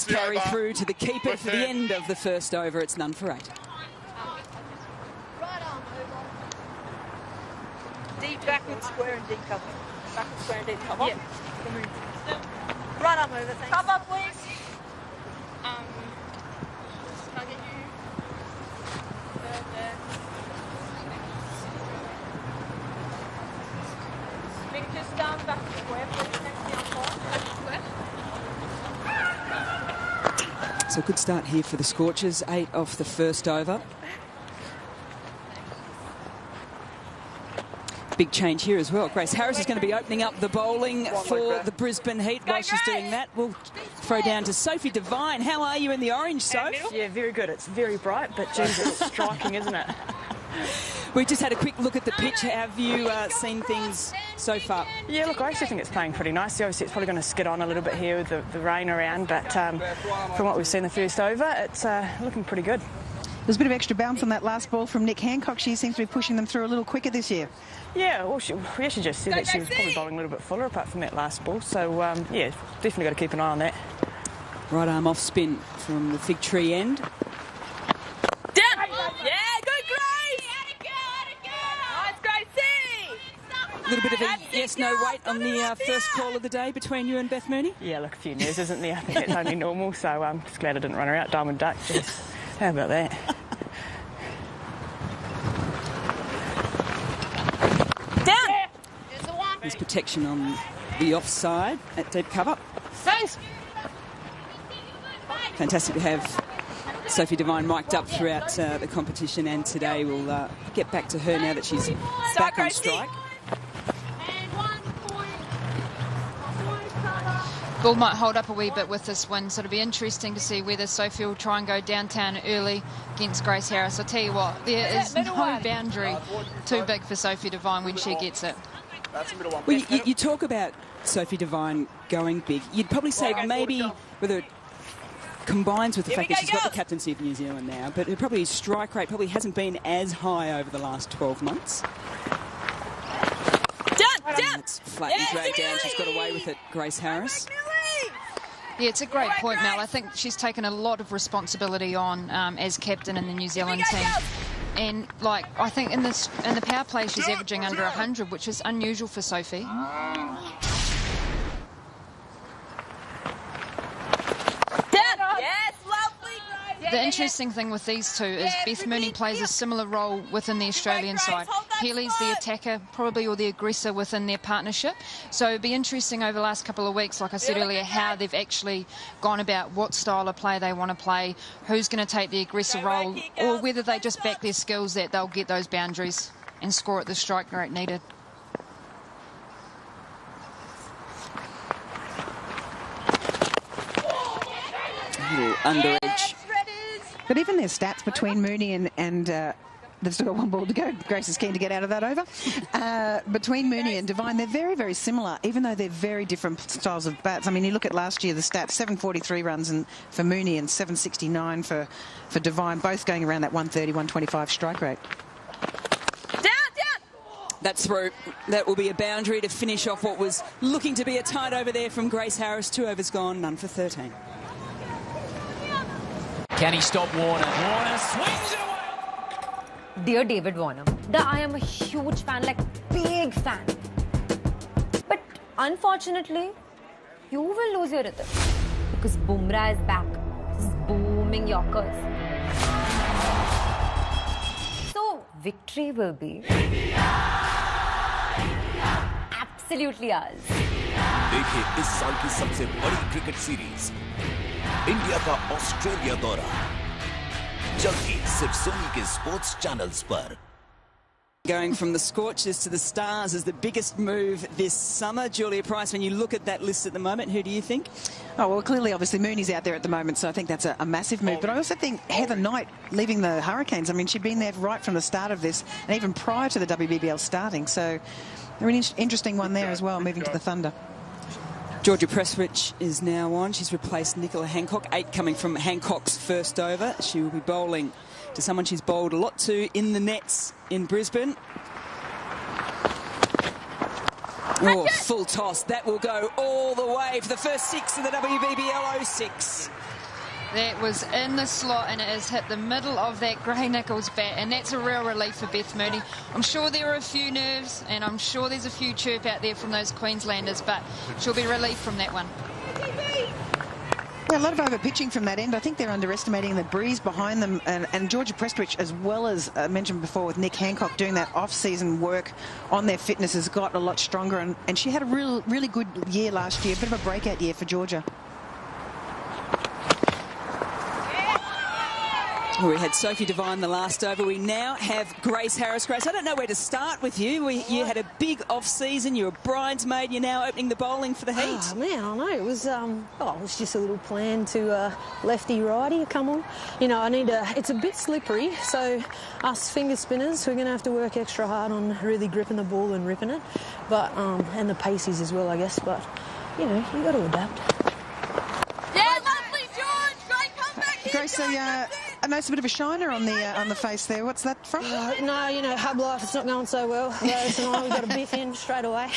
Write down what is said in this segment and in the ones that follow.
carry through to the keeper for the end of the first over. It's none for 8. Deep backward square and deep cover. Backward square and deep cover. Yeah. Right arm over, thanks. Cover, please. Can I get you? There. Make it just down back to square, please. Next down square. So a good start here for the Scorchers. 8 off the first over. Big change here as well. Grace Harris is going to be opening up the bowling for the Brisbane Heat. While she's doing that, we'll throw down to Sophie Devine. How are you in the orange, Soph? Yeah, very good. It's very bright, but geez, it's striking, isn't it? We just had a quick look at the pitch. Have you seen things so far? Yeah, look, I actually think it's playing pretty nicely. Obviously, it's probably going to skid on a little bit here with the rain around, but from what we've seen the first over, it's looking pretty good. There's a bit of extra bounce on that last ball from Nick Hancock. She seems to be pushing them through a little quicker this year. Yeah, well, we actually just said that she was probably bowling a little bit fuller apart from that last ball. So, yeah, definitely got to keep an eye on that. Right arm off spin from the fig tree end. Down! Yeah, good, Grace! Nice, Gracie! A little bit of a yes-no wait on the first call of the day between you and Beth Mooney? Yeah, look, a few nerves, isn't there? I think it's only normal, so I'm just glad I didn't run her out, Diamond Duck. Jeez. How about that? Down! There's protection on the offside at deep cover. Thanks! Fantastic to have Sophie Devine mic'd up throughout the competition, and today we'll get back to her now that she's back on strike. Bull might hold up a wee bit with this win, so it'll be interesting to see whether Sophie will try and go downtown early against Grace Harris. I'll tell you what, there is no boundary too big for Sophie Devine when she gets it. Well, you talk about Sophie Devine going big. You'd probably say maybe whether it combines with the fact that she's got the captaincy of New Zealand now, but her probably strike rate probably hasn't been as high over the last 12 months. Down! It's flatly dragged down. She's got away with it, Grace Harris. Yeah, it's a great point, Mel. I think she's taken a lot of responsibility on as captain in the New Zealand team. And, like, I think in the power play she's averaging under 100, which is unusual for Sophie. The interesting thing with these two is Beth Mooney plays a similar role within the Australian side. Healy's the attacker, probably, or the aggressor within their partnership. So it'll be interesting over the last couple of weeks, like I said earlier, how they've actually gone about what style of play they want to play, who's going to take the aggressor role, or whether they just back their skills that they'll get those boundaries and score at the strike rate needed. A little under edge. But even their stats between Mooney and they've still got one ball to go. Grace is keen to get out of that over. Between Mooney and Devine, they're very, very similar, even though they're very different styles of bats. I mean, you look at last year, the stats, 743 runs for Mooney and 769 for Devine, both going around that 130, 125 strike rate. That's through. That will be a boundary to finish off what was looking to be a tight over there from Grace Harris. 2 overs gone, none for 13. Can he stop Warner? Warner swings it away! Dear David Warner, I am a huge fan, like big fan. But unfortunately, you will lose your rhythm. Because Bumrah is back. He's booming Yorkers. So, victory will be absolutely ours. देखिए इस साल की सबसे बड़ी cricket series India का Australia दौरा जल्द ही सिर्फ सोनी के स्पोर्ट्स चैनल्स पर. Going from the Scorchers to the Stars is the biggest move this summer. Julia Price, when you look at that list at the moment, who do you think? Oh, well, clearly, obviously, Mooney's out there at the moment, so I think that's a massive move. But I also think Heather Knight leaving the Hurricanes, I mean, she'd been there right from the start of this and even prior to the WBBL starting. So they're an interesting one there as well, moving to the Thunder. Georgia Presswich is now on. She's replaced Nicola Hancock. 8 coming from Hancock's first over. She will be bowling to someone she's bowled a lot to in the nets in Brisbane. Oh, full toss. That will go all the way for the first 6 of the WBBL 06. That was in the slot, and it has hit the middle of that Gray Nichols bat, and that's a real relief for Beth Mooney. I'm sure there are a few nerves, and I'm sure there's a few chirp out there from those Queenslanders, but she'll be relieved from that one. Yeah, a lot of over-pitching from that end. I think they're underestimating the breeze behind them. And Georgia Prestwich, as well as mentioned before with Nick Hancock, doing that off-season work on their fitness, has got a lot stronger. And she had a really good year last year, a bit of a breakout year for Georgia. We had Sophie Devine the last over. We now have Grace Harris. Grace, I don't know where to start with you. You had a big off-season. You're a bridesmaid. You're now opening the bowling for the Heat. Oh, man, I know. It was just a little plan to lefty-righty. Come on. You know, it's a bit slippery, so us finger spinners, we're going to have to work extra hard on really gripping the ball and ripping it. But, and the paces as well, I guess. But, you know, you got to adapt. Yeah, lovely, George. Great comeback here. Grace, I know it's a bit of a shiner on the face there. What's that from? No, you know, hub life, it's not going so well. Rose and I, we've got a biff in straight away.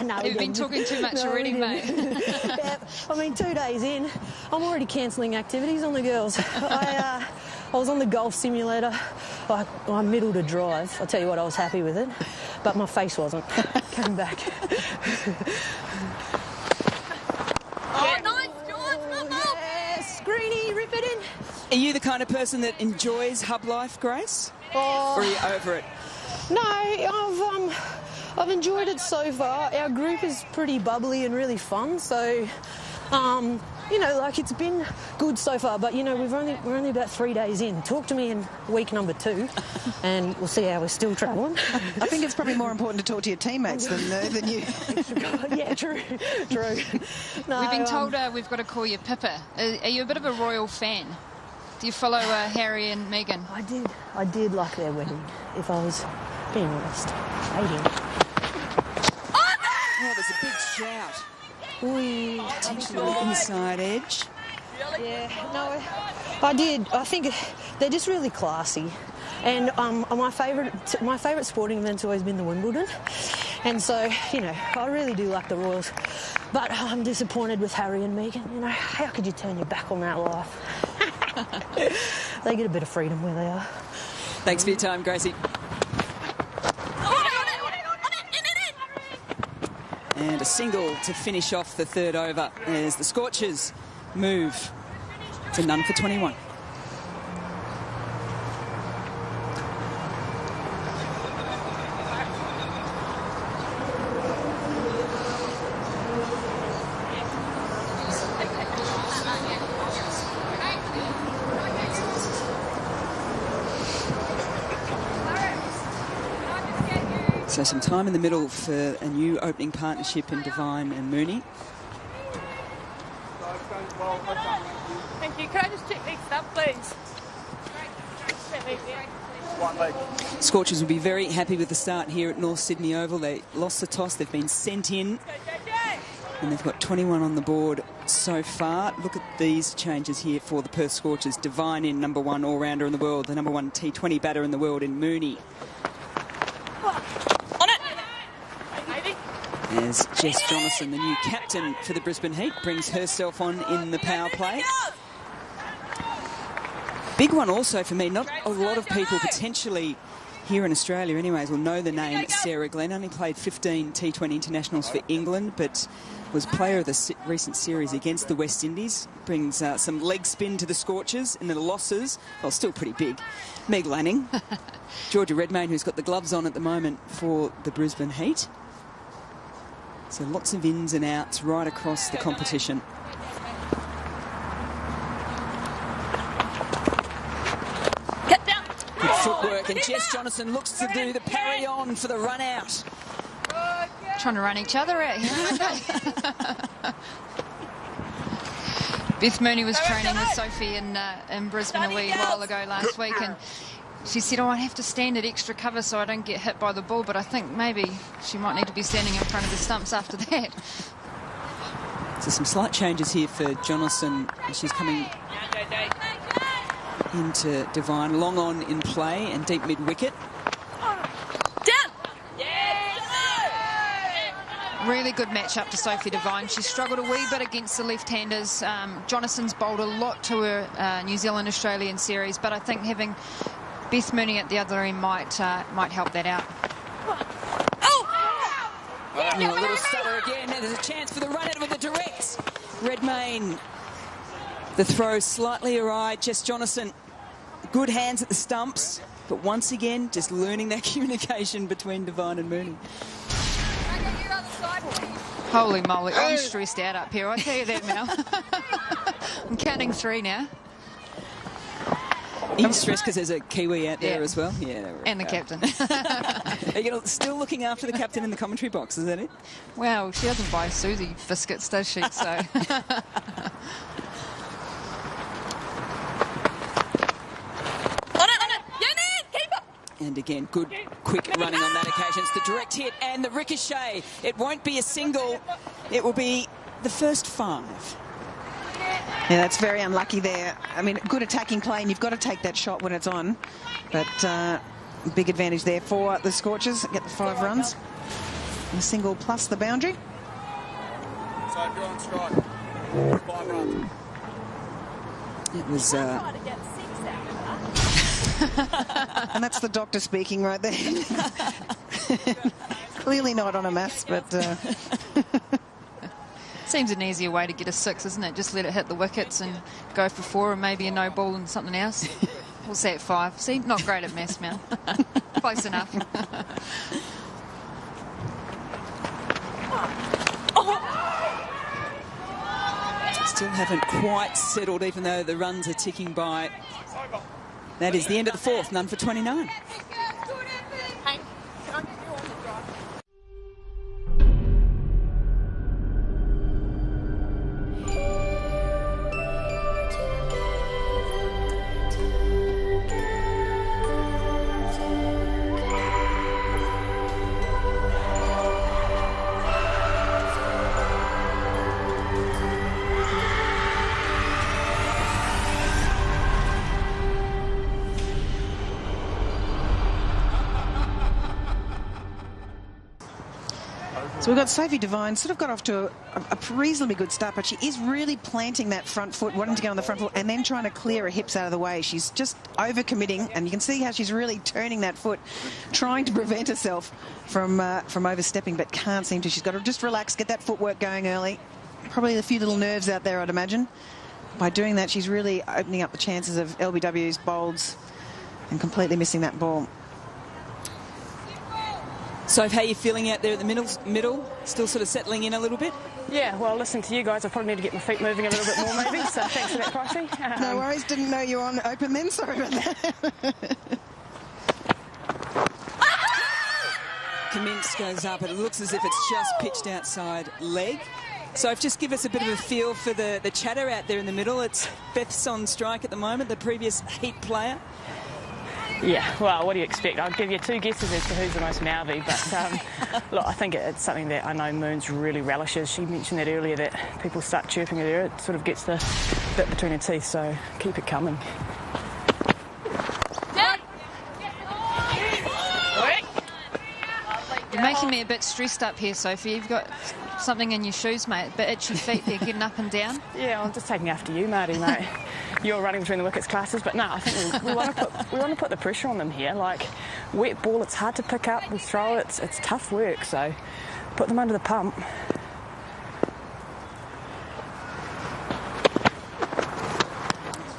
No, You've been talking too much already, mate. Yeah, I mean, 2 days in, I'm already cancelling activities on the girls. I was on the golf simulator. I middled a drive. I'll tell you what, I was happy with it. But my face wasn't. Came back. Oh, nice, George. Yes, Greenie, rip it in. Are you the kind of person that enjoys hub life, Grace? Oh. Or are you over it? No, I've enjoyed it so far. Our group is pretty bubbly and really fun, so you know, like, it's been good so far. But you know, we're only about 3 days in. Talk to me in week number 2, and we'll see how we're still travelling. I think it's probably more important to talk to your teammates than you. Yeah, true. No, We've been told we've got to call you Pippa. Are you a bit of a royal fan? Do you follow Harry and Meghan? I did like their wedding, if I was being honest. Oh, there's a big shout. Potentially inside edge. Yeah, no, I did. I think they're just really classy. And my favourite sporting event's always been the Wimbledon. And so, you know, I really do like the Royals. But I'm disappointed with Harry and Meghan. You know, how could you turn your back on that life? They get a bit of freedom where they are. Thanks for your time, Gracie. And a single to finish off the third over as the Scorchers move to none for 21. So some time in the middle for a new opening partnership in Devine and Mooney. Thank you. Can I just check next up, please? Scorchers will be very happy with the start here at North Sydney Oval. They lost the toss. They've been sent in. And they've got 21 on the board so far. Look at these changes here for the Perth Scorchers. Devine in, number 1 all-rounder in the world. The number 1 T20 batter in the world in Mooney. As Jess Jonathan, the new captain for the Brisbane Heat, brings herself on in the power play. Big one also for me. Not a lot of people potentially here in Australia anyways will know the name Sarah Glenn. Only played 15 T20 internationals for England, but was player of the recent series against the West Indies. Brings some leg spin to the Scorchers in the losses. Well, still pretty big. Meg Lanning. Georgia Redmayne, who's got the gloves on at the moment for the Brisbane Heat. So lots of ins and outs right across the competition. Get down. Good footwork, and Jess Jonathan looks to do the parry on for the run out. Trying to run each other out here, aren't they? Beth Mooney was training with Sophie in Brisbane a wee while ago last week, and she said, I have to stand at extra cover so I don't get hit by the ball, but I think maybe she might need to be standing in front of the stumps after that. So some slight changes here for Jonathan. She's coming into Devine. Long on in play and deep mid-wicket. Really good matchup to Sophie Devine. She struggled a wee bit against the left-handers. Jonason's bowled a lot to her New Zealand-Australian series, but I think having Beth Mooney at the other end might help that out. A little stutter again. There's a chance for the run out with the direct. Redmayne. The throw slightly awry. Jess Jonason, good hands at the stumps, but once again, just learning that communication between Devine and Mooney. Holy moly, I'm stressed out up here. I tell you that, Mel. I'm counting 3 now. I'm stressed because there's a Kiwi out there as well. Yeah, and the captain. Are you still looking after the captain in the commentary box, is that it? Well, she doesn't buy Susie biscuits, does she? So. And again, good, quick running on that occasion. It's the direct hit and the ricochet. It won't be a single. It will be the first 5. Yeah, that's very unlucky there. I mean, good attacking play, and you've got to take that shot when it's on. But big advantage there for the Scorchers. Get the 5 runs. A single plus the boundary. So if you're on strike, 5 runs. It was... And that's the doctor speaking right there. Clearly not on a maths, but... Seems an easier way to get a 6, isn't it? Just let it hit the wickets and go for 4 and maybe a no ball and something else. We'll say at 5. See, not great at maths, Mel. Close enough. Still haven't quite settled, even though the runs are ticking by. That is the end of the 4th, none for 29. So we've got Sophie Devine, sort of got off to a reasonably good start, but she is really planting that front foot, wanting to go on the front foot, and then trying to clear her hips out of the way. She's just overcommitting, and you can see how she's really turning that foot, trying to prevent herself from overstepping, but can't seem to. She's got to just relax, get that footwork going early. Probably a few little nerves out there, I'd imagine. By doing that, she's really opening up the chances of LBW's bowls and completely missing that ball. So how are you feeling out there at the middle? Still sort of settling in a little bit? Yeah, well, listening to you guys, I probably need to get my feet moving a little bit more maybe, so thanks for that, Pricey. No worries, didn't know you were on open then, sorry about that. Commence goes up, and it looks as if it's just pitched outside leg. So just give us a bit of a feel for the chatter out there in the middle. It's Beth's on strike at the moment, the previous Heat player. Yeah, well, what do you expect? I'll give you 2 guesses as to who's the most mouthy, but look, I think it's something that I know Moons really relishes. She mentioned that earlier, that people start chirping at her. It sort of gets the bit between her teeth, so keep it coming. You're making me a bit stressed up here, Sophie. You've got something in your shoes, mate. A bit itchy feet there, getting up and down. Yeah, I'm just taking after you, Marty, mate. You're running between the wickets classes, but no, I think we want to put the pressure on them here. Like, wet ball, it's hard to pick up. We throw it, it's tough work, so put them under the pump.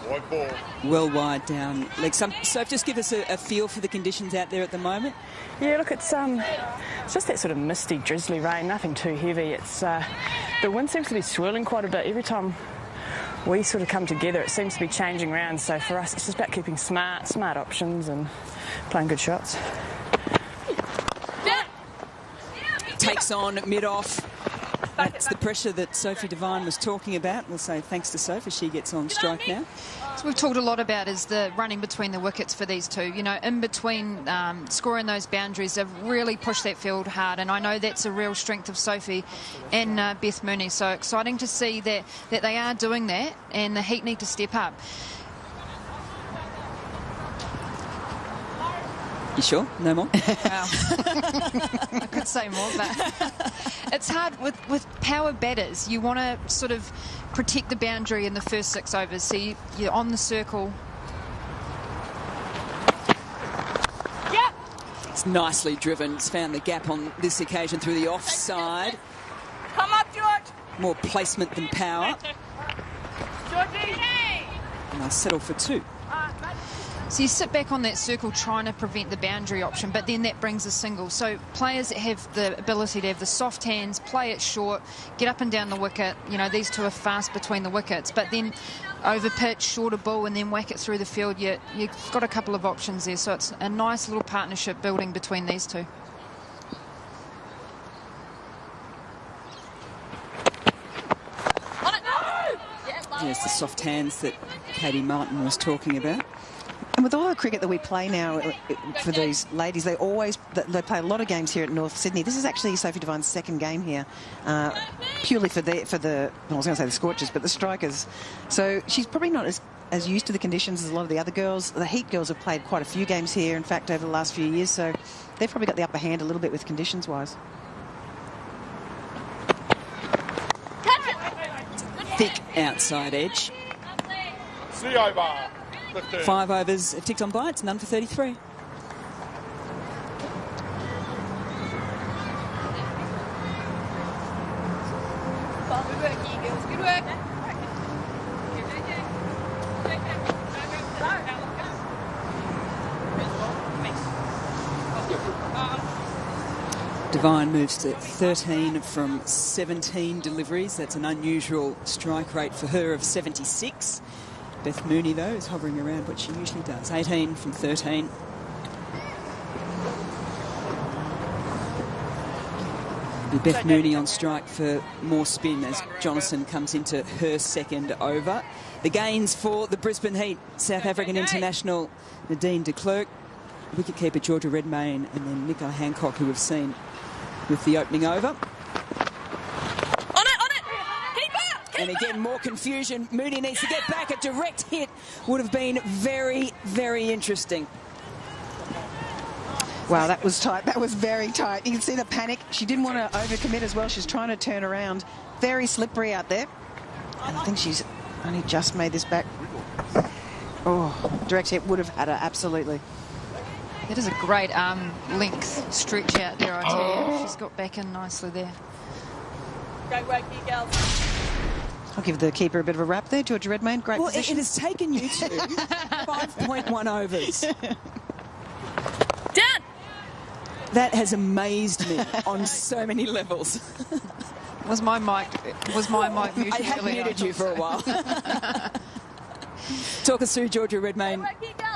White ball. Well wide down leg. So just give us a feel for the conditions out there at the moment. Yeah, look, it's just that sort of misty, drizzly rain, nothing too heavy. It's the wind seems to be swirling quite a bit. Every time we sort of come together, it seems to be changing round. So for us, it's just about keeping smart options and playing good shots. Takes on mid-off. That's the pressure that Sophie Devine was talking about. We'll say thanks to Sophie, she gets on strike now. So we've talked a lot about is the running between the wickets for these two. You know, in between scoring those boundaries, they've really pushed that field hard, and I know that's a real strength of Sophie and Beth Mooney. So exciting to see that they are doing that, and the Heat need to step up. You sure? No more? Wow. I could say more, but it's hard with power batters. You want to sort of protect the boundary in the first 6 overs. So you're on the circle. Yep. It's nicely driven. It's found the gap on this occasion through the offside. Come up, George. More placement than power. Georgie. And they'll settle for 2. So you sit back on that circle trying to prevent the boundary option, but then that brings a single. So players that have the ability to have the soft hands, play it short, get up and down the wicket. You know, these two are fast between the wickets, but then over pitch, shorter ball, and then whack it through the field. You've got a couple of options there. So it's a nice little partnership building between these two. Yes, the soft hands that Katie Martin was talking about. And with all the cricket that we play now for these ladies, they play a lot of games here at North Sydney. This is actually Sophie Devine's second game here, purely for the I was going to say the Scorchers, but the Strikers. So she's probably not as used to the conditions as a lot of the other girls. The Heat girls have played quite a few games here, in fact, over the last few years. So they've probably got the upper hand a little bit with conditions-wise. Thick outside edge. See over. 5 overs have ticked on by. It's none for 33. Good work, you girls. Good work. Devine moves to 13 from 17 deliveries. That's an unusual strike rate for her of 76. Beth Mooney, though, is hovering around what she usually does. 18 from 13. Beth Mooney on strike for more spin as Jonathan comes into her second over. The gains for the Brisbane Heat. South African international Nadine de Klerk, wicketkeeper Georgia Redmayne, and then Nicola Hancock, who we've seen with the opening over. And again, more confusion. Mooney needs to get back. A direct hit would have been very, very interesting. Wow, that was tight. That was very tight. You can see the panic. She didn't want to overcommit as well. She's trying to turn around. Very slippery out there. And I think she's only just made this back. Oh, direct hit would have had her, absolutely. That is a great arm length stretch out there, I tell you. She's got back in nicely there. Great work, you girls. I'll give the keeper a bit of a rap there, Georgia Redmayne. Great position. It has taken you to 5.1 overs. Done. That has amazed me on so many levels. Was my mic muted? I have muted you for a while. Talk us through Georgia Redmayne,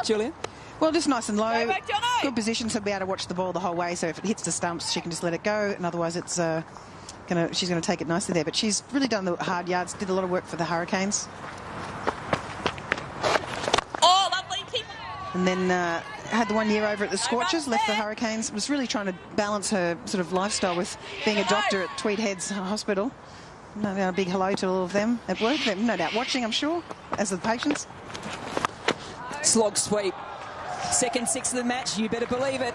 Julia. Well, just nice and low. Good position to be able to watch the ball the whole way. So if it hits the stumps, she can just let it go. And otherwise, it's she's going to take it nicely there. But she's really done the hard yards. Did a lot of work for the Hurricanes. Oh, lovely. Keep. And then had the 1 year over at the Scorchers, left the Hurricanes. Was really trying to balance her sort of lifestyle with being a doctor at Tweed Heads Hospital. A big hello to all of them at work. They're no doubt watching, I'm sure, as the patients. Slog sweep. Second 6 of the match, you better believe it.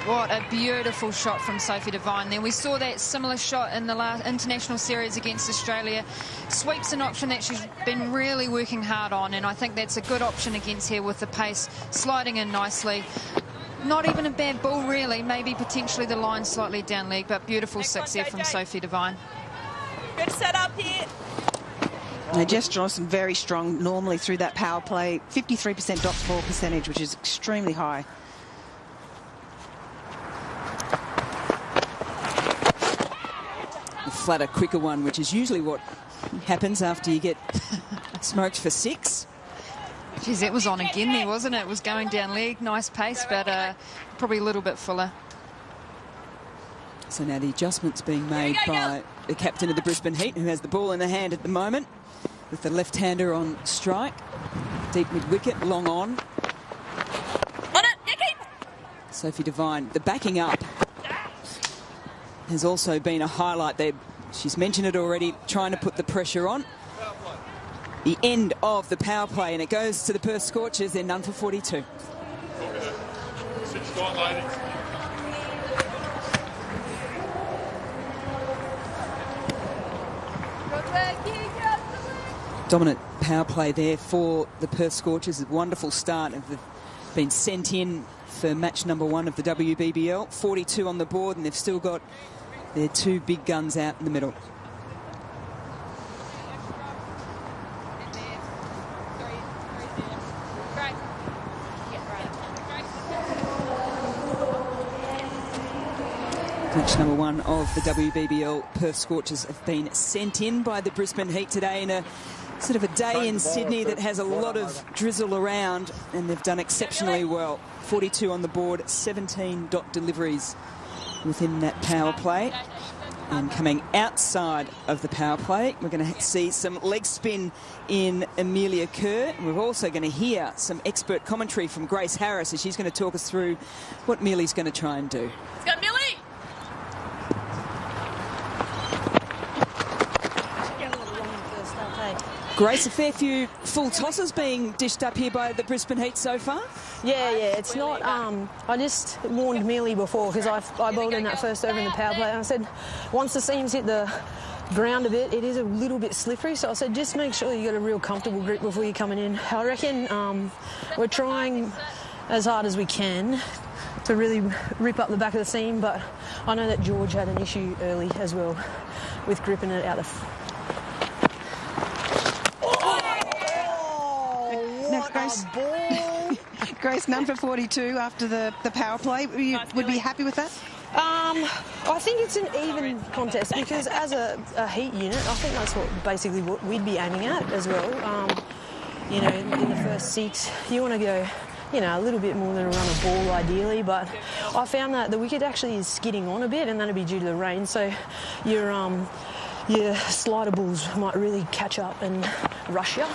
What a beautiful shot from Sophie Devine there. We saw that similar shot in the last international series against Australia. Sweep's an option that she's been really working hard on, and I think that's a good option against here with the pace sliding in nicely. Not even a bad ball, really. Maybe potentially the line slightly down leg, but beautiful 6 there from Sophie Devine. Good set up here. Now, Jess Johnson very strong normally through that power play. 53% dot ball percentage, which is extremely high. A flatter, quicker one, which is usually what happens after you get smoked for 6. Geez, that was on again there, wasn't it? It was going down leg, nice pace, but probably a little bit fuller. So now the adjustment's being made by the captain of the Brisbane Heat, who has the ball in the hand at the moment, with the left-hander on strike. Deep mid-wicket, long on. Sophie Devine, the backing up has also been a highlight there. She's mentioned it already, trying to put the pressure on. The end of the power play, and it goes to the Perth Scorchers. They're none for 42. Strike, ladies. Dominant power play there for the Perth Scorchers. A wonderful start. They've been sent in for match number 1 of the WBBL. 42 on the board, and they've still got their 2 big guns out in the middle. Match number 1 of the WBBL. Perth Scorchers have been sent in by the Brisbane Heat today in a sort of a day in Sydney that has a lot of drizzle around, and they've done exceptionally well. 42 on the board, 17 dot deliveries within that power play. And coming outside of the power play, we're going to see some leg spin in Amelia Kerr. And we're also going to hear some expert commentary from Grace Harris as she's going to talk us through what Millie's going to try and do. Let's go, Millie! Grace, a fair few full tosses being dished up here by the Brisbane Heat so far. Yeah, it's not. I just warned Millie before because I bowled in that first over in the power play, and I said once the seams hit the ground a bit, it is a little bit slippery. So I said just make sure you got a real comfortable grip before you're coming in. I reckon we're trying as hard as we can to really rip up the back of the seam, but I know that George had an issue early as well with gripping it out the. Grace, none for 42 after the power play. Would be happy with that? I think it's an even contest because as a heat unit, I think that's what we'd be aiming at as well. You know, in the first 6, you want to go, you know, a little bit more than a run of ball ideally, but I found that the wicket actually is skidding on a bit, and that'll be due to the rain. So your slider balls might really catch up and rush you,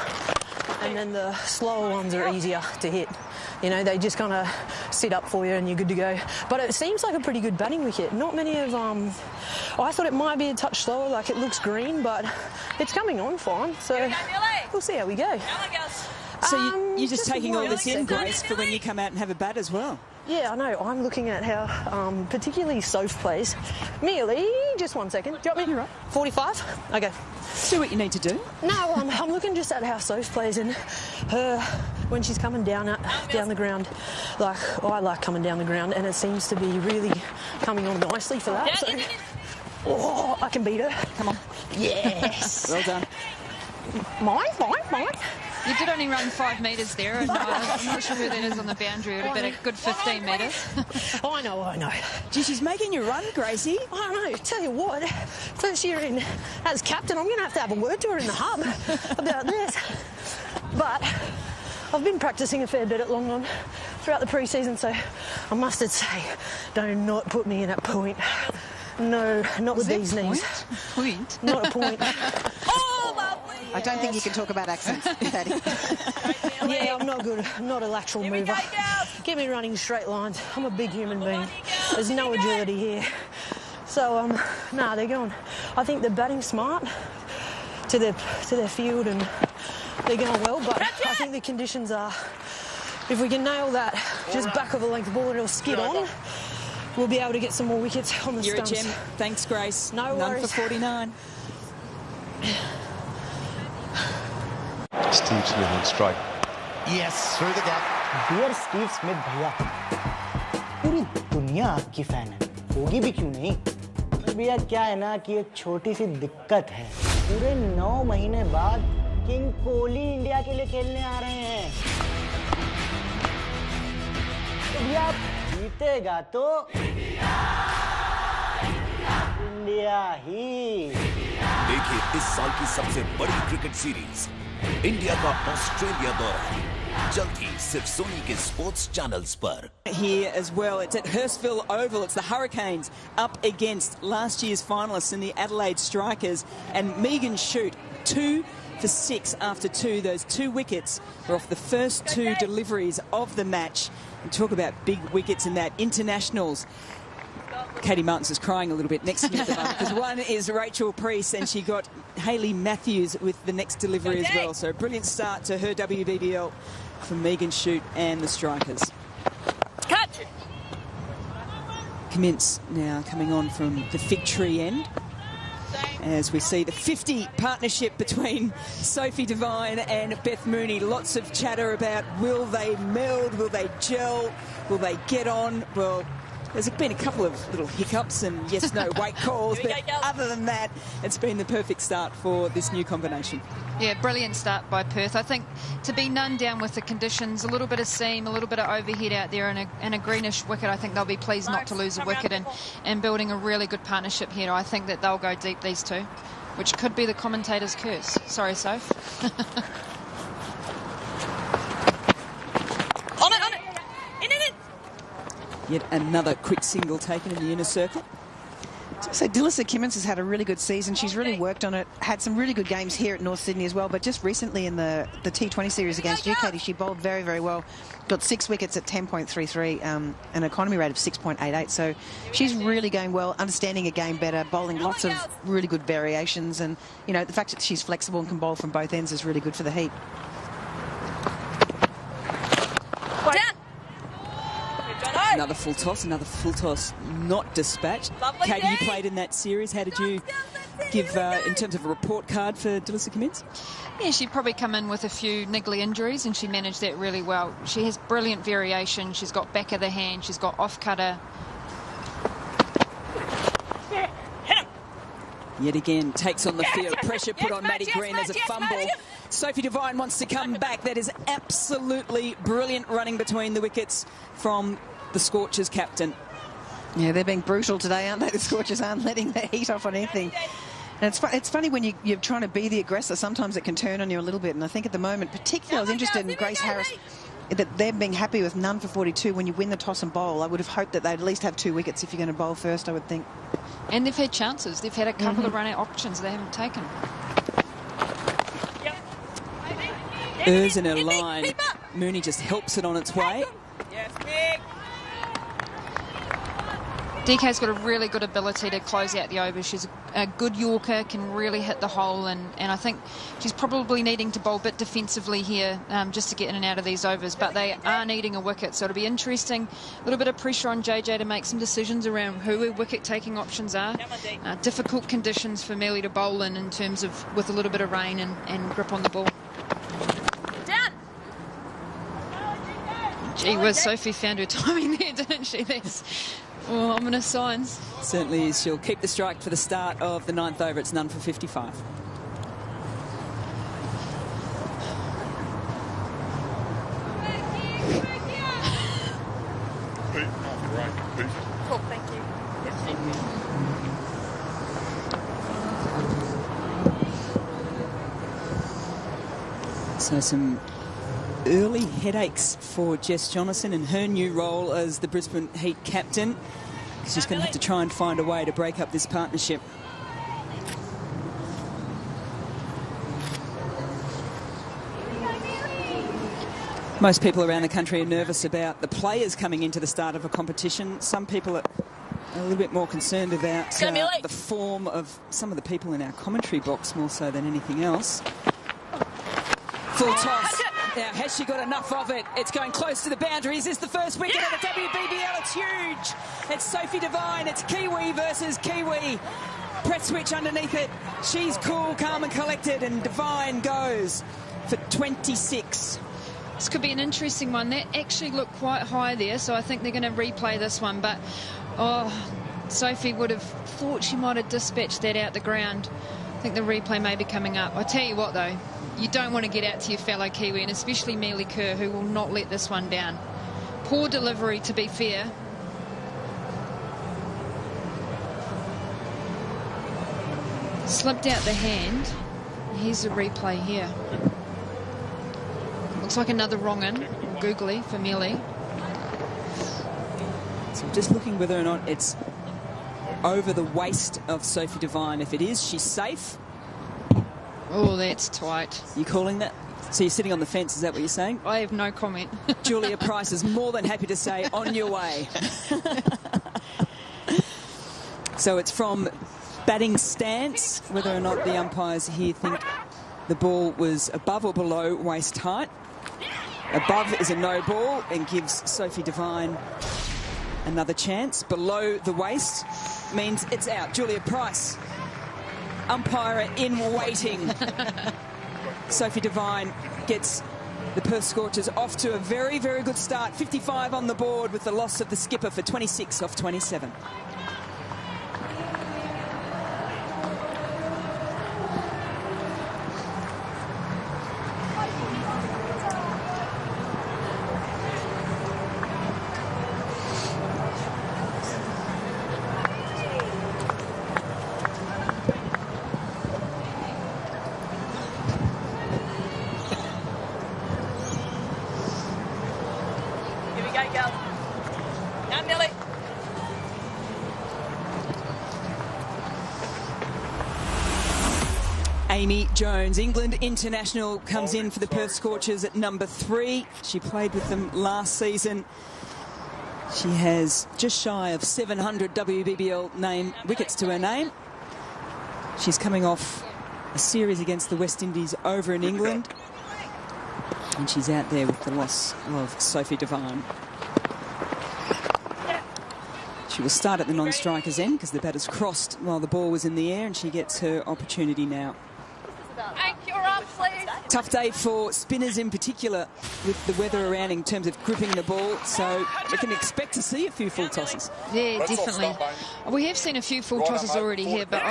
and then the slower ones are easier to hit. You know, they just kind of sit up for you and you're good to go. But it seems like a pretty good batting wicket. Not many of I thought it might be a touch slower, like it looks green, but it's coming on fine. So we'll see how we go. So you're just taking all this in, Grace, for when you come out and have a bat as well. Yeah, I know. I'm looking at how particularly Soph plays. Millie, just 1 second. Do you want me? You're right. 45? Okay. Do what you need to do. No, I'm looking just at how Soph plays, and her when she's coming down the ground. Like I like coming down the ground, and it seems to be really coming on nicely for that. So, oh, I can beat her. Come on. Yes. Well done. Mine. You did only run 5 metres there, and I'm not sure who that is on the boundary. It would have been a good 15 metres. I know. Gee, she's making you run, Gracie. I know. Tell you what, first year in as captain, I'm going to have a word to her in the hub about this. But I've been practising a fair bit at Long On throughout the pre-season, so I must say, do not put me in at point. No, not with these knees. Point? Not a point. I don't think you can talk about accents, Paddy. Yeah, I'm not good. I'm not a lateral mover. Get me running straight lines. I'm a big human being. There's no agility here. So, they're going. I think they're batting smart to their field, and they're going well, but I think the conditions are, if we can nail that just back of a length ball and it'll skid on, we'll be able to get some more wickets on the stumps. You're a gem. Thanks, Grace. No worries. None for 49. Steve Smith on strike. Yes, through the gap. Dear Steve Smith भैया, पूरी दुनिया आपकी fan है, होगी भी क्यों नहीं? भैया क्या है ना कि एक छोटी सी दिक्कत है. पूरे 9 महीने बाद किंग कोहली इंडिया के लिए खेलने आ रहे हैं. तो भैया जीतेगा तो इंडिया ही. देखिए इस साल की सबसे बड़ी क्रिकेट सीरीज इंडिया का ऑस्ट्रेलिया दौरा जल्द ही सिर्फ सोनी के स्पोर्ट्स चैनल्स पर. Here as well, it's at Hurstville Oval. It's the Hurricanes up against last year's finalists in the Adelaide Strikers, and Megan Shute 2 for 6 after 2. Those 2 wickets were off the first 2 deliveries of the match. And talk about big wickets in that. Internationals. Katie Martins is crying a little bit next to me at the moment because one is Rachel Priest, and she got Hayley Matthews with the next delivery as well. So a brilliant start to her WBBL from Megan Shute and the Strikers. Catch it! Commence now coming on from the fig tree end, as we see the 50 partnership between Sophie Devine and Beth Mooney. Lots of chatter about will they meld, will they gel, will they get on. Well, there's been a couple of little hiccups and yes-no weight calls, but other than that, it's been the perfect start for this new combination. Yeah, brilliant start by Perth. I think to be none down with the conditions, a little bit of seam, a little bit of overhead out there and a greenish wicket, I think they'll be pleased not to lose a wicket and building a really good partnership here. I think that they'll go deep, these two, which could be the commentator's curse. Sorry, Soph. On it. In. Yet another quick single taken in the inner circle. So Dilisa Kimmins has had a really good season. She's really worked on it, had some really good games here at North Sydney as well, but just recently in the T20 series against Ducati, she bowled very, very well. Got 6 wickets at 10.33, an economy rate of 6.88. So she's really going well, understanding a game better, bowling lots of really good variations. And, you know, the fact that she's flexible and can bowl from both ends is really good for the Heat. Another full toss not dispatched. Katie, you played in that series. How did you give in terms of a report card for Dilisa Kimmins? Yeah, she'd probably come in with a few niggly injuries and she managed that really well. She has brilliant variation. She's got back of the hand. She's got off cutter. Yet again, takes on the field. Pressure put on Maddie Green. There's a fumble. Sophie Devine wants to come back. That is absolutely brilliant running between the wickets from the Scorchers captain. Yeah, they're being brutal today, aren't they? The Scorchers aren't letting the heat off on anything. And it's funny when you're trying to be the aggressor, sometimes it can turn on you a little bit. And I think at the moment, particularly I was interested in Grace Harris, that they're being happy with none for 42 when you win the toss and bowl. I would have hoped that they'd at least have 2 wickets if you're going to bowl first, I would think. And they've had chances. They've had a couple of run-out options they haven't taken. Ers in her line. Mooney just helps it on its way. DK's got a really good ability to close out the over. She's a good Yorker, can really hit the hole, and I think she's probably needing to bowl a bit defensively here just to get in and out of these overs, but they are needing a wicket, so it'll be interesting. A little bit of pressure on JJ to make some decisions around who her wicket-taking options are. Difficult conditions for Melly to bowl in terms of with a little bit of rain and grip on the ball. Gee whiz, Sophie found her timing there, didn't she? That's ominous signs. Certainly is. She'll keep the strike for the start of the 9th over. It's none for 55. Cool, thank you. So some early headaches for Jess Jonathan in her new role as the Brisbane Heat captain. She's going to have to try and find a way to break up this partnership. Most people around the country are nervous about the players coming into the start of a competition. Some people are a little bit more concerned about the form of some of the people in our commentary box more so than anything else. Full toss. Now, has she got enough of it? It's going close to the boundaries. Is the first wicket of the WBBL. It's huge. It's Sophie Devine. It's Kiwi versus Kiwi. Press switch underneath it. She's cool, calm and collected, and Devine goes for 26. This could be an interesting one. That actually looked quite high there, so I think they're going to replay this one. But, Sophie would have thought she might have dispatched that out the ground. I think the replay may be coming up. I'll tell you what, though. You don't want to get out to your fellow Kiwi, and especially Melly Kerr, who will not let this one down. Poor delivery, to be fair. Slipped out the hand. Here's the replay here. Looks like another wrong-in, googly, for Melly. So just looking whether or not it's over the waist of Sophie Devine. If it is, she's safe. Oh, that's tight. You calling that? So you're sitting on the fence, is that what you're saying? I have no comment. Julia Price is more than happy to say, on your way. So it's from batting stance, whether or not the umpires here think the ball was above or below waist height. Above is a no ball and gives Sophie Devine Another chance below the waist means it's out. Julia Price, umpire in waiting. Sophie Devine gets the Perth Scorchers off to a very, very good start. 55 on the board with the loss of the skipper for 26 off 27. Amy Jones, England international, comes in for the Perth Scorchers at number 3. She played with them last season. She has just shy of 700 WBBL wickets to her name. She's coming off a series against the West Indies over in England. And she's out there with the loss of Sophie Devine. She will start at the non-striker's end because the batter's crossed while the ball was in the air, and she gets her opportunity now. Tough day for spinners in particular with the weather around in terms of gripping the ball, so we can expect to see a few full tosses. Yeah, definitely. We have seen a few full tosses already here, but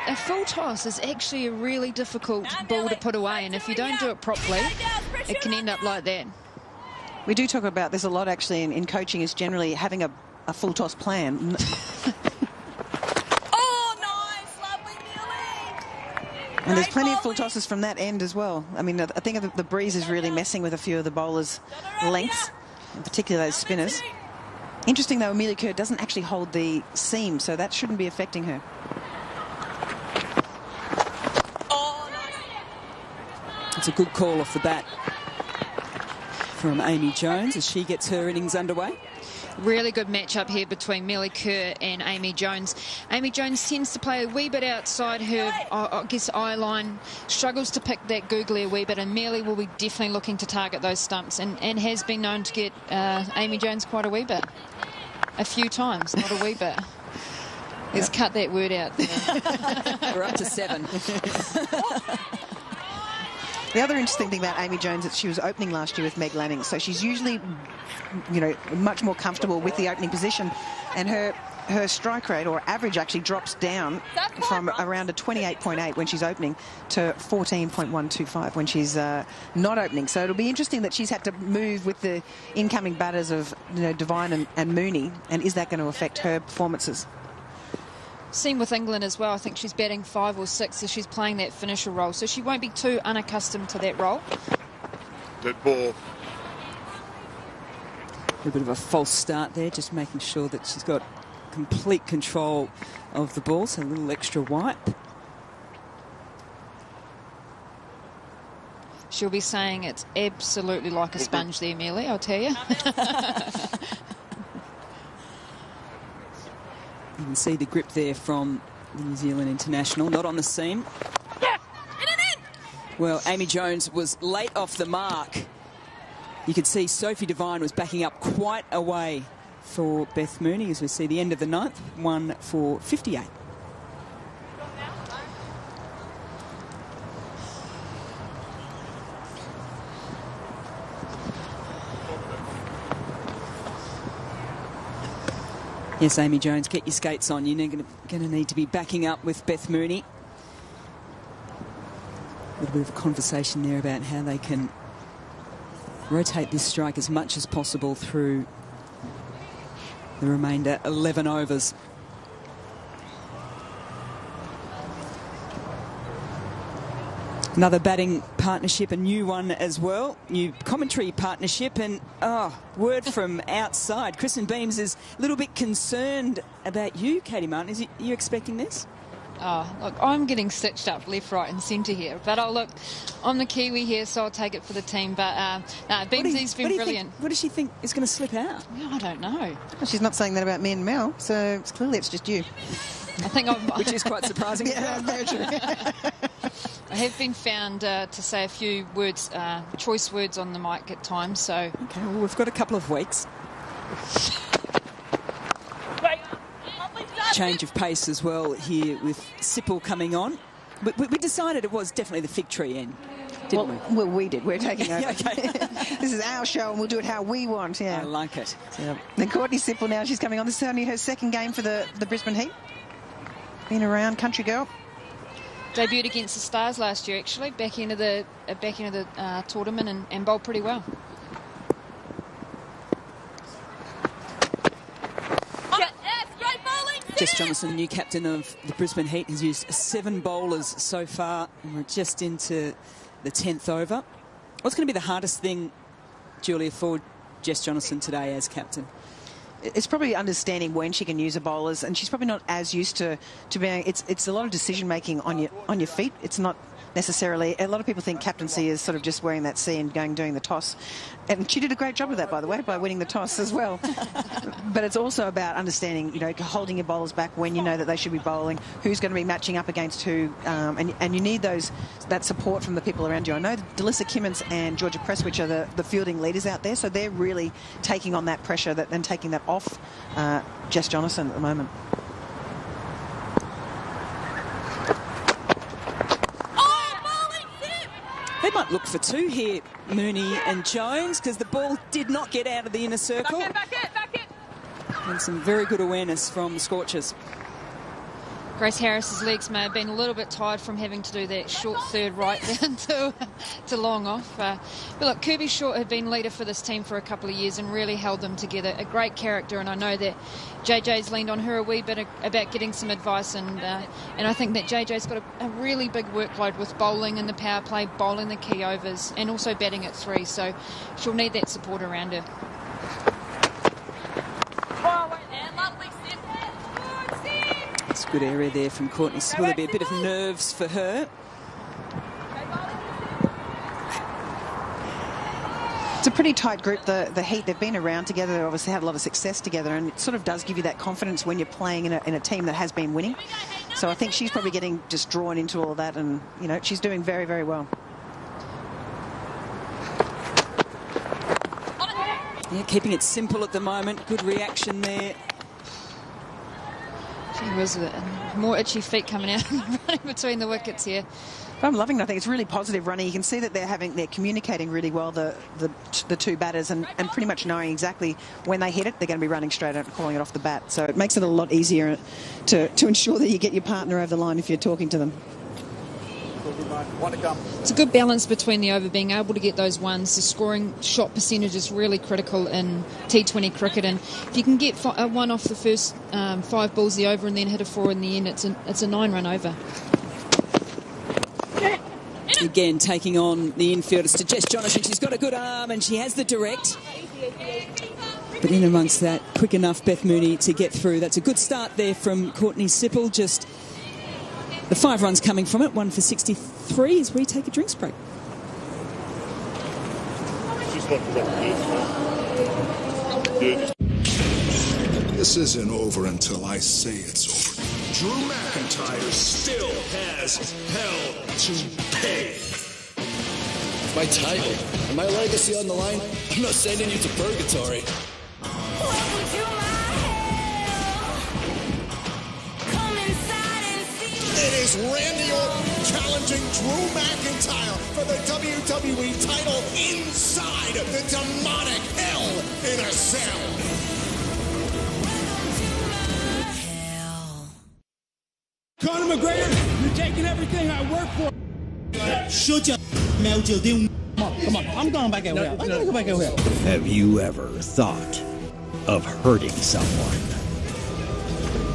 a full toss is actually a really difficult ball to put away, and if you don't do it properly, it can end up like that. We do talk about this a lot actually in coaching, is generally having a full toss plan. And there's plenty of full tosses from that end as well. I mean, I think the breeze is really messing with a few of the bowlers' lengths, in particular those spinners. Interesting, though, Amelia Kerr doesn't actually hold the seam, so that shouldn't be affecting her. It's a good call off the bat from Amy Jones as she gets her innings underway. Really good matchup here between Melly Kerr and Amy Jones. Amy Jones tends to play a wee bit outside her, I guess, eye line, struggles to pick that googly a wee bit, and Melly will be definitely looking to target those stumps and has been known to get Amy Jones quite a wee bit. A few times, not a wee bit. Let's cut that word out there. We're up to 7. The other interesting thing about Amy Jones is that she was opening last year with Meg Lanning, so she's usually, you know, much more comfortable with the opening position, and her strike rate, or average, actually drops down from around a 28.8 when she's opening to 14.125 when she's not opening. So it'll be interesting that she's had to move with the incoming batters of, you know, Devine and Mooney, and is that going to affect her performances? Same with England as well. I think she's batting 5 or 6, so she's playing that finisher role, so she won't be too unaccustomed to that role. Dead ball. A bit of a false start there, just making sure that she's got complete control of the ball, so a little extra wipe. She'll be saying it's absolutely like a sponge there, Melly, I'll tell you. You can see the grip there from the New Zealand international, not on the seam. Well, Amy Jones was late off the mark. You could see Sophie Devine was backing up quite a way for Beth Mooney as we see the end of the 9th, 1 for 58. Yes, Amy Jones, get your skates on. You're going to need to be backing up with Beth Mooney. A little bit of a conversation there about how they can rotate this strike as much as possible through the remainder 11 overs. Another batting partnership, a new one as well. New commentary partnership, and word from outside. Kristen Beams is a little bit concerned about you, Katie Martin. Are you expecting this? Oh, look, I'm getting stitched up left, right and centre here. But look, I'm the Kiwi here, so I'll take it for the team. But Beamsy's been brilliant. What does she think is going to slip out? Yeah, I don't know. Well, she's not saying that about me and Mel, so clearly it's just you. I think which is quite surprising. Yeah, very true. I have been found to say a few words, choice words on the mic at times, so... Okay, well, we've got a couple of weeks. change of pace as well here with Sipple coming on. We decided it was definitely the fig tree end, didn't we? Well, we did. We're taking over. Okay. This is our show and we'll do it how we want. Yeah. I like it. Then Courtney Sipple now, she's coming on. This is only her second game for the Brisbane Heat. Been around, country girl. Debuted against the Stars last year, actually, back into the tournament and bowled pretty well. Jess Jonathan, new captain of the Brisbane Heat, has used 7 bowlers so far, and we're just into the 10th over. What's going to be the hardest thing, Julia, for Jess Jonathan today as captain? It's probably understanding when she can use her bowlers, and she's probably not as used to being. It's a lot of decision making on your feet. It's not necessarily. A lot of people think captaincy is sort of just wearing that C and doing the toss, and she did a great job of that, by the way, by winning the toss as well. But it's also about understanding, holding your bowlers back when you know that they should be bowling, who's going to be matching up against who, and you need that support from the people around you. I know Delissa Kimmins and Georgia Presswich are the fielding leaders out there, so they're really taking on that pressure and taking that off Jess Jonathan at the moment. They might look for 2 here, Mooney and Jones, because the ball did not get out of the inner circle. Back it. And some very good awareness from the Scorchers. Grace Harris's legs may have been a little bit tired from having to do that short third right down to long off. But look, Kirby Short had been leader for this team for a couple of years and really held them together. A great character, and I know that JJ's leaned on her a wee bit about getting some advice, and I think that JJ's got a really big workload with bowling in the power play, bowling the key overs, and also batting at 3, so she'll need that support around her. It's a good area there from Courtney. Will there be a bit of nerves for her? It's a pretty tight group, the Heat. They've been around together. They've obviously had a lot of success together, and it sort of does give you that confidence when you're playing in a team that has been winning. So I think she's probably getting just drawn into all of that, and, she's doing very, very well. Yeah, keeping it simple at the moment. Good reaction there. She was more itchy feet coming out running between the wickets here. I'm loving it. I think it's really positive running. You can see that they're communicating really well, the 2 batters, and pretty much knowing exactly when they hit it, they're going to be running straight out and calling it off the bat. So it makes it a lot easier to ensure that you get your partner over the line if you're talking to them. It's a good balance between the over, being able to get those ones. The scoring shot percentage is really critical in T20 cricket, and if you can get a 1 off the first 5 balls the over and then hit a 4 in the end, it's a 9-run over. Again, taking on the infielders to Jess Jonathan. She's got a good arm and she has the direct. But in amongst that, quick enough Beth Mooney to get through. That's a good start there from Courtney Sipple. Just the 5 runs coming from it. 1 for 63 as we take a drinks break. This isn't over until I say it's over. Drew McIntyre still has hell to pay. My title and my legacy on the line. I'm not sending you to purgatory. It is Randy Orton challenging Drew McIntyre for the WWE title inside the demonic hell in a cell. Conor McGregor, you're taking everything I work for. Shut your mouth, you come on, I'm going back over here. I'm going to go back over here. Have you ever thought of hurting someone?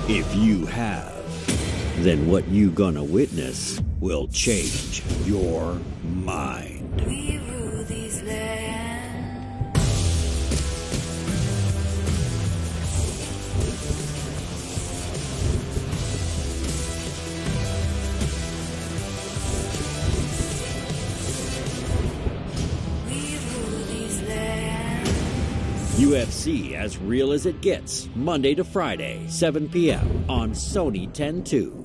If you have, then what you gonna witness will change your mind. We rule these lands. UFC As Real As It Gets, Monday to Friday, 7 p.m. on Sony 10-2.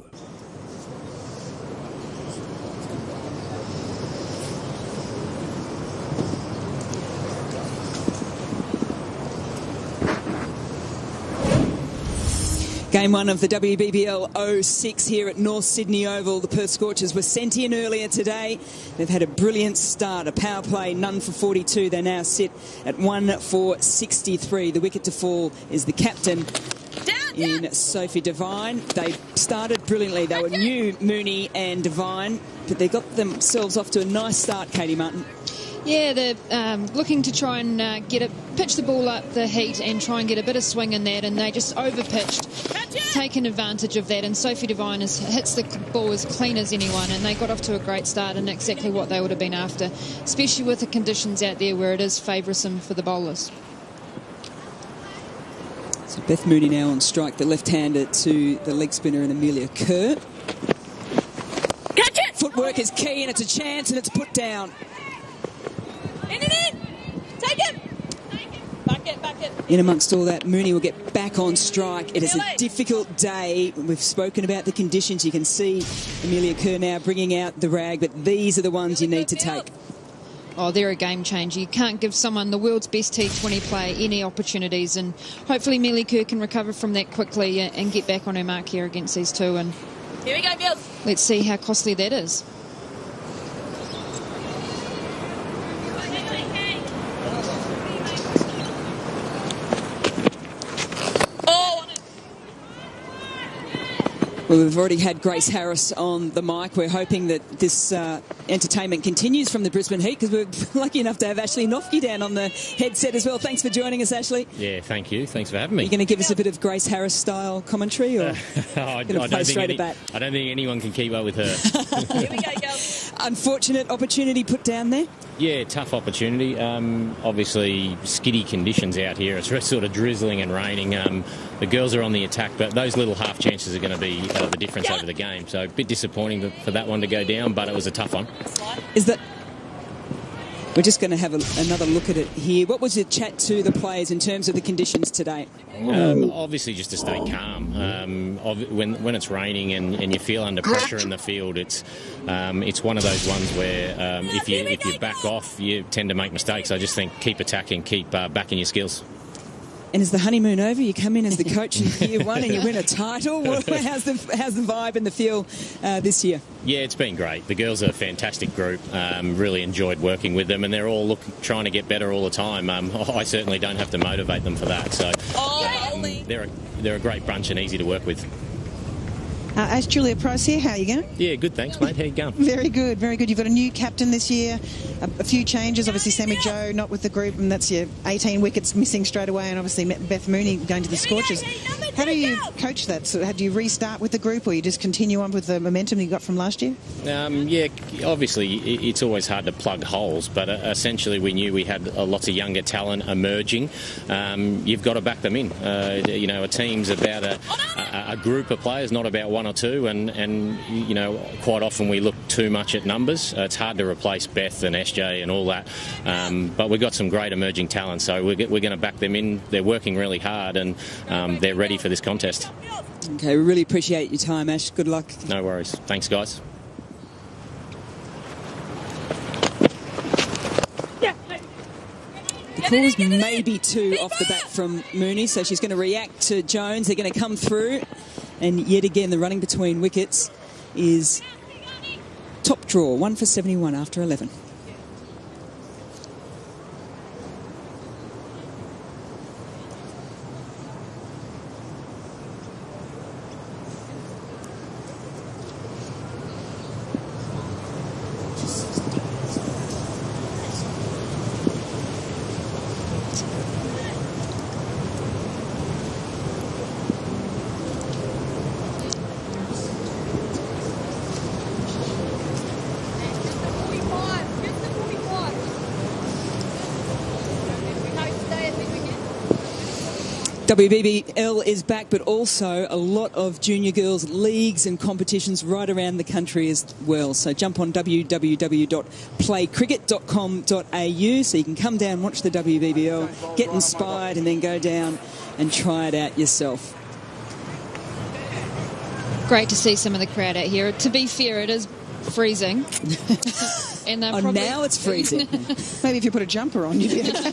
Game 1 of the WBBL 06 here at North Sydney Oval. The Perth Scorchers were sent in earlier today. They've had a brilliant start, a power play, none for 42. They now sit at 1 for 63. The wicket to fall is the captain in Sophie Devine. They started brilliantly. They were new, Mooney and Devine, but they got themselves off to a nice start, Katie Martin. Yeah, they're looking to try and pitch the ball up the Heat and try and get a bit of swing in that, and they just overpitched, taken advantage of that, and Sophie Devine hits the ball as clean as anyone, and they got off to a great start and exactly what they would have been after, especially with the conditions out there where it is favoursome for the bowlers. So Beth Mooney now on strike, the left-hander to the leg spinner and Amelia Kerr. Catch it! Footwork is key, and it's a chance, and it's put down. In! Take it! Back it. In amongst all that, Mooney will get back on strike. It is a difficult day. We've spoken about the conditions. You can see Amelia Kerr now bringing out the rag, but these are the ones you need to take. Oh, they're a game changer. You can't give someone, the world's best T20 player, any opportunities, and hopefully Amelia Kerr can recover from that quickly and get back on her mark here against these two. And here we go, Bills. Let's see how costly that is. Well, we've already had Grace Harris on the mic. We're hoping that this entertainment continues from the Brisbane Heat, because we're lucky enough to have Ashley Nofke down on the headset as well. Thanks for joining us, Ashley. Yeah, thank you. Thanks for having me. Are you going to give us a bit of Grace Harris style commentary, or I don't think anyone can keep up with her. Here we go, girls. Unfortunate opportunity put down there. Yeah, tough opportunity. Obviously, skiddy conditions out here. It's sort of drizzling and raining. The girls are on the attack, but those little half chances are going to be the difference over the game. So a bit disappointing for that one to go down, but it was a tough one. We're just going to have another look at it here. What was your chat to the players in terms of the conditions today? Obviously, just to stay calm. When it's raining and you feel under pressure in the field, it's one of those ones where if you back off, you tend to make mistakes. I just think keep attacking, keep backing your skills. And is the honeymoon over? You come in as the coach in year one and you win a title. How's the vibe and the feel this year? Yeah, it's been great. The girls are a fantastic group. Really enjoyed working with them, and they're all trying to get better all the time. I certainly don't have to motivate them for that. So they're a great bunch and easy to work with. As Julia Price here, how are you going? Yeah, good, thanks, mate. How you going? Very good, very good. You've got a new captain this year, a few changes. Obviously, Sammy Joe not with the group, and that's your 18 wickets missing straight away, and obviously Beth Mooney going to the Scorchers. How do you coach that? So, do you restart with the group, or you just continue on with the momentum you got from last year? Yeah, obviously, it's always hard to plug holes, but essentially we knew we had lots of younger talent emerging. You've got to back them in. A team's about a group of players, not about one or two, and quite often we look too much at numbers. It's hard to replace Beth and SJ and all that, but we've got some great emerging talent, so we're going to back them in. They're working really hard, and they're ready for this contest. Okay, we really appreciate your time, Ash. Good luck. No worries. Thanks, guys. The call was maybe two off the bat from Mooney, so she's going to react to Jones. They're going to come through, and yet again the running between wickets is top draw, 1 for 71 after 11. WBBL is back, but also a lot of junior girls leagues and competitions right around the country as well. So jump on www.playcricket.com.au so you can come down, watch the WBBL, get inspired, and then go down and try it out yourself. Great to see some of the crowd out here. To be fair, it is freezing. And now it's freezing. Maybe if you put a jumper on, you'd be okay.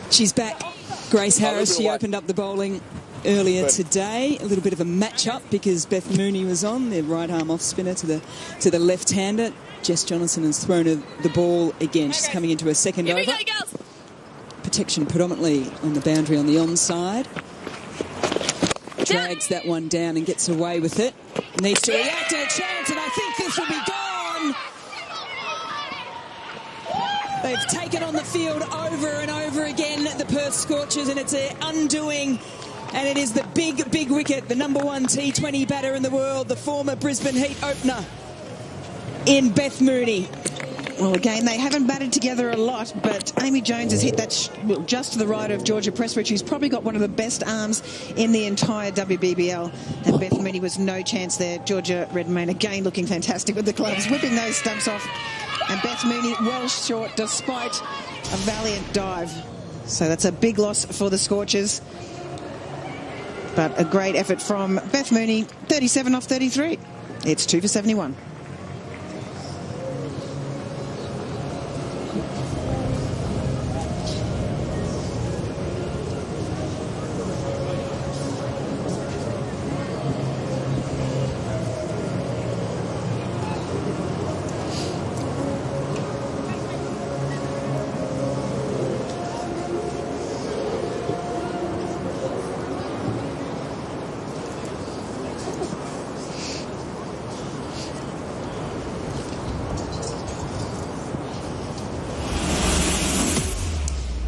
She's back. Grace Harris, she opened up the bowling earlier today. A little bit of a match-up because Beth Mooney was on, the right-arm off-spinner to the left-hander. Jess Johnson has thrown the ball again. She's coming into her second over. Protection predominantly on the boundary on the onside. Drags that one down and gets away with it. Needs to react to a chance, and I think this will be gone. They've taken on the field over and over again, the Perth Scorchers, and it's their undoing. And it is the big wicket, the number 1 T20 batter in the world, the former Brisbane Heat opener in Beth Mooney. Well, again, they haven't batted together a lot, but Amy Jones has hit that just to the right of Georgia Presswich, who's probably got one of the best arms in the entire WBBL. And Beth Mooney was no chance there. Georgia Redmayne again looking fantastic with the gloves, whipping those stumps off. And Beth Mooney well short despite a valiant dive. So that's a big loss for the Scorchers. But a great effort from Beth Mooney, 37 off 33. It's 2 for 71.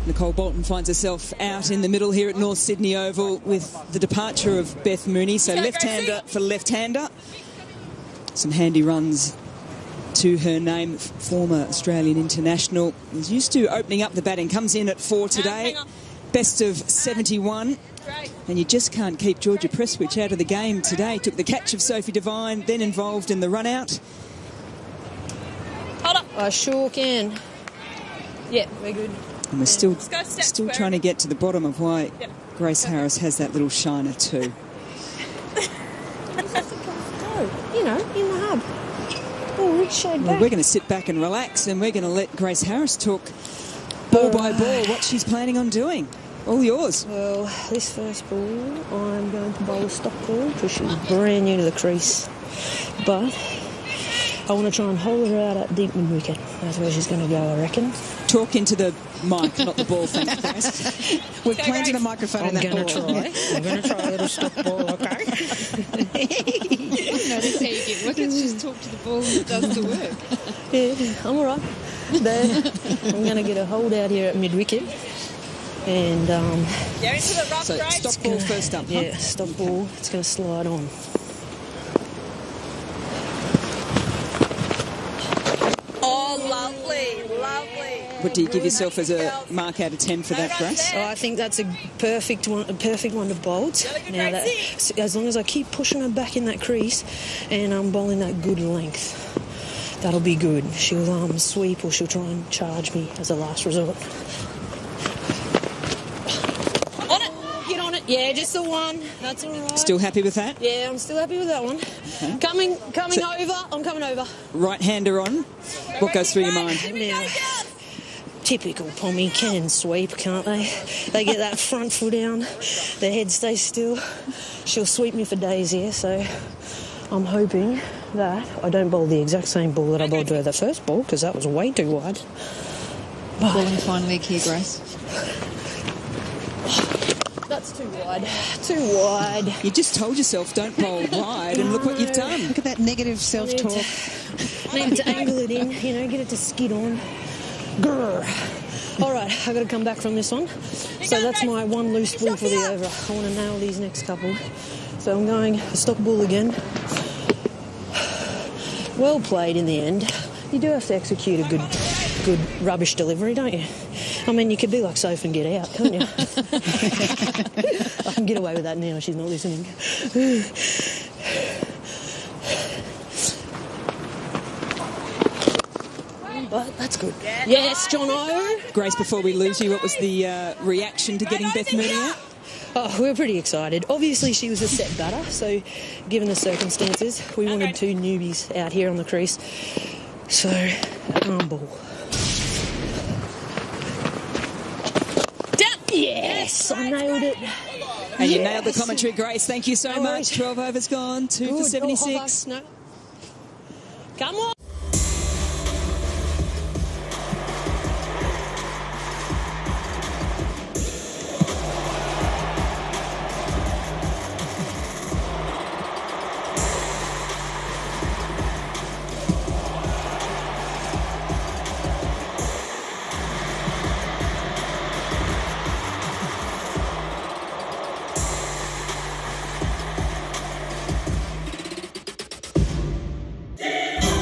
Nicole Bolton finds herself out in the middle here at North Sydney Oval with the departure of Beth Mooney. So left-hander for left-hander. Some handy runs to her name. Former Australian international. Is used to opening up the batting. Comes in at 4 today. Best of 71. And you just can't keep Georgia Presswich out of the game today. Took the catch of Sophie Devine, then involved in the run-out. Hold up. I sure can. Yeah, we're good. And we're still trying to get to the bottom of why Grace Harris has that little shiner too. You know, in the hub. Oh, rich shade back. We're going to sit back and relax, and we're going to let Grace Harris talk ball by ball what she's planning on doing. All yours. Well, this first ball, I'm going to bowl a stop ball because she's brand new to the crease. But I want to try and hold her out at deep mid-wicket. That's where she's going to go, I reckon. Talk into the mic, not the ball, thank you, Grace. We've planted a microphone in that ball. I'm going to try a little stop ball, okay? Notice how you get wickets, just talk to the ball and it does the work. Yeah, I'm all right. There. I'm going to get a hold out here at mid-wicket. And, so stop ball first up, huh? Yeah, stop ball. It's going to slide on. Oh, lovely, lovely. What do you give yourself as a mark out of 10 for that, Grace? Oh, I think that's a perfect one to bowl. Now, that, as long as I keep pushing her back in that crease and I'm bowling that good length, that'll be good. She'll sweep or she'll try and charge me as a last resort. On it! Get on it. Yeah, just the one. That's all right. Still happy with that? Yeah, I'm still happy with that one. Okay. Coming over. I'm coming over. Right-hander on. What goes through your mind? Now, typical Pommy can sweep, can't they? They get that front foot down, their head stays still. She'll sweep me for days here, so I'm hoping that I don't bowl the exact same ball that I bowled to her the first ball, because that was way too wide. Bowling fine leg here, Grace. That's too wide. Too wide. You just told yourself don't bowl wide, and look what you've done. Look at that negative self-talk. Need to angle it in, get it to skid on. Grrr. All right, I've got to come back from this one. So that's my one loose ball for the over. I want to nail these next couple. So I'm going a stop ball again. Well played in the end. You do have to execute a good rubbish delivery, don't you? I mean, you could be like Soph and get out, can't you? I can get away with that now. She's not listening. But that's good. Yes, Jono. Grace, before we lose you, what was the reaction to getting Beth Mooney out? Oh, we were pretty excited. Obviously, she was a set batter, so given the circumstances, we wanted two newbies out here on the crease. So, arm ball. Down! Yes, I nailed it. And you nailed the commentary, Grace. Thank you so much. 12 overs gone, 2 for 76. No. Come on.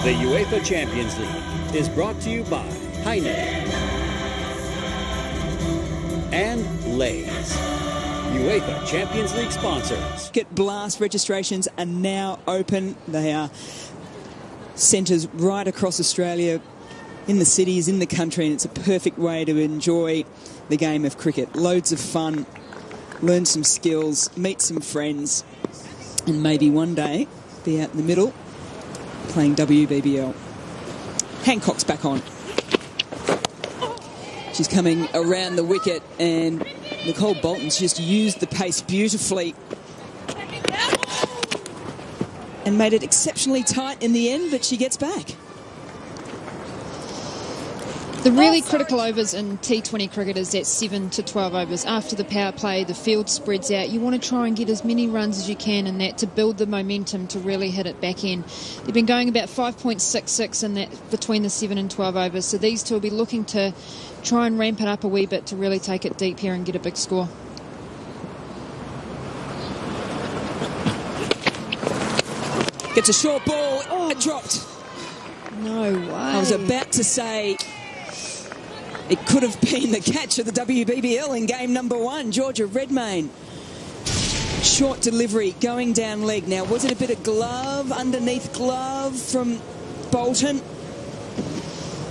The UEFA Champions League is brought to you by Heineken and Lay's, UEFA Champions League sponsors. Get Blast registrations are now open. They are centres right across Australia, in the cities, in the country, and it's a perfect way to enjoy the game of cricket. Loads of fun, learn some skills, meet some friends, and maybe one day be out in the middle playing WBBL. Hancock's back on. She's coming around the wicket, and Nicole Bolton's just used the pace beautifully and made it exceptionally tight in the end, but she gets back. The really critical overs in T20 cricket is that 7 to 12 overs. After the power play, the field spreads out. You want to try and get as many runs as you can in that to build the momentum to really hit it back in. They've been going about 5.66 in that between the 7 and 12 overs. So these two will be looking to try and ramp it up a wee bit to really take it deep here and get a big score. Gets a short ball. Oh, it dropped. No way. I was about to say it could have been the catch of the WBBL in game number 1. Georgia Redmayne. Short delivery going down leg. Now, was it a bit of glove, underneath glove from Bolton?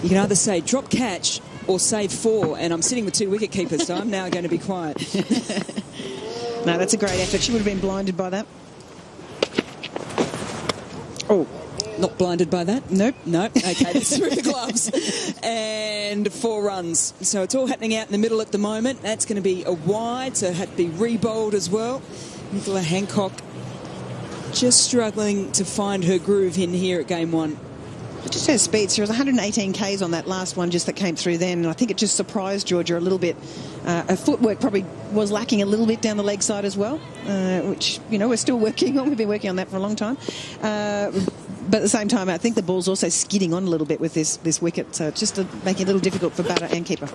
You can either say drop catch or save 4, and I'm sitting with 2 wicket keepers, so I'm now going to be quiet. No, that's a great effort. She would have been blinded by that. Oh. Not blinded by that? Nope. No. Okay, that's through the gloves. And 4 runs. So it's all happening out in the middle at the moment. That's going to be a wide, so it had to be re-bowled as well. Nicola Hancock just struggling to find her groove in here at game 1. Just her speed. She was 118 Ks on that last one just that came through then, and I think it just surprised Georgia a little bit. Her footwork probably was lacking a little bit down the leg side as well, which, you know, we're still working on. We've been working on that for a long time. But at the same time, I think the ball's also skidding on a little bit with this wicket, so it's just making it a little difficult for batter and keeper.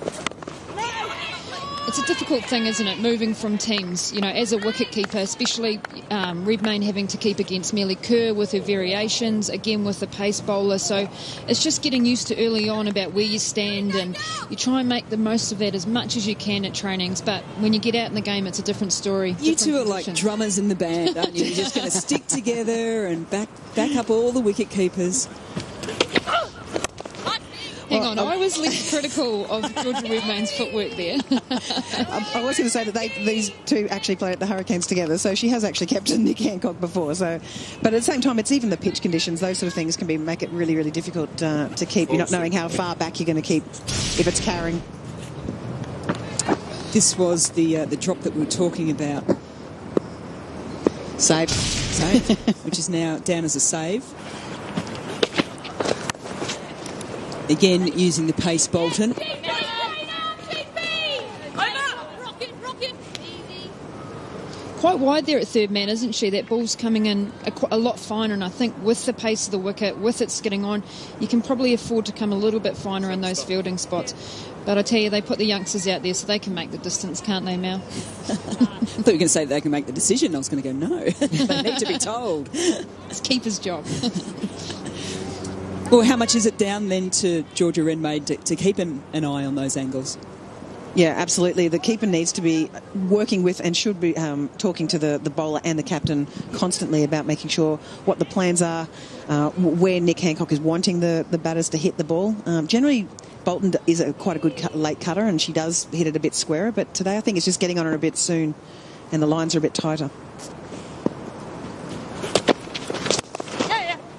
It's a difficult thing, isn't it, moving from teams, you know, as a wicket-keeper, especially Redmayne having to keep against Melly Kerr with her variations, again with the pace bowler. So it's just getting used to early on about where you stand, and you try and make the most of that as much as you can at trainings. But when you get out in the game, it's a different story. You two are like drummers in the band, aren't you? You're just going to stick together and back up all the wicket-keepers. Hang on, I was less critical of Georgia Redmayne's footwork there. I was going to say that these two actually played at the Hurricanes together, so she has actually captained Nick Hancock before. So, but at the same time, it's even the pitch conditions; those sort of things can make it really, really difficult to keep. You're not knowing how far back you're going to keep if it's carrying. This was the drop that we were talking about. Save, which is now down as a save. Again, using the pace, Bolton. Quite wide there at third man, isn't she? That ball's coming in a lot finer, and I think with the pace of the wicket, with it skidding on, you can probably afford to come a little bit finer in those fielding spots. But I tell you, they put the youngsters out there so they can make the distance, can't they, Mel? I thought you were going to say they can make the decision. I was going to go, no. They need to be told. It's keeper's job. Well, how much is it down then to Georgia Redmayne to keep an eye on those angles? Yeah, absolutely. The keeper needs to be working with and should be talking to the bowler and the captain constantly about making sure what the plans are, where Nick Hancock is wanting the batters to hit the ball. Generally, Bolton is quite a good late cutter, and she does hit it a bit squarer, but today I think it's just getting on her a bit soon, and the lines are a bit tighter.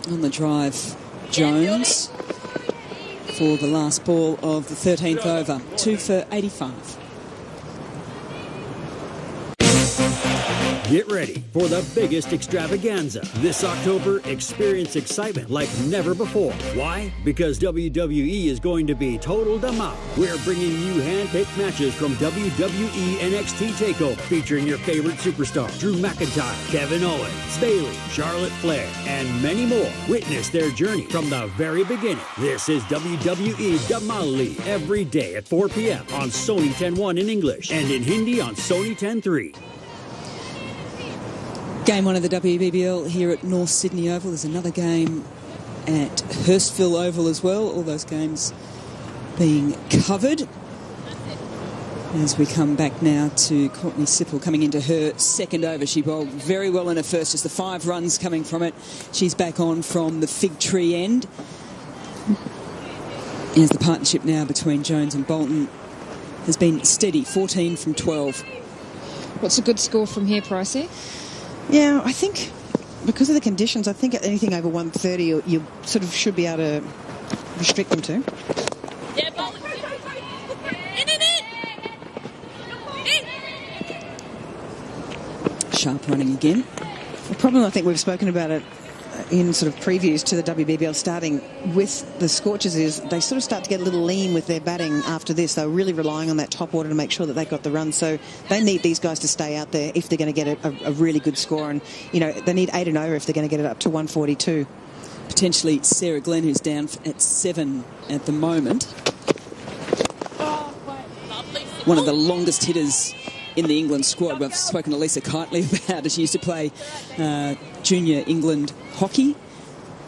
On the drive, Jones for the last ball of the 13th over. 2 for 85. Get ready for the biggest extravaganza. This October, experience excitement like never before. Why? Because WWE is going to be total damage. We're bringing you hand-picked matches from WWE NXT TakeOver, featuring your favorite superstars, Drew McIntyre, Kevin Owens, Bayley, Charlotte Flair, and many more. Witness their journey from the very beginning. This is WWE Damali every day at 4 p.m. on Sony 10.1 in English and in Hindi on Sony 10.3. Game 1 of the WBBL here at North Sydney Oval. There's another game at Hurstville Oval as well. All those games being covered. As we come back now to Courtney Sipple coming into her second over. She bowled very well in her first, just the 5 runs coming from it. She's back on from the fig tree end. As the partnership now between Jones and Bolton has been steady, 14 from 12. What's a good score from here, Pricey? Yeah, I think because of the conditions, I think anything over 130 you sort of should be able to restrict them to. Yeah, ball. Sharp running again. The problem, I think we've spoken about it in sort of previews to the WBBL starting with the Scorchers, is they sort of start to get a little lean with their batting after this. They're really relying on that top order to make sure that they got the run. So they need these guys to stay out there if they're going to get a really good score. And, you know, they need 8 and over if they're going to get it up to 142. Potentially Sarah Glenn, who's down at 7 at the moment. One of the longest hitters in the England squad. We've spoken to Lisa Kitely about it. She used to play junior England hockey,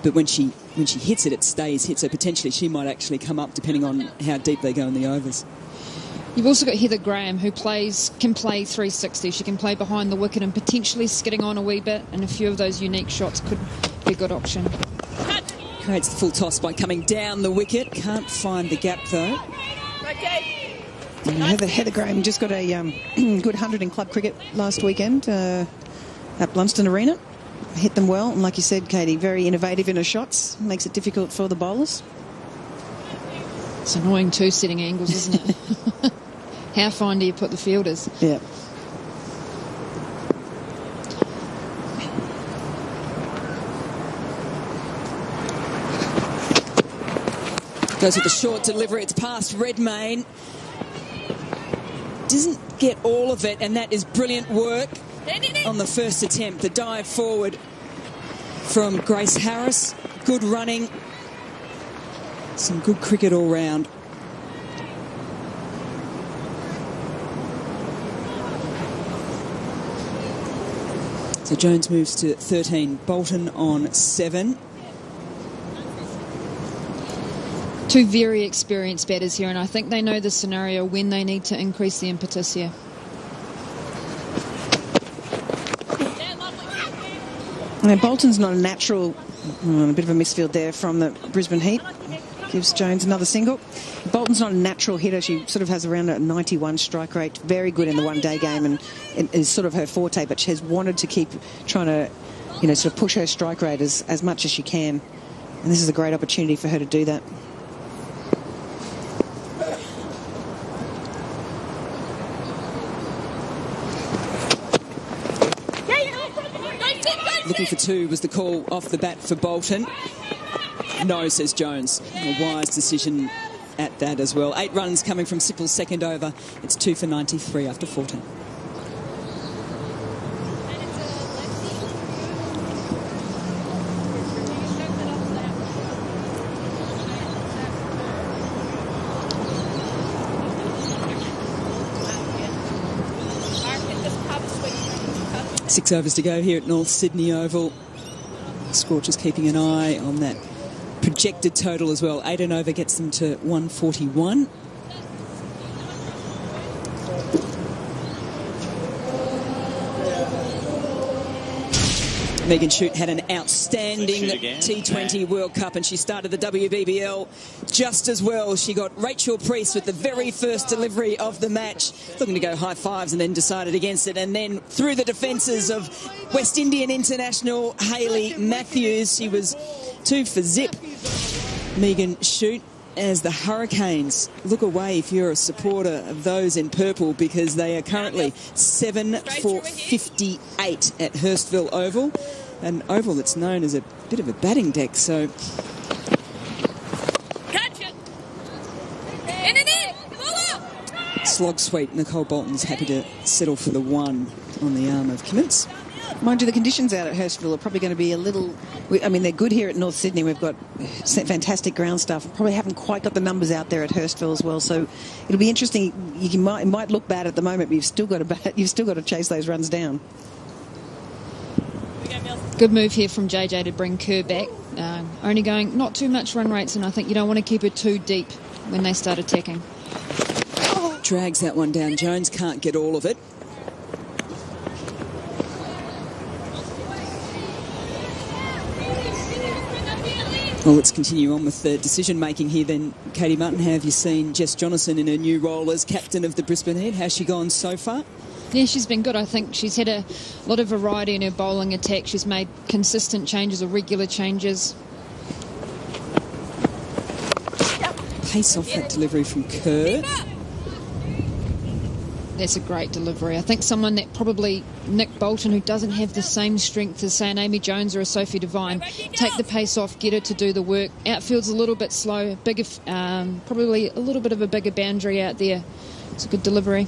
but when she hits it, it stays hit. So potentially she might actually come up depending on how deep they go in the overs. You've also got Heather Graham, who can play 360. She can play behind the wicket and potentially skidding on a wee bit, and a few of those unique shots could be a good option. Creates the full toss by coming down the wicket. Can't find the gap though. Heather Graham just got a good 100 in club cricket last weekend at Blunston Arena. Hit them well, and like you said, Katie, very innovative in her shots. Makes it difficult for the bowlers. It's annoying too, setting angles, isn't it? How fine do you put the fielders? Yeah. Goes with the short delivery. It's past Redmayne. Doesn't get all of it, and that is brilliant work on the first attempt. The dive forward from Grace Harris. Good running. Some good cricket all round. So Jones moves to 13. Bolton on 7. Two very experienced batters here, and I think they know the scenario when they need to increase the impetus here. Now, Bolton's not a natural. A bit of a misfield there from the Brisbane Heat. Gives Jones another single. Bolton's not a natural hitter. She sort of has around a 91 strike rate. Very good in the one-day game, and it is sort of her forte, but she has wanted to keep trying to, sort of push her strike rate as much as she can. And this is a great opportunity for her to do that. Looking for 2 was the call off the bat for Bolton. No, says Jones. A wise decision at that as well. 8 runs coming from Sipple's second over. It's 2 for 93 after 14. Six overs to go here at North Sydney Oval. Scorchers keeping an eye on that projected total as well. 8 and over gets them to 141. Megan Shute had an outstanding T20 World Cup, and she started the WBBL just as well. She got Rachel Priest with the very first delivery of the match, looking to go high fives and then decided against it. And then through the defences of West Indian international Hayley Matthews, she was 2 for zip. Megan Shute as the Hurricanes look away if you're a supporter of those in purple, because they are currently 7 for 58 at Hurstville Oval, an oval that's known as a bit of a batting deck. So slog sweep. Nicole Bolton's happy to settle for the 1 on the arm of Kimmins. Mind you, the conditions out at Hurstville are probably going to be a little... I mean, they're good here at North Sydney. We've got fantastic ground stuff. Probably haven't quite got the numbers out there at Hurstville as well. So it'll be interesting. It might look bad at the moment, but you've still got to chase those runs down. Good move here from JJ to bring Kerr back. Only going not too much run rates, and I think you don't want to keep her too deep when they start attacking. Drags that one down. Jones can't get all of it. Well, let's continue on with the decision-making here then. Katie Martin, how have you seen Jess Jonathan in her new role as captain of the Brisbane Heat? How's she gone so far? Yeah, she's been good. I think she's had a lot of variety in her bowling attack. She's made consistent changes or regular changes. Pace off that delivery from Kerr. That's a great delivery. I think someone that probably Nick Bolton, who doesn't have the same strength as, say, an Amy Jones or a Sophie Devine, take the pace off, get her to do the work. Outfield's a little bit slow, bigger, probably a little bit of a bigger boundary out there. It's a good delivery.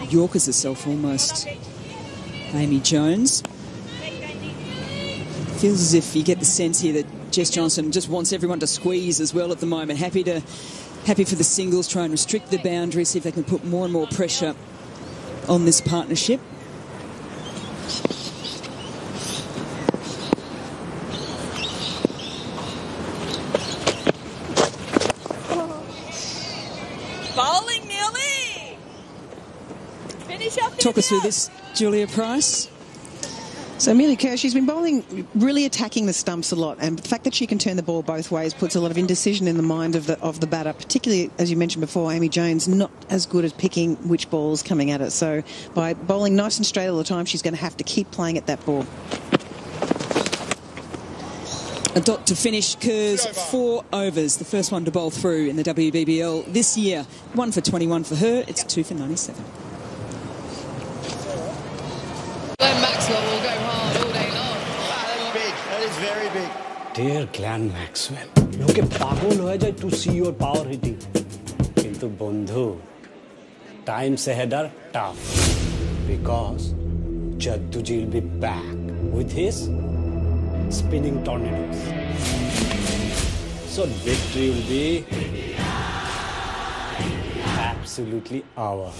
Yorkers herself almost. Amy Jones. Feels as if you get the sense here that Jess Johnson just wants everyone to squeeze as well at the moment. Happy for the singles, try and restrict the boundary, see if they can put more and more pressure on this partnership. Bowling, Millie! Finish up. Talk us through this, Julia Price. So Amelia Kerr, she's been bowling, really attacking the stumps a lot, and the fact that she can turn the ball both ways puts a lot of indecision in the mind of the batter, particularly, as you mentioned before, Amy Jones, not as good as picking which ball's coming at it. So by bowling nice and straight all the time, she's going to have to keep playing at that ball. A dot to finish Kerr's 4 overs, the first one to bowl through in the WBBL this year. 1 for 21 for her, it's 2 for 97. Maxwell will go hard all day long. That's big. That is very big. Dear Glenn Maxwell, লোকে পাগল হয়ে যায় to see your power hitting. কিন্তু বন্ধু, times ahead are tough because Jadduji will be back with his spinning tornadoes. So victory will be absolutely ours.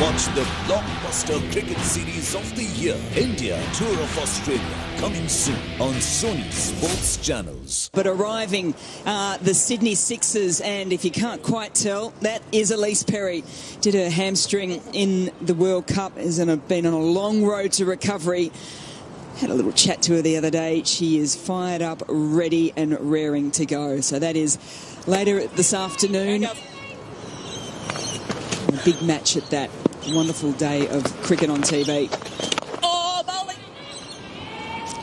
Watch the blockbuster cricket series of the year, India Tour of Australia, coming soon on Sony Sports Channels. But arriving the Sydney Sixers, and if you can't quite tell, that is Elise Perry. Did her hamstring in the World Cup, has been on a long road to recovery. Had a little chat to her the other day. She is fired up, ready and raring to go. So that is later this afternoon. A big match at that. Wonderful day of cricket on TV. Oh, bowling!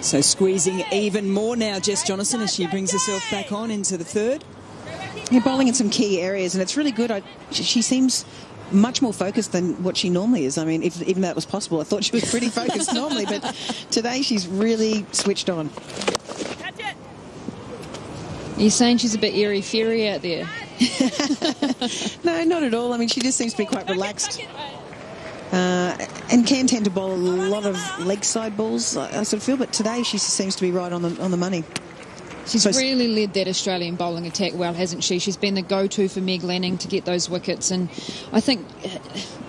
So squeezing even more now, Jess Jonathan, as she brings herself back on into the third. You're bowling in some key areas, and it's really good. She seems much more focused than what she normally is. I mean, if even that was possible, I thought she was pretty focused normally, but today she's really switched on. Are you saying she's a bit airy-fairy out there? No, not at all. I mean, she just seems to be quite relaxed. And can tend to bowl a lot of leg side balls, I sort of feel, but today she seems to be right on the money. She's really led that Australian bowling attack well, hasn't she? She's been the go-to for Meg Lanning to get those wickets, and I think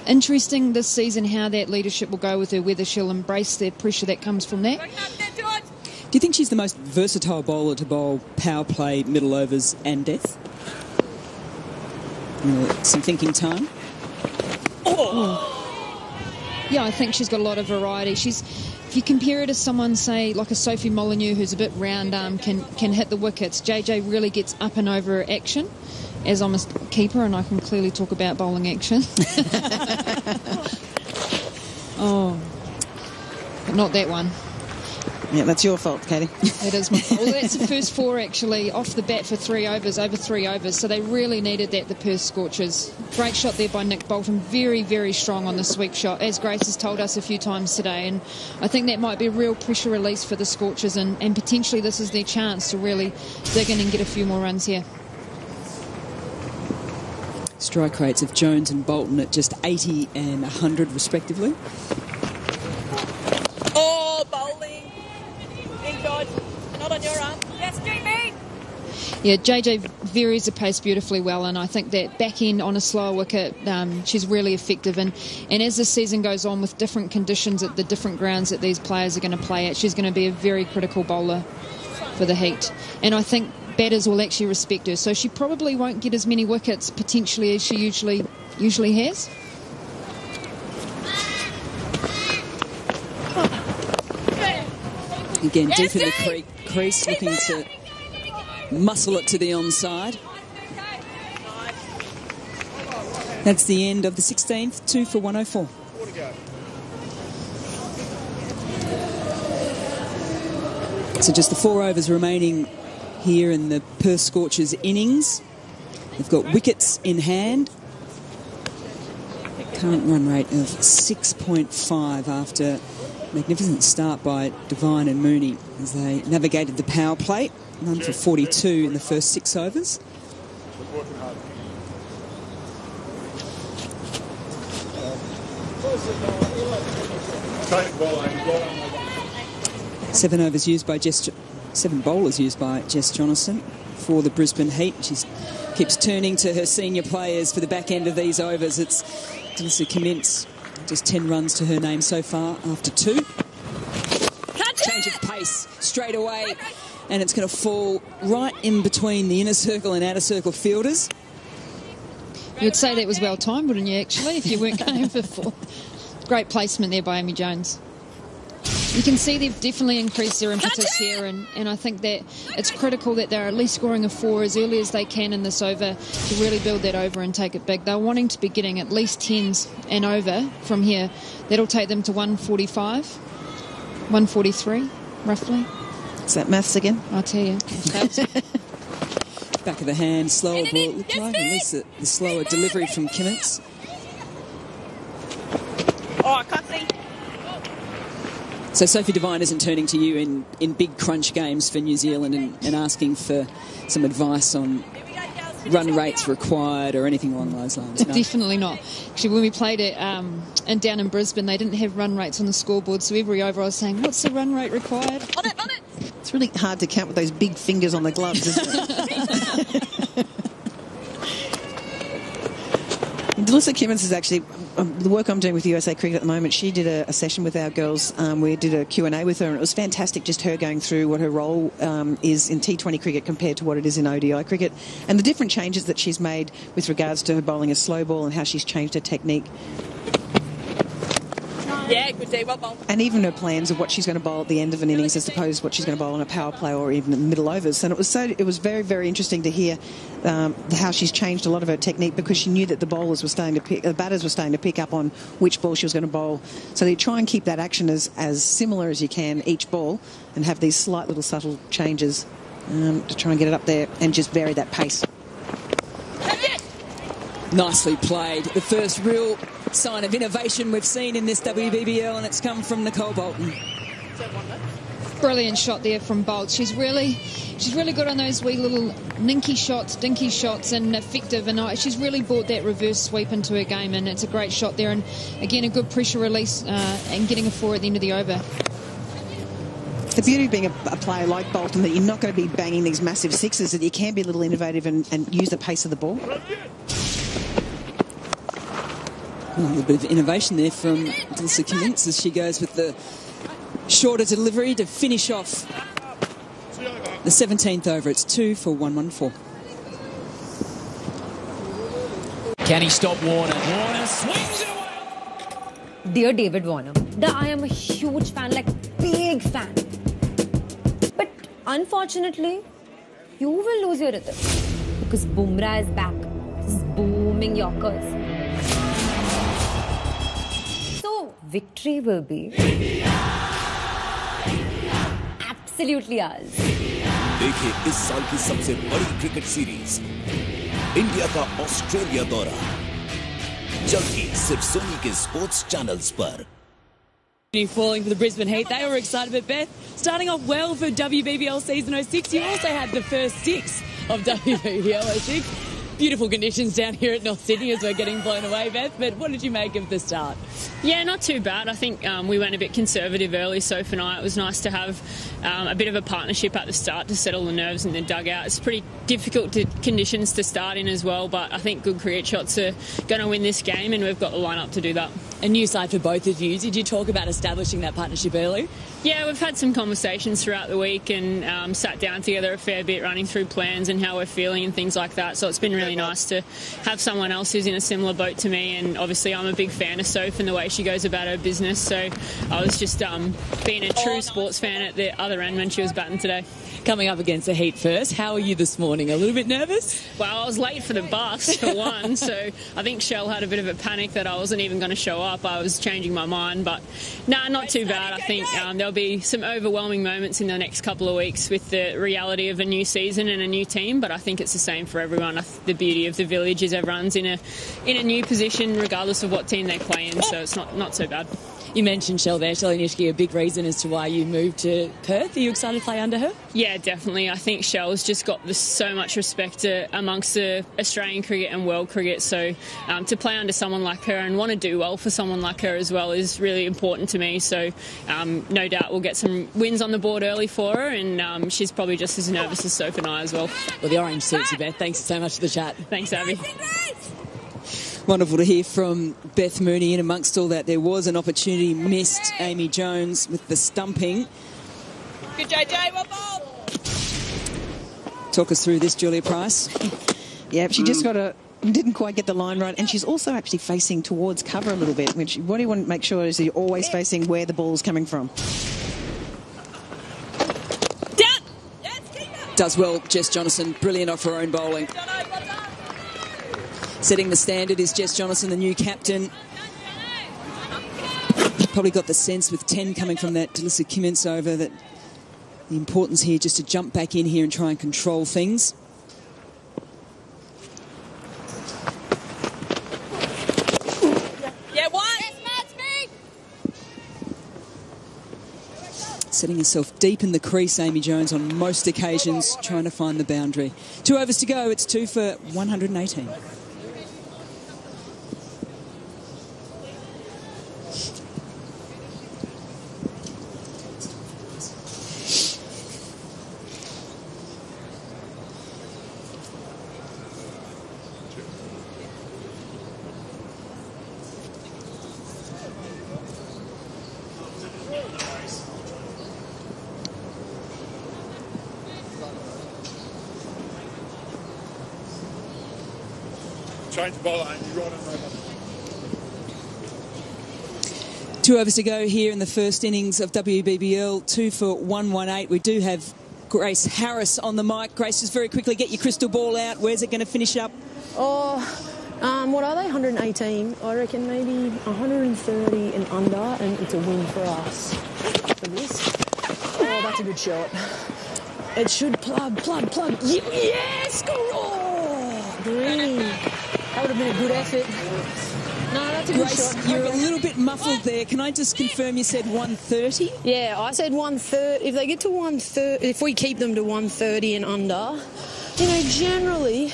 interesting this season how that leadership will go with her, whether she'll embrace the pressure that comes from that. Do you think she's the most versatile bowler to bowl power play, middle overs and death? Some thinking time. Yeah, I think she's got a lot of variety. If you compare her to someone, say, like a Sophie Molyneux, who's a bit round arm, can hit the wickets. JJ really gets up and over action, as I'm a keeper, and I can clearly talk about bowling action. Oh, but not that one. Yeah, that's your fault, Katie. It is my fault. Well, that's the first 4 actually off the bat for 3 overs, over 3 overs. So they really needed that, the Perth Scorchers. Great shot there by Nick Bolton. Very, very strong on the sweep shot, as Grace has told us a few times today. And I think that might be a real pressure release for the Scorchers. And potentially this is their chance to really dig in and get a few more runs here. Strike rates of Jones and Bolton at just 80 and 100 respectively. Oh, bowling. Big dodge. Not on your arm. Yes, JB. Yeah, JJ varies the pace beautifully well, and I think that back end on a slower wicket, she's really effective. And as the season goes on with different conditions at the different grounds that these players are going to play at, she's going to be a very critical bowler for the Heat. And I think batters will actually respect her, so she probably won't get as many wickets potentially as she usually has. Again, deep in the crease, looking to muscle it to the onside. That's the end of the 16th, 2 for 104. So just the 4 overs remaining here in the Perth Scorchers innings. They've got wickets in hand. Current run rate of 6.5 after a magnificent start by Devine and Mooney as they navigated the power play. Run for 42 in the first 6 overs. Seven bowlers used by Jess Jonathan for the Brisbane Heat. She keeps turning to her senior players for the back end of these overs. It's Alyssa Cummins, just 10 runs to her name so far after 2. Change of pace straight away, and it's going to fall right in between the inner circle and outer circle fielders. You'd say that was well timed, wouldn't you, actually, if you weren't going for 4? Great placement there by Amy Jones. You can see they've definitely increased their impetus here, and I think that it's critical that they're at least scoring a 4 as early as they can in this over to really build that over and take it big. They're wanting to be getting at least 10s and over from here. That'll take them to 145, 143, roughly. Is that maths again? I'll tell you. Back of the hand, slower ball, it looked like, at least the slower delivery from Kimmins. Oh, I can't see. So Sophie Devine isn't turning to you in big crunch games for New Zealand and asking for some advice on run rates required or anything along those lines? No? Definitely not. Actually, when we played it down in Brisbane, they didn't have run rates on the scoreboard, so every over I was saying, what's the run rate required? On it. It's really hard to count with those big fingers on the gloves, isn't it? Alyssa Cummins is actually, the work I'm doing with USA Cricket at the moment, she did a session with our girls. We did a Q&A with her, and it was fantastic, just her going through what her role is in T20 cricket compared to what it is in ODI cricket, and the different changes that she's made with regards to her bowling a slow ball and how she's changed her technique. Yeah, good day, well bowled. And even her plans of what she's going to bowl at the end of an innings as opposed to what she's going to bowl on a power play or even in the middle overs. And it was very, very interesting to hear how she's changed a lot of her technique, because she knew that the batters were starting to pick up on which ball she was going to bowl. So you try and keep that action as similar as you can each ball, and have these slight little subtle changes to try and get it up there and just vary that pace. Nicely played. The first real sign of innovation we've seen in this WBBL, and it's come from Nicole Bolton. Brilliant shot there from Bolt. She's really good on those wee little dinky shots, and effective. And she's really brought that reverse sweep into her game, and it's a great shot there. And again, a good pressure release and getting a 4 at the end of the over. The beauty of being a player like Bolton, that you're not going to be banging these massive sixes, that you can be a little innovative and use the pace of the ball. A little bit of innovation there from Alyssa Cummins as she goes with the shorter delivery to finish off the 17th over. It's 2 for 114. Can he stop Warner? Warner swings it away. Dear David Warner, I am a huge fan, like big fan. But unfortunately, you will lose your rhythm because Bumrah is back. This is booming Yorkers. victory will be absolutely ours. देखिए इस साल की सबसे बड़ी cricket series India का Australia दौरा जल्द ही सिर्फ सोनी के स्पोर्ट्स चैनल्स पर। Falling for the Brisbane Heat. They were excited, but Beth, starting off well for WBBL season 06. You also had the first 6 of WBBL 06. Beautiful conditions down here at North Sydney as we're getting blown away, Beth. But what did you make of the start? Yeah, not too bad. I think we went a bit conservative early, Soph and I. It was nice to have a bit of a partnership at the start to settle the nerves in the dugout. It's pretty difficult conditions to start in as well, but I think good cricket shots are going to win this game, and we've got the lineup to do that. A new side for both of you. Did you talk about establishing that partnership early? Yeah, we've had some conversations throughout the week and sat down together a fair bit, running through plans and how we're feeling and things like that. So it's been really nice to have someone else who's in a similar boat to me. And obviously I'm a big fan of Soph and the way she goes about her business. So I was just being a true sports fan at the other end when she was batting today. Coming up against the Heat first, how are you this morning? A little bit nervous? Well, I was late for the bus, for one, so I think Shell had a bit of a panic that I wasn't even going to show up. I was changing my mind, but nah, not too bad. I think there'll be some overwhelming moments in the next couple of weeks with the reality of a new season and a new team, but I think it's the same for everyone. The beauty of the Village is everyone's in a new position regardless of what team they play in, so it's not so bad. You mentioned Shell there. Shell Inishki, a big reason as to why you moved to Perth. Are you excited to play under her? Yeah, definitely. I think Shell's just got so much respect amongst the Australian cricket and world cricket. So to play under someone like her and want to do well for someone like her as well is really important to me. So no doubt we'll get some wins on the board early for her, and she's probably just as nervous as Soph and I as well. Well, the orange suits you, Beth. Thanks so much for the chat. Thanks, Abby. Wonderful to hear from Beth Mooney. In amongst all that, there was an opportunity missed. Amy Jones with the stumping. Good JJ, well ball. Talk us through this, Julia Price. Yeah, she just didn't quite get the line right, and she's also actually facing towards cover a little bit. What do you want to make sure is you're always facing where the ball's coming from. Does well, Jess Jonathan. Brilliant off her own bowling. Setting the standard is Jess Jonathan, the new captain. Probably got the sense with 10 coming from that Delissa Kimmins over that the importance here just to jump back in here and try and control things. Yeah, one. Setting herself deep in the crease, Amy Jones, on most occasions, trying to find the boundary. 2 overs to go. It's 2 for 118. Change the bowler, Amy. Right on over. 2 overs to go here in the first innings of WBBL. 2 for 118. We do have Grace Harris on the mic. Grace, just very quickly, get your crystal ball out. Where's it going to finish up? What are they? 118. I reckon maybe 130 and under, and it's a win for us. For this. Oh, that's a good shot. It should plug. Yes! Oh, green. That would have been a good effort. No, that's a good Grace, shot. you're a little bit muffled there. Can I just confirm you said 130? Yeah, I said 130. If they get to 130, if we keep them to 130 and under, generally,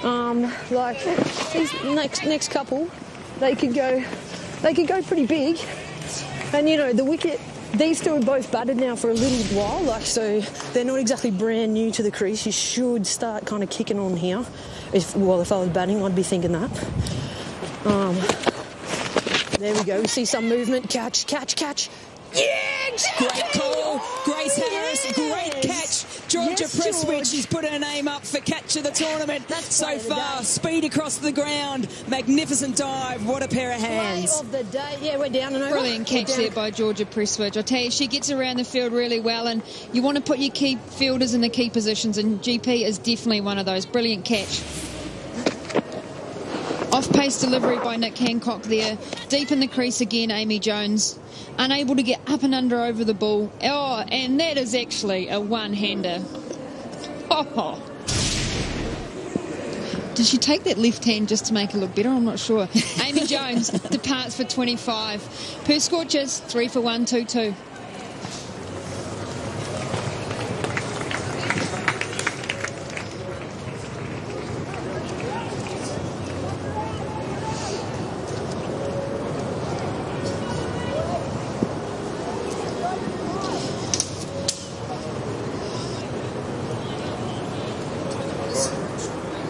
like these next couple, they could go pretty big. And the wicket. These two are both batted now for a little while, so they're not exactly brand new to the crease. You should start kind of kicking on here. If I was batting, I'd be thinking that. There we go. We see some movement. Catch. Yes! Great call. Grace Harris, great catch. Georgia Presswich, she's put her name up for catch of the tournament so far. Speed across the ground. Magnificent dive. What a pair of hands. Play of the day. Yeah, we're down and over. Brilliant catch there by Georgia Presswich. I tell you, she gets around the field really well, and you want to put your key fielders in the key positions, and GP is definitely one of those. Brilliant catch. Off Off-pace delivery by Nick Hancock there. Deep in the crease again, Amy Jones. Unable to get up and under over the ball. Oh, and that is actually a one-hander. Oh. Did she take that left hand just to make it look better? I'm not sure. Amy Jones departs for 25. Perth Scorchers, 3 for 1, 2-2.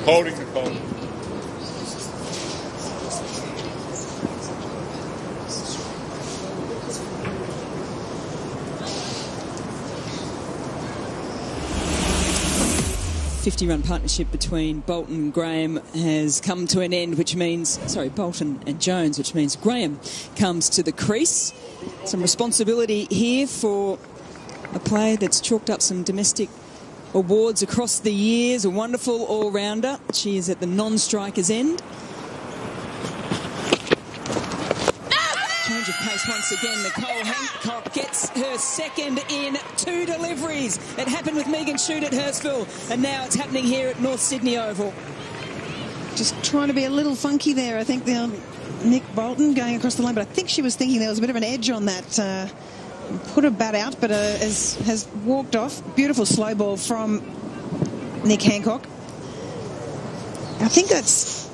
Holding the ball. ...50-run partnership between Bolton and Graham has come to an end, which means... Sorry, Bolton and Jones, which means Graham comes to the crease. Some responsibility here for a player that's chalked up some domestic awards across the years. A wonderful all-rounder. She is at the non-striker's end. Change of pace once again. Nicole Hancock gets her second in 2 deliveries. It happened with Megan Shute at Hurstville, and now it's happening here at North Sydney Oval. Just trying to be a little funky there. I think Nick Bolton going across the line, but I think she was thinking there was a bit of an edge on that. Put her bat out, but has walked off. Beautiful slow ball from Nick Hancock. I think it's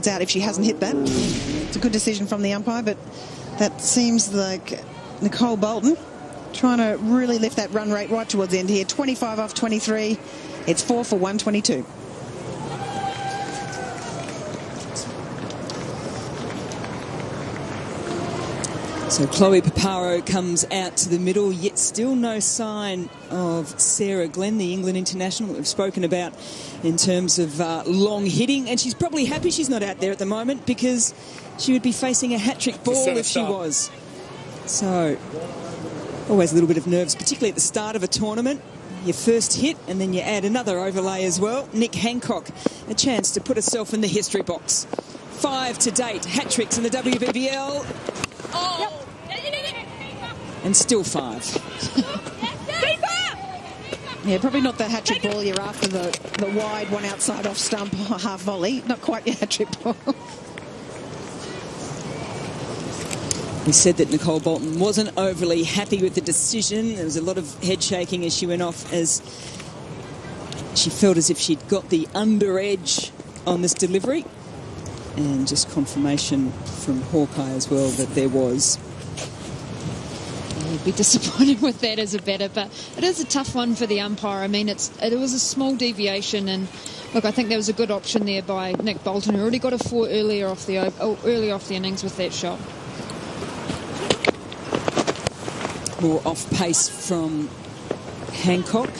out if she hasn't hit that. It's a good decision from the umpire, but that seems like Nicole Bolton trying to really lift that run rate right towards the end here. 25 off 23. It's 4 for 122. So Chloe Paparo comes out to the middle, yet still no sign of Sarah Glenn, the England international that we've spoken about in terms of long hitting. And she's probably happy she's not out there at the moment, because she would be facing a hat-trick ball if she was. So always a little bit of nerves, particularly at the start of a tournament. Your first hit, and then you add another overlay as well. Nick Hancock, a chance to put herself in the history box. 5 to date, hat-tricks in the WBBL. Oh. And still 5. Yeah, probably not the hat-trick ball you're after, the wide one outside off stump half volley. Not quite your hat-trick ball. We said that Nicole Bolton wasn't overly happy with the decision. There was a lot of head shaking as she went off, as she felt as if she'd got the under edge on this delivery. And just confirmation from Hawkeye as well that there was. You'd be disappointed with that as a batter, but it is a tough one for the umpire. I mean, it was a small deviation, and look, I think there was a good option there by Nick Bolton, who already got a 4 early off the innings with that shot. More off pace from Hancock.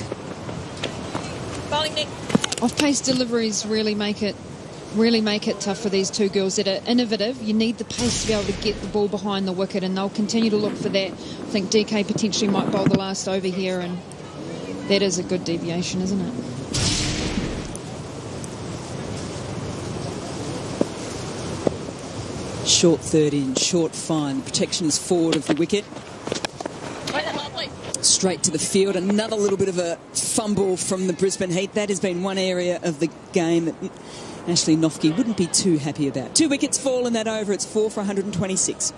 Bowling, Nick. Off pace deliveries really make it tough for these two girls that are innovative. You need the pace to be able to get the ball behind the wicket, and they'll continue to look for that. I think DK potentially might bowl the last over here, and that is a good deviation, isn't it? Short third in, short fine. The protection is forward of the wicket. Straight to the field. Another little bit of a fumble from the Brisbane Heat. That has been one area of the game that Ashley Nofke wouldn't be too happy about. 2 wickets fall in that over. It's 4 for 126.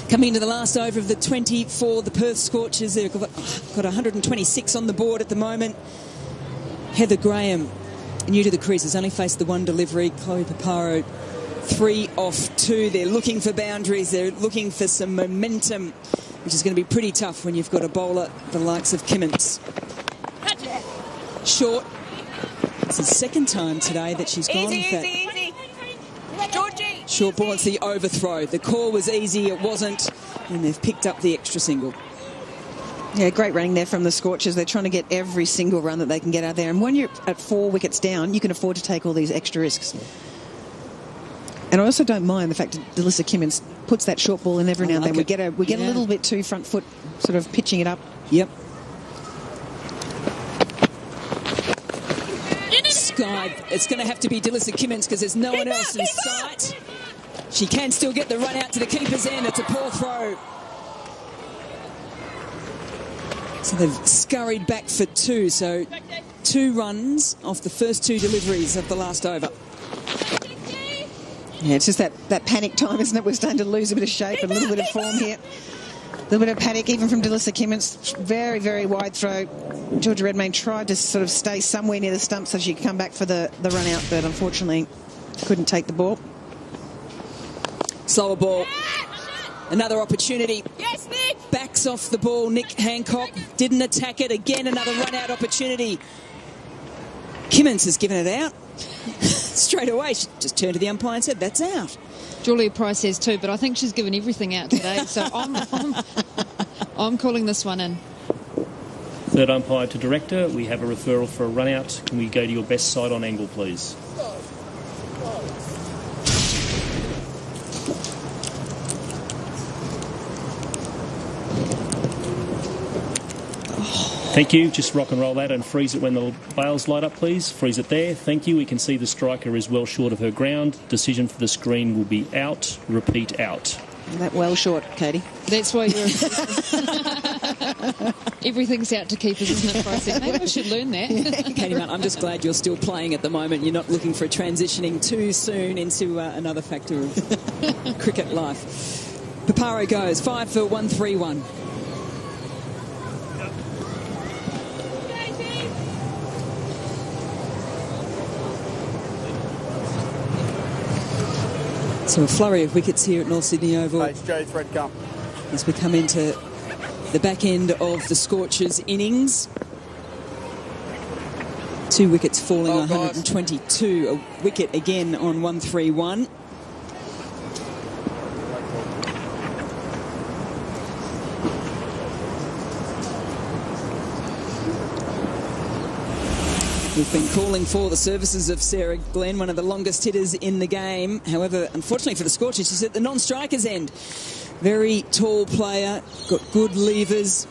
Coming into the last over of the 20 for the Perth Scorchers. They've got 126 on the board at the moment. Heather Graham, new to the crease, has only faced the 1 delivery. Chloe Paparo, 3 off 2. They're looking for boundaries. They're looking for some momentum, which is going to be pretty tough when you've got a bowler the likes of Kimmins. Short, It's the second time today that she's gone with that short ball. It's the overthrow. The call was easy, it wasn't, and they've picked up the extra single. Yeah, great running there from the Scorchers. They're trying to get every single run that they can get out there. And when you're at 4 wickets down, you can afford to take all these extra risks. And I also don't mind the fact that Delissa Kimmins puts that short ball in every now and then. We get a little bit too front foot, sort of pitching it up. Yep. Sky, it's going to have to be Delissa Kimmins because there's no one else in sight. She can still get the run out to the keeper's end. It's a poor throw. So they've scurried back for 2. So 2 runs off the first 2 deliveries of the last over. Yeah, it's just that panic time, isn't it? We're starting to lose a bit of shape and a little bit of form here. A little bit of panic, even from Delissa Kimmins. Very, very wide throw. Georgia Redmayne tried to sort of stay somewhere near the stump so she could come back for the run out, but unfortunately couldn't take the ball. Slower ball. Another opportunity. Yes, Nick! Backs off the ball. Nick Hancock didn't attack it. Again, another run-out opportunity. Kimmins has given it out. Straight away, she just turned to the umpire and said, that's out. Julia Price has too, but I think she's given everything out today, so I'm calling this one in. Third umpire to director. We have a referral for a run-out. Can we go to your best side on angle, please? Thank you. Just rock and roll that and freeze it when the bails light up, please. Freeze it there. Thank you. We can see the striker is well short of her ground. Decision for the screen will be out. Repeat, out. That well short, Katie. That's why you're... Everything's out to keepers, isn't it, Bryce? Maybe I should learn that. Katie Mount, I'm just glad you're still playing at the moment. You're not looking for transitioning too soon into another factor of cricket life. Paparo goes 5 for 131. So a flurry of wickets here at North Sydney Oval. As we come into the back end of the Scorchers' innings. 2 wickets falling, 122. A wicket again on 131. We've been calling for the services of Sarah Glenn, one of the longest hitters in the game. However, unfortunately for the Scorchers, she's at the non-striker's end. Very tall player, got good levers.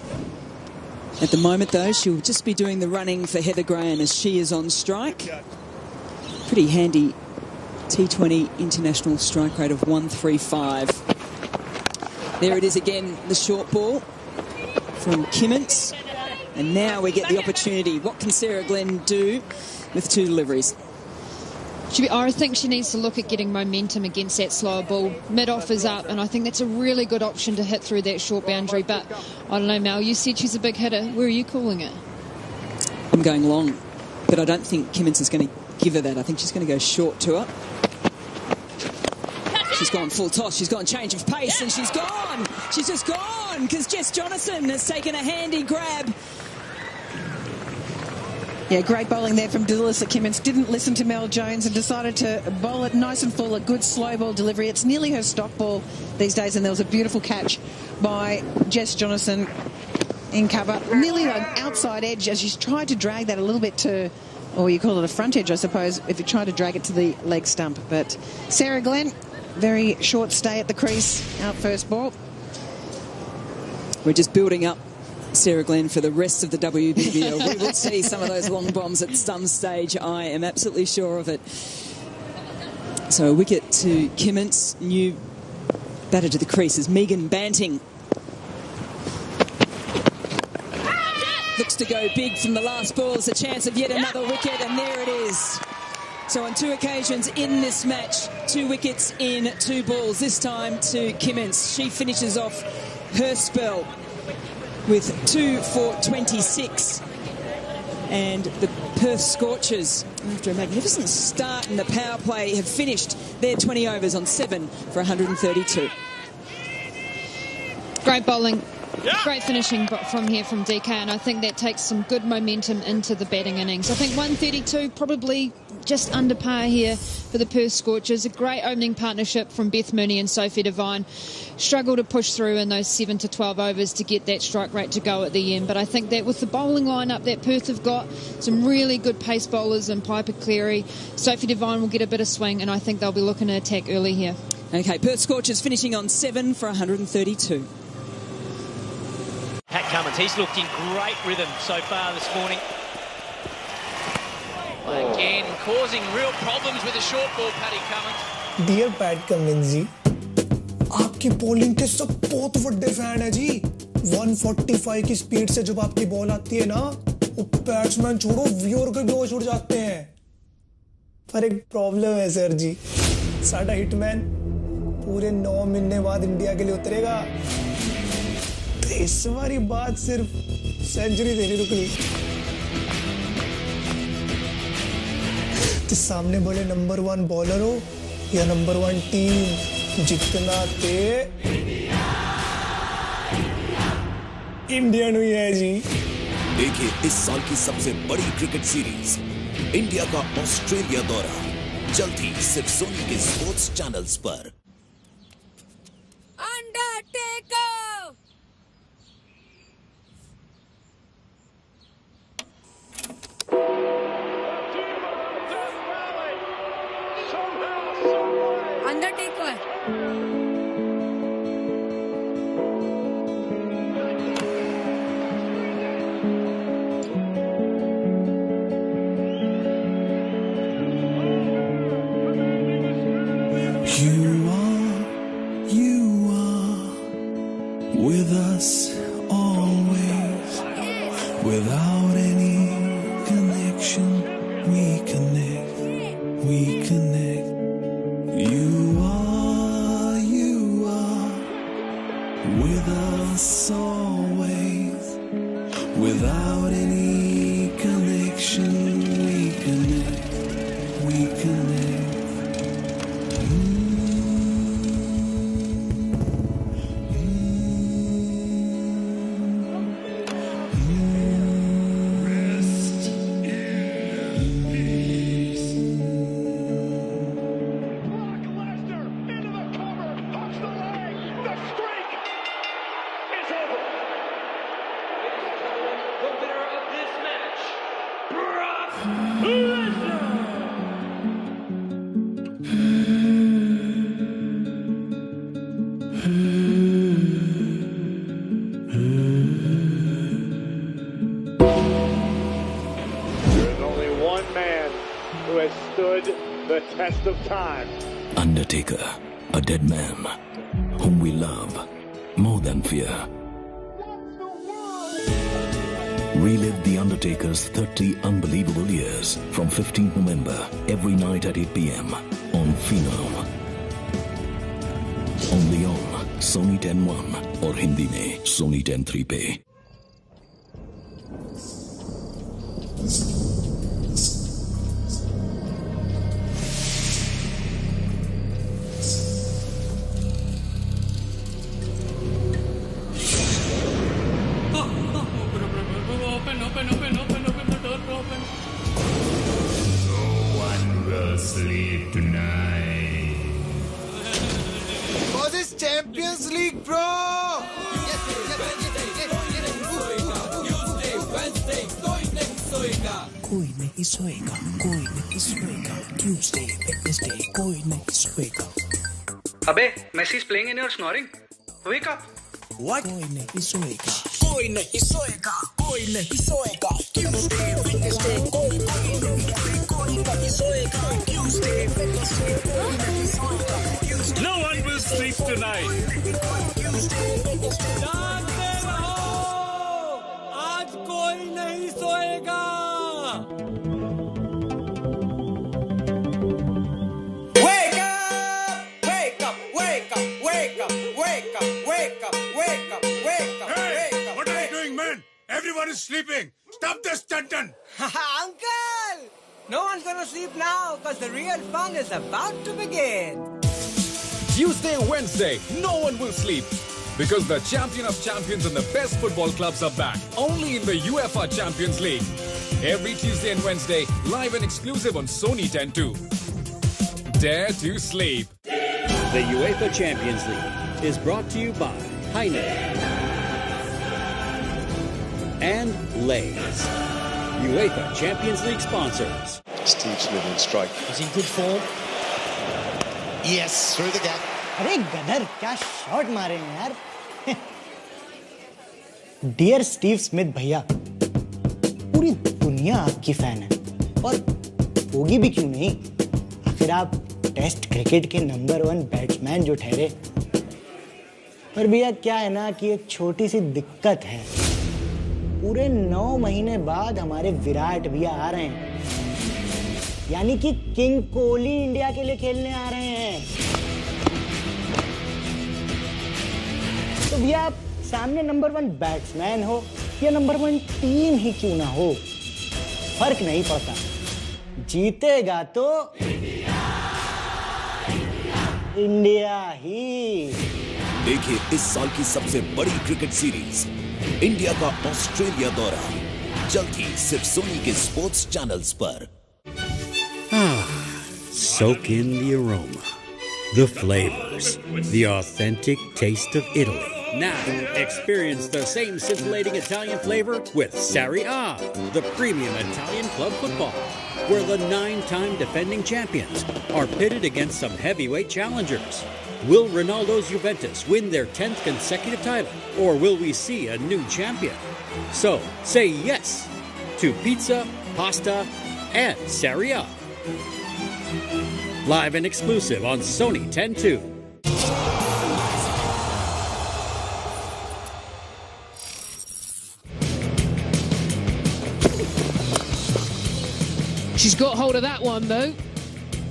At the moment, though, she'll just be doing the running for Heather Graham as she is on strike. Pretty handy T20 international strike rate of 135. There it is again, the short ball from Kimmins. And now we get the opportunity. What can Sarah Glenn do with 2 deliveries? I think she needs to look at getting momentum against that slower ball. Mid-off is up, and I think that's a really good option to hit through that short boundary. But I don't know, Mel, you said she's a big hitter. Where are you calling it? I'm going long, but I don't think Kimmins is going to give her that. I think she's going to go short to her. She's gone full toss. She's gone change of pace, and she's gone. She's just gone because Jess Jonathan has taken a handy grab. Yeah, great bowling there from Delissa Kimmins. Didn't listen to Mel Jones and decided to bowl it nice and full, a good slow ball delivery. It's nearly her stock ball these days, and there was a beautiful catch by Jess Jonathan in cover. Nearly an outside edge as she's tried to drag that a little bit to, or you call it a front edge, I suppose, if you try to drag it to the leg stump. But Sarah Glenn, very short stay at the crease, out first ball. We're just building up Sarah Glenn for the rest of the WBBL. We will see some of those long bombs at some stage. I am absolutely sure of it. So a wicket to Kimmins. New batter to the crease is Megan Banting. Looks to go big from the last ball. There's a chance of yet another wicket, and there it is. So on 2 occasions in this match, 2 wickets in 2 balls. This time to Kimmins. She finishes off her spell with 2 for 26. And the Perth Scorchers, after a magnificent start in the power play, have finished their 20 overs on 7 for 132. Great bowling Great finishing from here from DK, and I think that takes some good momentum into the batting innings. I think 132 probably just under par here for the Perth Scorchers. A great opening partnership from Beth Mooney and Sophie Devine. Struggle to push through in those 7 to 12 overs to get that strike rate to go at the end. But I think that with the bowling lineup that Perth have got, some really good pace bowlers in Piper Cleary, Sophie Devine will get a bit of swing, and I think they'll be looking to attack early here. OK, Perth Scorchers finishing on 7 for 132. Pat Cummins, he's looked in great rhythm so far this morning. Again, causing real problems with the short ball, Paddy Cummins. Dear Pat Cummins जी, आपकी bowling के सब बहुत बड़े fan हैं जी. 145 की speed से जब आपकी ball आती है ना, वो batsman छोड़ो viewer के भी होश उड़ जाते हैं. पर एक problem है सर जी, साडा hitman पूरे 9 महीने बाद इंडिया के लिए उतरेगा. इस बारी बात सिर्फ सेंचुरी से नहीं रुकनी. तो सामने बोले नंबर 1 बॉलर हो या नंबर 1 टीम, जितना ते इंडियन हुई है जी. देखिए इस साल की सबसे बड़ी क्रिकेट सीरीज इंडिया का ऑस्ट्रेलिया दौरा जल्द ही सिर्फ सोनी के स्पोर्ट्स चैनल्स पर. With us always, without any connection, we connect, we connect. You are with us always, without any connection, we connect, we connect. Test of time. Undertaker, a dead man whom we love more than fear. Relive The Undertaker's 30 unbelievable years from 15th November every night at 8 p.m. on Phenom. Only on Sony 10-1 और हिंदी में Sony 10-3 पे. कोई नहीं सोएगा, कोई नहीं सोएगा. Tuesday, Wednesday, कोई नहीं सोएगा. अबे, Messi's playing in your snoring. Wake up. What? कोई नहीं सोएगा, कोई नहीं सोएगा, कोई नहीं सोएगा. Tuesday, Wednesday, कोई नहीं सोएगा. Tuesday, Wednesday, कोई नहीं सोएगा. No one will sleep tonight. जानते रहो, आज कोई नहीं सोएगा. Everyone is sleeping. Stop this, Stanton. Uncle! No one's gonna sleep now because the real fun is about to begin. Tuesday, Wednesday, no one will sleep. Because the champion of champions and the best football clubs are back. Only in the UEFA Champions League. Every Tuesday and Wednesday, live and exclusive on Sony 10-2. Dare to sleep. The UEFA Champions League is brought to you by Heineken and Lay's. UEFA Champions League sponsors. Steve Smith in strike. He's in good form. Yes, through the gap. अरे गदर क्या shot मारे हैं यार. Dear Steve Smith भैया, पूरी दुनिया आपकी fan है और होगी भी क्यों नहीं. आखिर आप टेस्ट क्रिकेट के नंबर 1 बैट्समैन जो ठहरे. पर भैया क्या है ना कि एक छोटी सी दिक्कत है. पूरे 9 महीने बाद हमारे विराट भैया आ रहे हैं. यानी कि किंग कोहली इंडिया के लिए खेलने आ रहे हैं. तो भैया आप सामने नंबर 1 बैट्समैन हो या नंबर 1 टीम ही क्यों ना हो, फर्क नहीं पड़ता. जीतेगा तो इंडिया ही. देखिए इस साल की सबसे बड़ी क्रिकेट सीरीज इंडिया का ऑस्ट्रेलिया दौरा जल्द ही सिर्फ सोनी के स्पोर्ट्स चैनल्स पर. Soak in the aroma, the flavors, the authentic taste of Italy. Now, experience the same scintillating Italian flavor with Serie A, the premium Italian club football, where the 9-time defending champions are pitted against some heavyweight challengers. Will Ronaldo's Juventus win their 10th consecutive title, or will we see a new champion? So, say yes to pizza, pasta, and Serie A. Live and exclusive on Sony 10-2. She's got hold of that one though.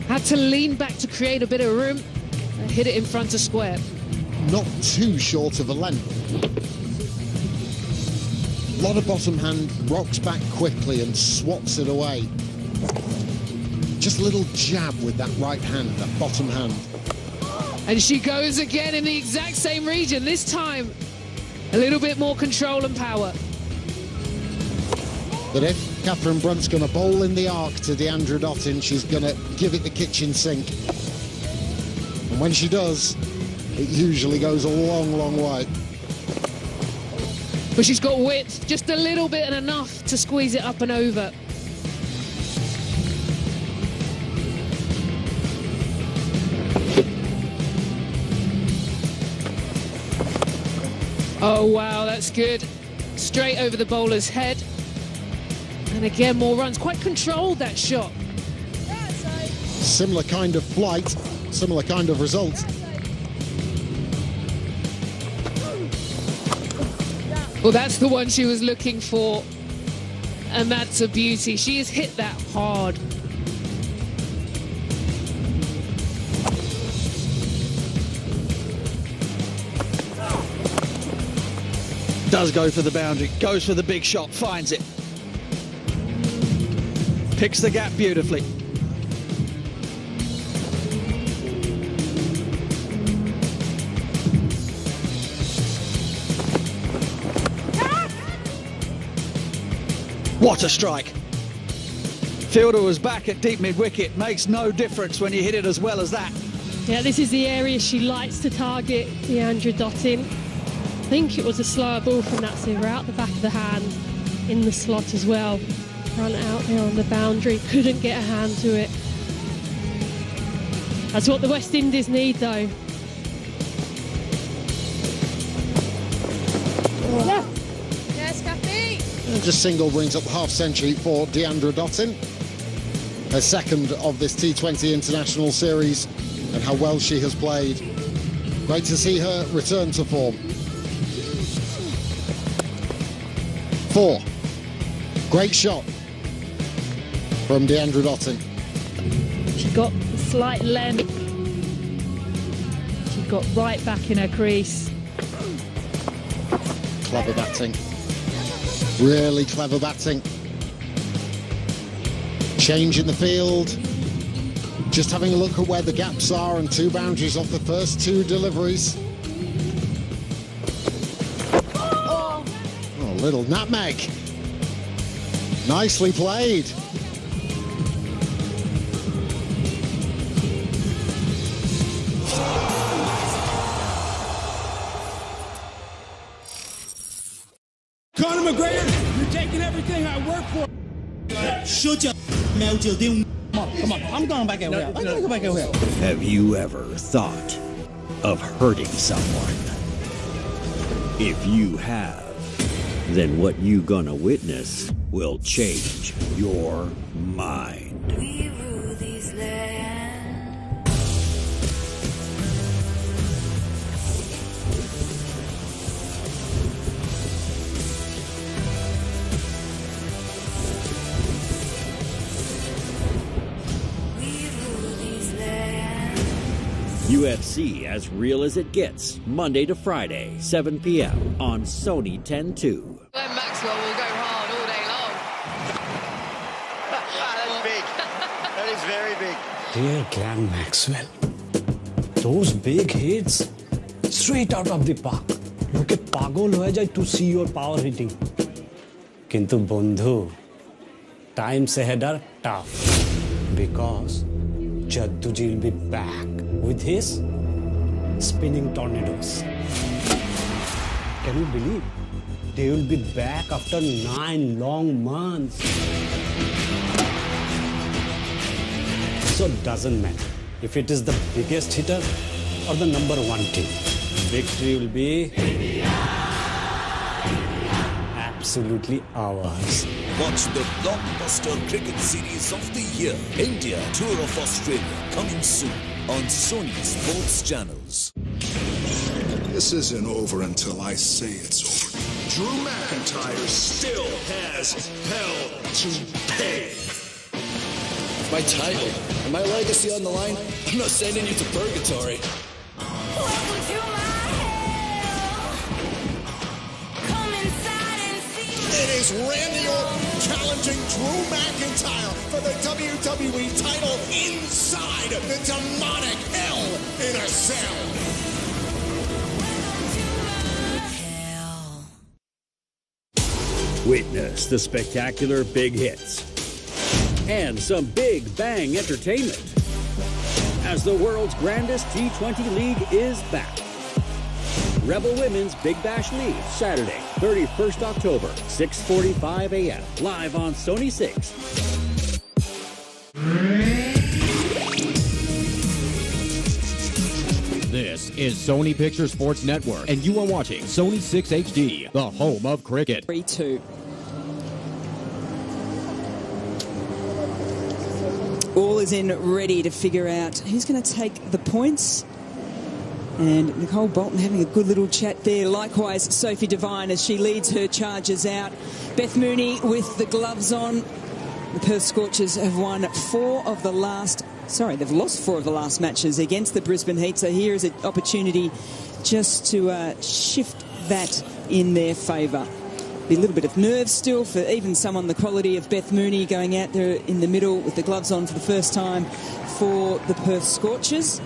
Had to lean back to create a bit of room and hit it in front of square. Not too short of a length. A lot of bottom hand, rocks back quickly and swats it away. Just a little jab with that right hand, that bottom hand. And she goes again in the exact same region, this time a little bit more control and power. But if Catherine Brunt's going to bowl in the arc to Deandra Dottin, she's going to give it the kitchen sink. And when she does, it usually goes a long, long way. But she's got width, just a little bit and enough to squeeze it up and over. Oh, wow, that's good. Straight over the bowler's head. And again, more runs. Quite controlled, that shot. Similar kind of flight, similar kind of result. Well, that's the one she was looking for. And that's a beauty. She has hit that hard. Does go for the boundary, goes for the big shot, finds it. Picks the gap beautifully. What a strike. Fielder was back at deep mid-wicket. Makes no difference when you hit it as well as that. Yeah, this is the area she likes to target, Deandra Dottin. I think it was a slower ball from that silver out the back of the hand in the slot as well. Run out there on the boundary, couldn't get a hand to it. That's what the West Indies need though. Yeah. Yes, Kathy. And just single brings up the half century for Deandra Dottin. Her second of this T20 International Series, and how well she has played. Great to see her return to form. 4. Great shot from Deandra Dottin. She got a slight length. She got right back in her crease. Clever batting. Really clever batting. Change in the field. Just having a look at where the gaps are and 2 boundaries off the first 2 deliveries. little nutmeg. Nicely played. Conor McGregor, you're taking everything I work for. Shut your mouth, you Come on, I'm going back out here. I'm going to go back out here. Have you ever thought of hurting someone? If you have, then what you gonna witness will change your mind. We rule these lands. UFC As Real As It Gets, Monday to Friday, 7 p.m. on Sony 10-2. Glenn Maxwell will go hard all day long. That's big. That is very big. Dear Glenn Maxwell, those big hits, straight out of the park. Look at pagol ho jai to see your power hitting. Kintu bondhu, times ahead are tough because Jadduji will be back with his spinning tornadoes. Can you believe? They will be back after 9 long months. So it doesn't matter if it is the biggest hitter or the number 1 team. Victory will be absolutely ours. Watch the blockbuster cricket series of the year, India Tour of Australia, coming soon on Sony Sports Channels. This isn't over until I say it's over. Drew McIntyre still has hell to pay. My title and my legacy on the line, I'm not sending you to purgatory. It is Randy Orton challenging Drew McIntyre for the WWE title inside the demonic Hell in a Cell. Witness the spectacular big hits and some big bang entertainment as the world's grandest T20 league is back. Rebel Women's Big Bash League, Saturday, 31st October, 6:45 a.m. Live on Sony 6. This is Sony Picture Sports Network, and you are watching Sony 6 HD, the home of cricket. 3-2. All is in ready to figure out who's going to take the points. And Nicole Bolton having a good little chat there. Likewise, Sophie Devine as she leads her charges out. Beth Mooney with the gloves on. The Perth Scorchers have won they've lost 4 of the last matches against the Brisbane Heat. So here is an opportunity just to shift that in their favour. Be a little bit of nerves still for even someone the quality of Beth Mooney going out there in the middle with the gloves on for the first time for the Perth Scorchers.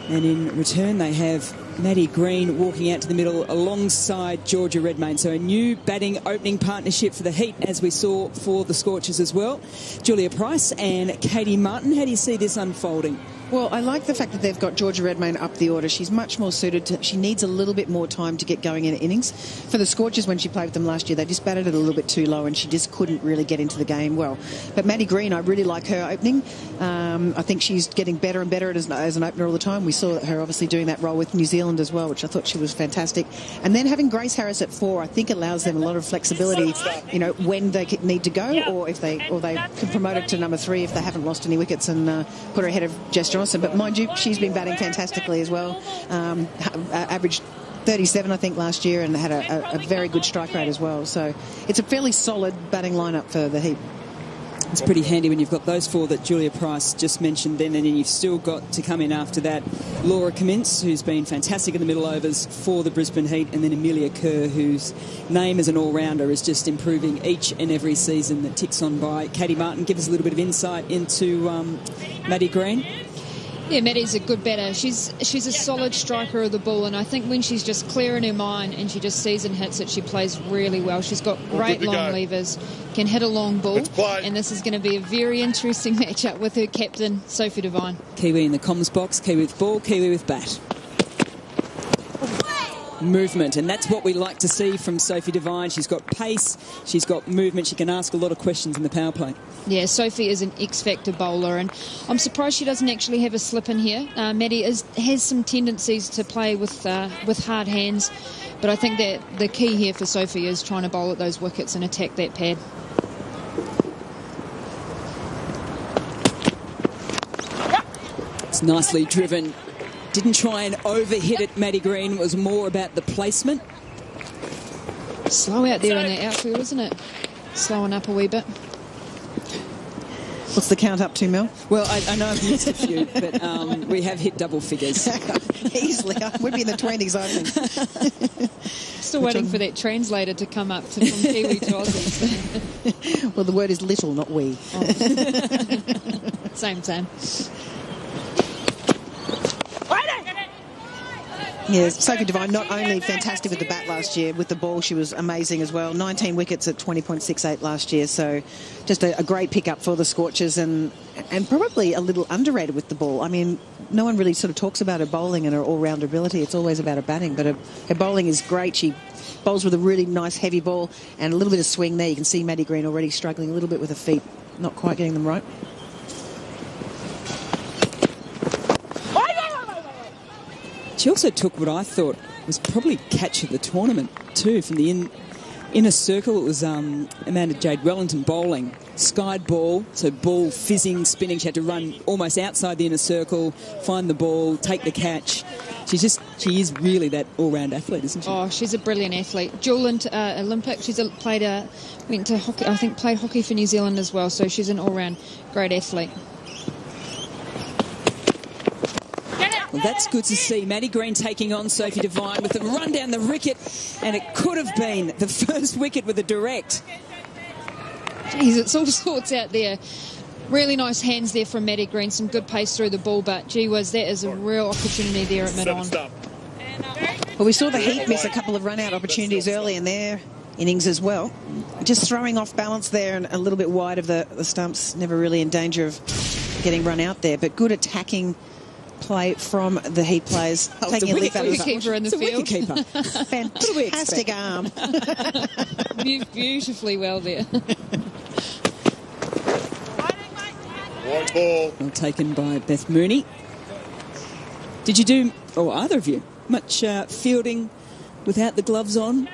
And in return, they have Maddie Green walking out to the middle alongside Georgia Redmayne. So a new batting opening partnership for the Heat, as we saw for the Scorchers as well. Julia Price and Katie Martin. How do you see this unfolding? Well, I like the fact that they've got Georgia Redmayne up the order. She's much more suited to... She needs a little bit more time to get going in innings. For the Scorchers, when she played with them last year, they just batted it a little bit too low and she just couldn't really get into the game well. But Maddie Green, I really like her opening. I think she's getting better and better as an opener all the time. We saw her obviously doing that role with New Zealand as well, which I thought she was fantastic. And then having Grace Harris at 4, I think allows them a lot of flexibility, you know, when they need to go or if they can promote it to number 3 if they haven't lost any wickets and put her ahead of Jess Johnson. But mind you, she's been batting fantastically as well. Averaged 37, I think, last year and had a very good strike rate as well. So it's a fairly solid batting lineup for the Heat. It's pretty handy when you've got those 4 that Julia Price just mentioned then, and then you've still got to come in after that Laura Cummins, who's been fantastic in the middle overs for the Brisbane Heat, and then Amelia Kerr, whose name as an all-rounder is just improving each and every season that ticks on by. Katie Martin, give us a little bit of insight into Maddie Green. Yeah, Maddie's a good batter. She's a solid striker of the ball, and I think when she's just clear in her mind and she just sees and hits it, she plays really well. She's got great long levers, can hit a long ball, and this is going to be a very interesting matchup with her captain, Sophie Devine. Kiwi in the comms box, Kiwi with ball, Kiwi with bat. Movement, and that's what we like to see from Sophie Devine. She's got pace, she's got movement, she can ask a lot of questions in the power play. Yeah, Sophie is an X-factor bowler, and I'm surprised she doesn't actually have a slip in here. Maddie has some tendencies to play with hard hands, but I think that the key here for Sophie is trying to bowl at those wickets and attack that pad. It's nicely driven. Didn't try and overhit it, Maddie Green. It was more about the placement. Slow out there in the outfield, isn't it? Slowing up a wee bit. What's the count up to, Mel? Well, I know I've missed a few, but we have hit double figures. Easily. We'd be in the 20s, I think. Still waiting for that translator to come up from Kiwi to Aussie. Well, the word is little, not we. Oh. Same. Yeah, Sophie Devine not only fantastic with the bat last year, with the ball she was amazing as well. 19 wickets at 20.68 last year, so just a great pickup for the Scorchers and probably a little underrated with the ball. I mean, no one really sort of talks about her bowling and her all-round ability. It's always about her batting, but her bowling is great. She bowls with a really nice heavy ball and a little bit of swing there. You can see Maddie Green already struggling a little bit with her feet, not quite getting them right. She also took what I thought was probably catch of the tournament too from the inner circle. It was Amanda Jade Wellington bowling, skied ball, so ball fizzing, spinning. She had to run almost outside the inner circle, find the ball, take the catch. She is really that all-round athlete, isn't she? Oh, she's a brilliant athlete. Dual Olympic. She's went to hockey. I think played hockey for New Zealand as well. So she's an all-round great athlete. Well, that's good to see. Maddie Green taking on Sophie Devine with a run down the wicket, and it could have been the first wicket with a direct. Jeez, it's all sorts out there. Really nice hands there from Maddie Green. Some good pace through the ball, but gee whiz, that is a real opportunity there at mid-on. Well, we saw the Heat miss a couple of run-out opportunities early in their innings as well. Just throwing off balance there and a little bit wide of the stumps. Never really in danger of getting run out there, but good attacking play from the Heat players. Taking a leap out of the keeper in the field. Keeper. Fantastic arm. Beautifully well there. Well taken by Beth Mooney. Did you do, or either of you, much fielding without the gloves on?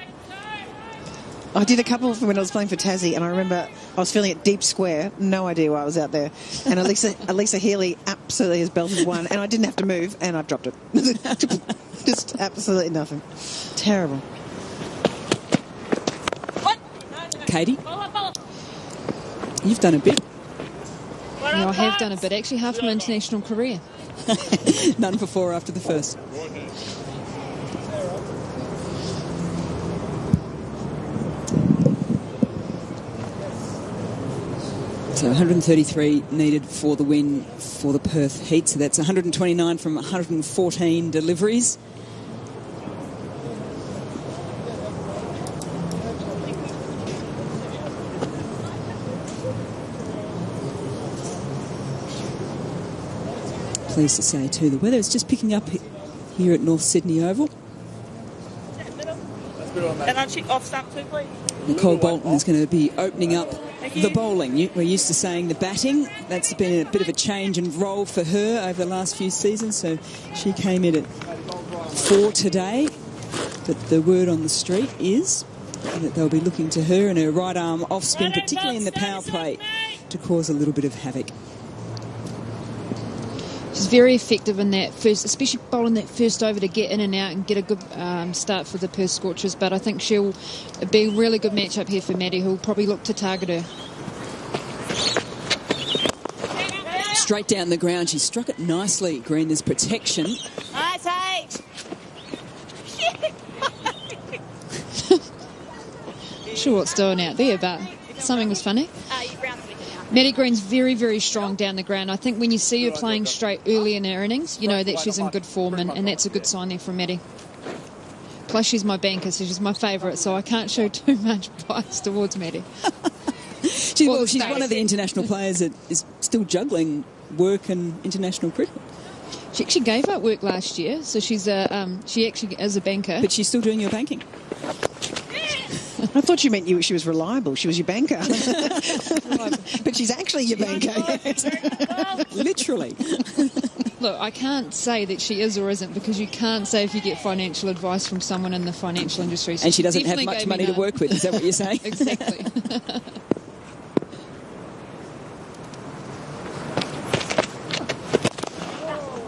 I did a couple when I was playing for Tassie, and I remember I was feeling it deep square. No idea why I was out there. And Elisa Healy absolutely has belted one, and I didn't have to move, and I dropped it. Just absolutely nothing. Terrible. Katie, you've done a bit. Yeah, I have done a bit. Actually, half my international career. None for four after the first. So 133 needed for the win for the Perth Heat. So that's 129 from 114 deliveries. Pleased to say too, the weather is just picking up here at North Sydney Oval. And off stump too, please. Nicole Bolton is going to be opening up the bowling. We're used to saying the batting. That's been a bit of a change in role for her over the last few seasons. So she came in at 4 today. But the word on the street is that they'll be looking to her and her right arm off spin, particularly in the power play, to cause a little bit of havoc. She's very effective in that first, especially bowling that first over to get in and out and get a good start for the Perth Scorchers. But I think she'll be a really good matchup here for Maddie, who'll probably look to target her. Straight down the ground. She struck it nicely. Green, there's protection. Nice, H. Not sure what's doing out there, but something was funny. Maddie Green's very, very strong down the ground. I think when you see her playing straight early in her innings, you know that she's in good form, and that's a good sign there from Maddie. Plus, she's my banker, so she's my favourite, so I can't show too much bias towards Maddie. She's one of the international players that is still juggling work and international cricket. She actually gave up work last year, so she actually is a banker. But she's still doing your banking. I thought you meant she was reliable. She was your banker. But she's actually your banker. Literally. Look, I can't say that she is or isn't, because you can't say if you get financial advice from someone in the financial industry. So and she doesn't have much money to work with. Is that what you're saying? Exactly.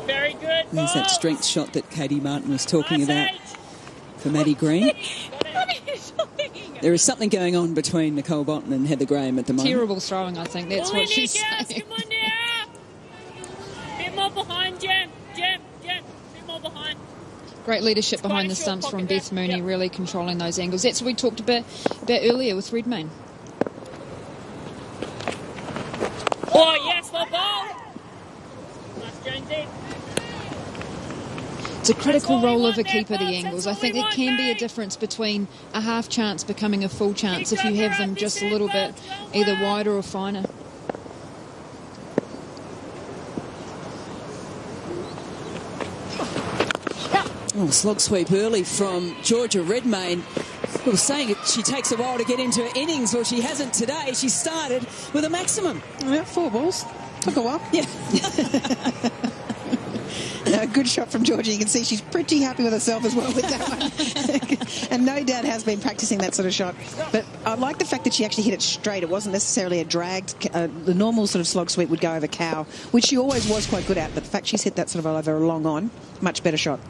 Very good. There's that strength shot that Katie Martin was talking about for Maddie Green. There is something going on between Nicole Bolton and Heather Graham at the moment. Terrible throwing, I think. That's what she's saying. Come on now. Bit more behind, Jem. Bit more behind. Great leadership behind the stumps from Beth Mooney, really controlling those angles. That's what we talked about earlier with Redmayne. Oh, yes, for ball. Nice, Jonesy. It's a critical role of a keeper, the angles. I think it can be a difference between a half chance becoming a full chance if you have them just a little bit either wider or finer. Oh, slog sweep early from Georgia Redmayne. We were saying she takes a while to get into her innings. Well, she hasn't today. She started with a maximum. Yeah, 4 balls. Took a while. Yeah. A good shot from Georgia. You can see she's pretty happy with herself as well with that one. And no doubt has been practicing that sort of shot. But I like the fact that she actually hit it straight. It wasn't necessarily a dragged. The normal sort of slog sweep would go over cow, which she always was quite good at. But the fact she's hit that sort of over a long on, much better shot.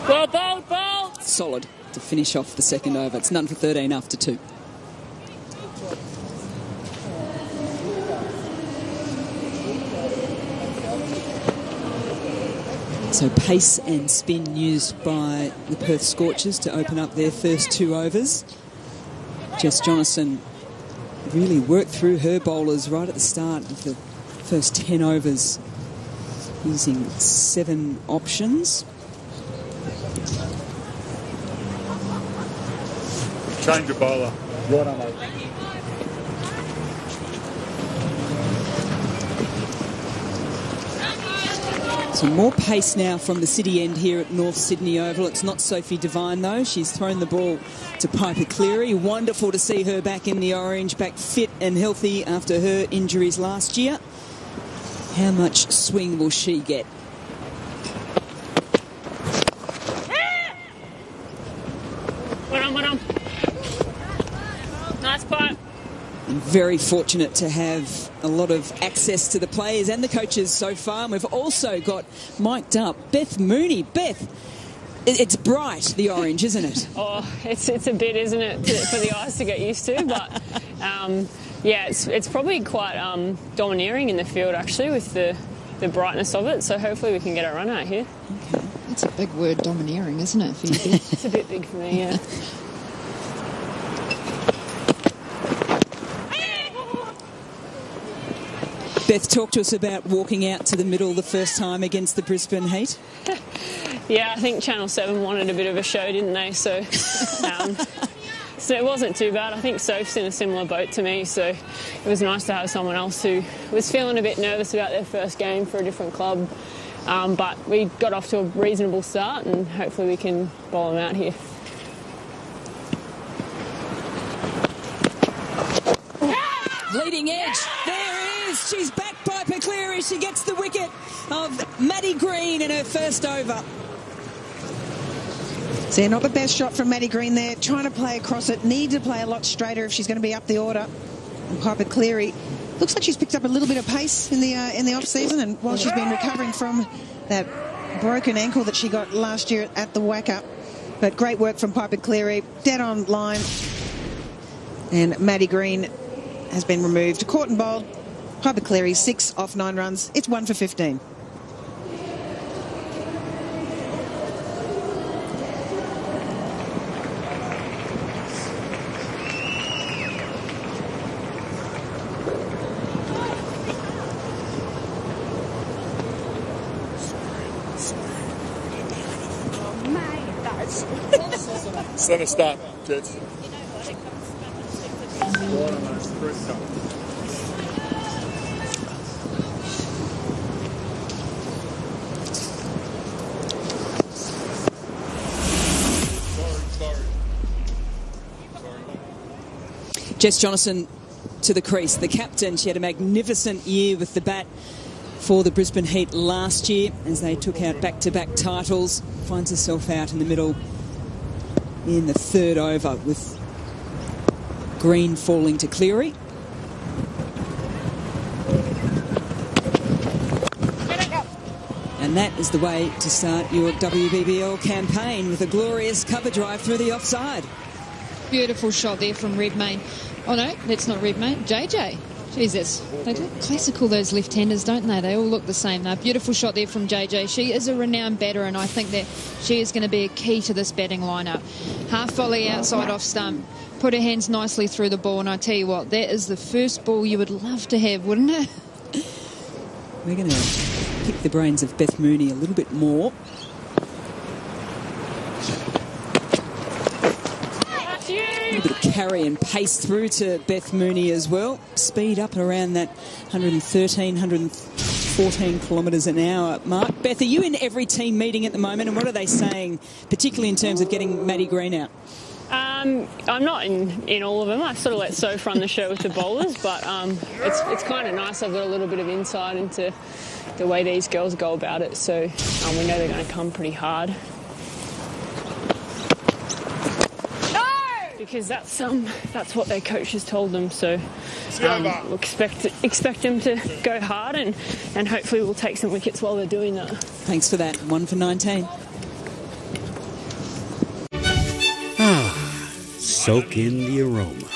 Ball. Solid to finish off the second over. It's none for 13 after 2. So pace and spin used by the Perth Scorchers to open up their first 2 overs. Jess Jonathan really worked through her bowlers right at the start of the first 10 overs using 7 options. Change your bowler. Right on, mate. So more pace now from the city end here at North Sydney Oval. It's not Sophie Devine, though. She's thrown the ball to Piper Cleary. Wonderful to see her back in the orange, back fit and healthy after her injuries last year. How much swing will she get? Well done. Nice putt. And very fortunate to have a lot of access to the players and the coaches so far. And we've also got mic'd up Beth Mooney. Beth, it's bright, the orange, isn't it? Oh, it's a bit, isn't it, for the eyes to get used to. But, yeah, it's probably quite domineering in the field, actually, with the brightness of it. So hopefully we can get a run out here. Okay. That's a big word, domineering, isn't it, for you, Beth? It's a bit big for me, yeah. Beth, talk to us about walking out to the middle the first time against the Brisbane Heat. Yeah, I think Channel 7 wanted a bit of a show, didn't they? So, so it wasn't too bad. I think Soph's in a similar boat to me, so it was nice to have someone else who was feeling a bit nervous about their first game for a different club. But we got off to a reasonable start, and hopefully we can bowl them out here. Leading edge. There it is. She's back, Piper Cleary. She gets the wicket of Maddie Green in her first over. See, not the best shot from Maddie Green there. Trying to play across it. Need to play a lot straighter if she's going to be up the order. And Piper Cleary looks like she's picked up a little bit of pace in the off season, and while she's been recovering from that broken ankle that she got last year at the whack-up. But great work from Piper Cleary. Dead on line. And Maddie Green has been removed. Caught and bowled. Piper Cleary, 6 off 9 runs. It's 1 for 15. nice. Centre start, Jets. Right on those. Great stuff. Jess Johnson to the crease, the captain. She had a magnificent year with the bat for the Brisbane Heat last year as they took out back-to-back titles. Finds herself out in the middle in the third over with Green falling to Cleary. And that is the way to start your WBBL campaign, with a glorious cover drive through the offside. Beautiful shot there from Redmayne. Oh no, that's not Redmayne, JJ. Jesus, they look classical, those left-handers, don't they? They all look the same. Now, beautiful shot there from JJ. She is a renowned batter, and I think that she is going to be a key to this batting lineup. Half volley outside off stump, put her hands nicely through the ball, and I tell you what, that is the first ball you would love to have, wouldn't it? We're going to pick the brains of Beth Mooney a little bit more. A little bit of carry and pace through to Beth Mooney as well. Speed up around that 113, 114 kilometres an hour mark. Beth, are you in every team meeting at the moment, and what are they saying, particularly in terms of getting Maddie Green out? I'm not in all of them. I sort of let Soph run the show with the bowlers, but it's kind of nice. I've got a little bit of insight into the way these girls go about it, so we know they're going to come pretty hard. Because that's what their coaches told them, so we'll expect them to go hard, and hopefully we'll take some wickets while they're doing that. Thanks for that. 1 for 19. Soak in the aroma,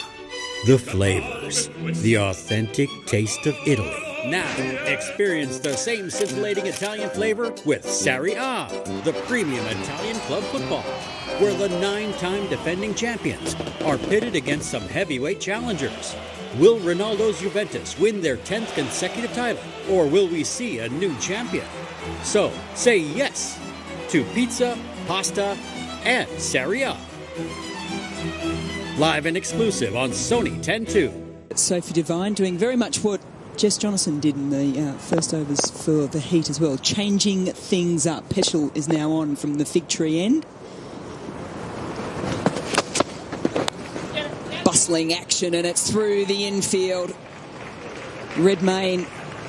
the flavors, the authentic taste of Italy. Now, experience the same scintillating Italian flavor with Serie A, the premium Italian club football, where the 9-time defending champions are pitted against some heavyweight challengers. Will Ronaldo's Juventus win their 10th consecutive title, or will we see a new champion? So, say yes to pizza, pasta, and Serie A. Live and exclusive on Sony 10-2. Sophie Devine doing very much what Jess Johnson did in the first overs for the Heat as well, changing things up. Peschel is now on from the fig tree end. Bustling action, and it's through the infield. Redmayne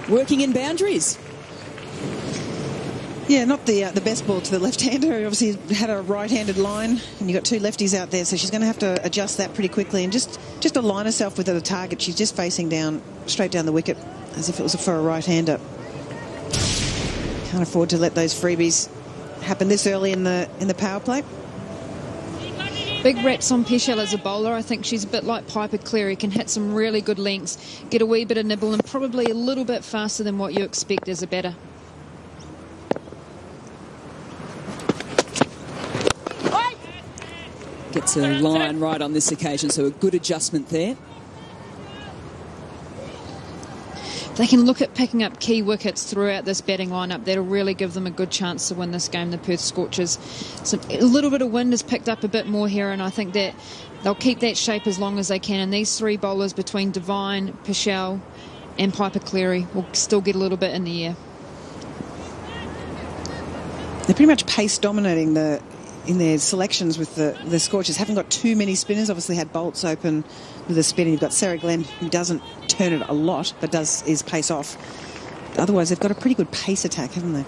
working in boundaries. Yeah, not the best ball to the left-hander. Obviously had a right-handed line, and you've got two lefties out there, so she's going to have to adjust that pretty quickly and just align herself with the target. She's just facing down, straight down the wicket, as if it was for a right-hander. Can't afford to let those freebies happen this early in the power play. Big raps on Peschel as a bowler. I think she's a bit like Piper Cleary, can hit some really good lengths, get a wee bit of nibble, and probably a little bit faster than what you expect as a batter. Gets a line right on this occasion, so a good adjustment there. They can look at picking up key wickets throughout this batting lineup. That'll really give them a good chance to win this game, the Perth Scorchers. So a little bit of wind has picked up a bit more here, and I think that they'll keep that shape as long as they can. And these three bowlers between Devine, Peschel and Piper Cleary will still get a little bit in the air. They're pretty much pace dominating in their selections with the Scorchers. Haven't got too many spinners. Obviously had Bolts open with a spin. You've got Sarah Glenn, who doesn't turn it a lot, but is pace off. Otherwise, they've got a pretty good pace attack, haven't they?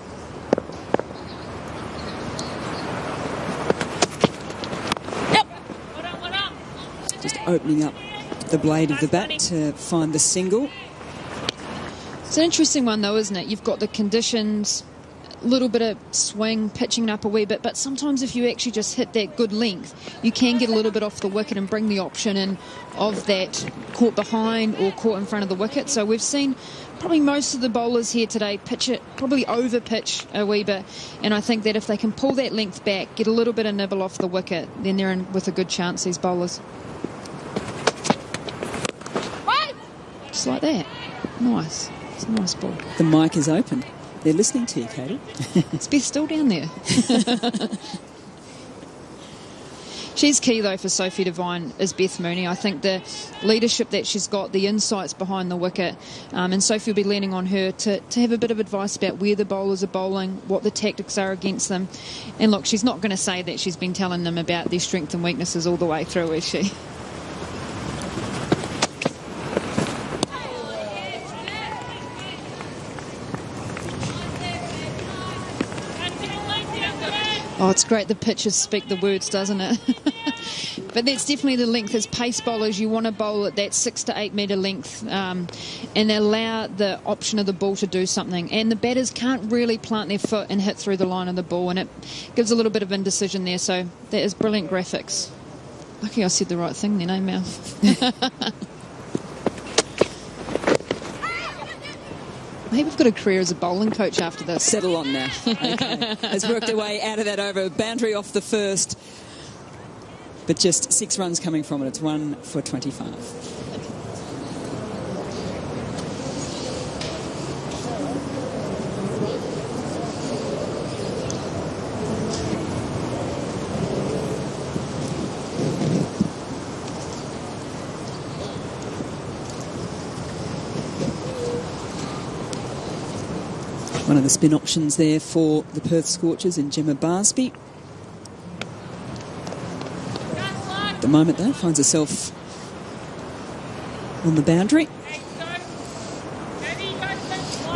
Yep. Just opening up the blade of the bat to find the single. It's an interesting one, though, isn't it? You've got the conditions, little bit of swing, pitching it up a wee bit, but sometimes if you actually just hit that good length, you can get a little bit off the wicket and bring the option in of that caught behind or caught in front of the wicket. So we've seen probably most of the bowlers here today pitch it, probably over pitch a wee bit, and I think that if they can pull that length back, get a little bit of nibble off the wicket, then they're in with a good chance, these bowlers. Just like that. Nice. It's a nice ball. The mic is open. They're listening to you, Katie. It's Beth still down there. She's key, though, for Sophie Devine is Beth Mooney. I think the leadership that she's got, the insights behind the wicket, and Sophie will be leaning on her to have a bit of advice about where the bowlers are bowling, what the tactics are against them. And look, she's not going to say that she's been telling them about their strengths and weaknesses all the way through, is she? Oh, it's great the pitches speak the words, doesn't it? But that's definitely the length. As pace bowlers, you want to bowl at that 6 to 8 metre length and allow the option of the ball to do something. And the batters can't really plant their foot and hit through the line of the ball, and it gives a little bit of indecision there. So that is brilliant graphics. Lucky I said the right thing then, eh, Mel? Maybe we've got a career as a bowling coach after this. Settle on now. Okay. Has worked her way out of that over. Boundary off the first. But just 6 runs coming from it. It's 1 for 25. One of the spin options there for the Perth Scorchers in Gemma Barsby. At the moment, though, finds herself on the boundary.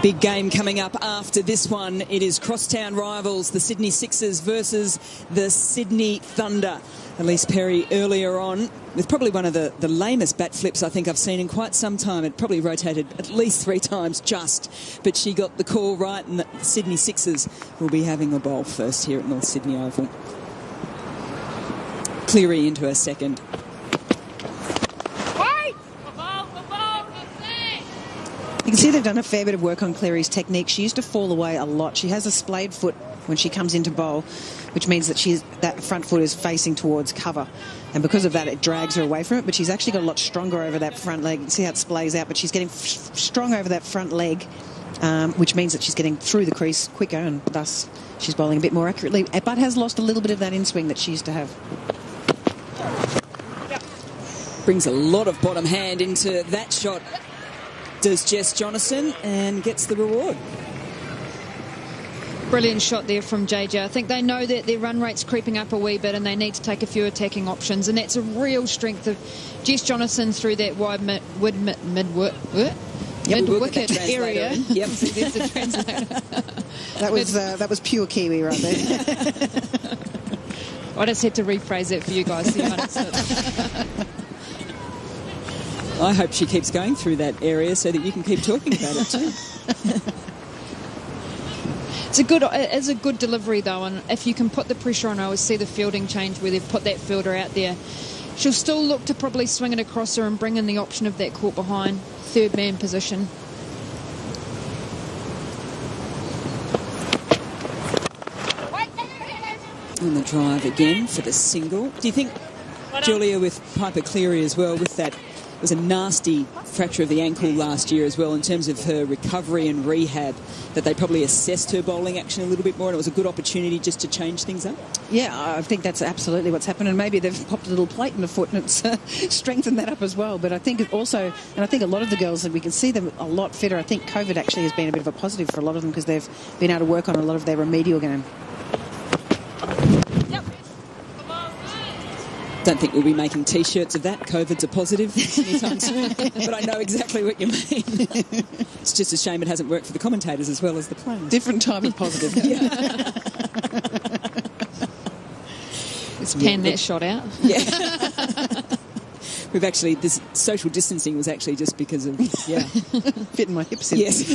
Big game coming up after this one. It is crosstown rivals, the Sydney Sixers versus the Sydney Thunder. Elise Perry earlier on with probably one of the lamest bat flips I think I've seen in quite some time. It probably rotated at least 3 times just, but she got the call right, and the Sydney Sixers will be having a bowl first here at North Sydney Oval. Cleary into her second. You can see they've done a fair bit of work on Cleary's technique. She used to fall away a lot. She has a splayed foot when she comes into bowl, which means that that front foot is facing towards cover. And because of that, it drags her away from it. But she's actually got a lot stronger over that front leg. You can see how it splays out, but she's getting strong over that front leg, which means that she's getting through the crease quicker, and thus she's bowling a bit more accurately, but has lost a little bit of that in-swing that she used to have. Brings a lot of bottom hand into that shot, does Jess Jonathan, and gets the reward. Brilliant shot there from JJ. I think they know that their run rate's creeping up a wee bit and they need to take a few attacking options, and that's a real strength of Jess Jonathan through that wide mid-wicket area. Yep. There's the translator. That was pure Kiwi right there. I just had to rephrase it for you guys so you understood. I hope she keeps going through that area so that you can keep talking about it too. It's a good delivery though, and if you can put the pressure on, I always see the fielding change where they've put that fielder out there. She'll still look to probably swing it across her and bring in the option of that caught behind third man position. On the drive again for the single. Do you think, Julia, with Piper Cleary as well, with that, it was a nasty fracture of the ankle last year as well in terms of her recovery and rehab, that they probably assessed her bowling action a little bit more, and it was a good opportunity just to change things up? Yeah, I think that's absolutely what's happened, and maybe they've popped a little plate in the foot and it's strengthened that up as well. But I think it also, and I think a lot of the girls, we can see them a lot fitter. I think COVID actually has been a bit of a positive for a lot of them because they've been able to work on a lot of their remedial game. Don't think we'll be making T-shirts of that. COVID's a positive anytime soon. But I know exactly what you mean. It's just a shame it hasn't worked for the commentators as well as the players. Different type of positive. Let's pan that shot out. Yeah. We've actually, this social distancing was actually just because of, fitting my hips in. Yes.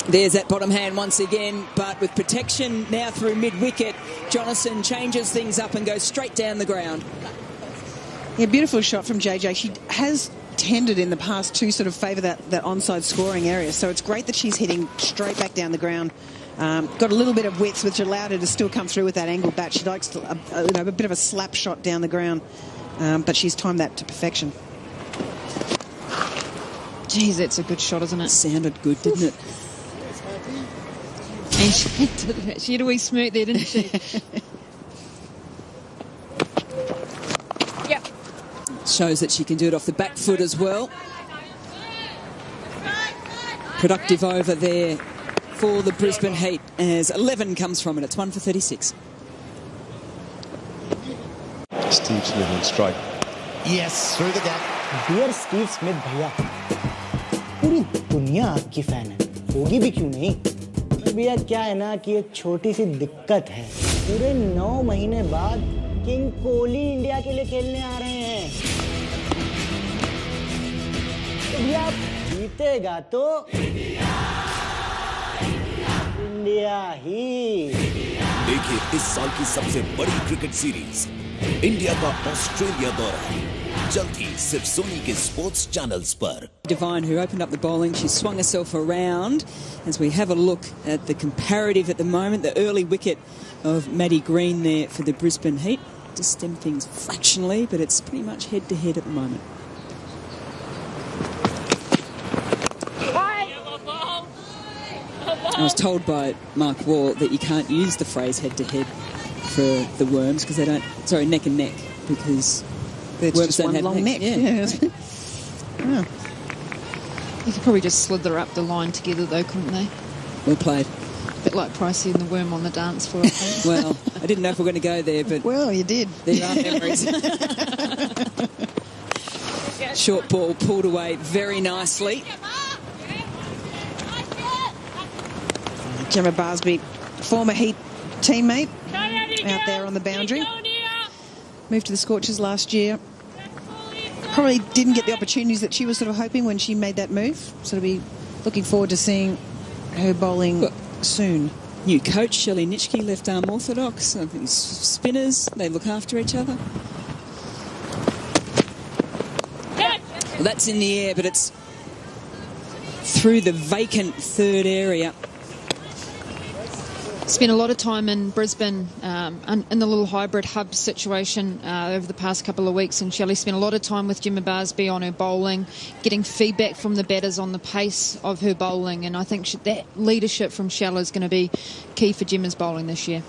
There's that bottom hand once again, but with protection now through mid-wicket, Jonathan changes things up and goes straight down the ground. Yeah, beautiful shot from JJ. She has tended in the past to sort of favour that onside scoring area, so it's great that she's hitting straight back down the ground. Got a little bit of width, which allowed her to still come through with that angled bat. She likes a bit of a slap shot down the ground, but she's timed that to perfection. Geez, that's a good shot, isn't it? Sounded good, didn't it? And she had a wee smirk there, didn't she? Yep. Shows that she can do it off the back foot as well. Productive over there for the Brisbane Heat as 11 comes from it. It's 1 for 36. Steve Smith on strike. Yes, through the gap. Dear Steve Smith भैया, पूरी दुनिया आपकी fan है, होगी भी क्यों नहीं? भैया क्या है ना कि एक छोटी सी दिक्कत है, पूरे 9 महीने बाद किंग कोहली इंडिया के लिए खेलने आ रहे हैं। भैया आप जीतेगा तो इंडिया ही। देखिए इस साल की सबसे बड़ी क्रिकेट सीरीज इंडिया का ऑस्ट्रेलिया दौरा जल्द ही सिर्फ सोनी के स्पोर्ट्स चैनल्स पर। Devine, who opened up the bowling, she swung herself around as we have a look at the comparative at the moment. The early wicket of Maddie Green there for the Brisbane Heat. Just stem things fractionally, but it's pretty much head-to-head at the moment. I was told by Mark Wall that you can't use the phrase head-to-head for the worms because they don't... Sorry, neck and neck, because worms don't have long neck. Yeah. Oh. You could probably just slither up the line together, though, couldn't they? Well played. A bit like Pricey and the worm on the dance floor, I think. Well, I didn't know if we were going to go there, but... Well, you did. There are memories. Short ball pulled away very nicely. Gemma Barsby, former Heat teammate, out there on the boundary. Moved to the Scorchers last year. Probably didn't get the opportunities that she was sort of hoping when she made that move. So to be looking forward to seeing her bowling soon. New coach, Shelley Nitschke, left arm orthodox. I think spinners, they look after each other. Well, that's in the air, but it's through the vacant third area. Spent a lot of time in Brisbane in the little hybrid hub situation over the past couple of weeks, and Shelley spent a lot of time with Gemma Barsby on her bowling, getting feedback from the batters on the pace of her bowling, and I think that leadership from Shelley is going to be key for Gemma's bowling this year.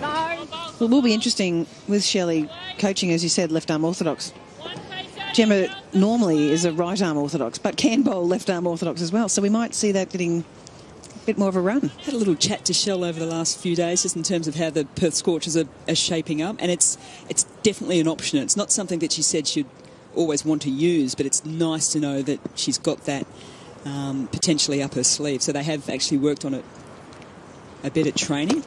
Well, it will be interesting with Shelley coaching, as you said, left-arm orthodox. Gemma normally is a right-arm orthodox, but can bowl left-arm orthodox as well, so we might see that getting a bit more of a run. Had a little chat to Shell over the last few days just in terms of how the Perth Scorchers are shaping up, and it's definitely an option. It's not something that she said she'd always want to use, but it's nice to know that she's got that potentially up her sleeve. So they have actually worked on it a bit at training.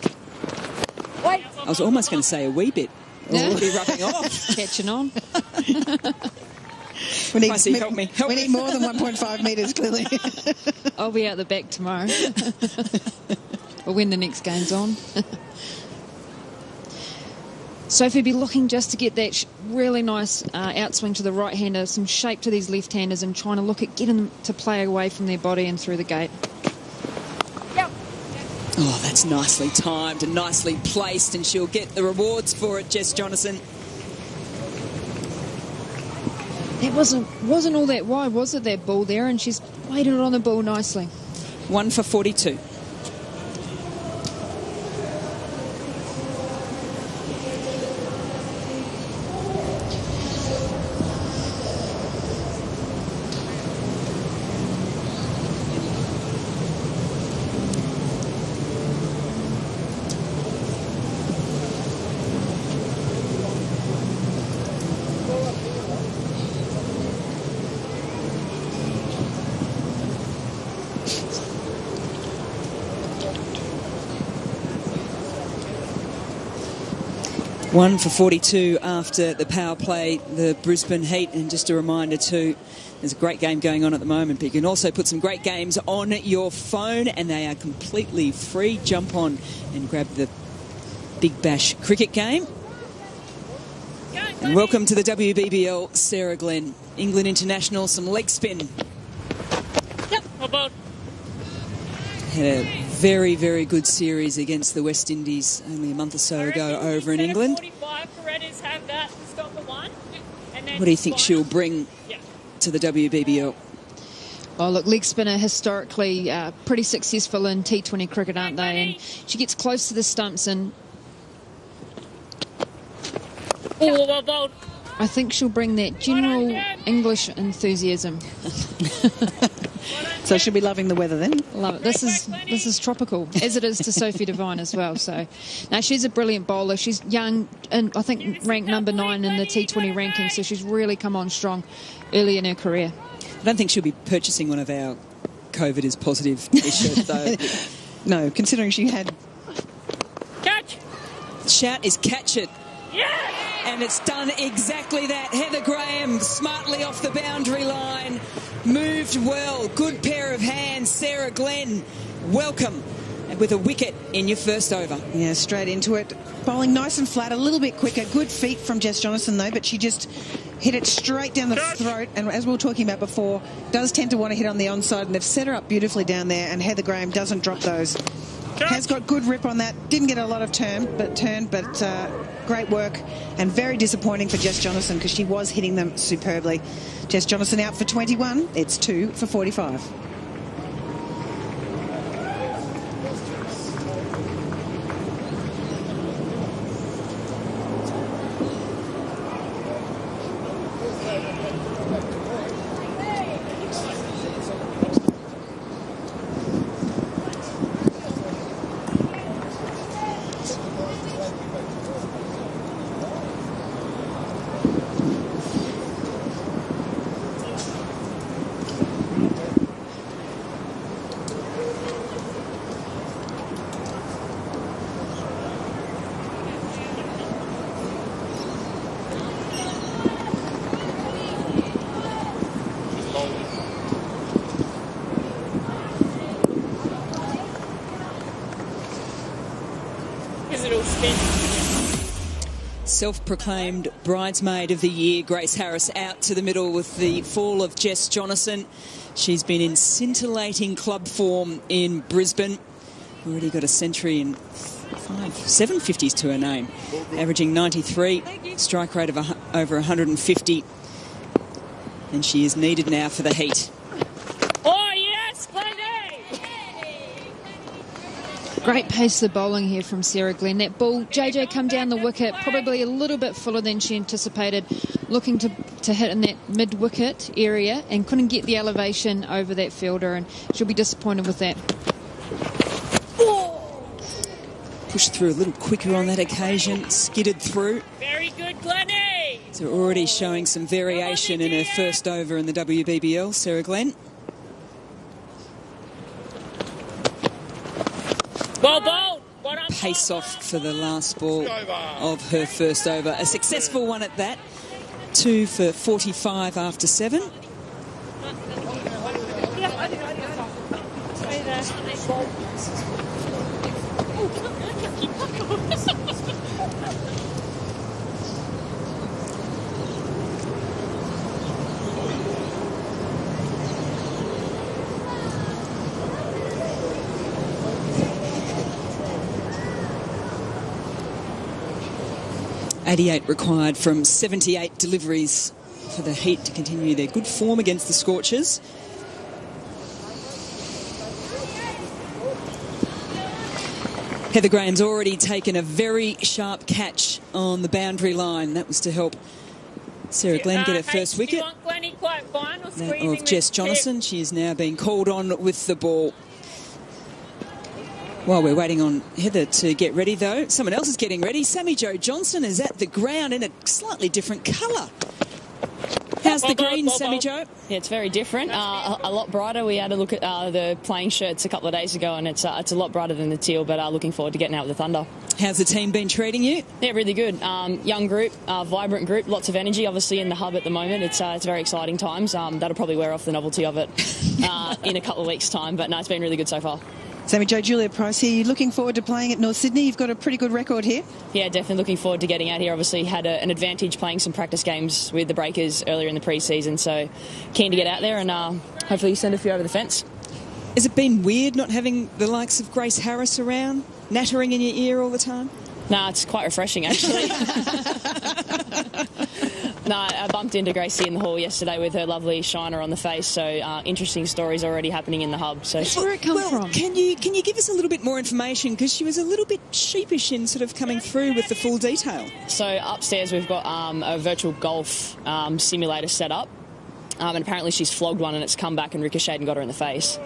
I was almost going to say a wee bit. Already rubbing off. Catching on. We need, help me. We need more than 1.5 metres, clearly. I'll be out the back tomorrow. Or when the next game's on. Sophie be looking just to get that really nice outswing to the right-hander, some shape to these left-handers, and trying to look at getting them to play away from their body and through the gate. Oh, that's nicely timed and nicely placed, and she'll get the rewards for it, Jess Jonathan. That wasn't all that wide, was it, that ball there? And she's weighted it on the ball nicely. 1 for 42. One for 42 after the power play, the Brisbane Heat. And just a reminder too, there's a great game going on at the moment, but you can also put some great games on your phone, and they are completely free. Jump on and grab the Big Bash cricket game. And welcome to the WBBL, Sarah Glenn. England international, some leg spin. Yep, about. Had a very, very good series against the West Indies only a month or so ago over in England. 45 Paredes have that. Stop the one. And then what do you think she'll bring to the WBBL? Oh, look, leg spinner historically pretty successful in T20 cricket, aren't they? And she gets close to the stumps, and I think she'll bring that general English enthusiasm. So she'll be loving the weather then. Love it. This is tropical, as it is to Sophie Devine as well. So now she's a brilliant bowler. She's young, and I think ranked number 9 in the T20 ranking. So she's really come on strong early in her career. I don't think she'll be purchasing one of our COVID is positive t-shirts though. No, considering she had. Catch. Shout is catch it. Yeah. And it's done exactly that. Heather Graham smartly off the boundary line. Moved well. Good pair of hands. Sarah Glenn, welcome. And with a wicket in your first over. Yeah, straight into it. Bowling nice and flat, a little bit quicker. Good feet from Jess Jonathan, though, but she just hit it straight down the throat. And as we were talking about before, does tend to want to hit on the onside. And they've set her up beautifully down there. And Heather Graham doesn't drop those. Has got good rip on that. Didn't get a lot of turn, but great work. And very disappointing for Jess Jonathan because she was hitting them superbly. Jess Jonathan out for 21. It's 2 for 45. Self-proclaimed bridesmaid of the year, Grace Harris out to the middle with the fall of Jess Jonathan. She's been in scintillating club form in Brisbane. Already got a century and 7 50s to her name, averaging 93, strike rate of over 150. And she is needed now for the Heat. Oh, yes, Glennie! Great pace of bowling here from Sarah Glenn. That ball, JJ, come down the wicket, probably a little bit fuller than she anticipated, looking to hit in that mid-wicket area and couldn't get the elevation over that fielder, and she'll be disappointed with that. Pushed through a little quicker on that occasion, skidded through. Very good, Glennie! So already showing some variation in her first over in the WBBL, Sarah Glenn. Pace off for the last ball of her first over. A successful one at that. 2 for 45 after 7. .88 required from 78 deliveries for the Heat to continue their good form against the Scorchers. Heather Graham's already taken a very sharp catch on the boundary line. That was to help Sarah Glenn get her first wicket. That of Jess Jonathan. She is now being called on with the ball. While we're waiting on Heather to get ready, though, someone else is getting ready. Sammy Jo Johnson is at the ground in a slightly different colour. How's the green, Sammy Jo? Yeah, it's very different. A lot brighter. We had a look at the playing shirts a couple of days ago, and it's a lot brighter than the teal, but looking forward to getting out with the Thunder. How's the team been treating you? Yeah, really good. Young group, vibrant group, lots of energy, obviously, in the hub at the moment. It's very exciting times. That'll probably wear off the novelty of it in a couple of weeks' time, but no, it's been really good so far. Sammy Jo, Julia Price here. You're looking forward to playing at North Sydney. You've got a pretty good record here. Yeah, definitely looking forward to getting out here. Obviously had an advantage playing some practice games with the Breakers earlier in the pre-season, so keen to get out there and hopefully send a few over the fence. Has it been weird not having the likes of Grace Harris around, nattering in your ear all the time? No, it's quite refreshing, actually. No, I bumped into Gracie in the hall yesterday with her lovely shiner on the face, so interesting stories already happening in the hub. So where it come from? Can you give us a little bit more information, because she was a little bit sheepish in sort of coming through with the full detail. So upstairs we've got a virtual golf simulator set up, and apparently she's flogged one and it's come back and ricocheted and got her in the face.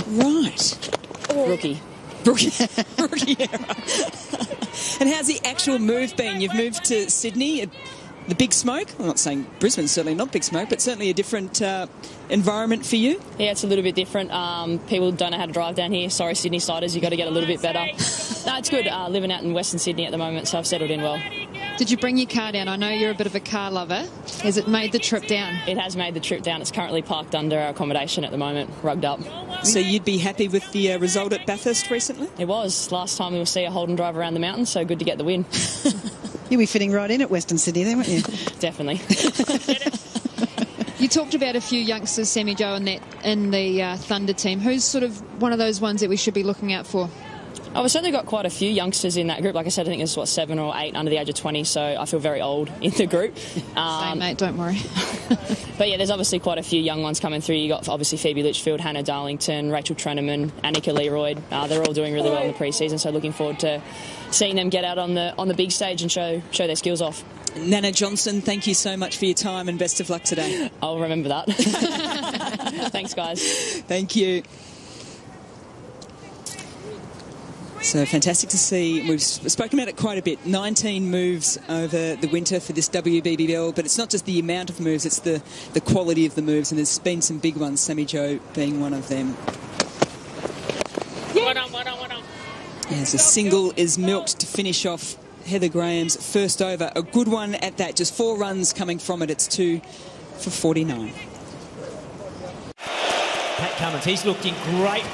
Right. Rookie error. And how's the actual move been? You've moved to Sydney. The big smoke? I'm not saying Brisbane's certainly not big smoke, but certainly a different environment for you. Yeah, it's a little bit different. People don't know how to drive down here. Sorry, Sydney siders, you've got to get a little bit better. No, it's good. Living out in Western Sydney at the moment, so I've settled in well. Did you bring your car down? I know you're a bit of a car lover. Has it made the trip down? It has made the trip down. It's currently parked under our accommodation at the moment, rugged up. So you'd be happy with the result at Bathurst recently? It was. Last time we will see a Holden drive around the mountains, so good to get the win. You'll be fitting right in at Western Sydney then, won't you? Definitely. You talked about a few youngsters, Sammy Joe, in the Thunder team. Who's sort of one of those ones that we should be looking out for? Oh, we've certainly got quite a few youngsters in that group. Like I said, I think there's, 7 or 8 under the age of 20, so I feel very old in the group. Same, mate, don't worry. But yeah, there's obviously quite a few young ones coming through. You got obviously Phoebe Litchfield, Hannah Darlington, Rachel Treneman, Annika Leroyd. They're all doing really well in the pre-season, so looking forward to seeing them get out on the big stage and show their skills off. Nana Johnson, thank you so much for your time and best of luck today. I'll remember that. Thanks, guys. Thank you. So fantastic to see. We've spoken about it quite a bit. 19 moves over the winter for this WBBL, but it's not just the amount of moves, it's the quality of the moves, and there's been some big ones, Sammy Joe being one of them. Well done. As a single is milked to finish off Heather Graham's first over. A good one at that, just 4 runs coming from it. It's 2 for 49. Pat Cummins, he's looked in great.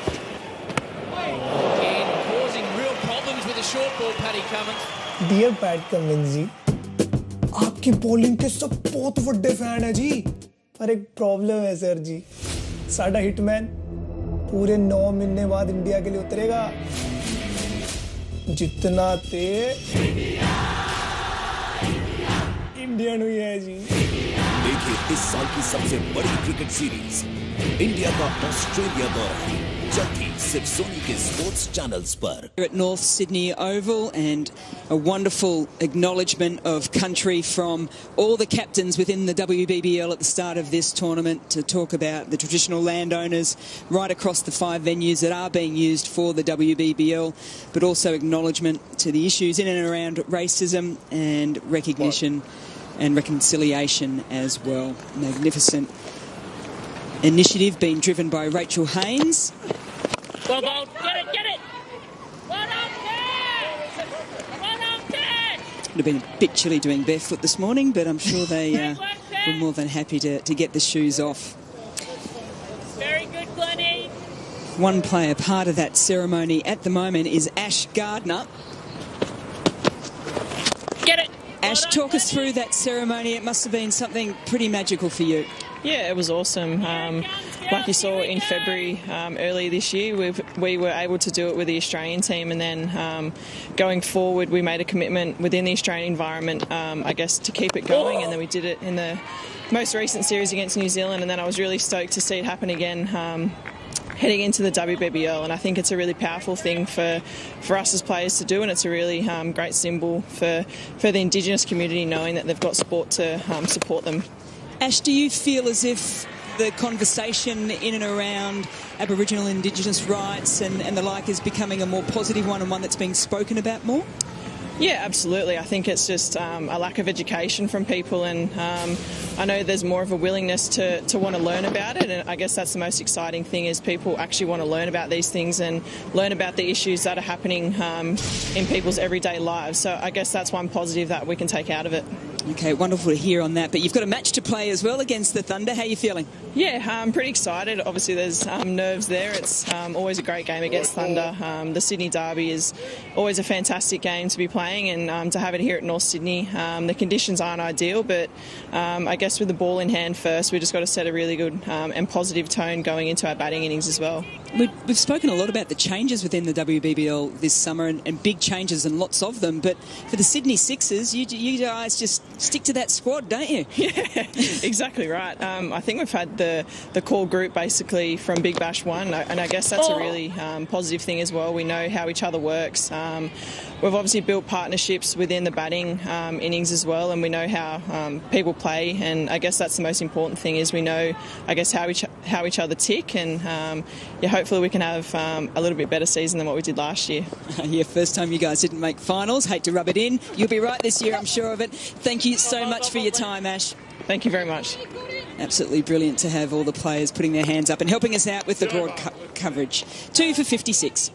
Short ball, Paddy Cummins. Dear Pat Cummins जी, आपकी bowling के सब बहुत बड़े fan है जी, पर एक problem है sir जी, साडा हिटमैन पूरे 9 महीने बाद इंडिया के लिए उतरेगा, जितना ते इंडियन हुई है जी। देखिए इस साल की सबसे बड़ी क्रिकेट सीरीज इंडिया का ऑस्ट्रेलिया दौरा जल्द ही सिर्फ सोनी के स्पोर्ट्स चैनल्स पर। At North Sydney Oval, and a wonderful acknowledgement of country from all the captains within the WBBL at the start of this tournament to talk about the traditional landowners right across the 5 venues that are being used for the WBBL, but also acknowledgement to the issues in and around racism and recognition and reconciliation as well. Magnificent initiative being driven by Rachel Haynes. Well bowled. Get it. Well done, Ted. Would have been a bit chilly doing barefoot this morning, but I'm sure they were more than happy to get the shoes off. Very good, Glennie. One player part of that ceremony at the moment is Ash Gardner. Get it. Ash, talk us through that ceremony. It must have been something pretty magical for you. Yeah, it was awesome. Like you saw in February earlier this year, we were able to do it with the Australian team, and then going forward we made a commitment within the Australian environment, I guess, to keep it going, and then we did it in the most recent series against New Zealand, and then I was really stoked to see it happen again heading into the WBBL, and I think it's a really powerful thing for us as players to do, and it's a really great symbol for the Indigenous community, knowing that they've got sport to support them. Ash, do you feel as if the conversation in and around Aboriginal and Indigenous rights and the like is becoming a more positive one and one that's being spoken about more? Yeah, absolutely. I think it's just a lack of education from people, and I know there's more of a willingness to want to learn about it, and I guess that's the most exciting thing, is people actually want to learn about these things and learn about the issues that are happening in people's everyday lives. So I guess that's one positive that we can take out of it. Okay, wonderful to hear on that. But you've got a match to play as well against the Thunder. How are you feeling? Yeah, I'm pretty excited. Obviously, there's nerves there. It's always a great game against Thunder. The Sydney Derby is always a fantastic game to be playing, and to have it here at North Sydney. The conditions aren't ideal, but I guess with the ball in hand first, we've just got to set a really good and positive tone going into our batting innings as well. We've spoken a lot about the changes within the WBBL this summer, and big changes and lots of them. But for the Sydney Sixers, you guys just stick to that squad, don't you? Yeah, exactly right. I think we've had the core group basically from Big Bash 1, and I guess that's a really positive thing as well. We know how each other works. We've obviously built partnerships within the batting innings as well, and we know how people play, and I guess that's the most important thing is we know, I guess, how each other tick, and hopefully we can have a little bit better season than what we did last year. Yeah, first time you guys didn't make finals. Hate to rub it in. You'll be right this year, I'm sure of it. Thank you so much for your time, Ash. Thank you very much. Absolutely brilliant to have all the players putting their hands up and helping us out with the broad coverage. 2 for 56.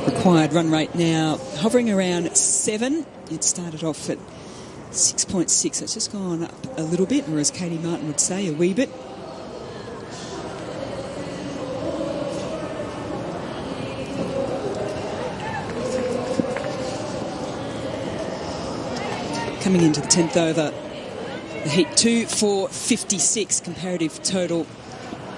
Required run rate now hovering around 7. It started off at 6.6, so it's just gone up a little bit, or as Katie Martin would say, a wee bit. Coming into the 10th over, the Heat 2 for 56, comparative total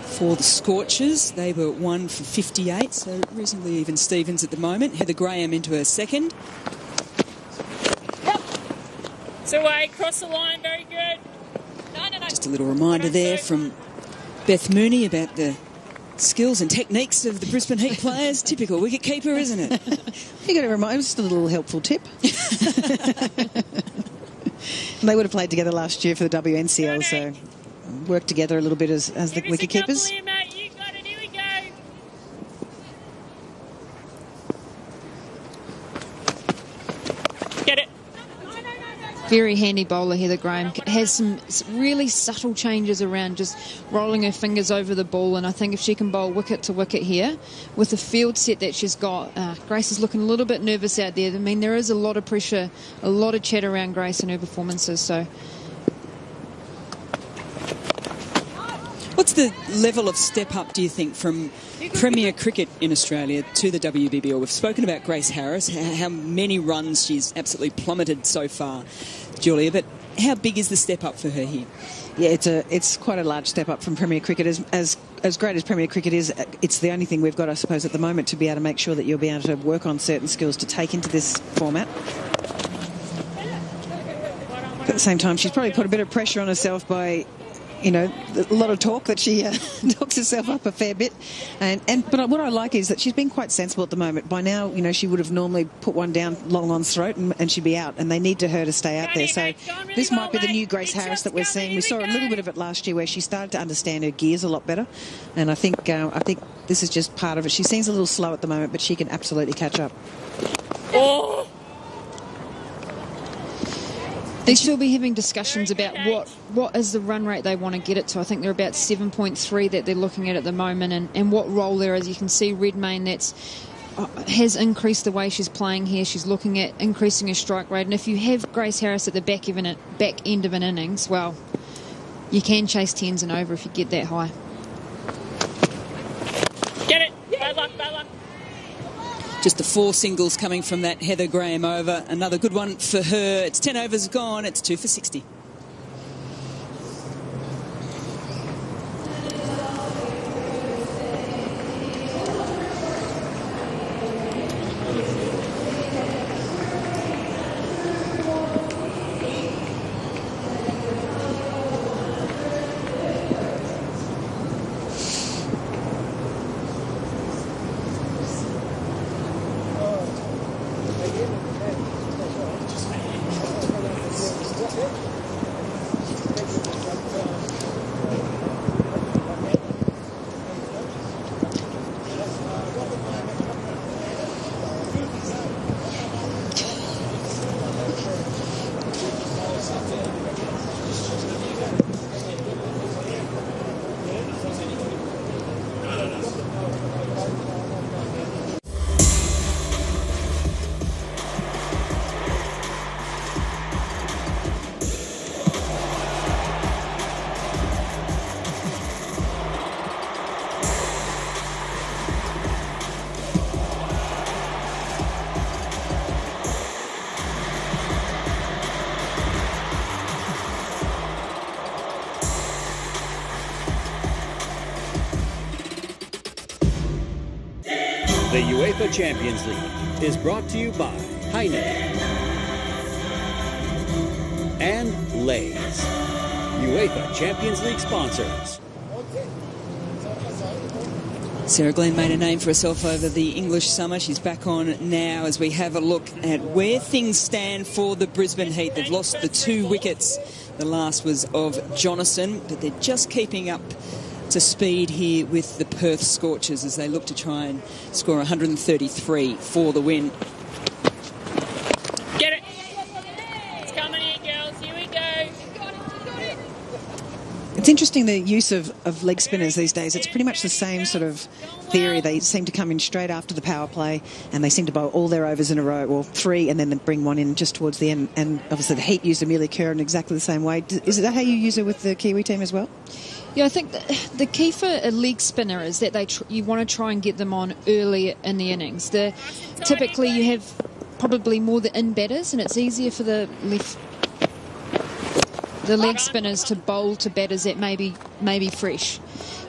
for the Scorchers. They were 1 for 58, so reasonably even Stevens at the moment. Heather Graham into her second. It's away, cross the line, very good. No. Just a little reminder there from Beth Mooney about the skills and techniques of the Brisbane Heat players. Typical wicket-keeper, isn't it? You got to remind, just a little helpful tip. They would have played together last year for the WNCL, so worked together a little bit as the wicket-keepers. Very handy bowler, Heather Graham. Has some really subtle changes around just rolling her fingers over the ball, and I think if she can bowl wicket to wicket here with the field set that she's got, Grace is looking a little bit nervous out there. I mean, there is a lot of pressure, a lot of chat around Grace and her performances, so... What's the level of step up, do you think, from Premier Cricket in Australia to the WBBL? We've spoken about Grace Harris, how many runs she's absolutely plummeted so far, Julia, but how big is the step up for her here? Yeah, it's quite a large step up from Premier Cricket. As great as Premier Cricket is, it's the only thing we've got, I suppose, at the moment to be able to make sure that you'll be able to work on certain skills to take into this format. But at the same time, she's probably put a bit of pressure on herself by... a lot of talk that she talks herself up a fair bit. But what I like is that she's been quite sensible at the moment. By now, she would have normally put one down long on's throat and she'd be out, and they need her to stay out there. So this might be the new Grace Harris that we're seeing. We saw a little bit of it last year where she started to understand her gears a lot better. And I think this is just part of it. She seems a little slow at the moment, but she can absolutely catch up. Oh! They still be having discussions about what is the run rate they want to get it to. I think they're about 7.3 that they're looking at the moment, and what role there is. You can see Redmayne has increased the way she's playing here. She's looking at increasing her strike rate, and if you have Grace Harris at the back end of an innings, well, you can chase 10s and over if you get that high. Get it! Bad luck, bad luck. Just the 4 singles coming from that Heather Graham over. Another good one for her. It's 10 overs gone. It's 2 for 60. The UEFA Champions League is brought to you by Heineken and Lay's, UEFA Champions League sponsors. Sarah Glenn made a name for herself over the English summer. She's back on now as we have a look at where things stand for the Brisbane Heat. They've lost the 2 wickets. The last was of Jonathan, but they're just keeping up to speed here with the Perth Scorchers as they look to try and score 133 for the win. Get it. It's coming in, girls. Here we go. It's interesting the use of leg spinners these days. It's pretty much the same sort of theory. They seem to come in straight after the power play and they seem to bowl all their overs in a row, well, 3, and then they bring one in just towards the end. And obviously the Heat used Amelia Kerr in exactly the same way. Is that how you use it with the Kiwi team as well? Yeah, I think the key for a leg spinner is that you want to try and get them on early in the innings. Typically you have probably more the in batters, and it's easier for the leg spinners to bowl to batters that may be fresh.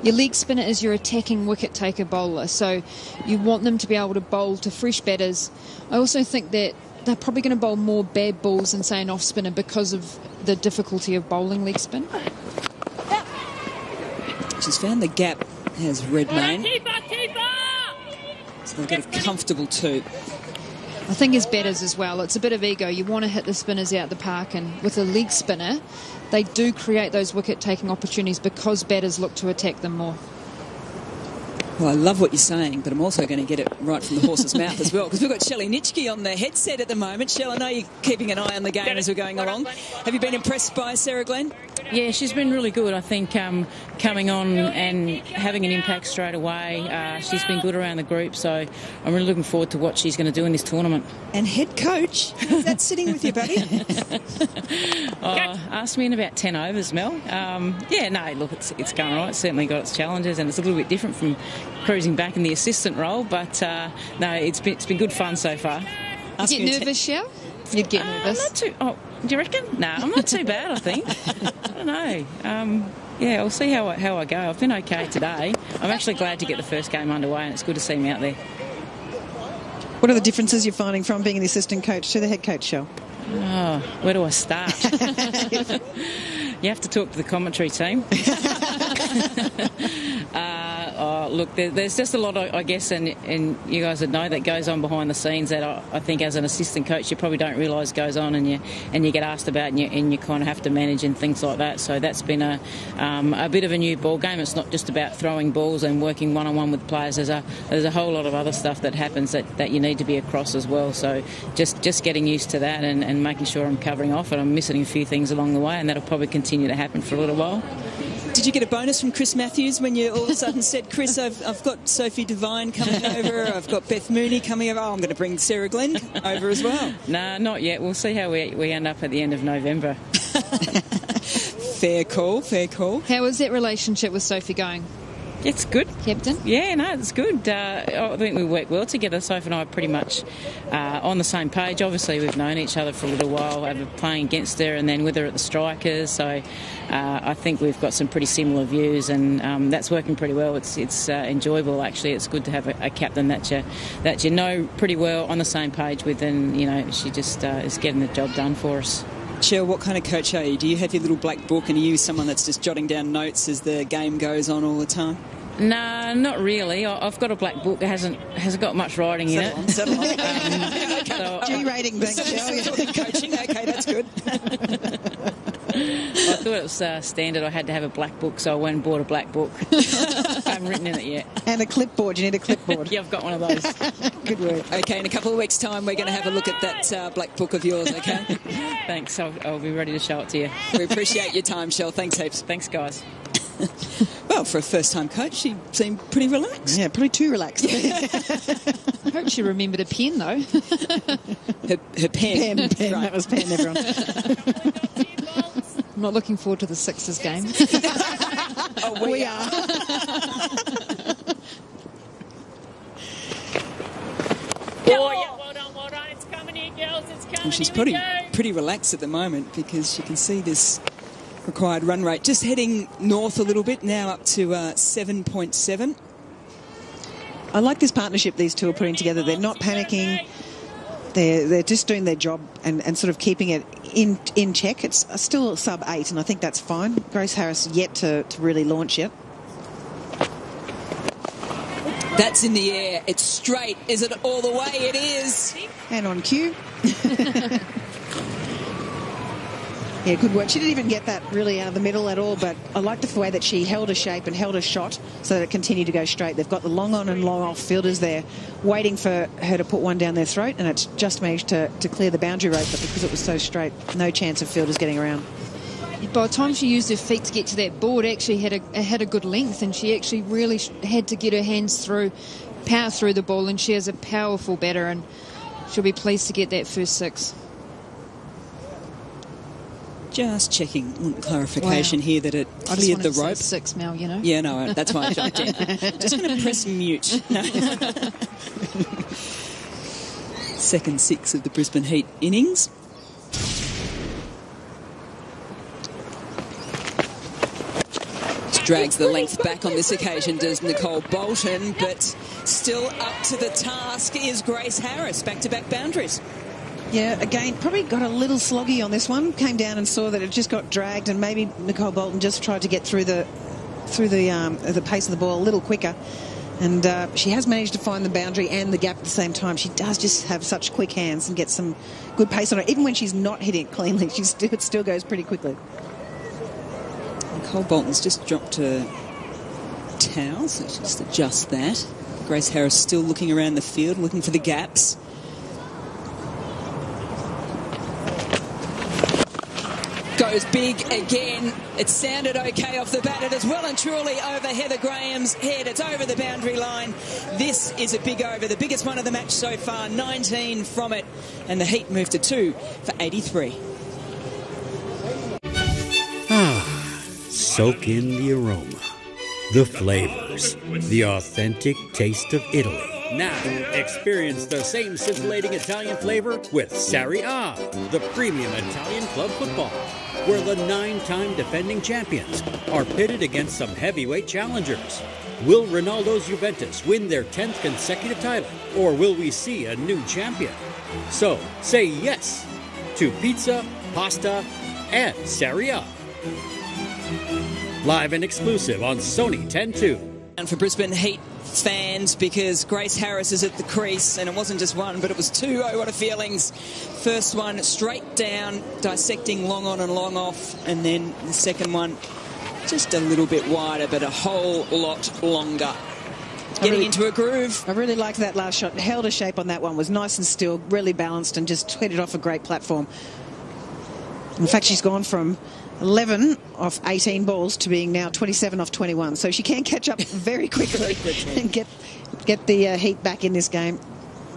Your leg spinner is your attacking wicket taker bowler, so you want them to be able to bowl to fresh batters. I also think that they're probably going to bowl more bad balls than, say, an off spinner because of the difficulty of bowling leg spin. She's found the gap has Redmayne. Keeper! So they've got a comfortable 2. I think as batters as well, it's a bit of ego. You want to hit the spinners out the park, and with a leg spinner, they do create those wicket-taking opportunities because batters look to attack them more. Well, I love what you're saying, but I'm also going to get it right from the horse's mouth as well, because we've got Shelley Nitschke on the headset at the moment. Shell, I know you're keeping an eye on the game as we're going along. Have you been impressed by Sarah Glenn? Yeah, she's been really good. I think coming on and having an impact straight away. She's been good around the group, so I'm really looking forward to what she's going to do in this tournament. And head coach, how's that sitting with you, buddy? Ask me in about 10 overs, Mel. Yeah, no, look, it's going all right. It's certainly got its challenges, and it's a little bit different from cruising back in the assistant role, but no, it's been good fun so far. You get nervous, Shell? You'd get nervous. Not too. Oh, do you reckon? No, I'm not too bad. I think. I don't know. Yeah, we'll see how I go. I've been okay today. I'm actually glad to get the first game underway, and it's good to see me out there. What are the differences you're finding from being the assistant coach to the head coach, Shell? Oh, where do I start? You have to talk to the commentary team. Look, there's just a lot, I guess, and you guys would know, that goes on behind the scenes that I think as an assistant coach you probably don't realise goes on, and you get asked about, and you kind of have to manage and things like that. So that's been a bit of a new ball game. It's not just about throwing balls and working one-on-one with players. There's a whole lot of other stuff that happens that you need to be across as well. So just getting used to that and making sure I'm covering off, and I'm missing a few things along the way, and that'll probably continue to happen for a little while. Did you get a bonus from Chris Matthews when you all of a sudden said, Chris, I've got Sophie Devine coming over, I've got Beth Mooney coming over, I'm going to bring Sarah Glenn over as well? No, not yet. We'll see how we end up at the end of November. Fair call. How is that relationship with Sophie going? It's good. Captain? Yeah, no, it's good. I think we work well together. Sophie and I are pretty much on the same page. Obviously, we've known each other for a little while, playing against her and then with her at the Strikers. So I think we've got some pretty similar views, and that's working pretty well. It's enjoyable, actually. It's good to have a captain that you know pretty well, on the same page with, and, you know, she just is getting the job done for us. Cheryl, what kind of coach are you? Do you have your little black book, and are you someone that's just jotting down notes as the game goes on all the time? No, not really. I've got a black book that hasn't got much writing in it. Settle on. G rating, coaching. Okay, that's good. I thought it was standard. I had to have a black book, so I went and bought a black book. I haven't written in it yet. And a clipboard. You need a clipboard. Yeah, I've got one of those. Good work. Okay, in a couple of weeks' time, we're going to have a look at that black book of yours, okay? Thanks. I'll be ready to show it to you. We appreciate your time, Shell. Thanks heaps. Thanks, guys. Well, for a first-time coach, she seemed pretty relaxed. Yeah, pretty too relaxed. I hope she remembered a pen, though. her pen. Right. That was pen, everyone. I'm not looking forward to the Sixers game. Oh, we are. Oh, yeah, well done. It's coming here, girls. It's coming. Well, she's Here pretty relaxed at the moment, because you can see this required run rate just heading north a little bit, now up to 7.7. I like this partnership these two are putting together. They're not panicking. They're just doing their job and sort of keeping it in check. It's still sub-8, and I think that's fine. Grace Harris yet to really launch yet. That's in the air. It's straight. Is it all the way? It is. And on cue. Yeah, good work. She didn't even get that really out of the middle at all, but I like the way that she held a shape and held a shot so that it continued to go straight. They've got the long on and long off fielders there waiting for her to put one down their throat, and it's just managed to clear the boundary rate, but because it was so straight, no chance of fielders getting around. By the time she used her feet to get to that board, actually had a good length, and she actually really had to get her hands through, power through the ball, and she is a powerful batter, and she'll be pleased to get that first 6. Just checking clarification here that it cleared the rope. 6, Mel, you know. Yeah, no, that's why I jumped in. Just going to press mute. No. Second 6 of the Brisbane Heat innings. Drags the length back on this occasion, does Nicole Bolton, but still up to the task is Grace Harris. Back-to-back boundaries. Yeah, again, probably got a little sloggy on this one. Came down and saw that it just got dragged, and maybe Nicole Bolton just tried to get through the pace of the ball a little quicker. And she has managed to find the boundary and the gap at the same time. She does just have such quick hands and get some good pace on her. Even when she's not hitting it cleanly, it still goes pretty quickly. Nicole Bolton's just dropped her towel, so just adjust that. Grace Harris still looking around the field, looking for the gaps. Goes big again. It sounded okay off the bat. It is well and truly over Heather Graham's head. It's over the boundary line. This is a big over, the biggest one of the match so far. 19 from it, and the Heat moved to 2 for 83. Soak in the aroma, the flavors, the authentic taste of Italy. Now, experience the same scintillating Italian flavor with Serie A, the premium Italian club football, where the 9-time defending champions are pitted against some heavyweight challengers. Will Ronaldo's Juventus win their 10th consecutive title, or will we see a new champion? So, say yes to pizza, pasta, and Serie A. Live and exclusive on Sony 10-2. And for Brisbane Heat fans, because Grace Harris is at the crease, and it wasn't just one, but it was 2. Oh, what a feelings. First one straight down, dissecting long on and long off, and then the second one just a little bit wider, but a whole lot longer. Getting into a groove. I really liked that last shot. Held a shape on that one, was nice and still, really balanced, and just hit it off a great platform. In fact, she's gone from 11 off 18 balls to being now 27 off 21. So she can catch up very quickly and get the Heat back in this game.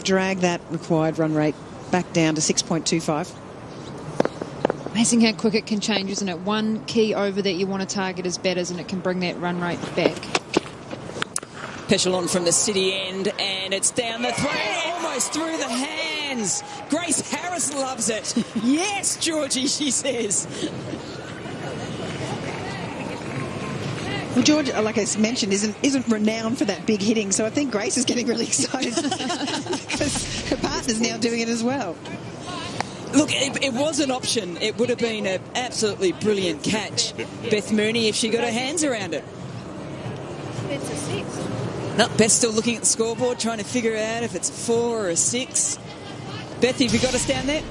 Drag that required run rate back down to 6.25. Amazing how quick it can change, isn't it? One key over that you want to target as batters, and it can bring that run rate back. Pechelon from the city end, and it's down the throat, almost through the hands. Grace Harris loves it. Yes, Georgie, she says. Well, George, like I mentioned, isn't renowned for that big hitting, so I think Grace is getting really excited because her partner's now doing it as well. Look, it was an option. It would have been an absolutely brilliant catch, Beth Mooney, if she got her hands around it. It's a 6. No, Beth's still looking at the scoreboard, trying to figure out if it's a 4 or a 6. Beth, have you got us down there?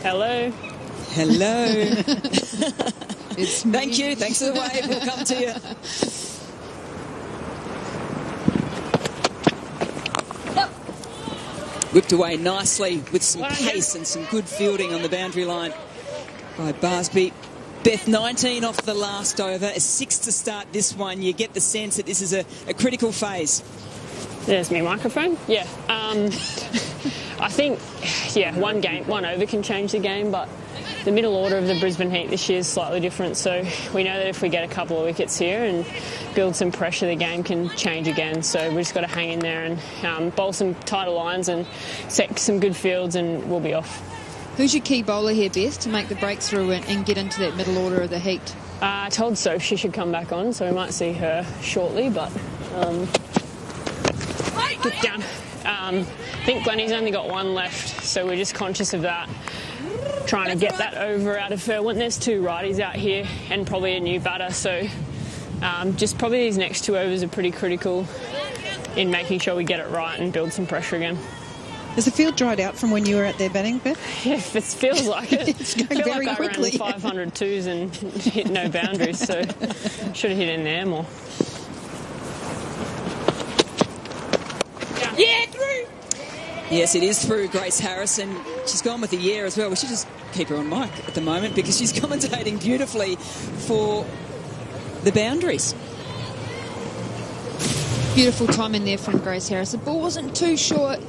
Hello. Hello. Thank you. Thanks for the wave. We'll come to you. Whipped away nicely with some pace and some good fielding on the boundary line by Barsby. Beth, 19 off the last over, a 6 to start this one. You get the sense that this is a critical phase. There's my microphone. Yeah. I think, one over can change the game, but the middle order of the Brisbane Heat this year is slightly different. So we know that if we get a couple of wickets here and build some pressure, the game can change again. So we just got to hang in there and bowl some tighter lines and set some good fields, and we'll be off. Who's your key bowler here, Beth, to make the breakthrough and get into that middle order of the Heat? I told Soph she should come back on, so we might see her shortly, but look down. I think Glennie's only got one left, so we're just conscious of that. Trying to get that over out of her when there's 2 righties out here and probably a new batter, so just probably these next 2 overs are pretty critical in making sure we get it right and build some pressure again. Has the field dried out from when you were out there batting, Beth? Yeah, it feels like it. It's going very quickly. I ran 500 twos and hit no boundaries, so should have hit in there more. Yeah, through! Yes, it is through Grace Harris, and she's gone with the yeah as well. We should just keep her on mic at the moment because she's commentating beautifully for the boundaries. Beautiful time in there from Grace Harris. The ball wasn't too short.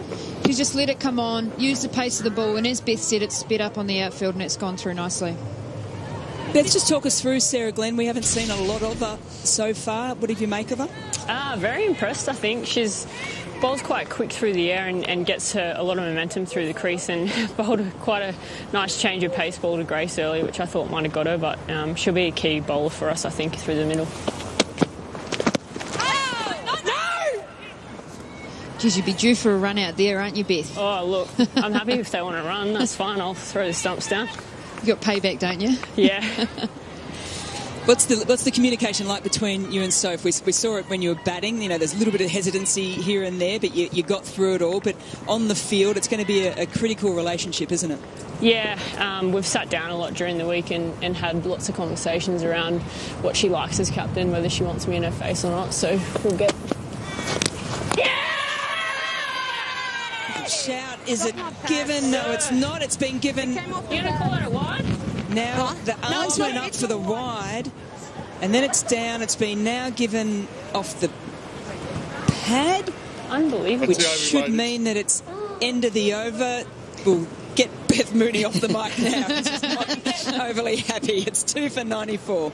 She just let it come on, used the pace of the ball, and as Beth said, it's sped up on the outfield and it's gone through nicely. Beth, just talk us through Sarah Glenn. We haven't seen a lot of her so far. What did you make of her? Very impressed, I think. She's bowls quite quick through the air and gets her a lot of momentum through the crease, and bowled quite a nice change of pace ball to Grace early, which I thought might have got her, but she'll be a key bowler for us, I think, through the middle. Geez, you'd be due for a run out there, aren't you, Beth? Oh, look, I'm happy if they want to run. That's fine. I'll throw the stumps down. You got payback, don't you? Yeah. What's the communication like between you and Soph? We saw it when you were batting. You know, there's a little bit of hesitancy here and there, but you got through it all. But on the field, it's going to be a critical relationship, isn't it? Yeah, we've sat down a lot during the week and had lots of conversations around what she likes as captain, whether she wants me in her face or not. So we'll get... Shout, is it given? No, it's not. It's been given. You're going to call it a wide? Now the arms went up for the wide, and then it's down. It's been now given off the pad. Unbelievable. Which should mean that it's end of the over. We'll get Beth Mooney off the mic now. She's not overly happy. It's 2 for 94.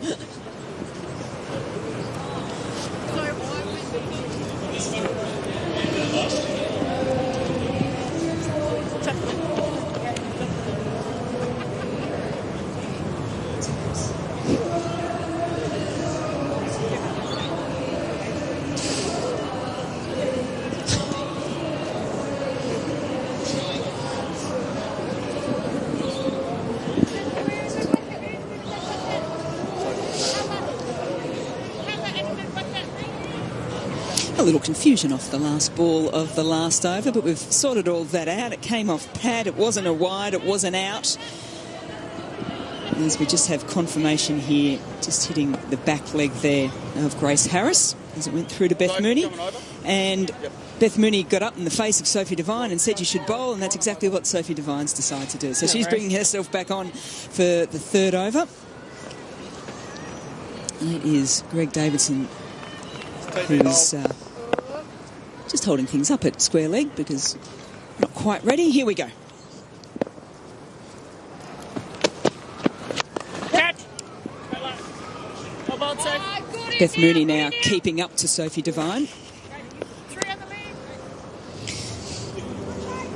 A little confusion off the last ball of the last over, but we've sorted all that out. It came off pad. It wasn't a wide. It wasn't out. As we just have confirmation here, just hitting the back leg there of Grace Harris as it went through to Beth Mooney. And Beth Mooney got up in the face of Sophie Devine and said you should bowl, and that's exactly what Sophie Devine's decided to do. So she's bringing herself back on for the third over. It is Greg Davidson who's just holding things up at square leg because not quite ready. Here we go. Beth Mooney now keeping up to Sophie Devine.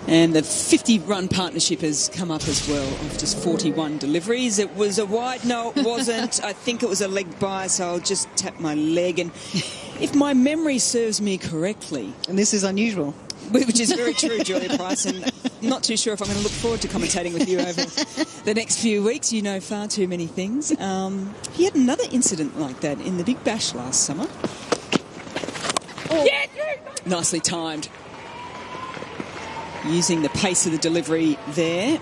And the 50-run partnership has come up as well of just 41 deliveries. It was a wide. No, it wasn't. I think it was a leg by, so I'll just tap my leg. And if my memory serves me correctly... And this is unusual. Which is very true, Julia Price, and I'm not too sure if I'm going to look forward to commentating with you over the next few weeks. You know far too many things. He had another incident like that in the Big Bash last summer. Oh. Nicely timed. Using the pace of the delivery there.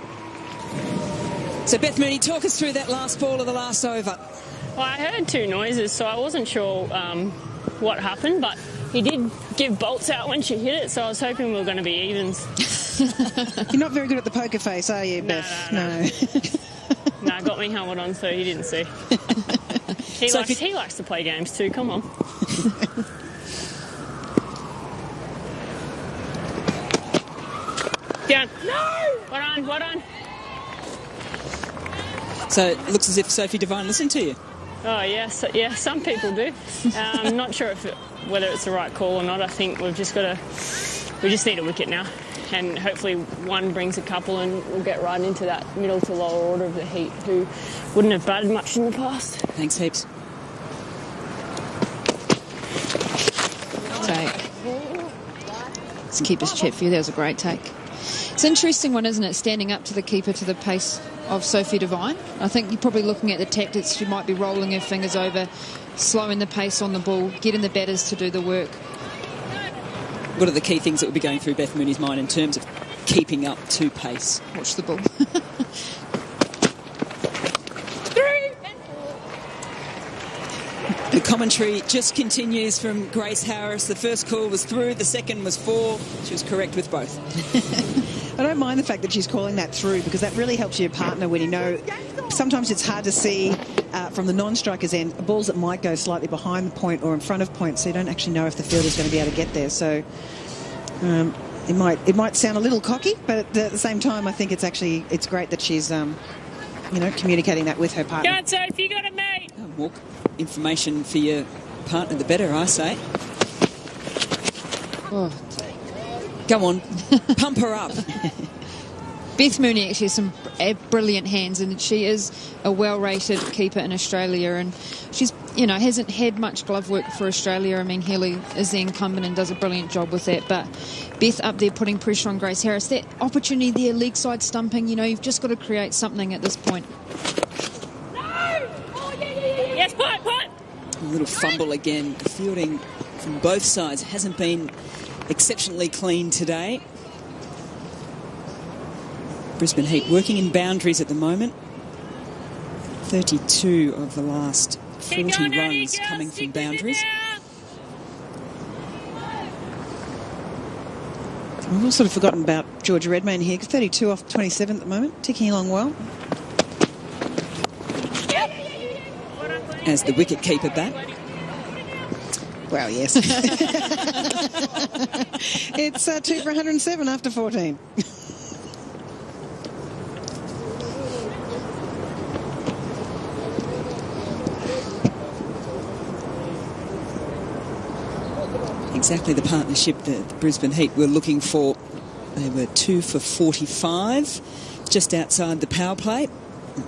So, Beth Mooney, talk us through that last ball of the last over. Well, I heard two noises, so I wasn't sure what happened, but he did give bolts out when she hit it, so I was hoping we were going to be evens. You're not very good at the poker face, are you, Beth? No. No, I got me helmet on, so he didn't see. He likes to play games too, come on. Down. No! Well done. So it looks as if Sophie Devine listened to you. Oh, yes. Yeah, some people do. I'm not sure whether it's the right call or not. I think we just need a wicket now. and hopefully one brings a couple and we'll get right into that middle to lower order of the heat who wouldn't have batted much in the past. Thanks heaps. Take. It's keeper's Chetfield. That was a great take. It's an interesting one, isn't it? Standing up to the keeper to the pace of Sophie Devine. I think you're probably looking at the tactics. She might be rolling her fingers over, slowing the pace on the ball, getting the batters to do the work. What are the key things that would be going through Beth Mooney's mind in terms of keeping up to pace? Watch the ball. The commentary just continues from Grace Harris. The first call was through, the second was 4. She was correct with both. I don't mind the fact that she's calling that through, because that really helps your partner when you know. Sometimes it's hard to see from the non-striker's end balls that might go slightly behind the point or in front of point, so you don't actually know if the fielder's going to be able to get there. So it might sound a little cocky, but at the same time, I think it's great that she's communicating that with her partner. Go on, Sophie, you got it, mate. More information for your partner, the better, I say. Oh. Go on, pump her up. Beth Mooney actually has some brilliant hands, and she is a well-rated keeper in Australia, and she's, hasn't had much glove work for Australia. I mean, Healy is the incumbent and does a brilliant job with that, but Beth up there putting pressure on Grace Harris. That opportunity there, leg side stumping, you've just got to create something at this point. Yes, putt. A little fumble again. Fielding from both sides hasn't been exceptionally clean today. Brisbane Heat working in boundaries at the moment. 32 of the last 40 runs coming from boundaries. We've all sort of forgotten about Georgia Redmayne here. 32 off 27 at the moment, ticking along well. As the wicket keeper bat. Well, yes. It's 2 for 107 after 14. Exactly the partnership that the Brisbane Heat were looking for. They were 2 for 45, just outside the power play.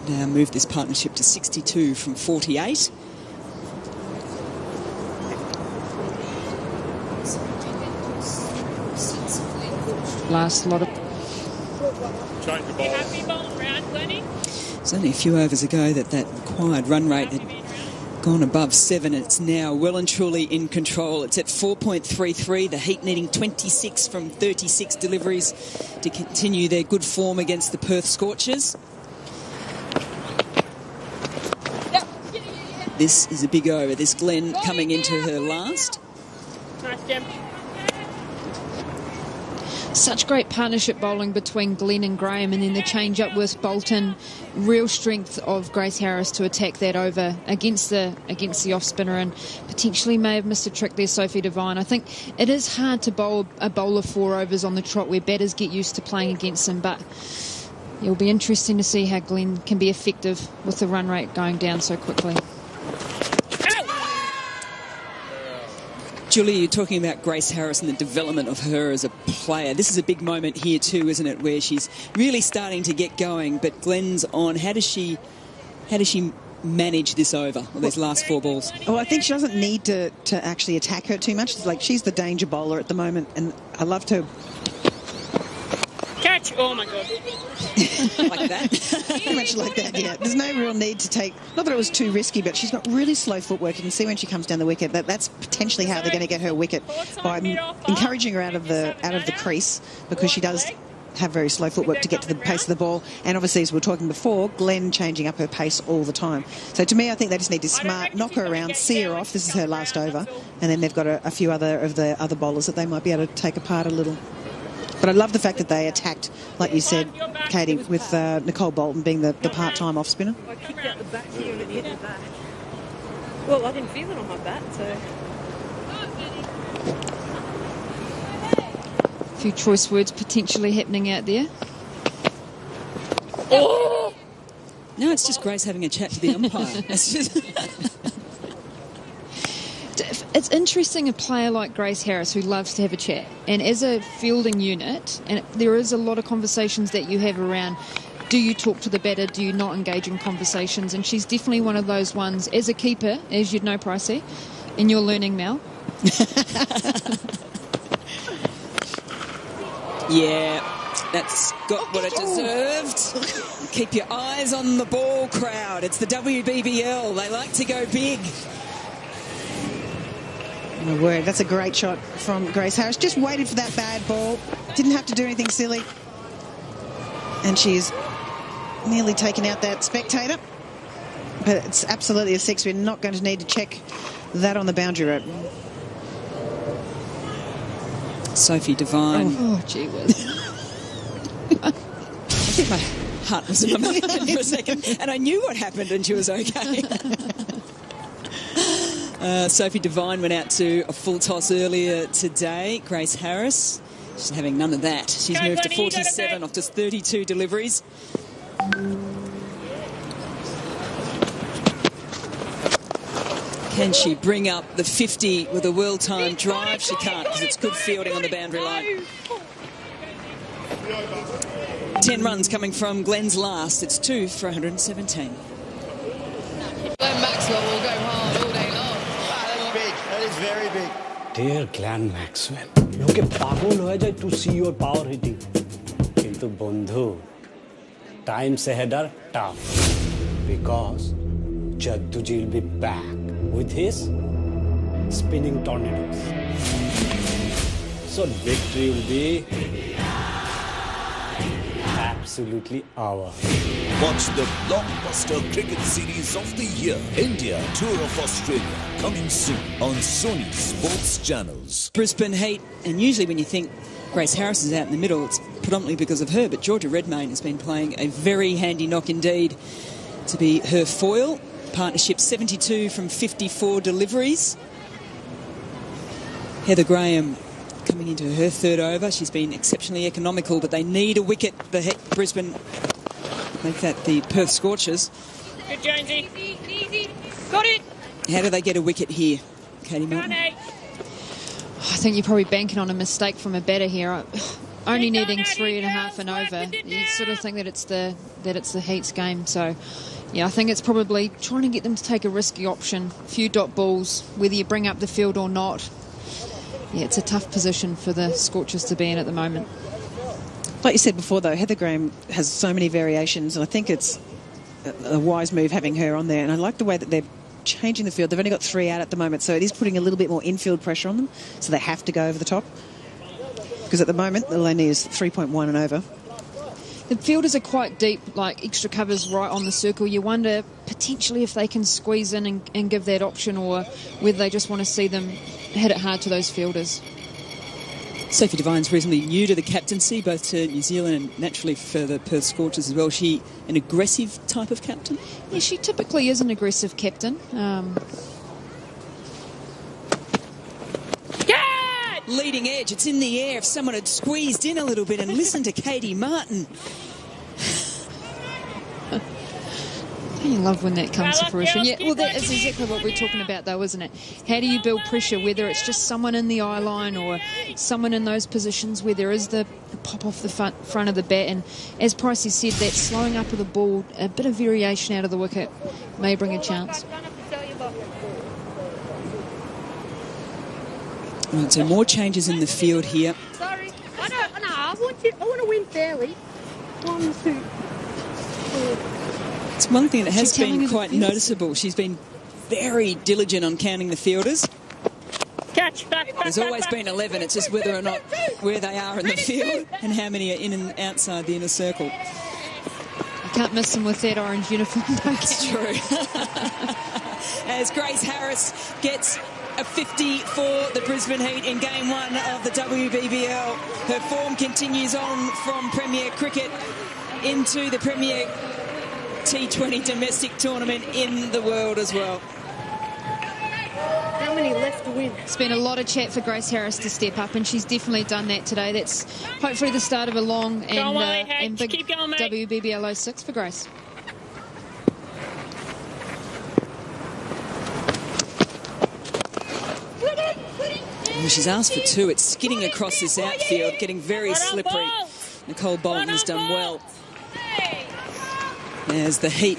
Now moved this partnership to 62 from 48. Last lot of... Change the ball. Happy ball round, Glennie? It's only a few overs ago that required run rate had gone above 7. It's now well and truly in control. It's at 4.33. The Heat needing 26 from 36 deliveries to continue their good form against the Perth Scorchers. This is a big over. This Glenn coming into her last. Nice, Jim. Such great partnership bowling between Glenn and Graham, and then the change up with Bolton. Real strength of Grace Harris to attack that over against the off spinner, and potentially may have missed a trick there, Sophie Devine. I think it is hard to bowl a bowler 4 overs on the trot where batters get used to playing against them, but it'll be interesting to see how Glenn can be effective with the run rate going down so quickly. Julie, you're talking about Grace Harris and the development of her as a player. This is a big moment here too, isn't it, where she's really starting to get going, but Glenn's on. How does she manage this over, or these last 4 balls? Oh, I think she doesn't need to actually attack her too much. It's like she's the danger bowler at the moment, and I love to... Catch! Oh, my God. Like that? Pretty much like that, yeah. There's no real need to take... Not that it was too risky, but she's got really slow footwork. You can see when she comes down the wicket that's potentially how they're going to get her wicket, by encouraging her out of the crease, because she does have very slow footwork to get to the pace of the ball. And obviously, as we were talking before, Glenn changing up her pace all the time. So to me, I think they just need to smart, knock her around, see her off. This is her last over. And then they've got a few of the other bowlers that they might be able to take apart a little. But I love the fact that they attacked, like you said, Katie, with Nicole Bolton being the part-time off-spinner. I kicked out the back here and it hit the back. Well, I didn't feel it on my bat, so... A few choice words potentially happening out there. Oh! No, it's just Grace having a chat to the umpire. It's just... It's interesting, a player like Grace Harris who loves to have a chat, and as a fielding unit, and there is a lot of conversations that you have around, do you talk to the batter, do you not engage in conversations, and she's definitely one of those ones. As a keeper, as you'd know, Pricey, and you're learning, Mel. Yeah, that's got what it deserved. Keep your eyes on the ball, crowd. It's the WBBL. They like to go big. My word, that's a great shot from Grace Harris. Just waited for that bad ball. Didn't have to do anything silly. And she's nearly taken out that spectator. But it's absolutely a six. We're not going to need to check that on the boundary rope. Sophie Devine. Oh, gee whiz. I think my heart was in my mouth for a second, and I knew what happened, and she was okay. Sophie Devine went out to a full toss earlier today. Grace Harris, she's having none of that. She's moved to 47 off just 32 deliveries. Can she bring up the 50 with a well-timed drive? She can't, because it's good fielding on the boundary line. 10 runs coming from Glenn's last. It's 2 for 117. Glenn Maxwell will go hard all day long. That's big. That is very big. Dear Glenn Maxwell, লোকে পাগল হয়ে যায় to see your power hitting. কিন্তু বন্ধু, times ahead are tough because Jadduji will be back with his spinning tornadoes. So victory will be absolutely ours. Watch the blockbuster cricket series of the year, India Tour of Australia, coming soon on Sony Sports Channels. Brisbane Heat, and usually when you think Grace Harris is out in the middle, it's predominantly because of her, but Georgia Redmayne has been playing a very handy knock indeed to be her foil. Partnership 72 from 54 deliveries. Heather Graham coming into her third over. She's been exceptionally economical, but they need a wicket. The Brisbane make that the Perth Scorchers. Good, Jonesy. Easy. Got it. How do they get a wicket here, Katie Martin? I think you're probably banking on a mistake from a batter here. Only needing 3.5 and over. You sort of think that it's the Heat's game. So, yeah, I think it's probably trying to get them to take a risky option. A few dot balls, whether you bring up the field or not. Yeah, it's a tough position for the Scorchers to be in at the moment. Like you said before, though, Heather Graham has so many variations, and I think it's a wise move having her on there. And I like the way that they're changing the field. They've only got 3 out at the moment, so it is putting a little bit more infield pressure on them, so they have to go over the top. Because at the moment, all they need is 3.1 and over. The fielders are quite deep, like extra covers right on the circle. You wonder potentially if they can squeeze in and give that option, or whether they just want to see them hit it hard to those fielders. Sophie Devine's reasonably new to the captaincy, both to New Zealand and naturally for the Perth Scorchers as well. Is she an aggressive type of captain? Yeah, she typically is an aggressive captain. Leading edge, it's in the air. If someone had squeezed in a little bit and listened to Katie Martin. You love when that comes to fruition. Yeah, well, that is exactly what we're talking about, though, isn't it? How do you build pressure, whether it's just someone in the eye line or someone in those positions where there is the pop off the front of the bat? And as Pricey said, that slowing up of the ball, a bit of variation out of the wicket may bring a chance. Right, so more changes in the field here. Sorry. I want to win fairly. 1, 2, 3. It's one thing that has been quite noticeable. She's been very diligent on counting the fielders. Catch. There's always been 11. It's just whether or not where they are in the field and how many are in and outside the inner circle. You can't miss them with that orange uniform. That's true. As Grace Harris gets a 50 for the Brisbane Heat in Game 1 of the WBBL. Her form continues on from Premier Cricket into the Premier T20 domestic tournament in the world as well. How many left to win? It's been a lot of chat for Grace Harris to step up, and she's definitely done that today. That's hopefully the start of a long and big WBBL 06 for Grace. Well, she's asked for 2. It's skidding across this outfield, getting very slippery. Nicole Bolton's done well. As the Heat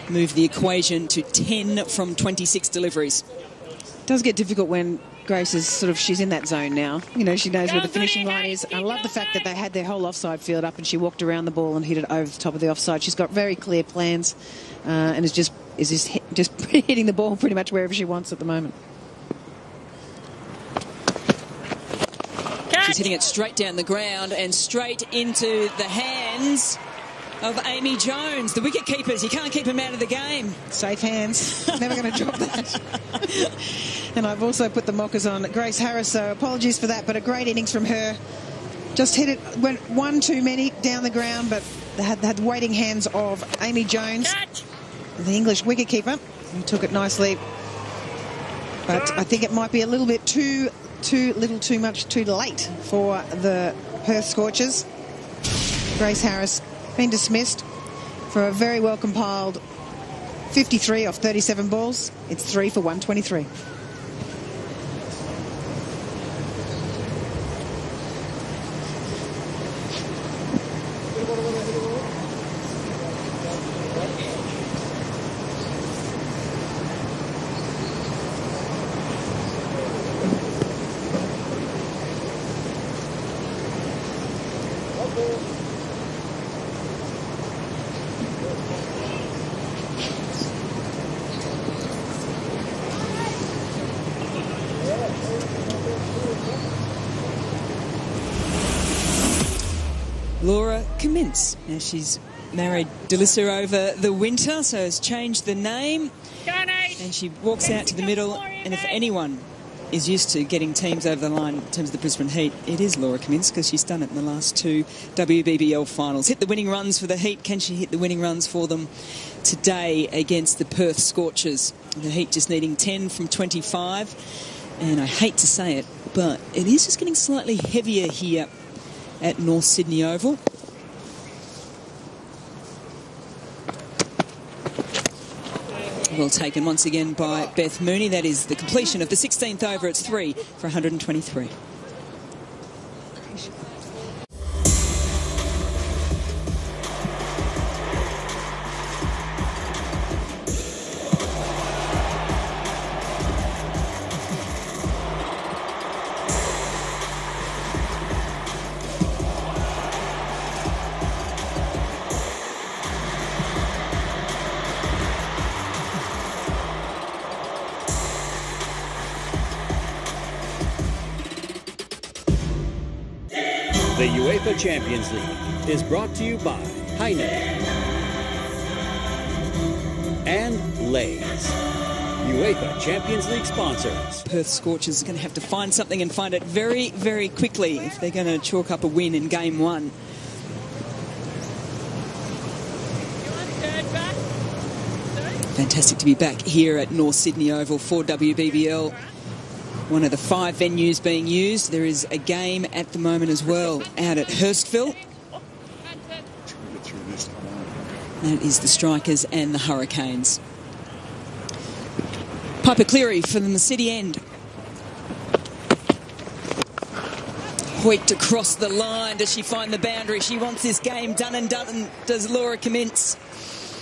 move the equation to 10 from 26 deliveries. It does get difficult when Grace is she's in that zone now. You know, she knows where the finishing line is. I love the fact that they had their whole offside field up and she walked around the ball and hit it over the top of the offside. She's got very clear plans and is just hitting the ball pretty much wherever she wants at the moment. She's hitting it straight down the ground and straight into the hands of Amy Jones. The wicket keepers, you can't keep them out of the game. Safe hands. Never going to drop that. And I've also put the mockers on Grace Harris, so apologies for that, but a great innings from her. Just hit it, went one too many down the ground, but they had the waiting hands of Amy Jones, the English wicketkeeper, who took it nicely. But I think it might be a little bit too much too late for the Perth Scorchers. Grace Harris been dismissed for a very well compiled 53 off 37 balls. It's 3 for 123. Laura Cummins. Now she's married Delissa over the winter, so has changed the name. And she walks out to the middle, and if anyone is used to getting teams over the line in terms of the Brisbane Heat, it is Laura Cummins, because she's done it in the last 2 WBBL finals. Hit the winning runs for the Heat. Can she hit the winning runs for them today against the Perth Scorchers? The Heat just needing 10 from 25. And I hate to say it, but it is just getting slightly heavier here at North Sydney Oval. Well taken once again by Beth Mooney. That is the completion of the 16th over. It's 3 for 123. The UEFA Champions League is brought to you by Heineken and Lay's, UEFA Champions League sponsors. Perth Scorchers are going to have to find something and find it very, very quickly if they're going to chalk up a win in Game 1. Fantastic to be back here at North Sydney Oval for WBBL. One of the 5 venues being used. There is a game at the moment as well out at Hurstville. That is the Strikers and the Hurricanes. Piper Cleary from the city end. Hoiked across the line. Does she find the boundary? She wants this game done and done. Does Laura Cummins?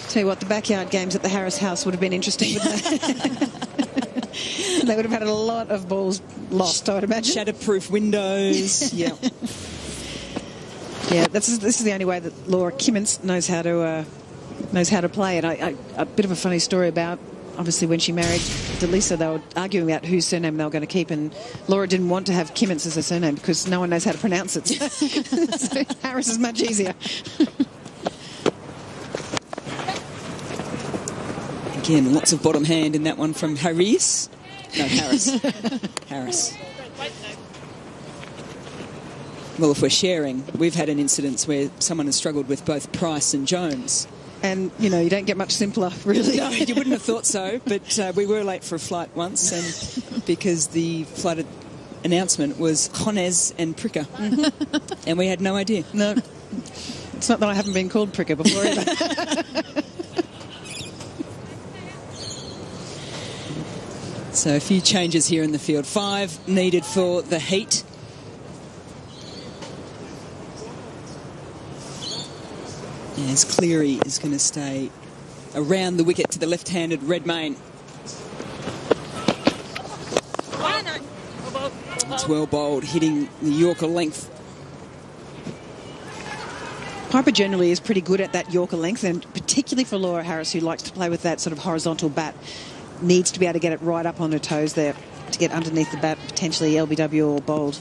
Tell you what, the backyard games at the Harris House would have been interesting. They would have had a lot of balls lost, I would imagine. Shatterproof windows. Yeah. Yeah, this is the only way that Laura Cummins knows how to play. And a bit of a funny story about, obviously, when she married Delissa, they were arguing about whose surname they were going to keep, and Laura didn't want to have Cummins as her surname because no one knows how to pronounce it. So Harris is much easier. Again, lots of bottom hand in that one from Harris. No, Harris. Harris. Well, if we're sharing, we've had an incident where someone has struggled with both Price and Jones. And, you know, you don't get much simpler, really. No, you wouldn't have thought so, but we were late for a flight once, and because the flight announcement was Conez and Pricker, and we had no idea. No. It's not that I haven't been called Pricker before either. So a few changes here in the field. 5 needed for the Heat. As Cleary is going to stay around the wicket to the left-handed Redmayne. It's well bowled, hitting the Yorker length. Piper generally is pretty good at that Yorker length, and particularly for Laura Harris, who likes to play with that sort of horizontal bat, needs to be able to get it right up on her toes there to get underneath the bat, potentially LBW or bowled.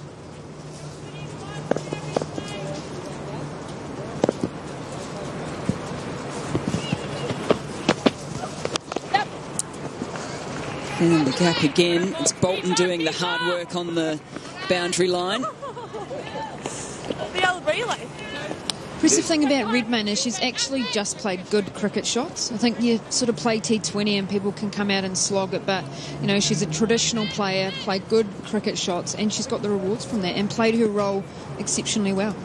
And the gap again. It's Bolton doing the hard work on the boundary line. The old relay. Impressive thing about Redmayne is she's actually just played good cricket shots. I think you sort of play T20 and people can come out and slog it, but you know, she's a traditional player, played good cricket shots, and she's got the rewards from that and played her exceptionally well.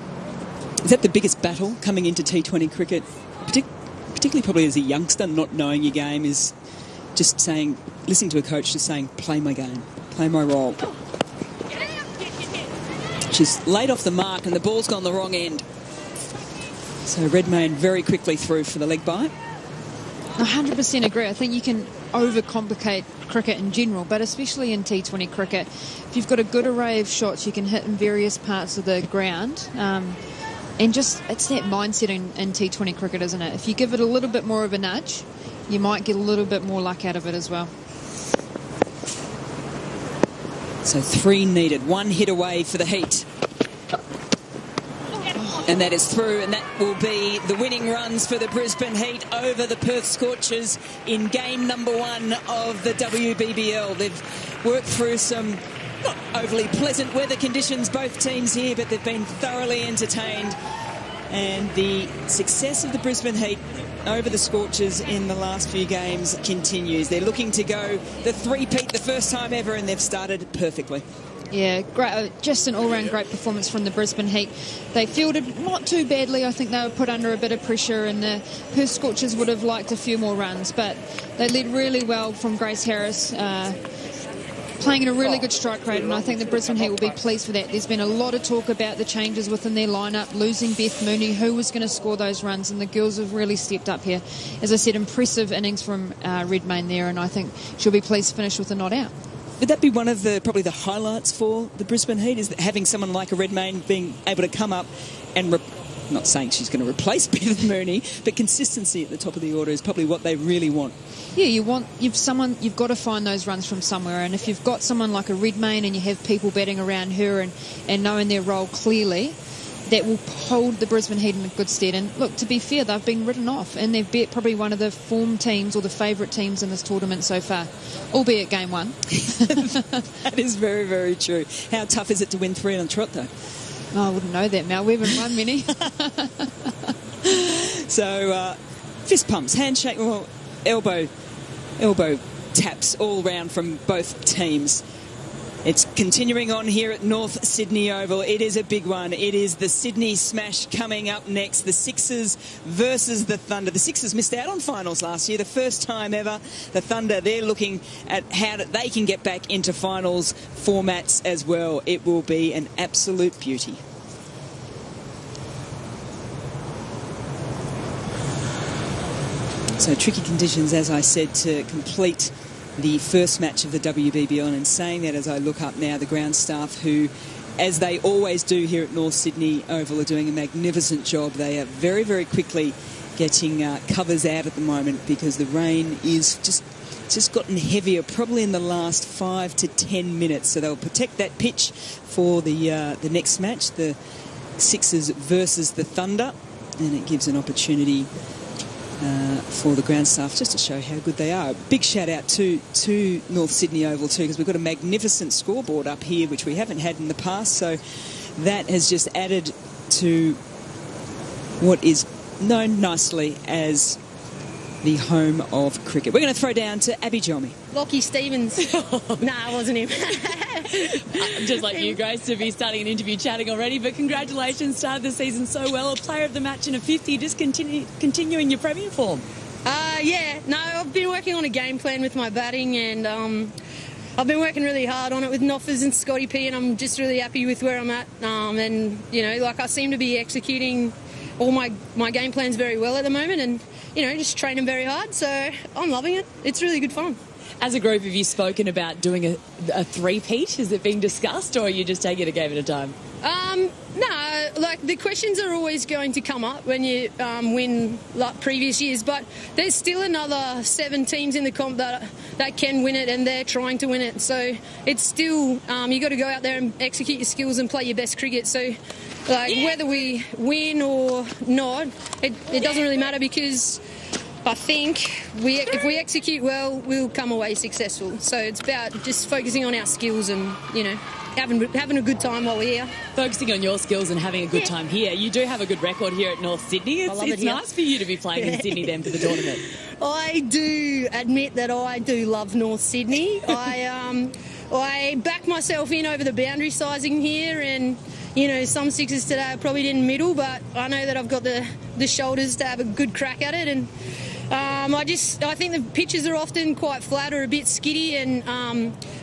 Is that the biggest battle coming into T20 cricket, particularly probably as a youngster, not knowing your game, is just saying, listening to a coach just saying, play my game, play my role. She's laid off the mark and the ball's gone the wrong end. So Redmayne very quickly through for the leg bite. I 100% agree. I think you can overcomplicate cricket in general, but especially in T20 cricket, if you've got a good array of shots you can hit in various parts of the ground, and just it's that mindset in T20 cricket, isn't it? If you give it a little bit more of a nudge, you might get a little bit more luck out of it as well. So 3 needed, 1 hit away for the Heat. And that is through, and that will be the winning runs for the Brisbane Heat over the Perth Scorchers in game number 1 of the WBBL. They've worked through some not overly pleasant weather conditions, both teams here, but they've been thoroughly entertained. And the success of the Brisbane Heat over the Scorchers in the last few games continues. They're looking to go the three-peat the first time ever, and they've started perfectly. Yeah, great, just an all-round great performance from the Brisbane Heat. They fielded not too badly. I think they were put under a bit of pressure, and the Perth Scorchers would have liked a few more runs, but they led really well from Grace Harris, playing at a really good strike rate, and I think the Brisbane Heat will be pleased with that. There's been a lot of talk about the changes within their lineup, losing Beth Mooney, who was going to score those runs, and the girls have really stepped up here. As I said, impressive innings from Redmayne there, and I think she'll be pleased to finish with a not out. Would that be one of the probably the highlights for the Brisbane Heat, is that having someone like a Redmayne being able to come up and not saying she's going to replace Beth Mooney, but consistency at the top of the order is probably what they really want. Yeah, you've got to find those runs from somewhere, and if you've got someone like a Redmayne and you have people batting around her and knowing their role clearly, that will hold the Brisbane Heat in a good stead. And look, to be fair, they've been written off, and they've bet probably one of the form teams or the favourite teams in this tournament so far, albeit game 1. That is very, very true. How tough is it to win 3 on trot, though? Oh, I wouldn't know that, Mel. We haven't won many. So, fist pumps, handshake, well, elbow taps all round from both teams. It's continuing on here at North Sydney Oval. It is a big one. It is the Sydney Smash coming up next. The Sixers versus the Thunder. The Sixers missed out on finals last year, the first time ever. The Thunder, they're looking at how they can get back into finals formats as well. It will be an absolute beauty. So tricky conditions, as I said, to complete the first match of the WBBL. And in saying that, as I look up now, the ground staff, who, as they always do here at North Sydney Oval, are doing a magnificent job. They are very, very quickly getting covers out at the moment, because the rain is just gotten heavier, probably in the last 5 to 10 minutes. So they'll protect that pitch for the next match, the Sixers versus the Thunder, and it gives an opportunity for the ground staff just to show how good they are. Big shout out to North Sydney Oval too, because we've got a magnificent scoreboard up here which we haven't had in the past, so that has just added to what is known nicely as the home of cricket. We're going to throw down to Abby Jommy. Lockie Stevens. Nah, it wasn't him. Just like you, Grace, to be starting an interview chatting already, but congratulations, started the season so well. A player of the match and a 50, just continuing your Premier form. Yeah, no, I've been working on a game plan with my batting, and I've been working really hard on it with Noffers and Scotty P, and I'm just really happy with where I'm at. And, you know, like I seem to be executing all my game plans very well at the moment and, you know, just training very hard. So I'm loving it. It's really good fun. As a group, have you spoken about doing a three-peat? Has it been discussed, or are you just taking it a game at a time? No, like the questions are always going to come up when you win like previous years, but there's still another 7 teams in the comp that can win it, and they're trying to win it. So it's still you got to go out there and execute your skills and play your best cricket. So like whether we win or not, it doesn't really matter, because I think if we execute well, we'll come away successful. So it's about just focusing on our skills and, you know, having a good time while we're here. Focusing on your skills and having a good time here. You do have a good record here at North Sydney. It's nice for you to be playing in Sydney then for the tournament. I do admit that I do love North Sydney. I back myself in over the boundary sizing here, and, you know, some sixes today probably didn't middle, but I know that I've got the shoulders to have a good crack at it. And I think the pitches are often quite flat or a bit skiddy, and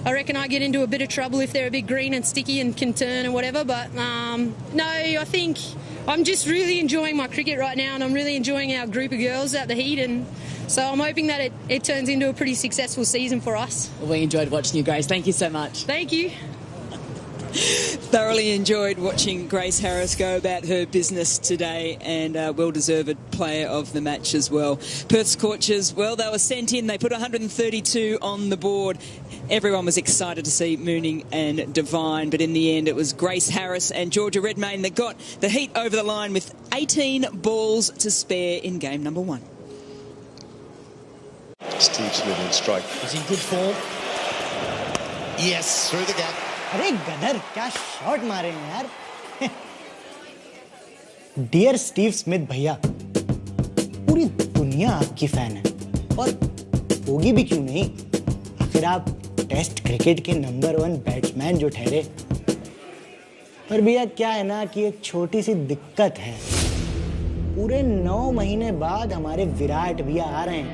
I reckon I get into a bit of trouble if they're a bit green and sticky and can turn or whatever. But no, I think I'm just really enjoying my cricket right now, and I'm really enjoying our group of girls at the Heat, and so I'm hoping that it turns into a pretty successful season for us. Well, we enjoyed watching you, Grace. Thank you so much. Thank you. Thoroughly enjoyed watching Grace Harris go about her business today, and well-deserved player of the match as well. Perth Scorchers, well, they were sent in. They put 132 on the board. Everyone was excited to see Mooning and Devine, but in the end it was Grace Harris and Georgia Redmayne that got the Heat over the line with 18 balls to spare in game number 1. Steve Smith in strike. He's in good form. Yes, through the gap. अरे गदर क्या shot मारे हैं यार. Dear Steve Smith भैया, पूरी दुनिया आपकी fan है, और होगी भी क्यों नहीं. आखिर आप टेस्ट क्रिकेट के नंबर 1 बैट्समैन जो ठहरे. पर भैया क्या है ना कि एक छोटी सी दिक्कत है. पूरे 9 महीने बाद हमारे विराट भैया आ रहे हैं,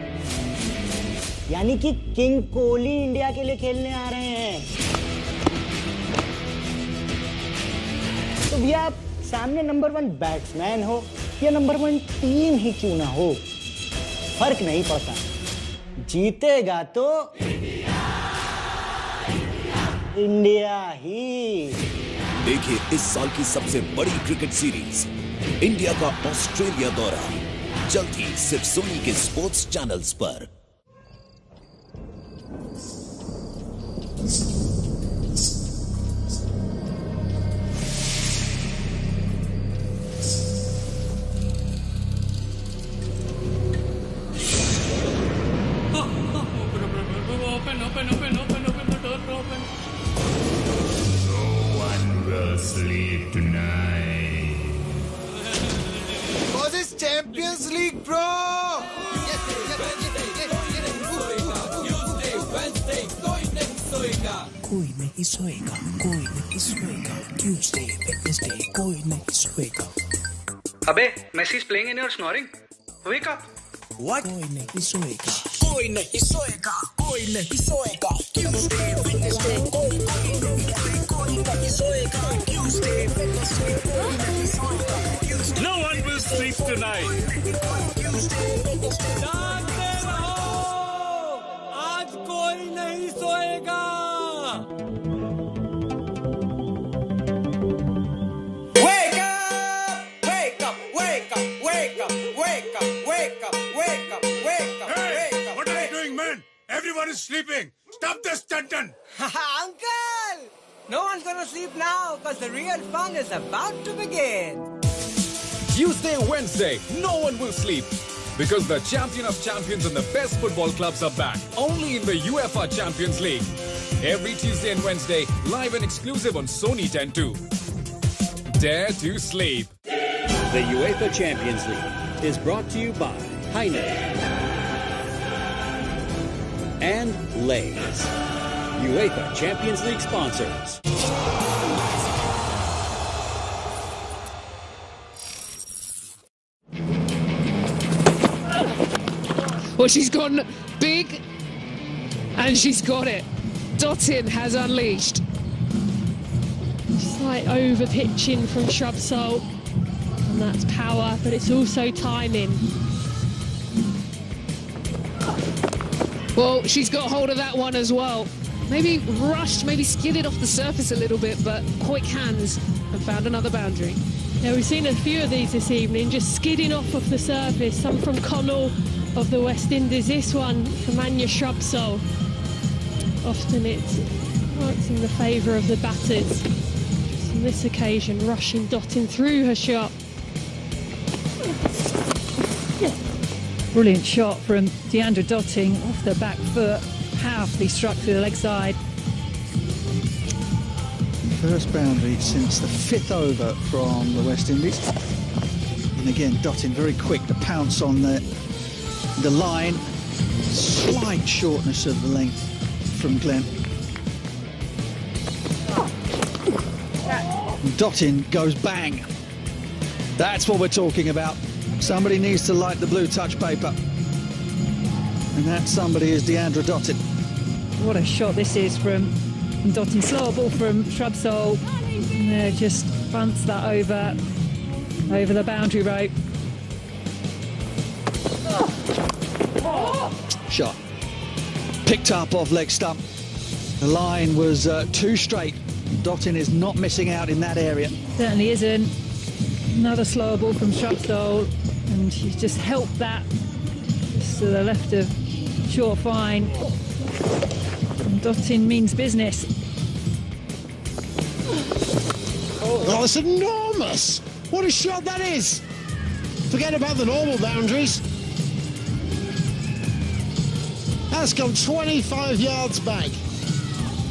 यानी कि किंग कोहली इंडिया के लिए खेलने आ रहे हैं. तो भैया आप सामने नंबर 1 बैट्समैन हो या नंबर 1 टीम ही क्यों ना हो, फर्क नहीं पड़ता. जीतेगा तो इंडिया ही. देखिए इस साल की सबसे बड़ी क्रिकेट सीरीज, इंडिया का ऑस्ट्रेलिया दौरा, जल्द ही सिर्फ सोनी के स्पोर्ट्स चैनल्स पर. Champions League, bro! कोई नहीं सोएगा, कोई नहीं सोएगा. Tuesday, Wednesday, कोई नहीं सोएगा. अबे, Messi's playing and you're snoring. Wake up. What? कोई नहीं सोएगा. कोई नहीं सोएगा, कोई नहीं सोएगा. Tuesday, Wednesday, कोई नहीं सोएगा. Tuesday, Wednesday, कोई नहीं सोएगा. No one will sleep tonight. जानते रहो, आज कोई नहीं सोएगा. Wake up! Wake up! Wake up! Wake up! Wake up! Wake up! Wake up! Wake up! Hey, what are you doing, man? Everyone is sleeping. Stop this, Stanton. Uncle! No one's gonna sleep now because the real fun is about to begin. Tuesday, Wednesday, no one will sleep. Because the champion of champions and the best football clubs are back. Only in the UEFA Champions League. Every Tuesday and Wednesday, live and exclusive on Sony 10-2. Dare to sleep. The UEFA Champions League is brought to you by Heineken and Lay's. UEFA Champions League sponsors. Well, she's gone big, and she's got it. Dottin has unleashed. Slight over pitching from Shrubsole, and that's power, but it's also timing. Well, she's got hold of that one as well. Maybe rushed, maybe skidded off the surface a little bit, but quick hands and found another boundary. Yeah, we've seen a few of these this evening, just skidding off of the surface. Some from Connell of the West Indies, this one from Anya Shrubsole. Often it's in the favour of the batters. Just on this occasion, rushing Dottin through her shot. Brilliant shot from Deandra Dottin off the back foot, powerfully struck through the leg side. First boundary since the 5th over from the West Indies. And again, Dottin very quick to pounce on the line. Slight shortness of the length from Glenn. Dottin goes bang. That's what we're talking about. Somebody needs to light the blue touch paper. And that somebody is Deandra Dottin. What a shot this is from Dottin. Slower ball from Shrubsole. And just bunts that over the boundary rope. Shot. Picked up off leg stump. The line was too straight. Dottin is not missing out in that area. Certainly isn't. Another slower ball from Shrubsole, and she's just helped that just to the left of short fine. And Dottin means business. Oh, that's enormous! What a shot that is! Forget about the normal boundaries. That's gone 25 yards back.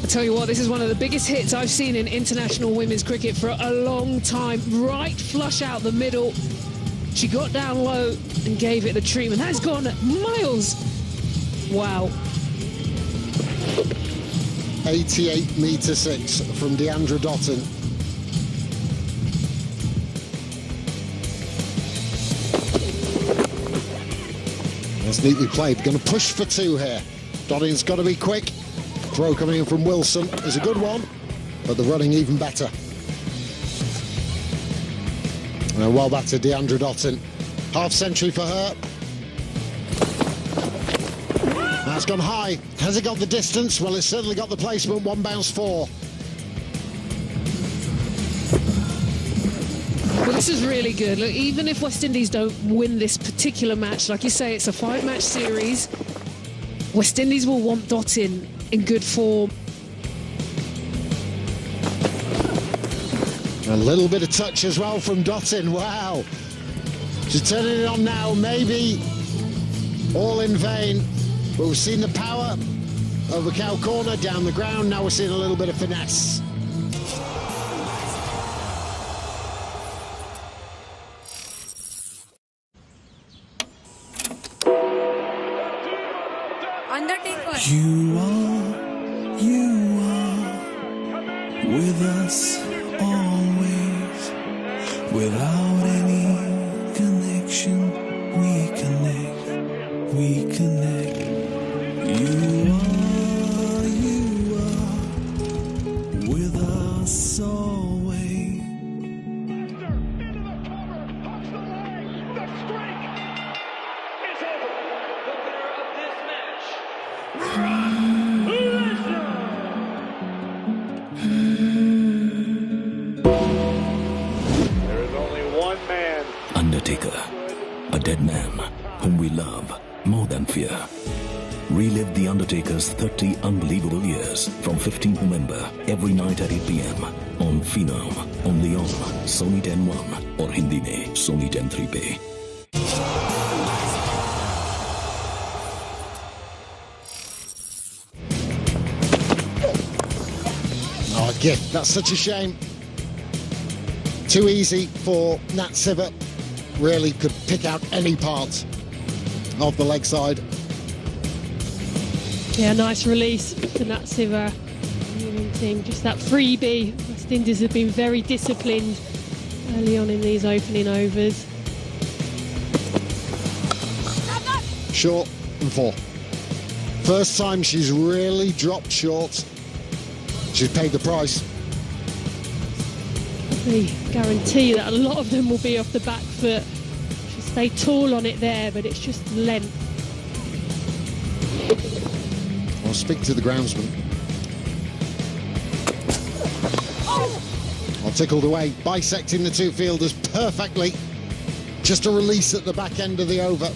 I tell you what, this is one of the biggest hits I've seen in international women's cricket for a long time. Right flush out the middle. She got down low and gave it the treatment. That's gone miles. Wow. 88 metre 6 from Deandra Dottin. That's neatly played. Going to push for 2 here. Dottin's got to be quick. Throw coming in from Wilson is a good one, but the running even better. And well back to Deandra Dottin. Half century for her. That's gone high. Has it got the distance? Well, it's certainly got the placement. 1 bounce 4. Well, this is really good. Look, even if West Indies don't win this particular match, like you say, it's a 5-match series. West Indies will want Dottin in good form. A little bit of touch as well from Dottin. Wow. She's turning it on now, maybe all in vain. But we've seen the power of the cow corner down the ground. Now we're seeing a little bit of finesse. You are with us always. Without any connection, we connect. You are with us always. Undertaker, a dead man whom we love more than fear. Relive The Undertaker's 30 unbelievable years from 15th November every night at 8 p.m. on Phenom, only on Sony 10-1 और हिंदी में Sony 10-3 पे. Oh, a gift. That's such a shame. Too easy for Nat Sivert. Really could pick out any part of the leg side. Yeah, nice release for Nat Sivert. Team. Just that freebie. West Indies have been very disciplined early on in these opening overs. Short and 4. First time she's really dropped short She's paid the price. I guarantee that a lot of them will be off the back foot. She stayed tall on it there, but it's just length. I'll speak to the groundsman. I'll tickled away, bisecting the two fielders perfectly. Just a release at the back end of the over.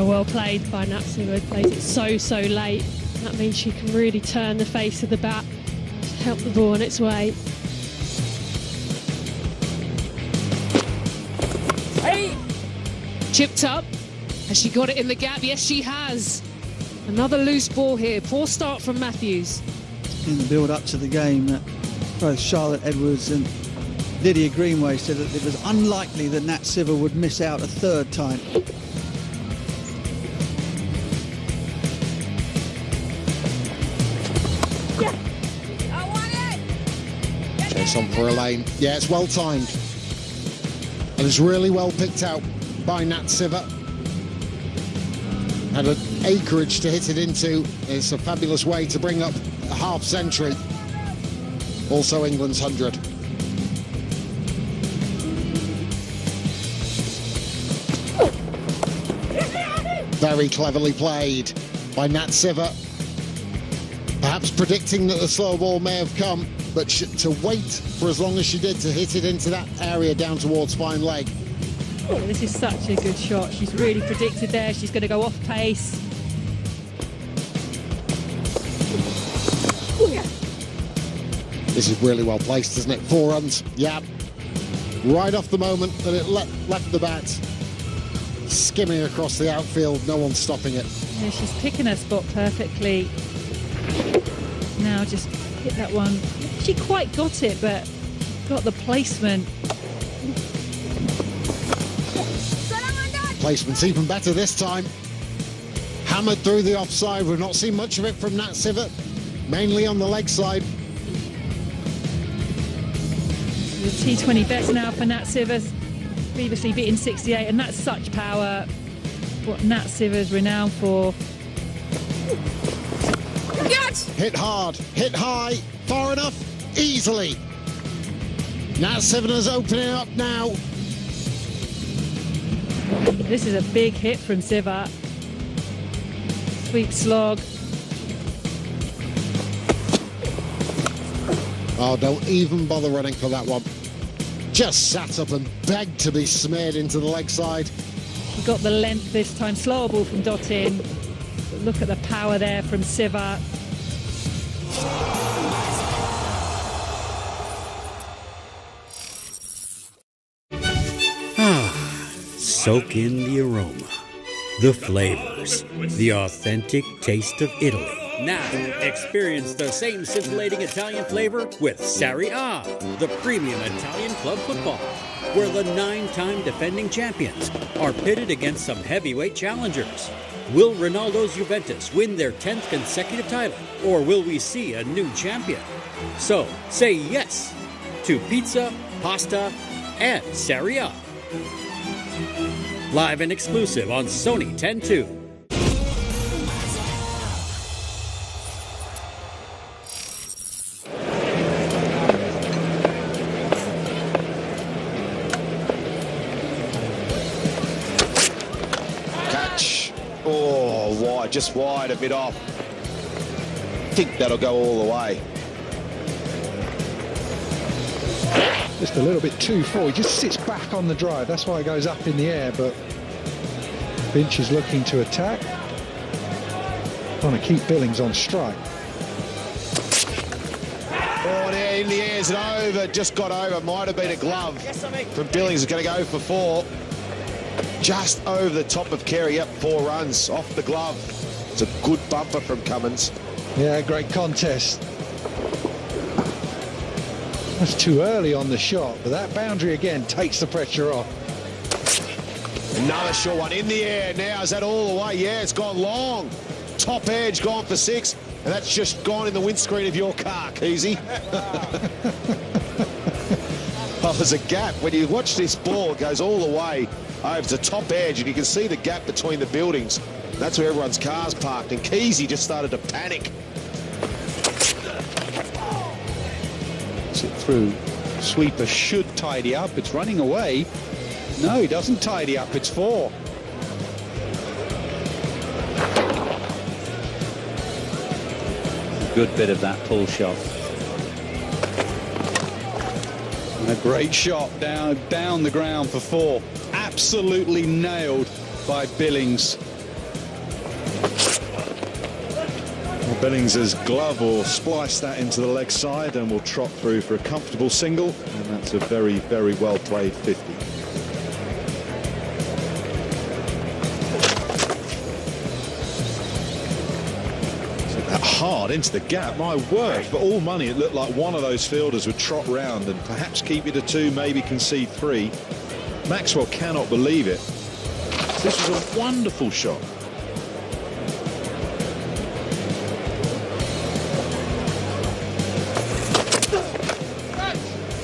Well played by Natsima. Plays it so late. That means she can really turn the face of the bat to help the ball on its way. Hey! Chipped up. Has she got it in the gap? Yes, she has. Another loose ball here. Poor start from Matthews. In the build-up to the game, both Charlotte Edwards and Lydia Greenway said that it was unlikely that Nat Siver would miss out a third time. Chase on for a lane. Yeah, it's well timed. And it's really well picked out by Nat Siver. Had an acreage to hit it into. It's a fabulous way to bring up a half century. Also England's 100. Very cleverly played by Nat Siver. Perhaps predicting that the slow ball may have come, but to wait for as long as she did to hit it into that area down towards fine leg. Oh, this is such a good shot. She's really predicted there. She's going to go off pace. This is really well placed, isn't it? 4 runs. Yeah. Right off the moment that it left the bat. Skimming across the outfield. No one's stopping it. Yeah, she's picking her spot perfectly. Now just hit that one. She quite got it, but got the placement. Placement's even better this time. Hammered through the offside. We've not seen much of it from Nat Siver. Mainly on the leg side. The T20 best now for Nat Siver. Previously beaten 68, and that's such power. What Nat Siver's renowned for. Yes! Hit hard, hit high, far enough, easily. Nat Siver's opening up now. This is a big hit from Siver. Sweep slog. Oh, don't even bother running for that one. Just sat up and begged to be smeared into the leg side. She got the length this time. Slower ball from Dottin. But look at the power there from Siver. Soak in the aroma, the flavors, the authentic taste of Italy. Now, experience the same scintillating Italian flavor with Serie A, the premium Italian club football, where the 9-time defending champions are pitted against some heavyweight challengers. Will Ronaldo's Juventus win their 10th consecutive title, or will we see a new champion? So, say yes to pizza, pasta, and Serie A. Live and exclusive on Sony 10-2. Catch. Oh, wide, just wide, a bit off. I think that'll go all the way. Just a little bit too forward. He just sits back on the drive. That's why it goes up in the air, but Finch is looking to attack. Trying to keep Billings on strike. Oh, there in the air is an over. Just got over. Might have been a glove from Billings. Is going to go for 4. Just over the top of Carey. Yep, 4 runs off the glove. It's a good bumper from Cummins. Yeah, great contest. That's too early on the shot, but that boundary again takes the pressure off. Another short one in the air. Now is that all the way? Yeah, it's gone long. Top edge gone for 6, and that's just gone in the windscreen of your car, Keezy. Oh, there's a gap. When you watch this ball, it goes all the way over to top edge, and you can see the gap between the buildings. That's where everyone's car's parked, and Keezy just started to panic. gets it through. Sweeper should tidy up. It's running away. No, he doesn't tidy up. It's 4. Good bit of that pull shot. And a great shot down the ground for 4. Absolutely nailed by Billings. Well, Billings' glove will splice that into the leg side and will trot through for a comfortable single, and that's a very, very well played 50. Hard into the gap, my word. For all money, it looked like one of those fielders would trot round and perhaps keep it a 2, maybe concede 3. Maxwell cannot believe it. This was a wonderful shot.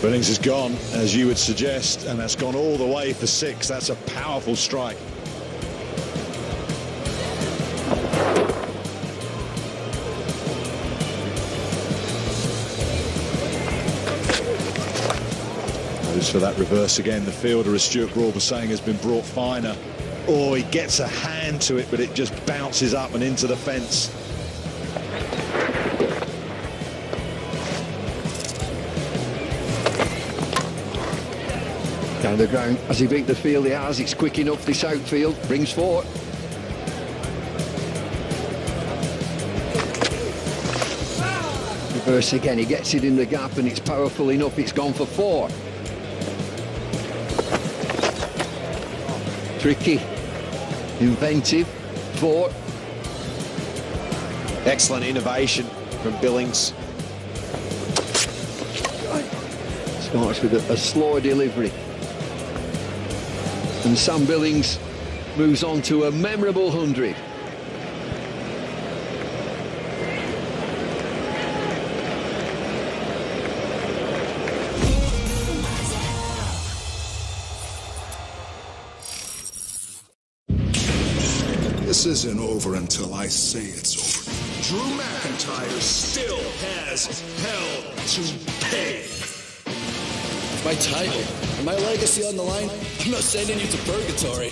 Billings is gone, as you would suggest, and that's gone all the way for 6. That's a powerful strike. For that reverse again. The fielder, as Stuart Broad was saying, has been brought finer. Oh, he gets a hand to it, but it just bounces up and into the fence. Down the ground. Has he beat the field? He has. It's quick enough, this outfield. Brings 4. Reverse again. He gets it in the gap and it's powerful enough. It's gone for 4. Tricky, inventive, 4. Excellent innovation from Billings. Starts with a slower delivery. And Sam Billings moves on to a memorable 100. This isn't over until I say it's over. Drew McIntyre still has hell to pay. My title and my legacy on the line, I'm not sending you to purgatory.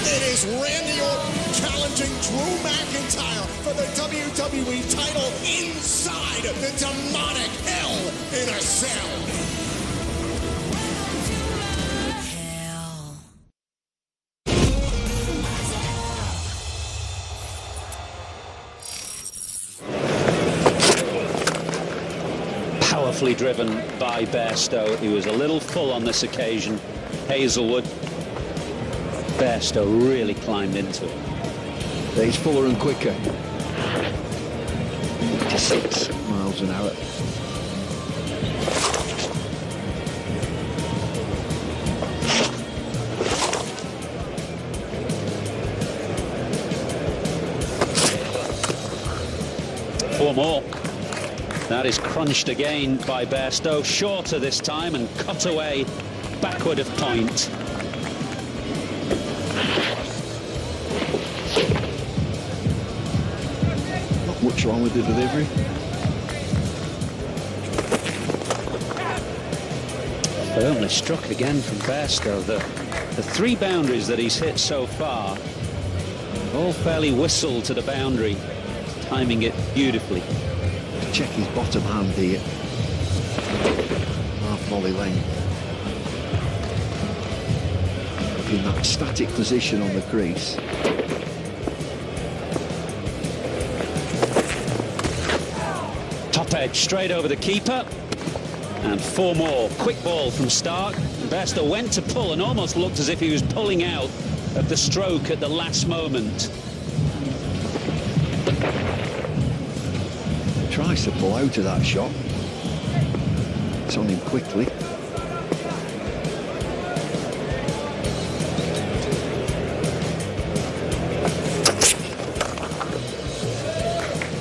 It is Randy Orton challenging Drew McIntyre for the WWE title inside the demonic Hell in a Cell. Powerfully driven by Bairstow. He was a little full on this occasion. Hazelwood. Bairstow really climbed into it. He's fuller and quicker. 6 miles an hour. Four more. That is crunched again by Bairstow. Shorter this time and cut away backward of point. Not much wrong with the delivery. Firmly struck again from Bairstow. The 3 boundaries that he's hit so far, all fairly whistled to the boundary, timing it beautifully. Check his bottom hand here. Half volley length. In that static position on the crease. Top edge straight over the keeper. And 4 more. Quick ball from Stark. Bairstow went to pull and almost looked as if he was pulling out of the stroke at the last moment. Tries to pull out of that shot. It's on him quickly.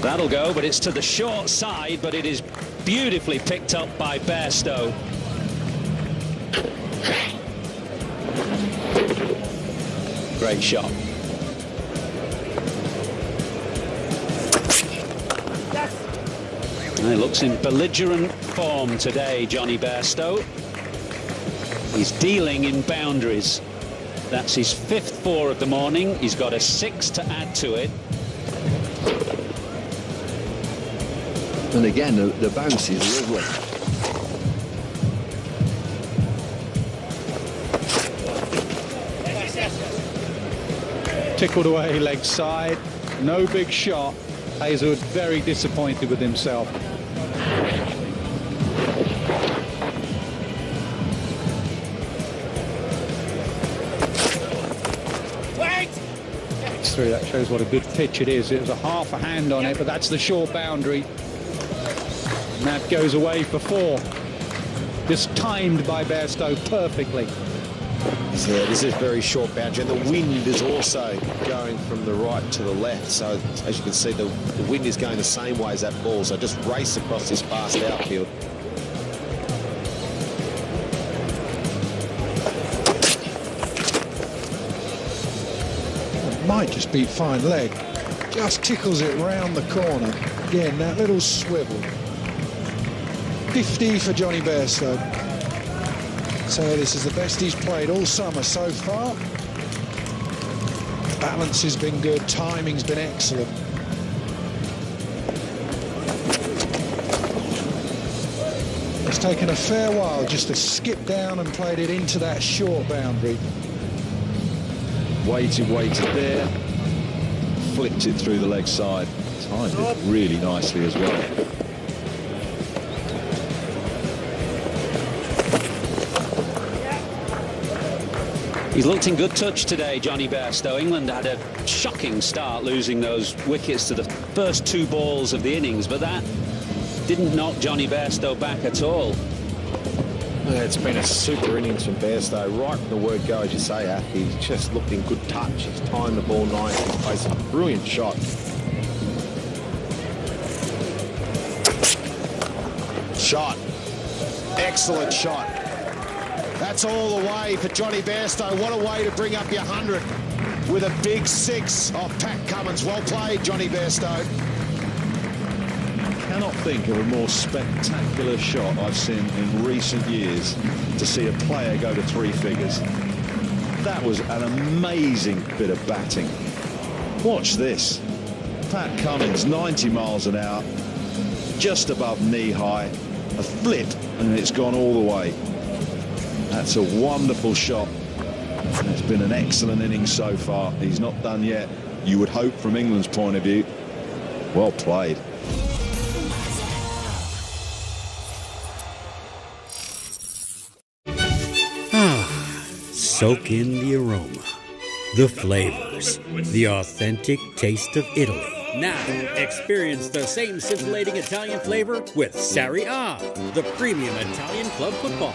That'll go, but it's to the short side, but it is beautifully picked up by Bairstow. Great shot. He looks in belligerent form today, Johnny Bairstow. He's dealing in boundaries. That's his 5th 4 of the morning. He's got a 6 to add to it. And again, the bounce is lovely. Tickled away leg side. No big shot. Hazelwood very disappointed with himself. Through. That shows what a good pitch it is. It was a half a hand on it, but that's the short boundary. And that goes away for 4. Just timed by Bairstow perfectly. Yeah, this is very short boundary, and the wind is also going from the right to the left. So as you can see, the wind is going the same way as that ball. So just race across this fast outfield. Might just be fine leg. Just tickles it round the corner. Again, that little swivel. 50 for Johnny Bairstow. So this is the best he's played all summer so far. Balance has been good, timing's been excellent. It's taken a fair while just to skip down and played it into that short boundary. Waited there, flipped it through the leg side, timed it really nicely as well. He's looked in good touch today, Johnny Bairstow. England had a shocking start, losing those wickets to the first 2 balls of the innings, but that didn't knock Johnny Bairstow back at all. It's been a super innings from Bairstow, right from the word go, as you say, Ath. He's just looked in good touch. He's timed the ball nicely. He's played some brilliant shots. Shot. Excellent shot. That's all the way for Johnny Bairstow. What a way to bring up your 100 with a big 6 off Pat Cummins. Well played, Johnny Bairstow. I cannot think of a more spectacular shot I've seen in recent years to see a player go to 3 figures. That was an amazing bit of batting. Watch this. Pat Cummins, 90 miles an hour, just above knee high, a flip, and it's gone all the way. That's a wonderful shot. It's been an excellent innings so far. He's not done yet. You would hope from England's point of view. Well played. Soak in the aroma, the flavors, the authentic taste of Italy. Now, experience the same scintillating Italian flavor with Serie A, the premium Italian club football,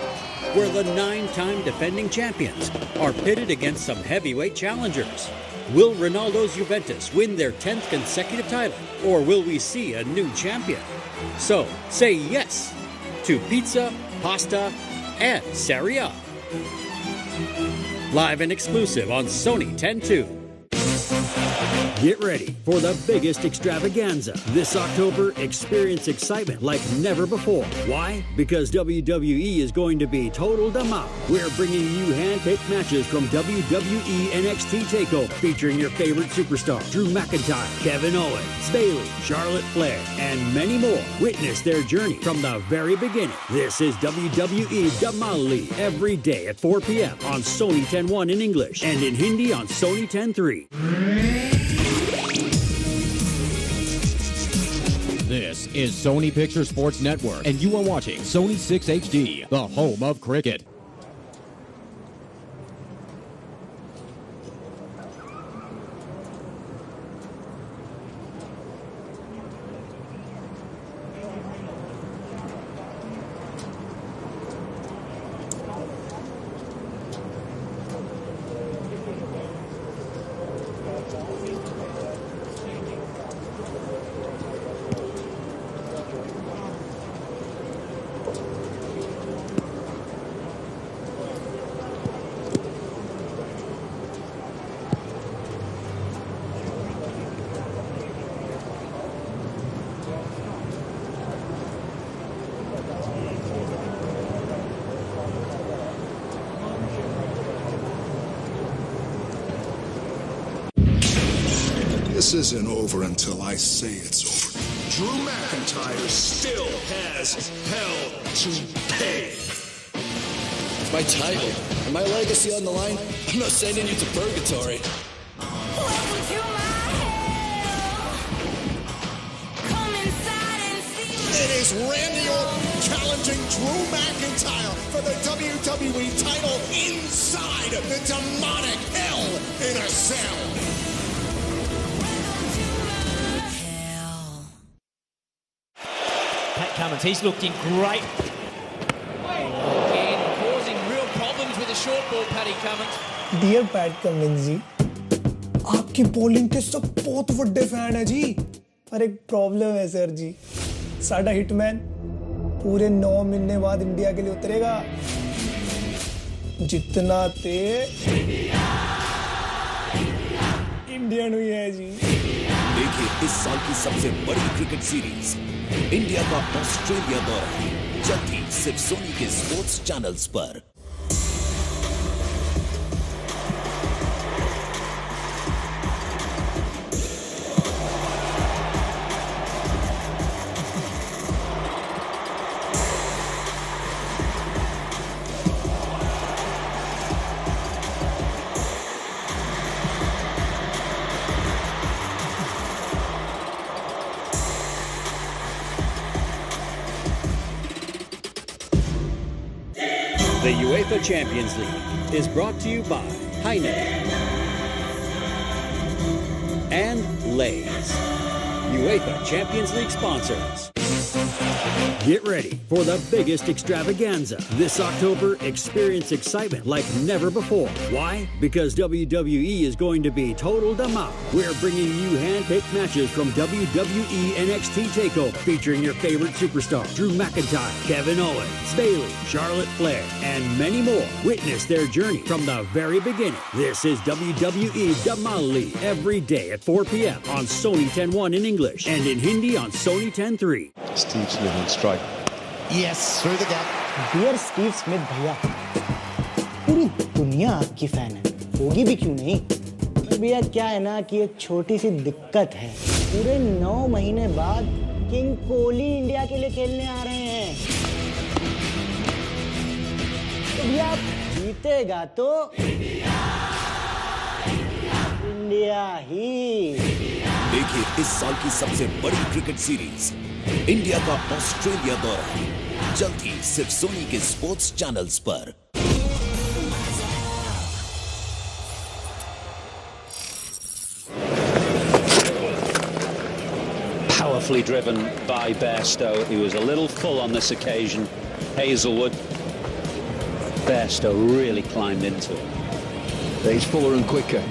where the 9-time defending champions are pitted against some heavyweight challengers. Will Ronaldo's Juventus win their 10th consecutive title, or will we see a new champion? So, say yes to pizza, pasta, and Serie A. Live and exclusive on Sony 10-2. Get ready for the biggest extravaganza. This October, experience excitement like never before. Why? Because WWE is going to be total damage. We're bringing you hand-picked matches from WWE NXT TakeOver, featuring your favorite superstars, Drew McIntyre, Kevin Owens, Bayley, Charlotte Flair, and many more. Witness their journey from the very beginning. This is WWE Damali every day at 4 p.m. on Sony 10-1 in English and in Hindi on Sony 10-3. This is Sony Pictures Sports Network, and you are watching Sony 6 HD, the home of cricket. This isn't over until I say it's over. Drew McIntyre still has hell to pay. It's my title and my legacy on the line. I'm not sending you to purgatory. It is Randy Orton challenging Drew McIntyre for the WWE title inside the demonic hell in a cell. Pat Cummins, he's looking great. Again, causing real problems with the short ball, Paddy Cummins. Dear Pat Cummins जी, आपकी bowling के सब बहुत बड़े fan है जी, पर एक problem है sir जी, साडा हिटमैन पूरे 9 महीने बाद इंडिया के लिए उतरेगा, जितना ते इंडियन हुई है जी। देखिए इस साल की सबसे बड़ी क्रिकेट सीरीज इंडिया का ऑस्ट्रेलिया दौरा जल्द ही सिर्फ सोनी के स्पोर्ट्स चैनल्स पर। The UEFA Champions League is brought to you by Heineken and Lay's, UEFA Champions League sponsors. Get ready for the biggest extravaganza. This October, experience excitement like never before. Why? Because WWE is going to be total dama. We're bringing you hand-picked matches from WWE NXT TakeOver, featuring your favorite superstars, Drew McIntyre, Kevin Owens, Bayley, Charlotte Flair, and many more. Witness their journey from the very beginning. This is WWE Damali every day at 4 p.m. on Sony 10.1 in English and in Hindi on Sony 10.3. Steve Smith on strike. Yes, through the gap. Dear Steve Smith भैया, पूरी दुनिया आपकी fan है, होगी भी क्यों नहीं? पर भैया क्या है ना कि एक छोटी सी दिक्कत है, पूरे 9 महीने बाद किंग कोहली इंडिया के लिए खेलने आ रहे हैं। तो भैया जीतेगा तो इंडिया ही। देखिए इस साल की सबसे बड़ी क्रिकेट सीरीज इंडिया का ऑस्ट्रेलिया दौरा जल्द ही सिर्फ सोनी के स्पोर्ट्स चैनल्स पर। Powerfully driven by Bairstow. He was a little full on this occasion. Hazelwood. Bairstow really climbed into it. He's fuller and quicker.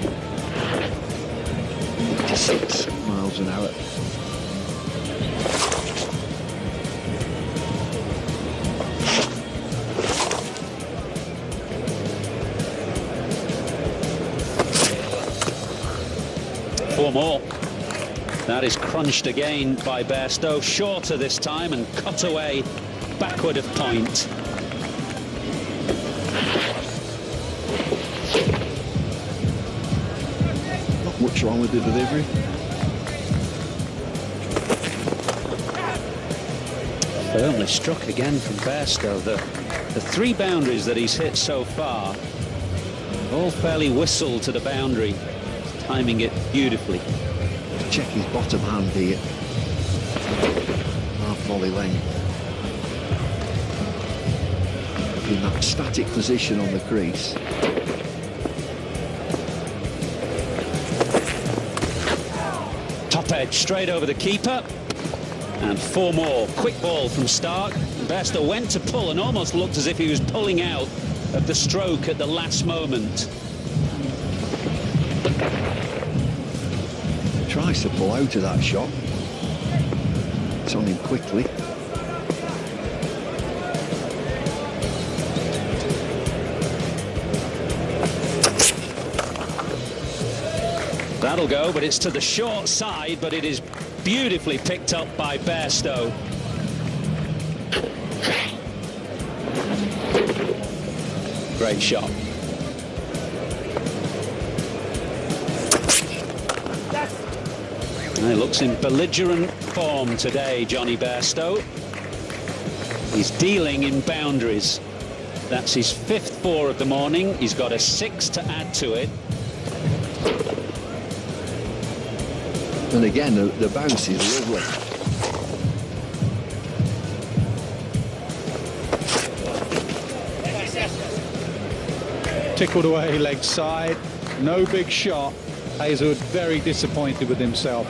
56 miles an hour. Four more. That is crunched again by Bairstow, shorter this time and cut away backward of point. Not much wrong with the delivery. Firmly struck again from Bairstow. The 3 boundaries that he's hit so far, all fairly whistled to the boundary. Timing it beautifully. Check his bottom hand here. Half volley length. In that static position on the crease. Top edge straight over the keeper. And 4 more. Quick ball from Stark. Bairstow went to pull and almost looked as if he was pulling out of the stroke at the last moment. Tries to pull out of that shot. It's on him quickly. That'll go, but it's to the short side, but it is beautifully picked up by Bairstow. Great shot. He looks in belligerent form today, Johnny Bairstow. He's dealing in boundaries. That's his 5th 4 of the morning. He's got a 6 to add to it. And again, the bounce is lovely. Tickled away leg side. No big shot. Hazelwood very disappointed with himself.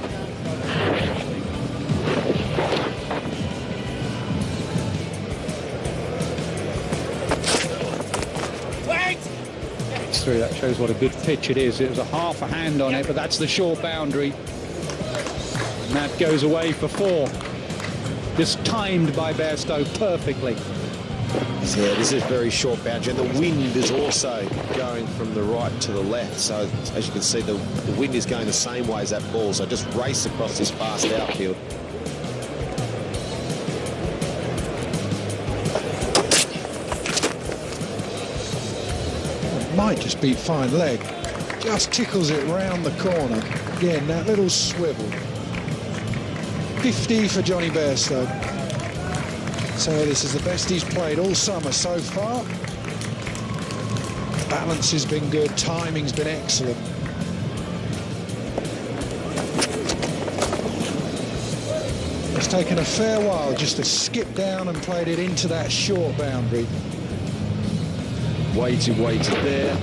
Through. That shows what a good pitch it is. It was a half a hand on it, but that's the short boundary. And that goes away for 4. Just timed by Bairstow perfectly. Yeah, this is very short boundary, and the wind is also going from the right to the left. So as you can see, the wind is going the same way as that ball. So just race across this fast outfield. Might just be fine leg. Just tickles it round the corner. Again, that little swivel. 50 for Johnny Bairstow. So this is the best he's played all summer so far. Balance has been good, timing's been excellent. It's taken a fair while just to skip down and played it into that short boundary. Waited there,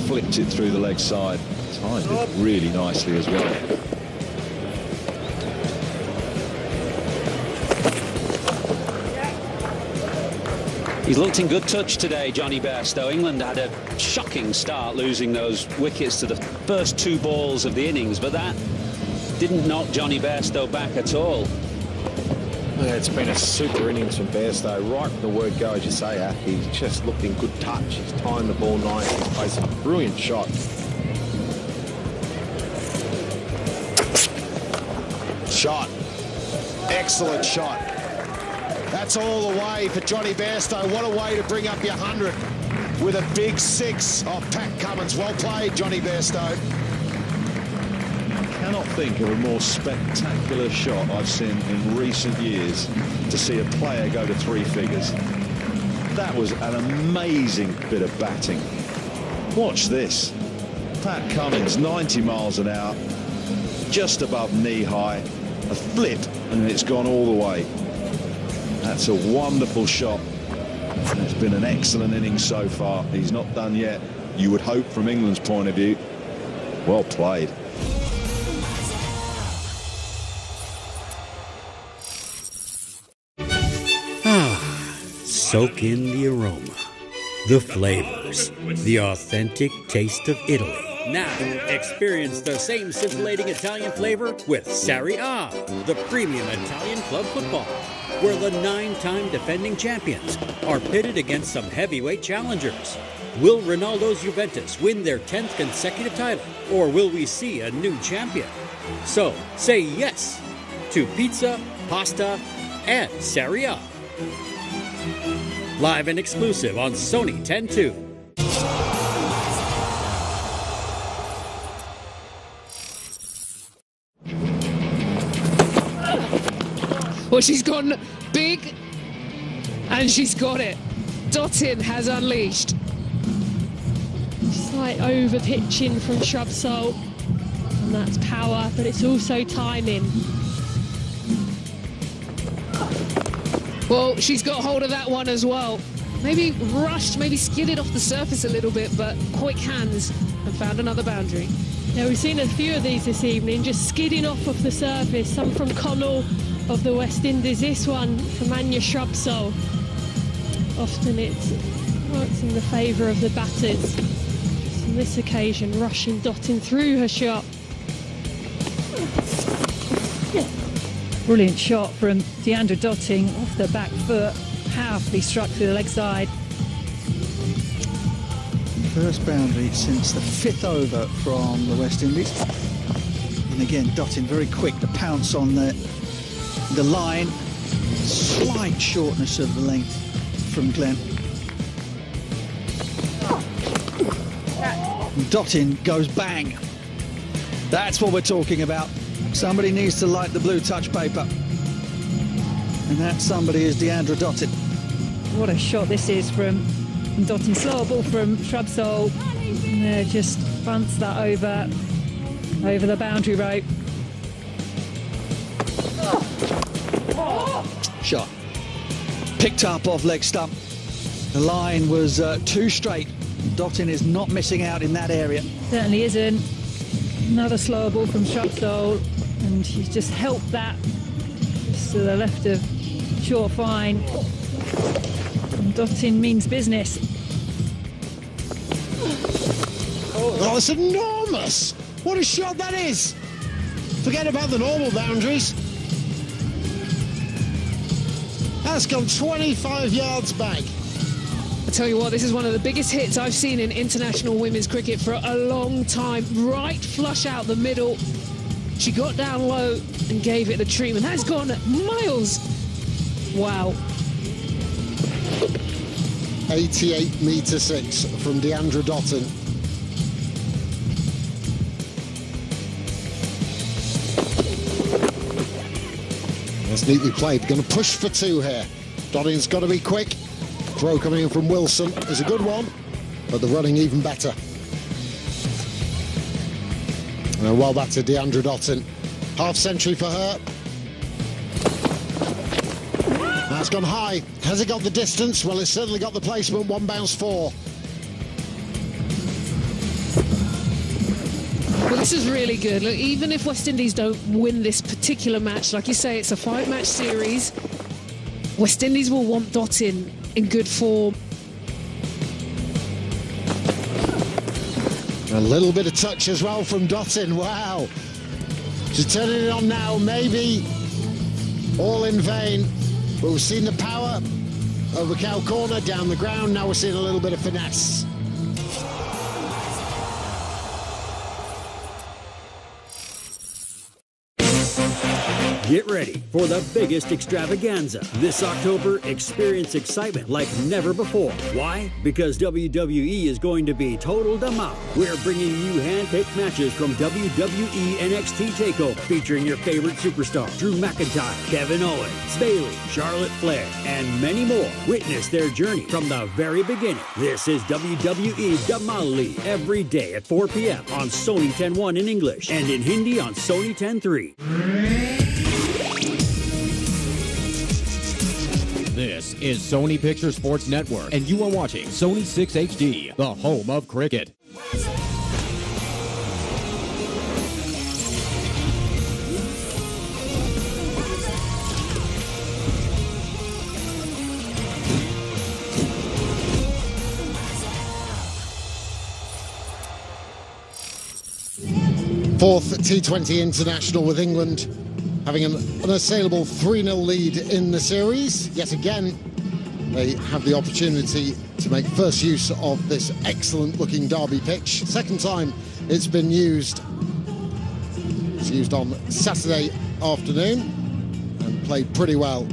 flipped it through the leg side, timed it really nicely as well. He's looked in good touch today, Johnny Bairstow. England had a shocking start, losing those wickets to the first 2 balls of the innings, but that didn't knock Johnny Bairstow back at all. Yeah, it's been a super innings from Bairstow. Right from the word go, as you say, he's just looked in good touch. He's timed the ball nice. He's placed a brilliant shot. Shot. Excellent shot. That's all the way for Johnny Bairstow. What a way to bring up your 100 with a big 6 off Pat Cummins. Well played, Johnny Bairstow. I cannot think of a more spectacular shot I've seen in recent years to see a player go to 3 figures. That was an amazing bit of batting. Watch this. Pat Cummins, 90 miles an hour, just above knee high, a flip, and it's gone all the way. That's a wonderful shot. And it's been an excellent innings so far. He's not done yet. You would hope from England's point of view. Well played. Soak in the aroma, the flavors, the authentic taste of Italy. Now, experience the same scintillating Italian flavor with Serie A, the premium Italian club football, where the 9-time defending champions are pitted against some heavyweight challengers. Will Ronaldo's Juventus win their 10th consecutive title, or will we see a new champion? So, say yes to pizza, pasta, and Serie A. Live and exclusive on Sony 10-2. Well, she's gone big, and she's got it. Dottin has unleashed. Slight over pitching from Shrubsole, and that's power, but it's also timing. Well, she's got hold of that one as well. Maybe rushed, maybe skidded off the surface a little bit, but quick hands and found another boundary. Yeah, we've seen a few of these this evening, just skidding off the surface. Some from Connell of the West Indies. This one from Anya Shrubsole. Often it's in the favour of the batters. Just on this occasion, rushing Dottin through her shot. Brilliant shot from Deandra Dottin off the back foot, powerfully struck through the leg side. First boundary since the 5th over from the West Indies. And again, Dottin very quick to pounce on the line. Slight shortness of the length from Glenn. Dottin goes bang. That's what we're talking about. Somebody needs to light the blue touch paper. And that somebody is Deandra Dottin. What a shot this is from Dottin. Slower ball from Shrubsole. And there just fronts that over the boundary rope. Shot. Picked up off leg stump. The line was too straight. Dottin is not missing out in that area. Certainly isn't. Another slower ball from Shrubsole. And she's just helped that just to the left of short fine. And Dottin means business. Oh, that's enormous! What a shot that is! Forget about the normal boundaries. That's gone 25 yards back. I tell you what, this is one of the biggest hits I've seen in international women's cricket for a long time. Right flush out the middle. She got down low and gave it the treatment. That's gone miles. Wow. 88 metre 6 from Deandra Dottin. That's neatly played. Going to push for two here. Dottin's got to be quick. Throw coming in from Wilson is a good one, but the running even better. And well back to Deandra Dottin. Half century for her. That's gone high. Has it got the distance? Well, it's certainly got the placement. One bounce four. Well, this is really good. Look, even if West Indies don't win this particular match, like you say, it's a 5-match series. West Indies will want Dottin in good form. A little bit of touch as well from Dottin. Wow. She's turning it on now. Maybe all in vain. But we've seen the power of the cow corner down the ground. Now we're seeing a little bit of finesse. Get ready for the biggest extravaganza. This October, experience excitement like never before. Why? Because WWE is going to be total dama. We're bringing you hand-picked matches from WWE NXT TakeOver, featuring your favorite superstars, Drew McIntyre, Kevin Owens, Bayley, Charlotte Flair, and many more. Witness their journey from the very beginning. This is WWE Damali, every day at 4 p.m. on Sony 10.1 in English and in Hindi on Sony 10.3. This is Sony Picture Sports Network, and you are watching Sony 6 HD, the home of cricket. Fourth T20 international with England, having an unassailable 3-0 lead in the series. Yet again, they have the opportunity to make first use of this excellent-looking derby pitch. Second time it's been used. It's used on Saturday afternoon and played pretty well.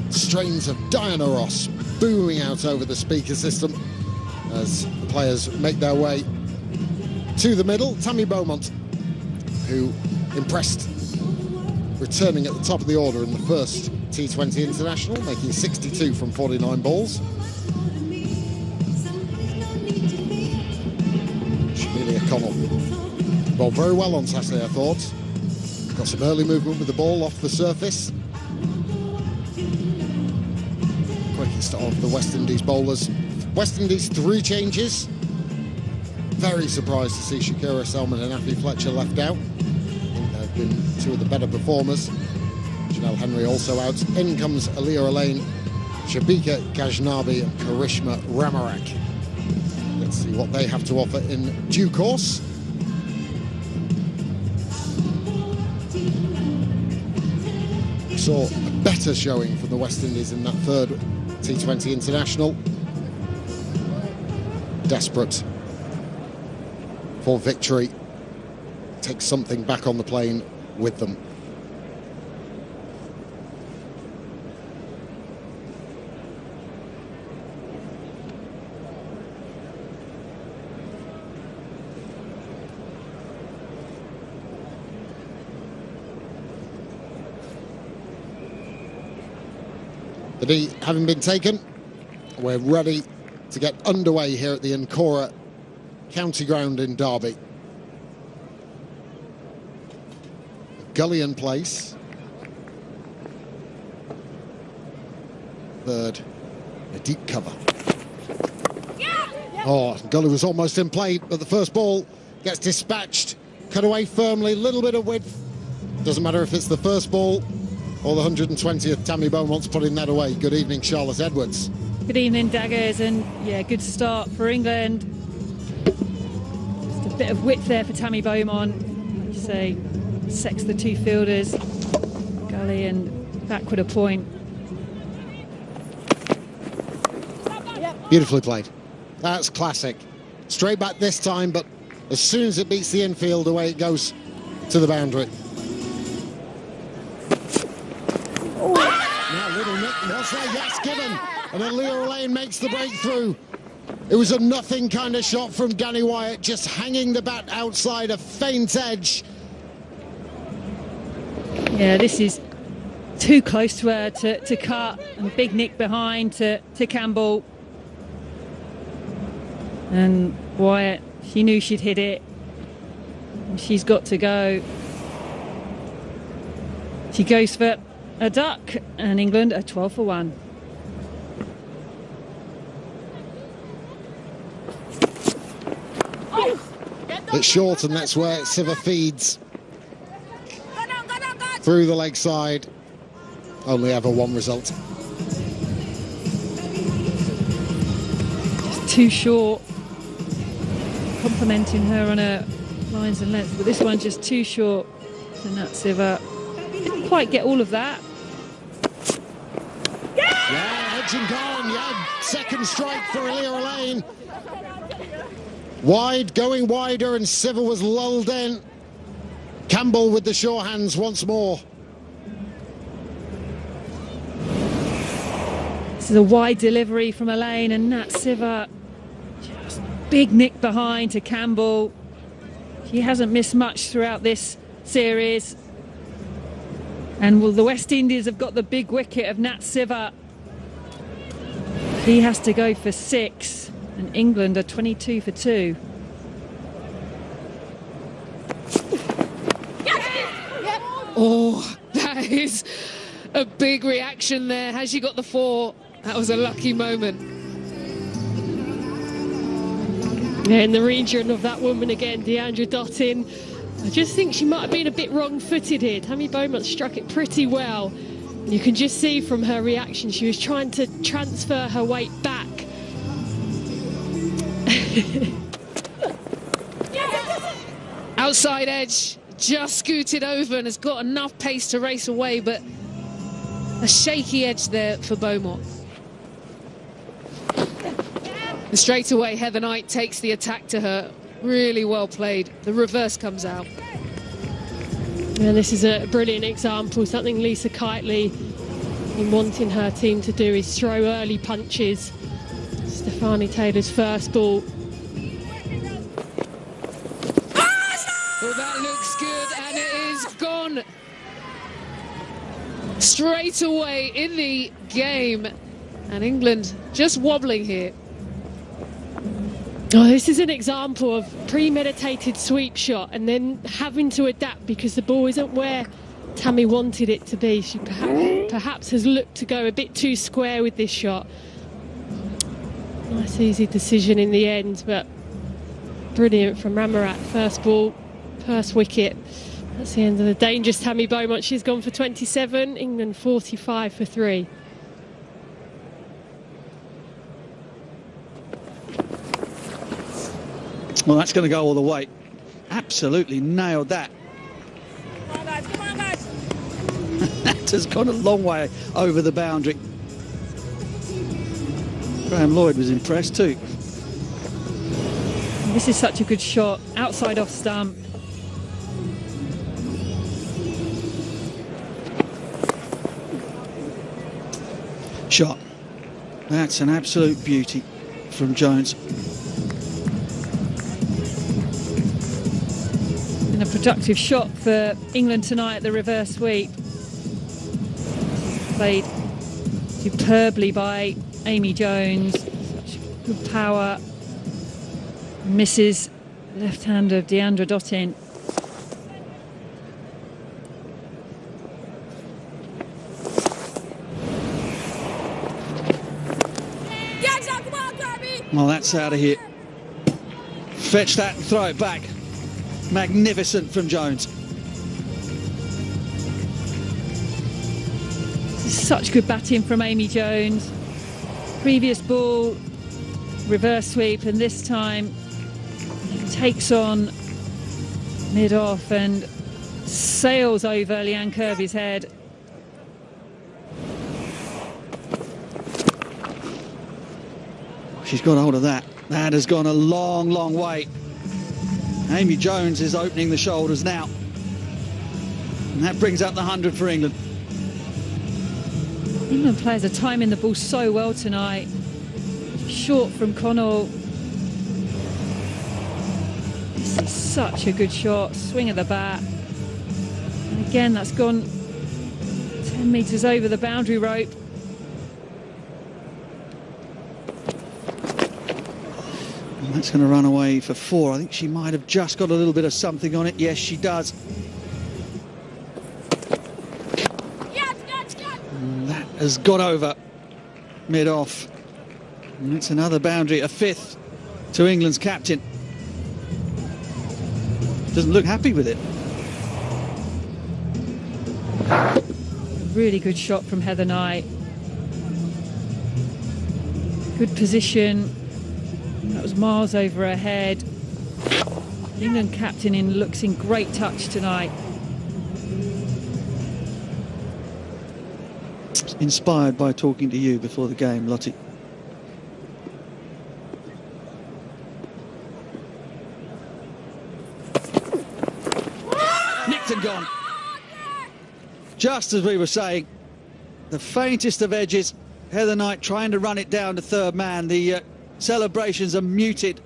Strains of Diana Ross booming out over the speaker system as the players make their way to the middle. Tammy Beaumont, who impressed returning at the top of the order in the first T20 international, making 62 from 49 balls. Shamelia Connell bowled very well on Saturday, I thought. Got some early movement with the ball off the surface. Quickest of the West Indies bowlers. West Indies 3 changes. Very surprised to see Shakira Selman and Afi Fletcher left out. They've been two of the better performers. Janelle Henry also out. In comes Aliyah Elaine, Shabika Ghaznavi and Karishma Ramarak. Let's see what they have to offer in due course. We saw a better showing from the West Indies in that third T20 international. Desperate for victory. Take something back on the plane with them. The knee having been taken, we're ready to get underway here at the Ancora County Ground in Derby. Gully in place. Third, a deep cover. Oh, Gully was almost in play, but the first ball gets dispatched. Cut away firmly, little bit of width. Doesn't matter if it's the first ball or the 120th. Tammy Beaumont's putting that away. Good evening, Charlotte Edwards. Good evening, Daggers, and yeah, good start for England. Just a bit of width there for Tammy Beaumont. Like you say, sex the two fielders, Gully and backward a point. Beautifully played. That's classic. Straight back this time, but as soon as it beats the infield, away it goes to the boundary. Now little Nick was there, yes, given. And then Leah Lane makes the breakthrough. It was a nothing kind of shot from Danny Wyatt, just hanging the bat outside a faint edge. Yeah, this is too close to her to cut, and big nick behind to Campbell. And Wyatt, she knew she'd hit it. And she's got to go. She goes for a duck, and England are 12 for 1. It's short, and that's where Siva feeds through the leg side. Only ever one result. Just too short. Complimenting her on her lines and lengths, but this one just too short. And that's Siva. Didn't quite get all of that. Yeah, edge and gone. Yeah, second strike for Leah Lane. Wide, going wider, and Siva was lulled in. Campbell with the sure hands once more. This is a wide delivery from Elaine, and Nat Siva, just big nick behind to Campbell. She hasn't missed much throughout this series. And well, the West Indies have got the big wicket of Nat Siva. He has to go for 6, and England are 22 for 2. Oh, that is a big reaction there. Has she got the 4? That was a lucky moment. Yeah, in the region of that woman again, Deandra Dottin. I just think she might have been a bit wrong-footed here. Tammy Beaumont struck it pretty well. You can just see from her reaction, she was trying to transfer her weight back. Outside edge, just scooted over and has got enough pace to race away, but a shaky edge there for Beaumont. And straight away, Heather Knight takes the attack to her. Really well played. The reverse comes out. And this is a brilliant example, something Lisa Kitely in wanting her team to do is throw early punches. Stefani Taylor's first ball. Well, that looks good, and it is gone. Straight away in the game. And England just wobbling here. Oh, this is an example of premeditated sweep shot and then having to adapt because the ball isn't where Tammy wanted it to be. She perhaps has looked to go a bit too square with this shot. Nice easy decision in the end, but brilliant from Ramarat. First ball, first wicket. That's the end of the dangerous Tammy Beaumont. She's gone for 27, England 45 for 3. Well, that's going to go all the way. Absolutely nailed that. Come on, guys. Come on, guys. That has gone a long way over the boundary. Graham Lloyd was impressed too. This is such a good shot. Outside off stump. Shot. That's an absolute beauty from Jones. And a productive shot for England tonight at the reverse sweep. Played to superbly by Amy Jones. Such good power. Misses left hand of Deandra Dottin. Well, that's out of here. Fetch that and throw it back. Magnificent from Jones. Such good batting from Amy Jones. Previous ball, reverse sweep, and this time takes on mid-off and sails over Leanne Kirby's head. She's got hold of that. That has gone a long, long way. Amy Jones is opening the shoulders now. And that brings up the 100 for England. England players are timing the ball so well tonight. Short from Connell. This is such a good shot. Swing of the bat. And again, that's gone 10 metres over the boundary rope. And that's going to run away for 4. I think she might have just got a little bit of something on it. Yes, she does. And that has got over mid-off. And it's another boundary, a 5th to England's captain. Doesn't look happy with it. A really good shot from Heather Knight. Good position. That was miles over her head. The England captain looks in great touch tonight. Inspired by talking to you before the game, Lottie. Nicked and gone. Just as we were saying, the faintest of edges. Heather Knight trying to run it down to third man. The celebrations are muted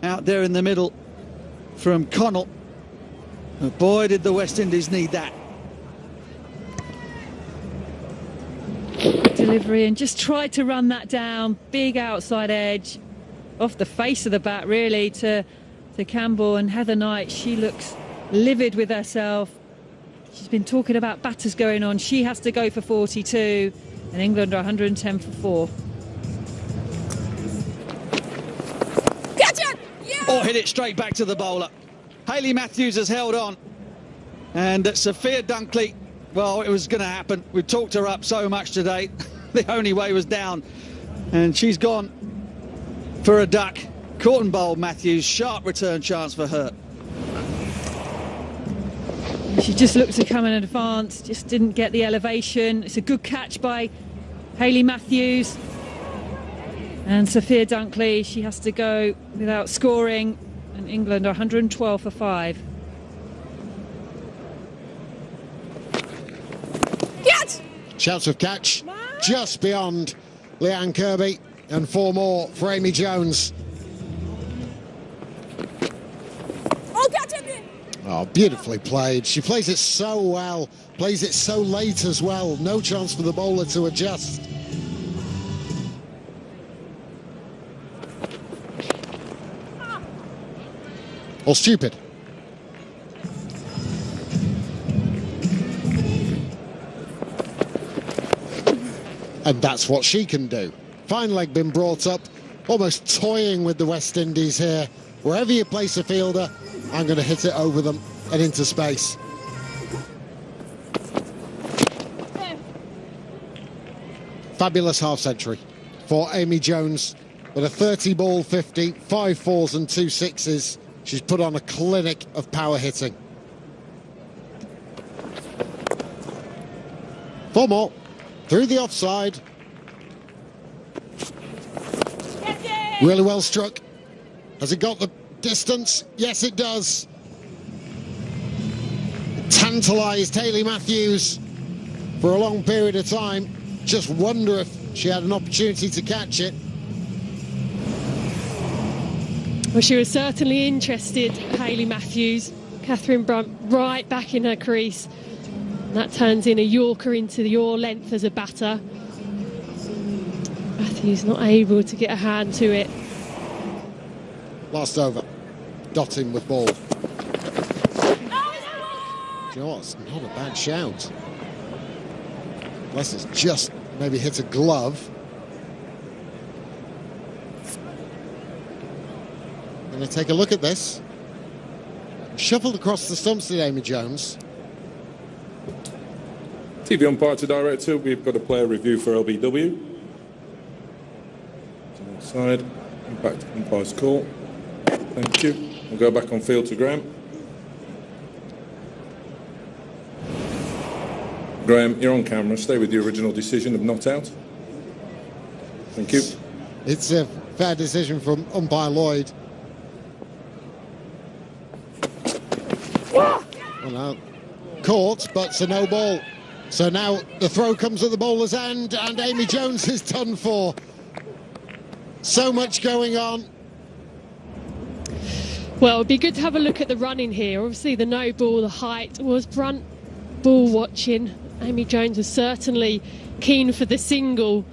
out there in the middle from Connell. But boy, did the West Indies need that. Delivery, and just tried to run that down. Big outside edge off the face of the bat, really, to Campbell. And Heather Knight, she looks livid with herself. She's been talking about batters going on. She has to go for 42, and England are 110 for 4. Or hit it straight back to the bowler. Hayley Matthews has held on. And Sophia Dunkley, well, it was going to happen. We talked her up so much today. The only way was down. And she's gone for a duck. Caught and bowled Matthews. Sharp return chance for her. She just looked to come in advance, just didn't get the elevation. It's a good catch by Hayley Matthews. And Sophia Dunkley, she has to go without scoring. And England are 112 for 5. Catch! Shouts of catch just beyond Leanne Kirby, and 4 more for Amy Jones. Oh, beautifully played. She plays it so well, plays it so late as well. No chance for the bowler to adjust. Or stupid. And that's what she can do. Fine leg been brought up, almost toying with the West Indies here. Wherever you place a fielder, I'm going to hit it over them and into space. Fabulous half-century for Amy Jones with a 30-ball 50, 5 4s and 2 6s. She's put on a clinic of power hitting. 4 more through the offside. Really well struck. Has it got the distance? Yes, it does. Tantalised Hayley Matthews for a long period of time. Just wonder if she had an opportunity to catch it. Well, she was certainly interested, Hayley Matthews. Catherine Brunt right back in her crease. And that turns in a Yorker into your length as a batter. Matthews not able to get a hand to it. Last over. Dottin with ball. Do you know what? It's not a bad shout. Unless it's just maybe hit a glove. Going to take a look at this. Shuffled across the stumps did Amy Jones. TV umpire to director, we've got a player review for LBW. Side, impact umpire's call. Thank you. We'll go back on field to Graham. Graham, you're on camera. Stay with the original decision of not out. Thank you. It's a fair decision from umpire Lloyd. Well, now, caught, but it's a no ball. So now the throw comes at the bowler's end, and Amy Jones is done for. So much going on. Well, it'd be good to have a look at the running here. Obviously, the no ball, the height was Brunt ball watching. Amy Jones was certainly keen for the single.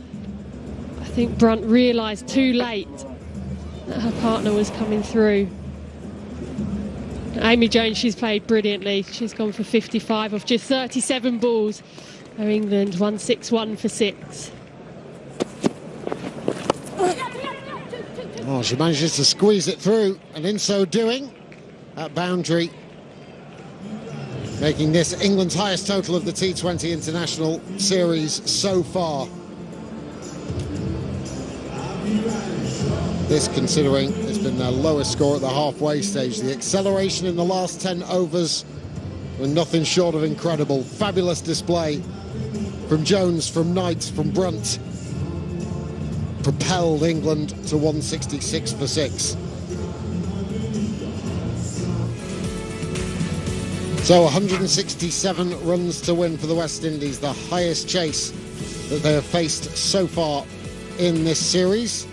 I think Brunt realised too late that her partner was coming through. Amy Jones, she's played brilliantly. She's gone for 55 off just 37 balls. Her England 161 for 6. Oh, she manages to squeeze it through, and in so doing, that boundary, making this England's highest total of the T20 International Series so far. This, considering it's been their lowest score at the halfway stage. The acceleration in the last 10 overs were nothing short of incredible. Fabulous display from Jones, from Knight, from Brunt. Propelled England to 166 for 6. So 167 runs to win for the West Indies, the highest chase that they have faced so far in this series.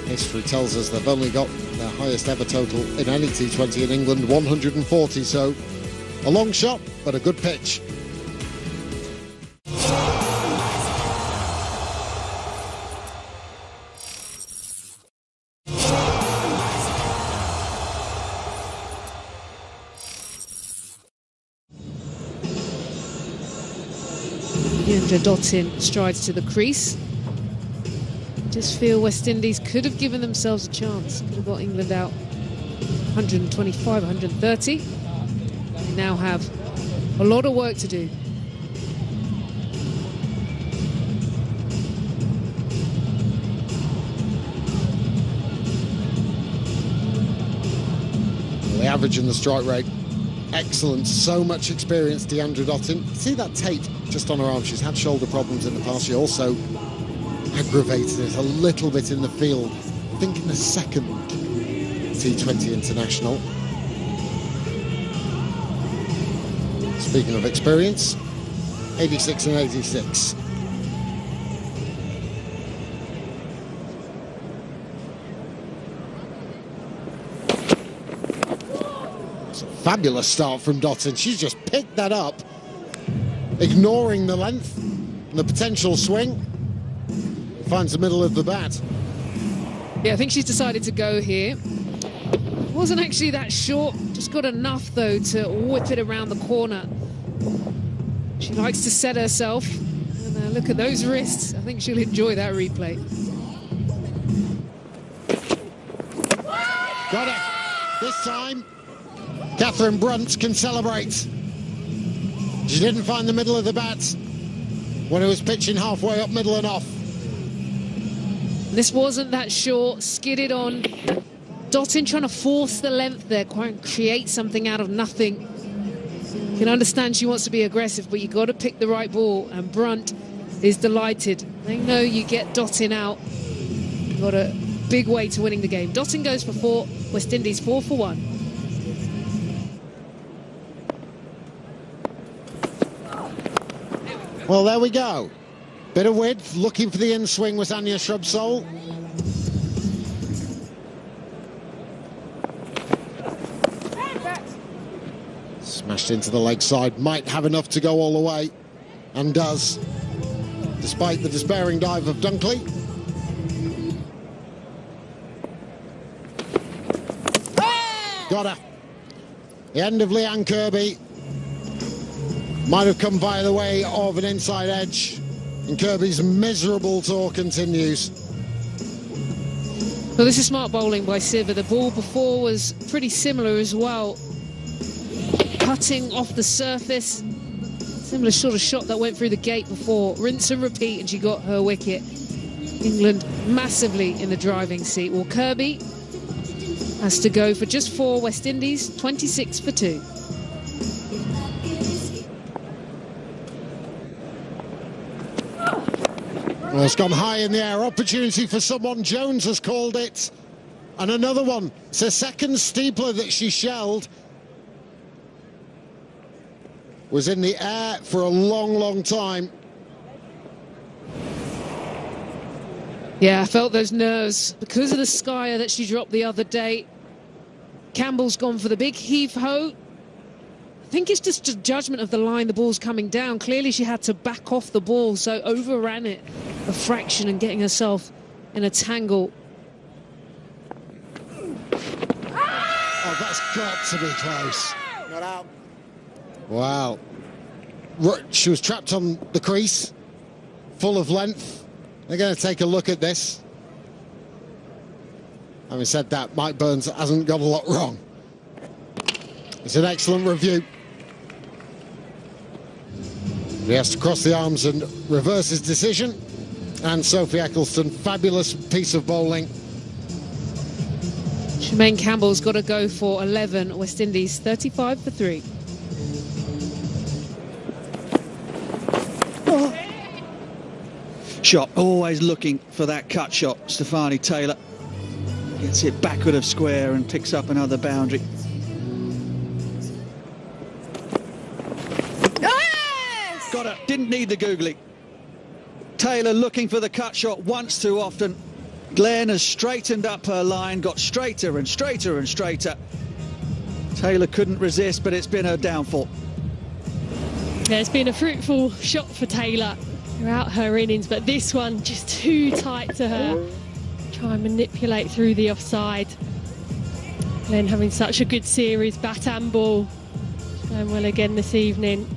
History tells us they've only got their highest ever total in any T20 in England, 140. So a long shot, but a good pitch. Leandra Dottin strides to the crease. Just feel West Indies could have given themselves a chance. Could have got England out 125, 130. They now have a lot of work to do. The average in the strike rate, excellent. So much experience, Leandra Dottin. See that tape just on her arm? She's had shoulder problems in the past. She also aggravated it a little bit in the field. I think in the second T20 International. Speaking of experience, 86 and 86. It's a fabulous start from Dottin. She's just picked that up, ignoring the length and the potential swing. Finds the middle of the bat. Yeah, I think she's decided to go here. Wasn't actually that short, just got enough though to whip it around the corner. She likes to set herself, and look at those wrists. I think she'll enjoy that replay. Got it. This time, Catherine Brunt can celebrate. She didn't find the middle of the bat when it was pitching halfway up, middle and off. This wasn't that short, skidded on. Dottin trying to force the length there, create something out of nothing. You can understand she wants to be aggressive, but you've got to pick the right ball, and Brunt is delighted. They know you get Dottin out. You've got a big way to winning the game. Dottin goes for 4, West Indies 4 for 1. Well, there we go. Bit of width, looking for the in-swing was Anya Shrubsole. Smashed into the leg side, might have enough to go all the way, and does. Despite the despairing dive of Dunkley, Got her. The end of Leanne Kirby might have come by the way of an inside edge, and Kirby's miserable tour continues. Well, this is smart bowling by Siva. The ball before was pretty similar as well. Cutting off the surface. Similar sort of shot that went through the gate before. Rinse and repeat, and she got her wicket. England massively in the driving seat. Well, Kirby has to go for just 4. West Indies, 26 for 2. Well, it's gone high in the air. Opportunity for someone. Jones has called it. And another one. It's a second steepler that she shelled. Was in the air for a long, long time. Yeah, I felt those nerves because of the skyer that she dropped the other day. Campbell's gone for the big heave-ho. I think it's just a judgment of the line the ball's coming down. Clearly she had to back off the ball, so overran it a fraction and getting herself in a tangle. Oh, that's got to be close. Not out. Wow. She was trapped on the crease, full of length. They're going to take a look at this. Having said that, Mike Burns hasn't got a lot wrong. It's an excellent review. He has to cross the arms and reverse his decision. And Sophie Eccleston, fabulous piece of bowling. Shemaine Campbell's got to go for 11. West Indies 35 for 3. Shot, always looking for that cut shot. Stefani Taylor gets it backward of square and picks up another boundary. Yes! Got it, didn't need the googly. Taylor looking for the cut shot once too often. Glenn has straightened up her line, got straighter and straighter and straighter. Taylor couldn't resist, but it's been her downfall. Yeah, it's been a fruitful shot for Taylor throughout her innings, but this one just too tight to her. Try and manipulate through the offside. Glenn having such a good series, bat and ball. Going well again this evening.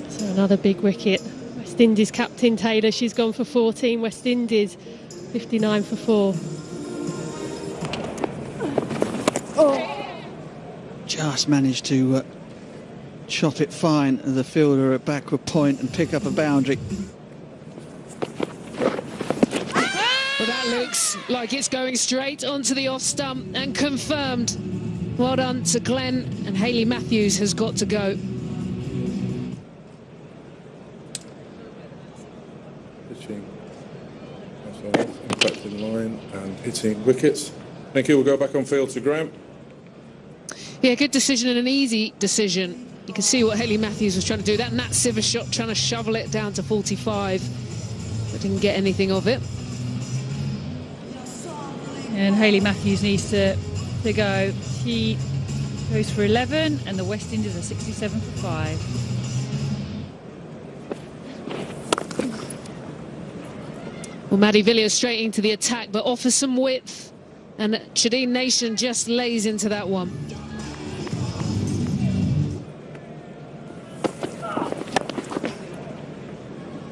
So another big wicket. West Indies captain Taylor, she's gone for 14. West Indies 59 for 4. Just managed to chop it fine, the fielder at backward point, and pick up a boundary. Well, that looks like it's going straight onto the off stump and confirmed. Well done to Glenn, and Hayley Matthews has got to go. Pitching, impacting line and hitting wickets. Thank you. We'll go back on field to Graham. Yeah, good decision and an easy decision. You can see what Hayley Matthews was trying to do. That Nat Siver shot, trying to shovel it down to 45, but didn't get anything of it. And Hayley Matthews needs to go. She goes for 11, and the West Indies are 67 for 5. Well, Maddie Villiers straight into the attack, but offers some width, and Shadeen Nation just lays into that one.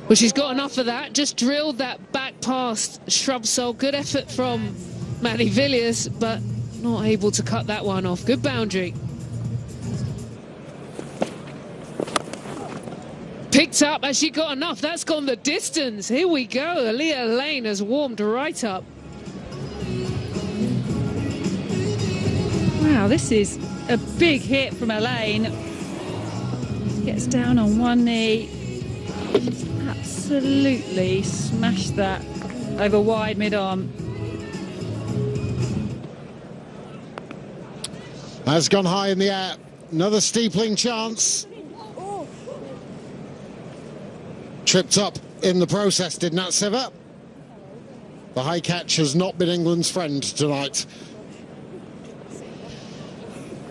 Well, she's got enough of that. Just drilled that back past shrub sole. Good effort from Maddie Villiers, but not able to cut that one off. Good boundary. Picked up, has she got enough? That's gone the distance. Here we go. Aaliyah Lane has warmed right up. Wow, this is a big hit from Elaine. Gets down on one knee. Absolutely smashed that over wide mid-arm. Has gone high in the air. Another steepling chance. Tripped up in the process, did Nat Siver. The high catch has not been England's friend tonight.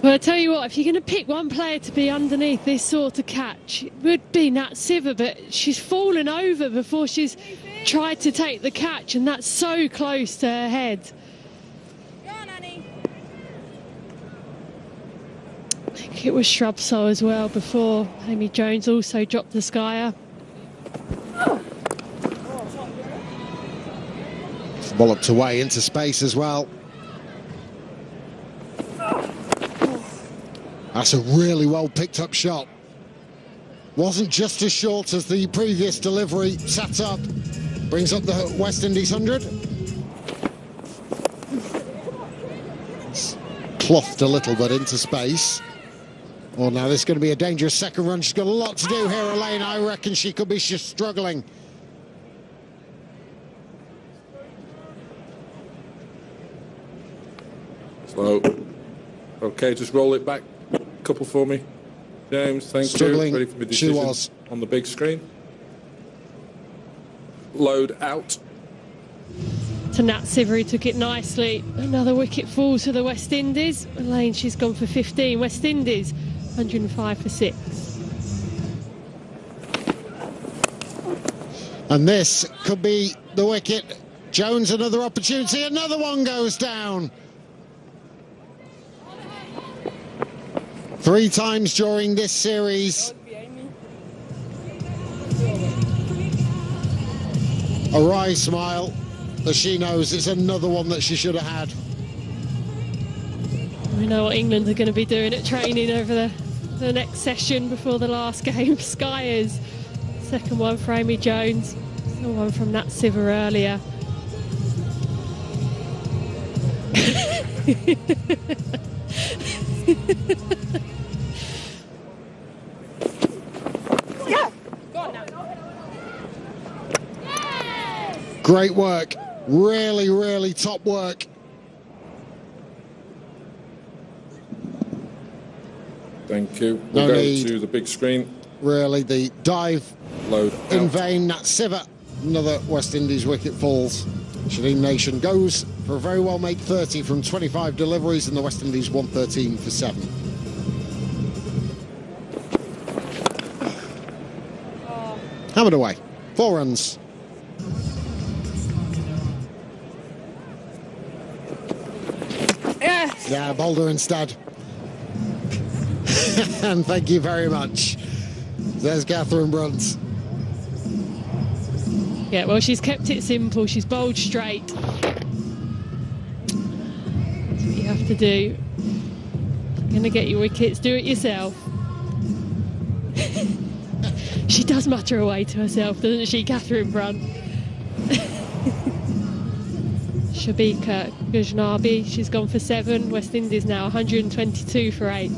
Well, I tell you what, if you're going to pick one player to be underneath this sort of catch, it would be Nat Siver, but she's fallen over before she's tried to take the catch, and that's so close to her head. think it was Shrubsole as well before. Amy Jones also dropped the Skyer. Walloped away into space as well. That's a really well picked up shot. Wasn't just as short as the previous delivery. Sat up. Brings up the West Indies 100. It's clothed a little bit into space. Oh, now this is going to be a dangerous second run. She's got a lot to do here, Elaine. I reckon she could be just struggling. Slow. Okay, just roll it back a couple for me. James, thank Struggling. you. Ready for the decision She was. on the big screen. Load out. To Nat Siver, took it nicely. Another wicket fall to the West Indies. Elaine, she's gone for 15. West Indies, 105 for 6. And this could be the wicket. Jones, another opportunity. Another one goes down. 3 times during this series. A wry smile, as she knows it's another one that she should have had. We know what England are going to be doing at training over the next session before the last game. Skyers. Second one for Amy Jones. The one from Nat Siver earlier. Great work. Really, really top work. Thank you. We'll No go need. to the big screen. Really, the dive Load in out. vain. Nat Siver, another West Indies wicket falls. Shaneen Nation goes for a very well made 30 from 25 deliveries, and the West Indies 113 for 7. Hammered away. 4 runs. Yeah, Boulder instead. And thank you very much. There's Catherine Brunt. Yeah, well, she's kept it simple. She's bowled straight. That's what you have to do. You're going to get your wickets. Do it yourself. She does mutter away to herself, doesn't she, Catherine Brunt? Shabika Gujnabi, she's gone for 7. West Indies now 122 for 8.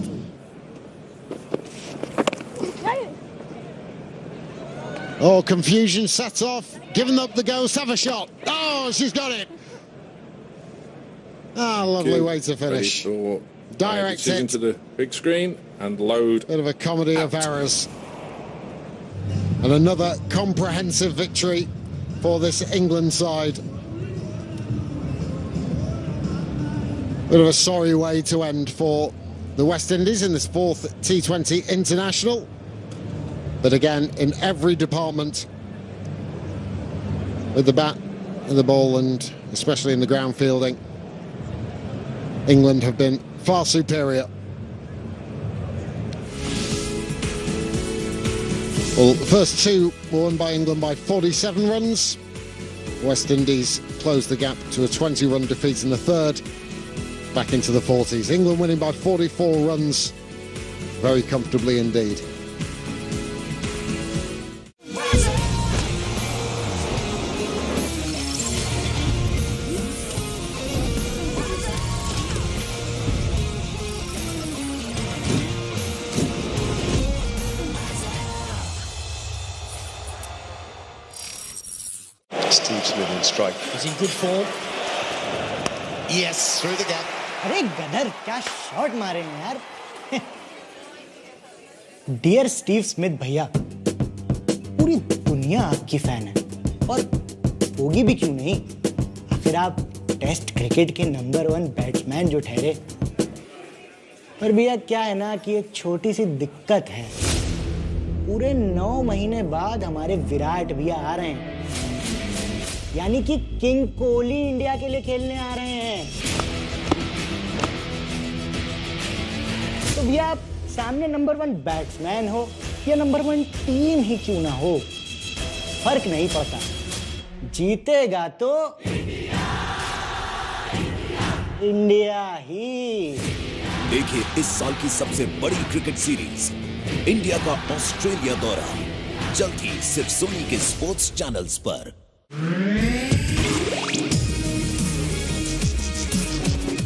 Oh, confusion set off. Giving up the ghost. Have a shot. Oh, she's got it. Ah, lovely way to finish. Direct decision hit. to the big screen and load. Bit of a comedy of errors. And another comprehensive victory for this England side. Bit of a sorry way to end for the West Indies in this 4th T20 international. But again, in every department, with the bat and the ball, and especially in the ground fielding, England have been far superior. Well, the first 2 were won by England by 47 runs. West Indies closed the gap to a 20-run defeat in the 3rd, back into the 40s. England winning by 44 runs, very comfortably indeed. Steve Smith in strike. He's in good form. Yes, through the gap. अरे गदर क्या shot मारे हैं यार. Dear Steve Smith भैया, पूरी दुनिया आपकी fan है और होगी भी क्यों नहीं. आखिर आप टेस्ट क्रिकेट के नंबर 1 बैट्समैन जो ठहरे. पर भैया क्या है ना कि एक छोटी सी दिक्कत है. पूरे 9 महीने बाद हमारे विराट भैया आ रहे हैं, यानी कि किंग कोहली इंडिया के लिए खेलने आ रहे हैं. तो भैया आप सामने नंबर 1 बैट्समैन हो या नंबर 1 टीम ही क्यों ना हो, फर्क नहीं पड़ता, जीतेगा तो इंडिया ही। देखिए इस साल की सबसे बड़ी क्रिकेट सीरीज, इंडिया का ऑस्ट्रेलिया दौरा, जल्द ही सिर्फ सोनी के स्पोर्ट्स चैनल्स पर।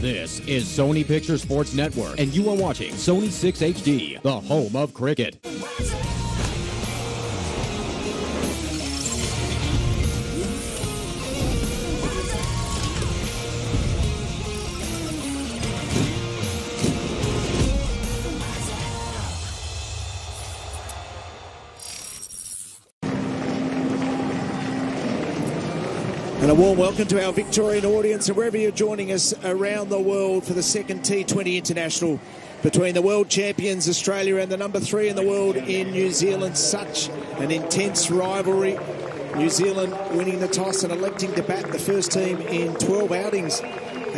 This is Sony Picture Sports Network, and you are watching Sony 6 HD, the home of cricket. And a warm welcome to our Victorian audience and wherever you're joining us around the world for the second T20 International between the world champions Australia and the number 3 in the world in New Zealand. Such an intense rivalry. New Zealand winning the toss and electing to bat the first team in 12 outings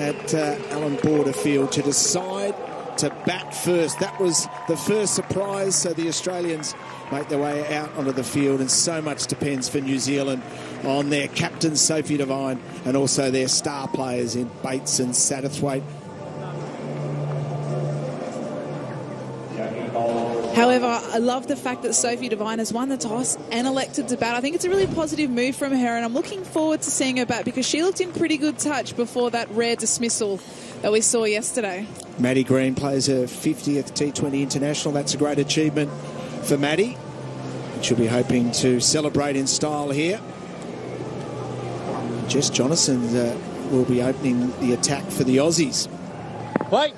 at Allan Border Field to decide to bat first. That was the first surprise, so the Australians make their way out onto the field, and so much depends for New Zealand on their captain Sophie Devine and also their star players in Bates and Satterthwaite. However, I love the fact that Sophie Devine has won the toss and elected to bat. I think it's a really positive move from her, and I'm looking forward to seeing her bat because she looked in pretty good touch before that rare dismissal that we saw yesterday. Maddie Green plays her 50th T20 International. That's a great achievement for Maddie. She'll be hoping to celebrate in style here. Jess Jonathan will be opening the attack for the Aussies. Wait.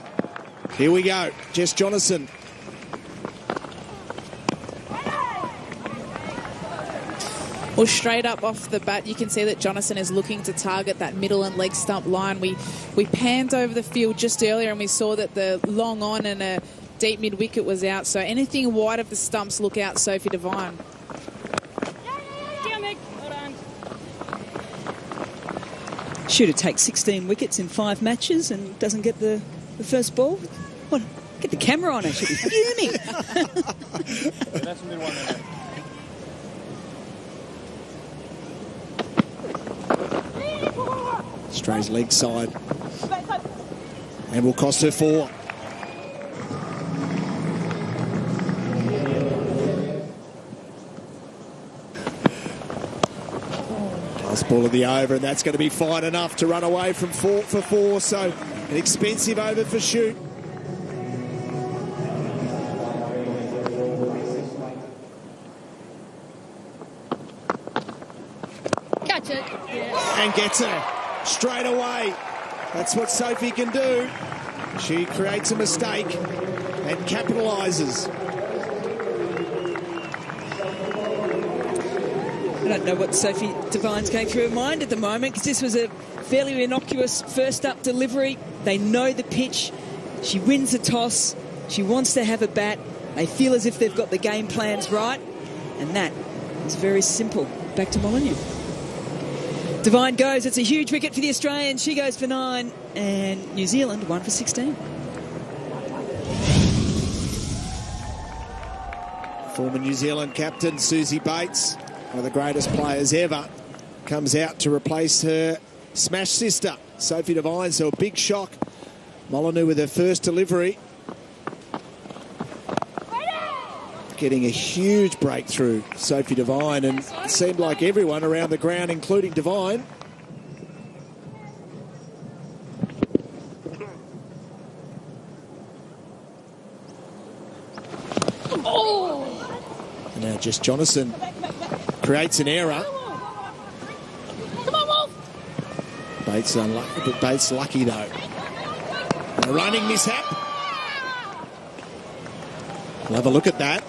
Here we go. Jess Jonathan. Well, straight up off the bat, you can see that Jonathan is looking to target that middle and leg stump line. We panned over the field just earlier and we saw that the long on and a deep mid-wicket was out. So anything wide of the stumps, look out, Sophie Devine. Shooter takes 16 wickets in 5 matches and doesn't get the first ball. What? Get the camera on her. She'll be fuming. That's a good one there. Strays leg side. And will cost her 4. Last ball of the over, and that's going to be fine enough to run away from 4 for 4. So an expensive over for Shoot. Catch it. And gets her straight away. That's what Sophie can do. She creates a mistake and capitalises. I don't know what Sophie Devine's going through her mind at the moment, because this was a fairly innocuous first-up delivery. They know the pitch. She wins the toss. She wants to have a bat. They feel as if they've got the game plans right. And that is very simple. Back to Molyneux. Devine goes. It's a huge wicket for the Australians. She goes for 9. And New Zealand 1 for 16. Former New Zealand captain Susie Bates, one of the greatest players ever, comes out to replace her smash sister, Sophie Devine. So a big shock. Molyneux with her first delivery. Getting a huge breakthrough, Sophie Devine, and it seemed like everyone around the ground, including Devine. And now just Jonathan creates an error. Come on, Wolf. Bates unlucky, but Bates lucky though. A running mishap. We'll have a look at that.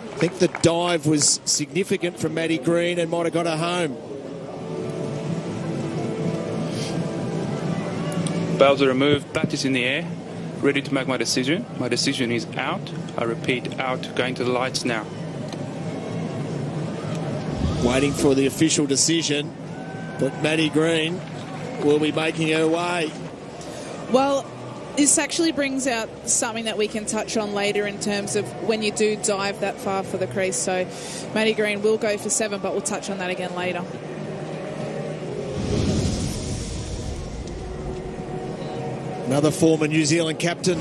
I think the dive was significant from Maddie Green and might have got her home. Balls are removed, bat is in the air, ready to make my decision. My decision is out. I repeat, out, going to the lights now. Waiting for the official decision, but Maddie Green will be making her way. Well, This actually brings out something that we can touch on later in terms of when you do dive that far for the crease. So Maddie Green will go for 7, but we'll touch on that again later. Another former New Zealand captain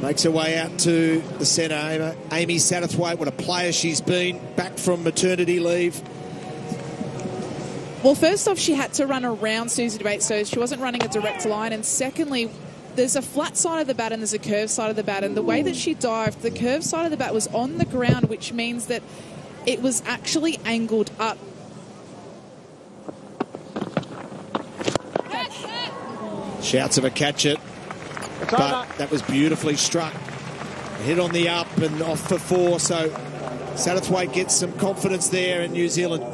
makes her way out to the centre. Amy Satterthwaite, what a player she's been, back from maternity leave. Well, first off, she had to run around Susie Bates, so she wasn't running a direct line. And secondly, there's a flat side of the bat and there's a curved side of the bat. And the way that she dived, the curved side of the bat was on the ground, which means that it was actually angled up. Shouts of a catch it, but that was beautifully struck. Hit on the up and off for 4, so Satterthwaite gets some confidence there in New Zealand.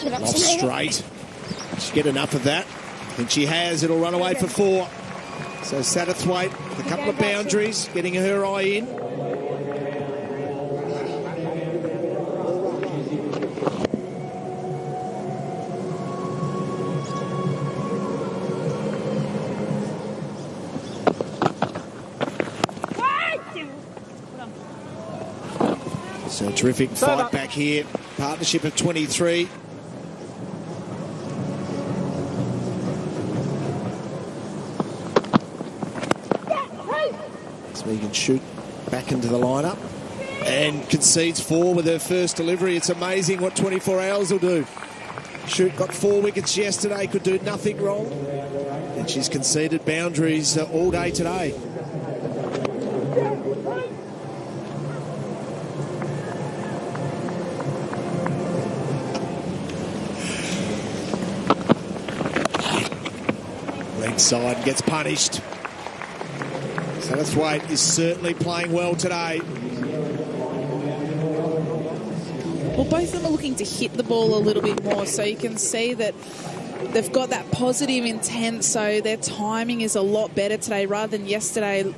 Off straight. She get enough of that. I think she has. It'll run away for 4. So Satterthwaite, a couple of boundaries, getting her eye in. So a terrific fight back here. Partnership of 23. Smeagan shoot back into the lineup and concedes 4 with her first delivery. It's amazing what 24 hours will do. Shoot got 4 wickets yesterday, could do nothing wrong. And she's conceded boundaries all day today. Leg side gets punished. Satterthwaite is certainly playing well today. Well, both of them are looking to hit the ball a little bit more, so you can see that they've got that positive intent, so their timing is a lot better today rather than yesterday.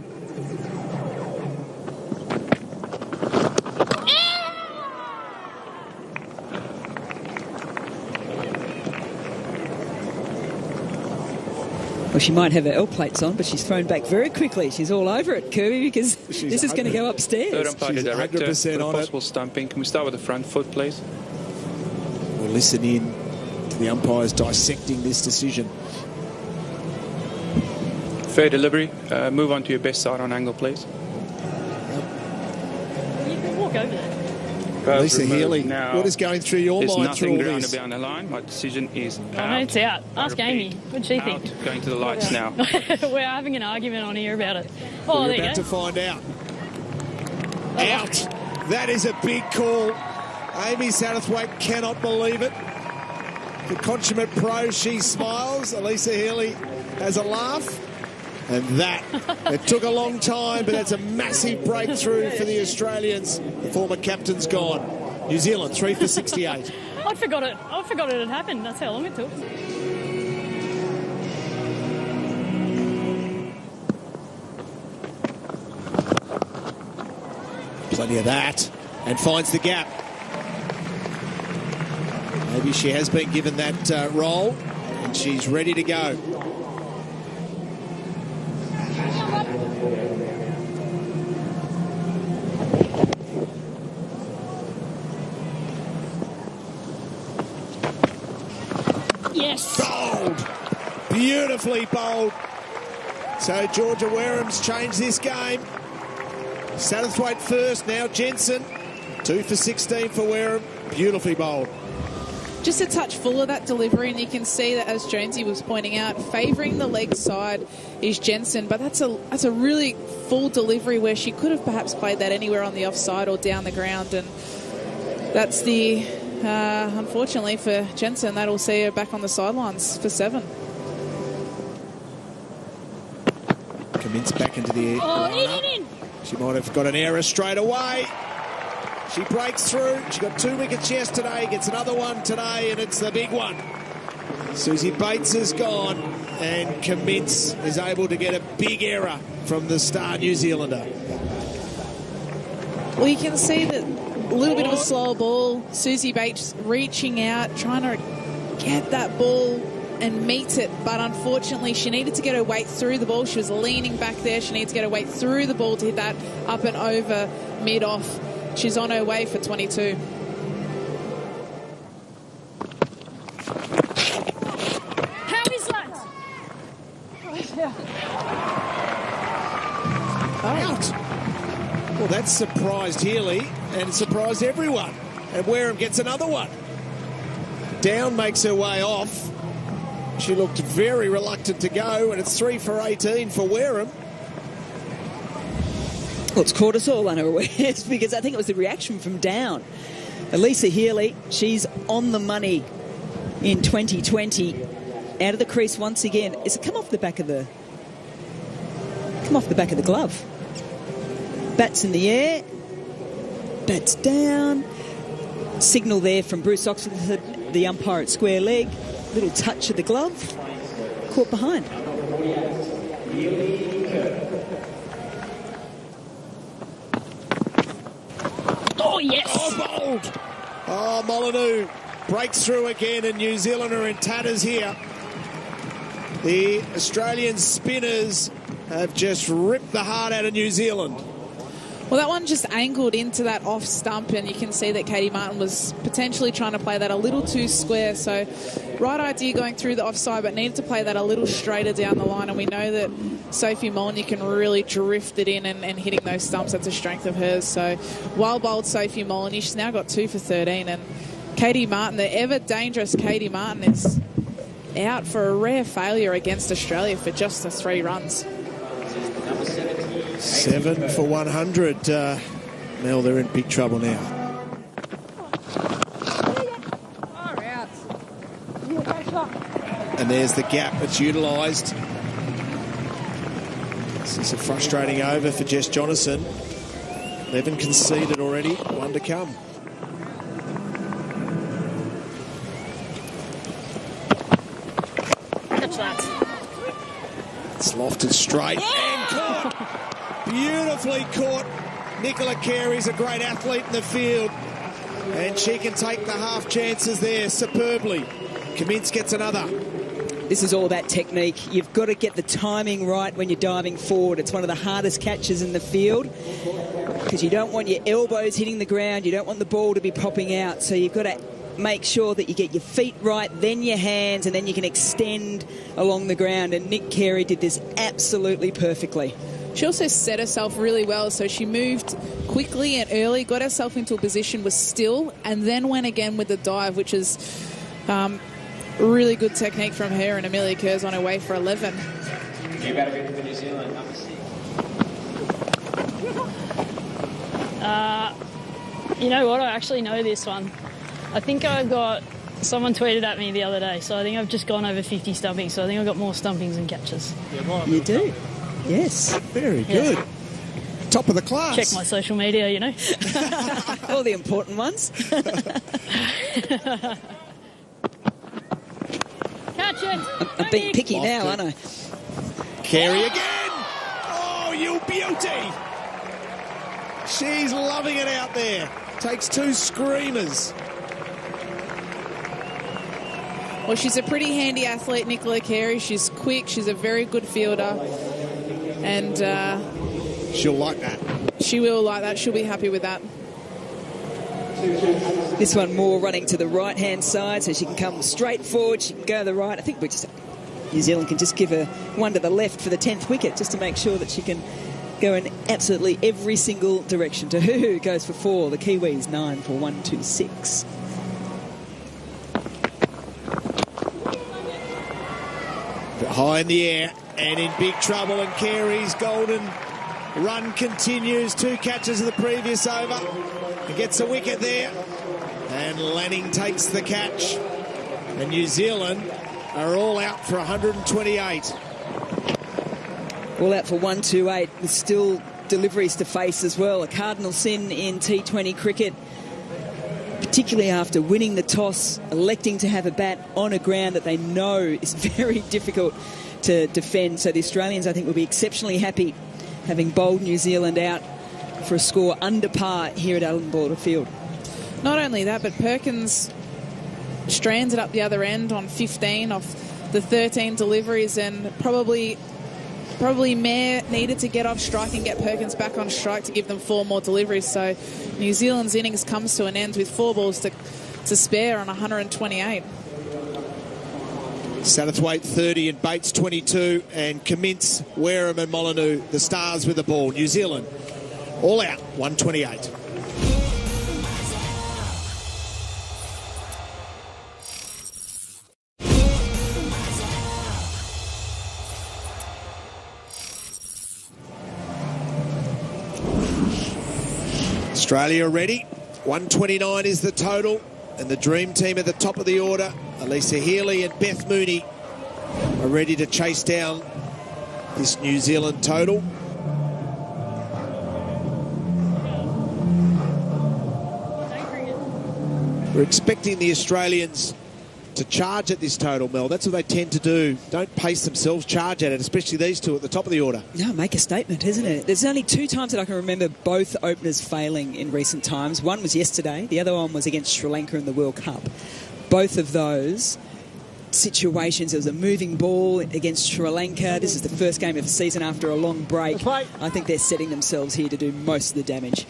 Well, she might have her L plates on, but she's thrown back very quickly. She's all over it, Kirby, because this is going to go upstairs. Third umpire She's director 100% for on possible stumping. Can we start with the front foot, please? We'll listen in to the umpires dissecting this decision. Fair delivery. Move on to your best side on angle, please. You can walk over there. Lisa Healy, now. what is going through your There's mind through all nothing this? behind the line. My decision is out. I know it's out. Ask Amy. What'd she think? Out. Going to the lights now. We're having an argument on here about it. Oh, We're there you about go. to find out. Out. That is a big call. Amy Satterthwaite cannot believe it. The consummate pro, she smiles. Elisa Healy has a laugh. And that, it took a long time, but that's a massive breakthrough for the Australians. The former captain's gone. New Zealand, 3 for 68. I forgot it had happened. That's how long it took. Plenty of that. And finds the gap. Maybe she has been given that role, and she's ready to go. Yes. Bowled. Beautifully bowled. So Georgia Wareham's changed this game. Satterthwaite first, now Jensen. 2 for 16 for Wareham. Beautifully bowled. Just a touch full of that delivery, and you can see that, as Jonesy was pointing out, favouring the leg side is Jensen, but that's a really full delivery where she could have perhaps played that anywhere on the offside or down the ground, and that's the unfortunately for Jensen, that'll see her back on the sidelines for 7. Commits back into the air. Oh, in. She might have got an error straight away. She breaks through. She got 2 wickets yesterday, gets another one today, and it's the big one. Susie Bates is gone, and Commits is able to get a big error from the star New Zealander. Well, you can see that a little bit of a slower ball. Susie Bates reaching out, trying to get that ball and meet it, but unfortunately she needed to get her weight through the ball. She was leaning back there. She needs to get her weight through the ball to hit that up and over mid-off. She's on her way for 22. How is that? Out. Well, that surprised Healy and surprised everyone. And Wareham gets another one. Down makes her way off. She looked very reluctant to go, and it's 3 for 18 for Wareham. Well, it's caught us all unawares because I think it was the reaction from Down. Elisa Healy, she's on the money in 2020. Out of the crease once again. It's come off the back of the glove. Bats in the air. Bats down. Signal there from Bruce Oxford, the umpire at square leg. Little touch of the glove. Caught behind. Oh, yes. Oh, bold. Oh, Molyneux breaks through again, and New Zealand are in tatters here. The Australian spinners have just ripped the heart out of New Zealand. Well, that one just angled into that off stump, and you can see that Katie Martin was potentially trying to play that a little too square. So, right idea going through the offside, but needed to play that a little straighter down the line. And we know that Sophie Molyneux can really drift it in and hitting those stumps. That's a strength of hers. So, well bowled Sophie Molyneux. She's now got 2 for 13. And Katie Martin, the ever dangerous Katie Martin, is out for a rare failure against Australia for just the 3 runs. 7 for 100. Mel, they're in big trouble now. And there's the gap that's utilised. This is a frustrating over for Jess Jonathan. 11 conceded already, 1 to come. Catch that. It's lofted straight and caught. Beautifully caught. Nicola Carey's a great athlete in the field, and she can take the half chances there superbly. Cummins gets another. This is all about technique. You've got to get the timing right when you're diving forward. It's one of the hardest catches in the field because you don't want your elbows hitting the ground. You don't want the ball to be popping out. So you've got to make sure that you get your feet right, then your hands, and then you can extend along the ground. And Nick Carey did this absolutely perfectly. She also set herself really well, so she moved quickly and early, got herself into a position, was still, and then went again with the dive, which is really good technique from her, and Amelia Kerr's on her way for 11. You better be for New Zealand, number 6. You know what? I actually know this one. I think I've got... Someone tweeted at me the other day, so I think I've just gone over 50 stumpings, so I think I've got more stumpings than catches. You do? Yes. Very good. Yeah. Top of the class. Check my social media, you know. All the important ones. Catch it. I'm being picky now, aren't I? Carey again. Oh, you beauty. She's loving it out there. Takes 2 screamers. Well, she's a pretty handy athlete, Nicola Carey. She's quick. She's a very good fielder. And she'll like that. She will like that. She'll be happy with that. This one more running to the right-hand side, so she can come straight forward. She can go to the right. I think New Zealand can just give her one to the left for the 10th wicket, just to make sure that she can go in absolutely every single direction. Tahuhu goes for 4. The Kiwis 9 for 126. High in the air and in big trouble, and Carey's golden run continues. 2 catches of the previous over. He gets a wicket there, and Lanning takes the catch. And New Zealand are all out for 128. All out for 128 with still deliveries to face as well. A cardinal sin in T20 cricket, particularly after winning the toss, electing to have a bat on a ground that they know is very difficult to defend. So the Australians, I think, will be exceptionally happy having bowled New Zealand out for a score under par here at Allen Border Field. Not only that, but Perkins strands it up the other end on 15 off the 13 deliveries, and probably Mayer needed to get off strike and get Perkins back on strike to give them 4 more deliveries. So New Zealand's innings comes to an end with 4 balls to spare on 128. Satterthwaite 30 and Bates 22, and Cummins, Wareham and Molyneux, the stars with the ball. New Zealand all out, 128. Australia ready. 129 is the total, and the dream team at the top of the order, Alyssa Healy and Beth Mooney, are ready to chase down this New Zealand total. We're expecting the Australians to charge at this total, Mel. That's what they tend to do. Don't pace themselves, charge at it, especially these two at the top of the order. No, make a statement, isn't it? There's only 2 times that I can remember both openers failing in recent times. One was yesterday. The other one was against Sri Lanka in the World Cup. Both of those situations, there was a moving ball against Sri Lanka. This is the first game of the season after a long break. I think they're setting themselves here to do most of the damage.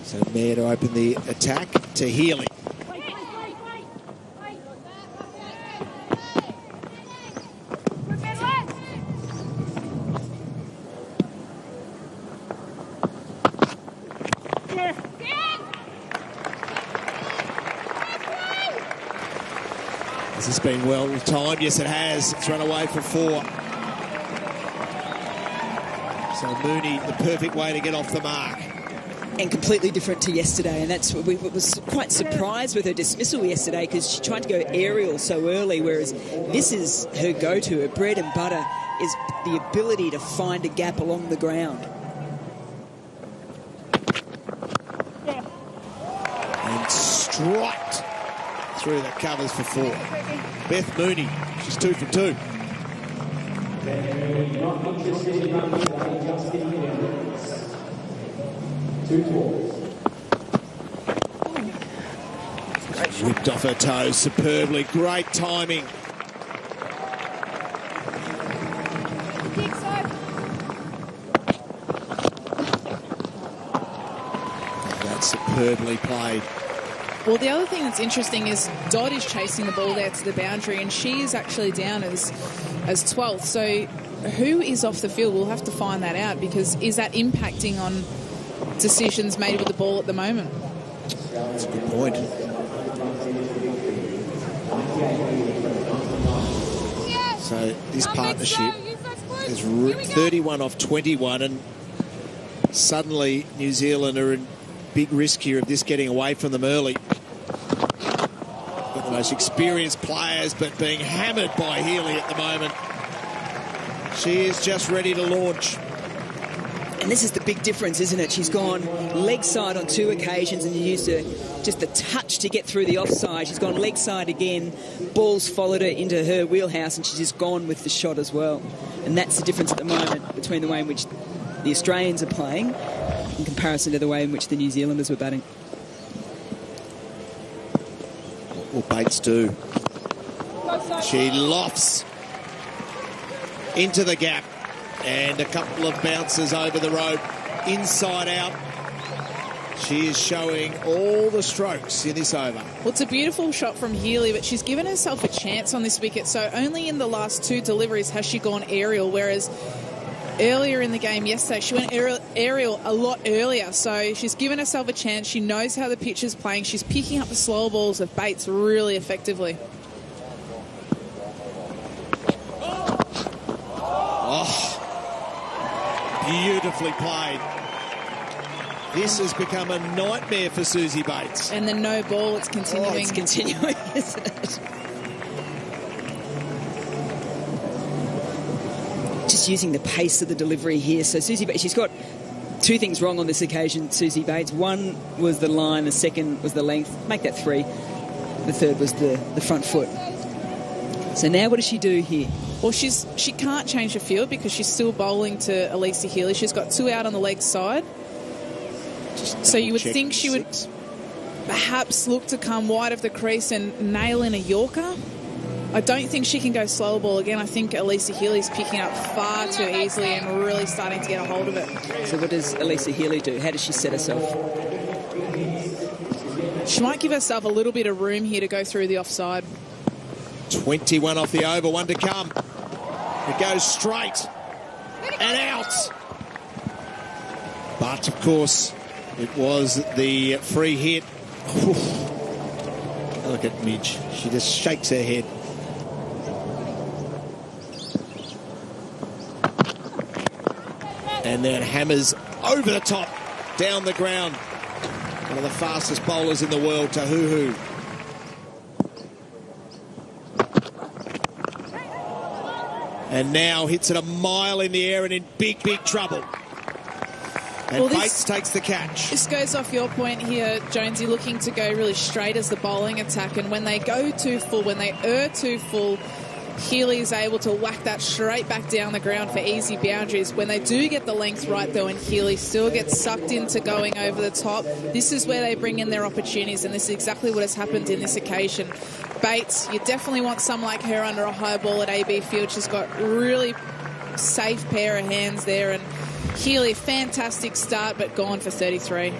So Mayer to open the attack to Healy. Has this been well timed? Yes, it has. It's run away for 4. So Mooney, the perfect way to get off the mark. And completely different to yesterday, and that's what we was quite surprised with her dismissal yesterday, because she tried to go aerial so early, whereas this is her go-to. Her bread and butter is the ability to find a gap along the ground. And striked through the covers for 4. Beth Mooney, she's 2 from 2. Whipped off her toes superbly. Great timing. That's superbly played. Well, the other thing that's interesting is Dodd is chasing the ball there to the boundary, and she is actually down as 12th. So who is off the field? We'll have to find that out, because is that impacting on decisions made with the ball at the moment? That's a good point. So this partnership is 31 off 21, and suddenly New Zealand are in big risk here of this getting away from them early. Got the most experienced players, but being hammered by Healy at the moment. She is just ready to launch. And this is the big difference, isn't it? She's gone leg side on 2 occasions and used just the touch to get through the offside. She's gone leg side again. Ball's followed her into her wheelhouse, and she's just gone with the shot as well. And that's the difference at the moment between the way in which the Australians are playing in comparison to the way in which the New Zealanders were batting. What will Bates do? She lofts into the gap, and a couple of bounces over the rope, inside out. She is showing all the strokes in this over. Well, it's a beautiful shot from Healy, but she's given herself a chance on this wicket. So only in the last 2 deliveries has she gone aerial, whereas earlier in the game yesterday, she went aerial a lot earlier. So she's given herself a chance. She knows how the pitch is playing. She's picking up the slower balls of Bates really effectively. Beautifully played. This has become a nightmare for Susie Bates. And the no ball, it's continuing. Oh, it's continuing, isn't it? Just using the pace of the delivery here. So Susie Bates, she's got 2 things wrong on this occasion, Susie Bates. One was the line, the second was the length. Make that 3. The third was the front foot. So now what does she do here? Well, she can't change the field because she's still bowling to Alyssa Healy. She's got 2 out on the leg side. So you would think she would perhaps look to come wide of the crease and nail in a Yorker. I don't think she can go slow ball again. I think Elisa Healy's picking up far too easily and really starting to get a hold of it. So what does Elisa Healy do? How does she set herself? She might give herself a little bit of room here to go through the offside. 21 off the over, one to come. It goes straight and out. But, of course, it was the free hit. Oof. Look at Midge. She just shakes her head. And then hammers over the top, down the ground. One of the fastest bowlers in the world, Tahuhu. And now hits it a mile in the air and in big, big trouble. And Bates takes the catch. This goes off your point here, Jonesy, looking to go really straight as the bowling attack. And when they go too full, when they err too full, Healy is able to whack that straight back down the ground for easy boundaries. When they do get the length right, though, and Healy still gets sucked into going over the top, this is where they bring in their opportunities, and this is exactly what has happened in this occasion. Bates, you definitely want someone like her under a high ball at AB Field. She's got really safe pair of hands there, and Healy, fantastic start, but gone for 33.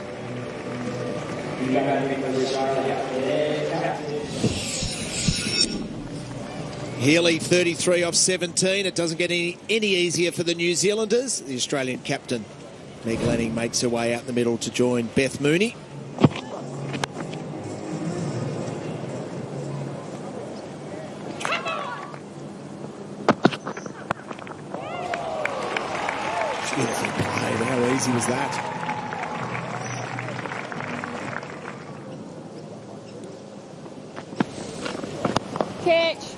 Healy 33 off 17. It doesn't get any easier for the New Zealanders. The Australian captain, Meg Lanning, makes her way out the middle to join Beth Mooney. Beautiful play. How easy was that? Catch.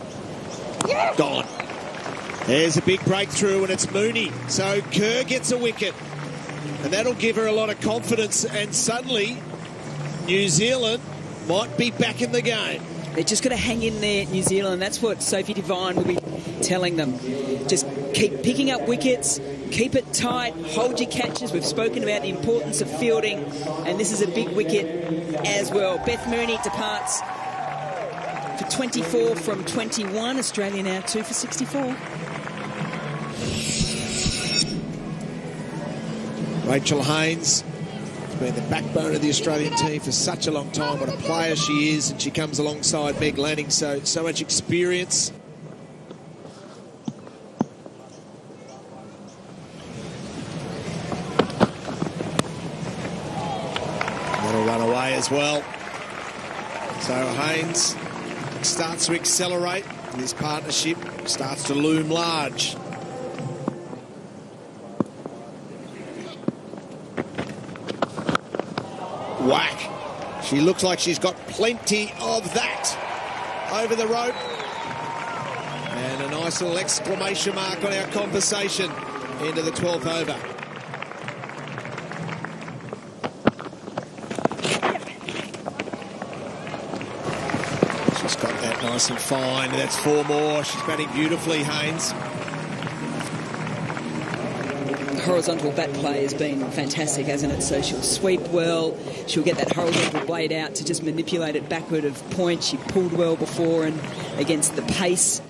Gone. There's a big breakthrough, and it's Mooney. So Kerr gets a wicket, and that'll give her a lot of confidence, and suddenly New Zealand might be back in the game. They're just going to hang in there, New Zealand. That's what Sophie Devine will be telling them. Just keep picking up wickets, keep it tight, hold your catches. We've spoken about the importance of fielding, and this is a big wicket as well. Beth Mooney departs for 24 from 21. Australia now 2 for 64. Rachel Haynes has been the backbone of the Australian team for such a long time. What a player she is, and she comes alongside Meg Lanning, so much experience. That'll run away as well. So Haynes starts to accelerate. This partnership starts to loom large. Whack. She looks like she's got plenty of that over the rope. And a nice little exclamation mark on our conversation into the 12th over. She's got that nice and fine. That's 4 more. She's batting beautifully, Haynes. Horizontal bat play has been fantastic, hasn't it? So she'll sweep well, she'll get that horizontal blade out to just manipulate it backward of point. She pulled well before and against the pace.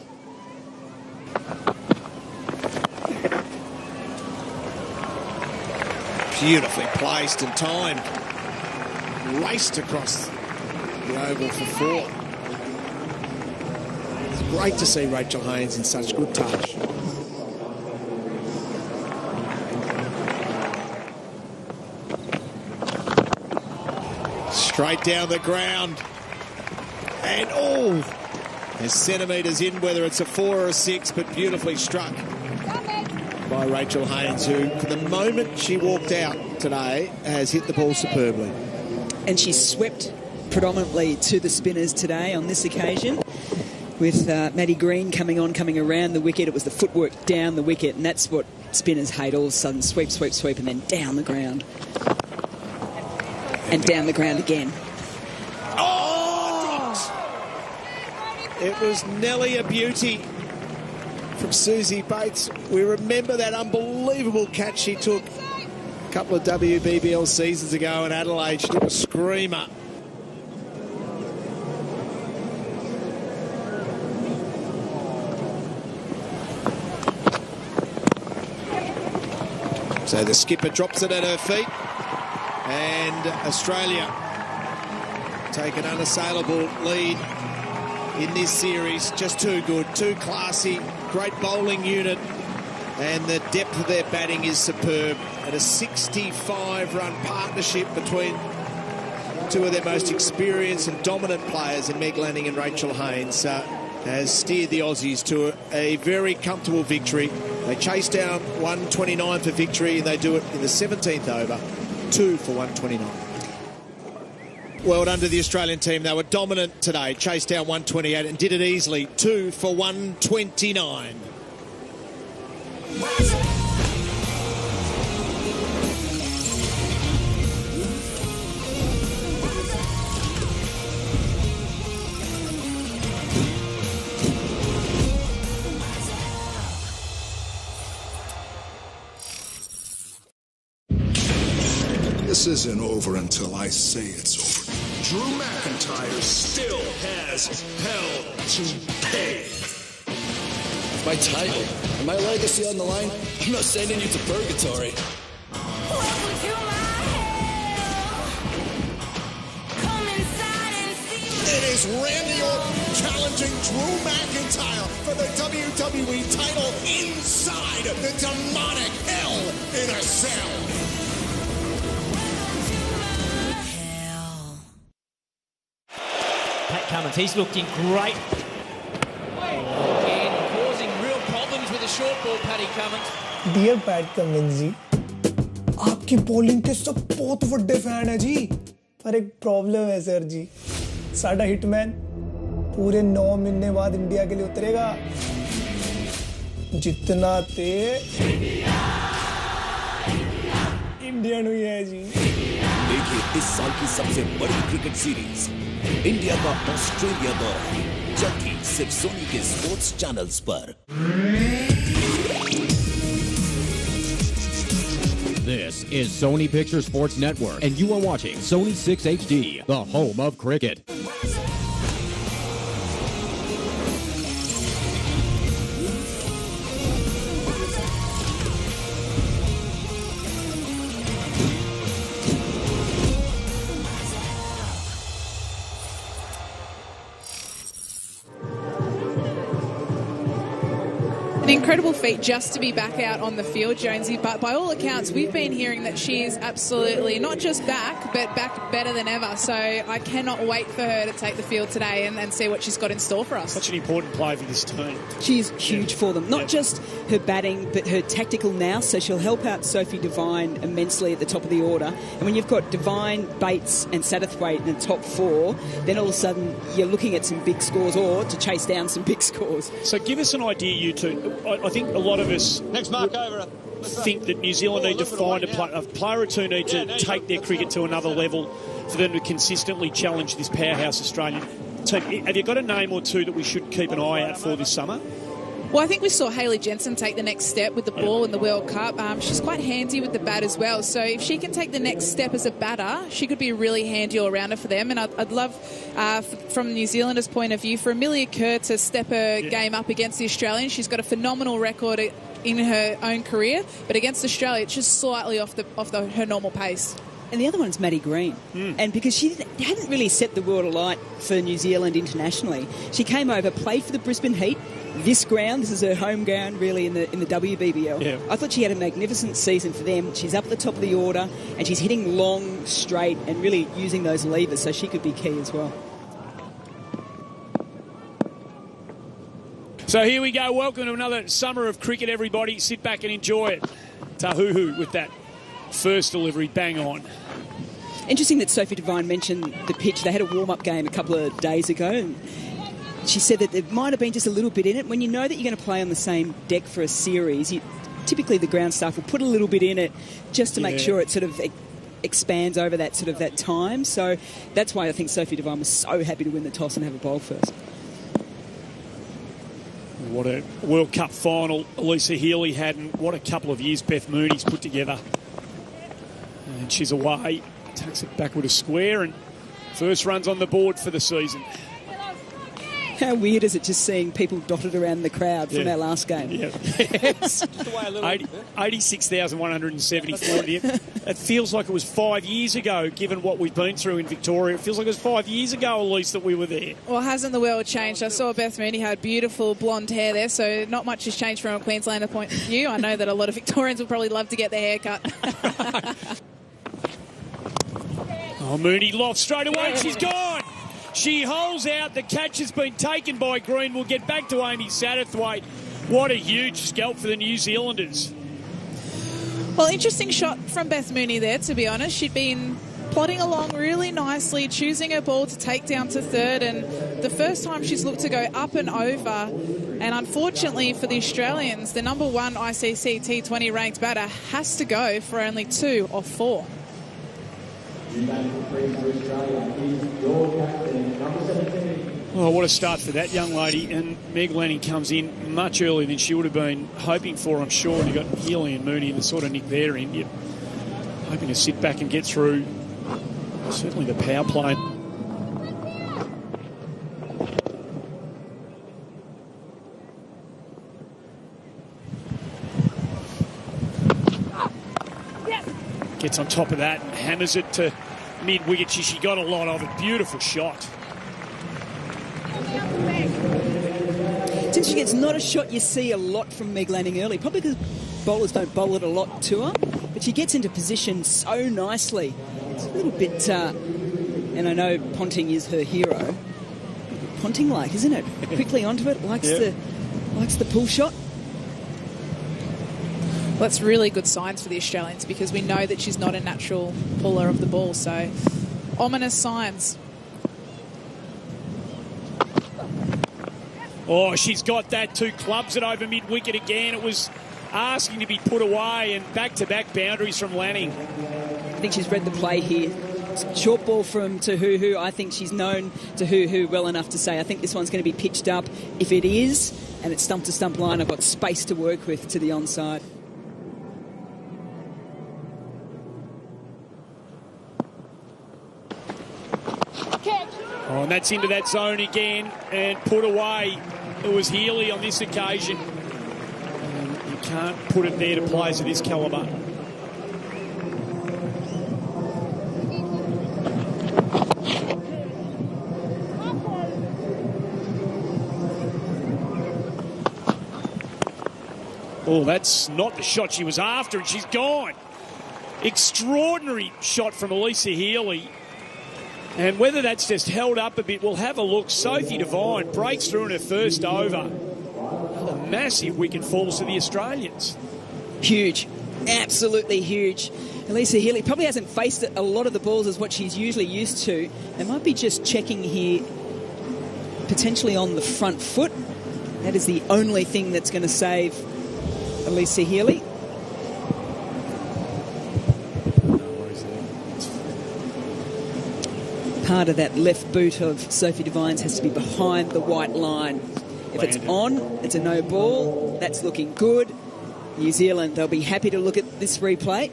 Beautifully placed and timed. Raced across the oval for 4. It's great to see Rachel Haynes in such good touch. Straight down the ground. And, there's centimetres in, whether it's a 4 or a 6, but beautifully struck by Rachel Haynes, who, for the moment she walked out today, has hit the ball superbly. And she swept predominantly to the spinners today on this occasion. With Maddie Green coming around the wicket. It was the footwork down the wicket, and that's what spinners hate. All of a sudden, sweep, sweep, sweep, and then down the ground. And down the ground again. It was Nelly a beauty from Susie Bates. We remember that unbelievable catch she took a couple of WBBL seasons ago in Adelaide. She took a screamer. So the skipper drops it at her feet. And Australia take an unassailable lead in this series. Just too good, too classy, great bowling unit, and the depth of their batting is superb. And a 65-run partnership between two of their most experienced and dominant players in Meg Lanning and Rachel Haynes has steered the Aussies to a very comfortable victory. They chase down 129 for victory, and they do it in the 17th over, 2 for 129. Well done to the Australian team. They were dominant today, chased down 128 and did it easily, 2 for 129. This isn't over until I say it's over. Drew McIntyre still has hell to pay. My title and my legacy on the line, I'm not sending you to purgatory. It is Randy Orton challenging Drew McIntyre for the WWE title inside the demonic Hell in a Cell. Pat Cummins, he's looking great. Again, causing real problems with the short ball, Paddy Cummins. Dear Pat Cummins जी, आपकी bowling के सब बहुत बड़े fan है जी, पर एक problem है sir जी, साडा हिटमैन पूरे 9 महीने बाद इंडिया के लिए उतरेगा, जितना ते इंडियन हुई है जी। देखिए इस साल की सबसे बड़ी क्रिकेट सीरीज इंडिया का ऑस्ट्रेलिया दौरा, जबकि सिर्फ सोनी के स्पोर्ट्स चैनल्स पर। This is Sony Pictures Sports Network, and you are watching Sony 6 HD, the home of cricket. An incredible feat just to be back out on the field, Jonesy, but by all accounts we've been hearing that she is absolutely not just back, but back better than ever. So I cannot wait for her to take the field today and see what she's got in store for us. Such an important player for this team. She is huge for them. Not just her batting, but her tactical nous, so she'll help out Sophie Devine immensely at the top of the order. And when you've got Devine, Bates and Satterthwaite in the top 4, then all of a sudden you're looking at some big scores, or to chase down some big scores. So give us an idea, you two. I think a lot of us think that New Zealand need to find a player or two need to take their cricket to another level for them to consistently challenge this powerhouse Australian team. Have you got a name or two that we should keep an eye out for this summer? Well, I think we saw Hayley Jensen take the next step with the ball in the World Cup. She's quite handy with the bat as well. So if she can take the next step as a batter, she could be a really handy all-rounder for them. And I'd love, from New Zealanders' point of view, for Amelia Kerr to step her game up against the Australians. She's got a phenomenal record in her own career, but against Australia, it's just slightly off her normal pace. And the other one's Maddie Green. And because she hadn't really set the world alight for New Zealand internationally, she came over, played for the Brisbane Heat. This ground, this is her home ground really in the WBBL. Yeah. I thought she had a magnificent season for them. She's up at the top of the order and she's hitting long, straight and really using those levers, so she could be key as well. So here we go. Welcome to another summer of cricket, everybody. Sit back and enjoy it. Tahuhu with that first delivery, bang on. Interesting that Sophie Devine mentioned the pitch. They had a warm-up game a couple of days ago and she said that there might have been just a little bit in it. When you know that you're going to play on the same deck for a series, typically the ground staff will put a little bit in it just to make sure it sort of expands over that sort of that time. So that's why I think Sophie Devine was so happy to win the toss and have a bowl first. What a World Cup final Elisa Healy had, and what a couple of years Beth Mooney's put together. And she's away, takes it back with a square, and first runs on the board for the season. How weird is it just seeing people dotted around the crowd from our last game? Yeah. 86,174. It feels like it was 5 years ago, given what we've been through in Victoria. It feels like it was 5 years ago, at least, that we were there. Well, hasn't the world changed? I saw Beth Mooney had beautiful blonde hair there, so not much has changed from a Queenslander point of view. I know that a lot of Victorians would probably love to get their hair cut. Oh, Mooney loft straight away. She's gone. She holds out. The catch has been taken by Green. We'll get back to Amy Satterthwaite. What a huge scalp for the New Zealanders. Well, interesting shot from Beth Mooney there, to be honest. She'd been plodding along really nicely, choosing her ball to take down to third, and the first time she's looked to go up and over. And unfortunately for the Australians, the number one ICC T20 ranked batter has to go for only 2 of 4. Oh, what a start for that young lady. And Meg Lanning comes in much earlier than she would have been hoping for, I'm sure. And you've got Healy and Mooney and the sort of nick they're in. You're hoping to sit back and get through certainly the power play. Gets on top of that and hammers it to mid-wicket. She got a lot of it. Beautiful shot. Since she gets not a shot you see a lot from Meg Lanning early, probably because bowlers don't bowl it a lot to her, but she gets into position so nicely. It's a little bit, and I know Ponting is her hero, Ponting-like, isn't it? Quickly onto it, likes the pull shot. Well, that's really good signs for the Australians because we know that she's not a natural puller of the ball, so ominous signs. Oh, she's got that. 2 clubs it over mid-wicket again. It was asking to be put away, and back-to-back boundaries from Lanning. I think she's read the play here. Short ball from Tahuhu. I think she's known Tahuhu well enough to say, I think this one's going to be pitched up. If it is, and it's stump-to-stump line, I've got space to work with to the onside. Oh, and that's into that zone again and put away. It was Healy on this occasion. You can't put it there to players of this calibre. Oh, that's not the shot she was after, and she's gone. Extraordinary shot from Elisa Healy. And whether that's just held up a bit, we'll have a look. Sophie Devine breaks through in her first over. Another massive wicket falls to the Australians. Huge. Absolutely huge. Elisa Healy probably hasn't faced a lot of the balls as what she's usually used to. They might be just checking here, potentially on the front foot. That is the only thing that's going to save Elisa Healy. Part of that left boot of Sophie Devine's has to be behind the white line. If it's on, it's a no ball. That's looking good. New Zealand, they'll be happy to look at this replay.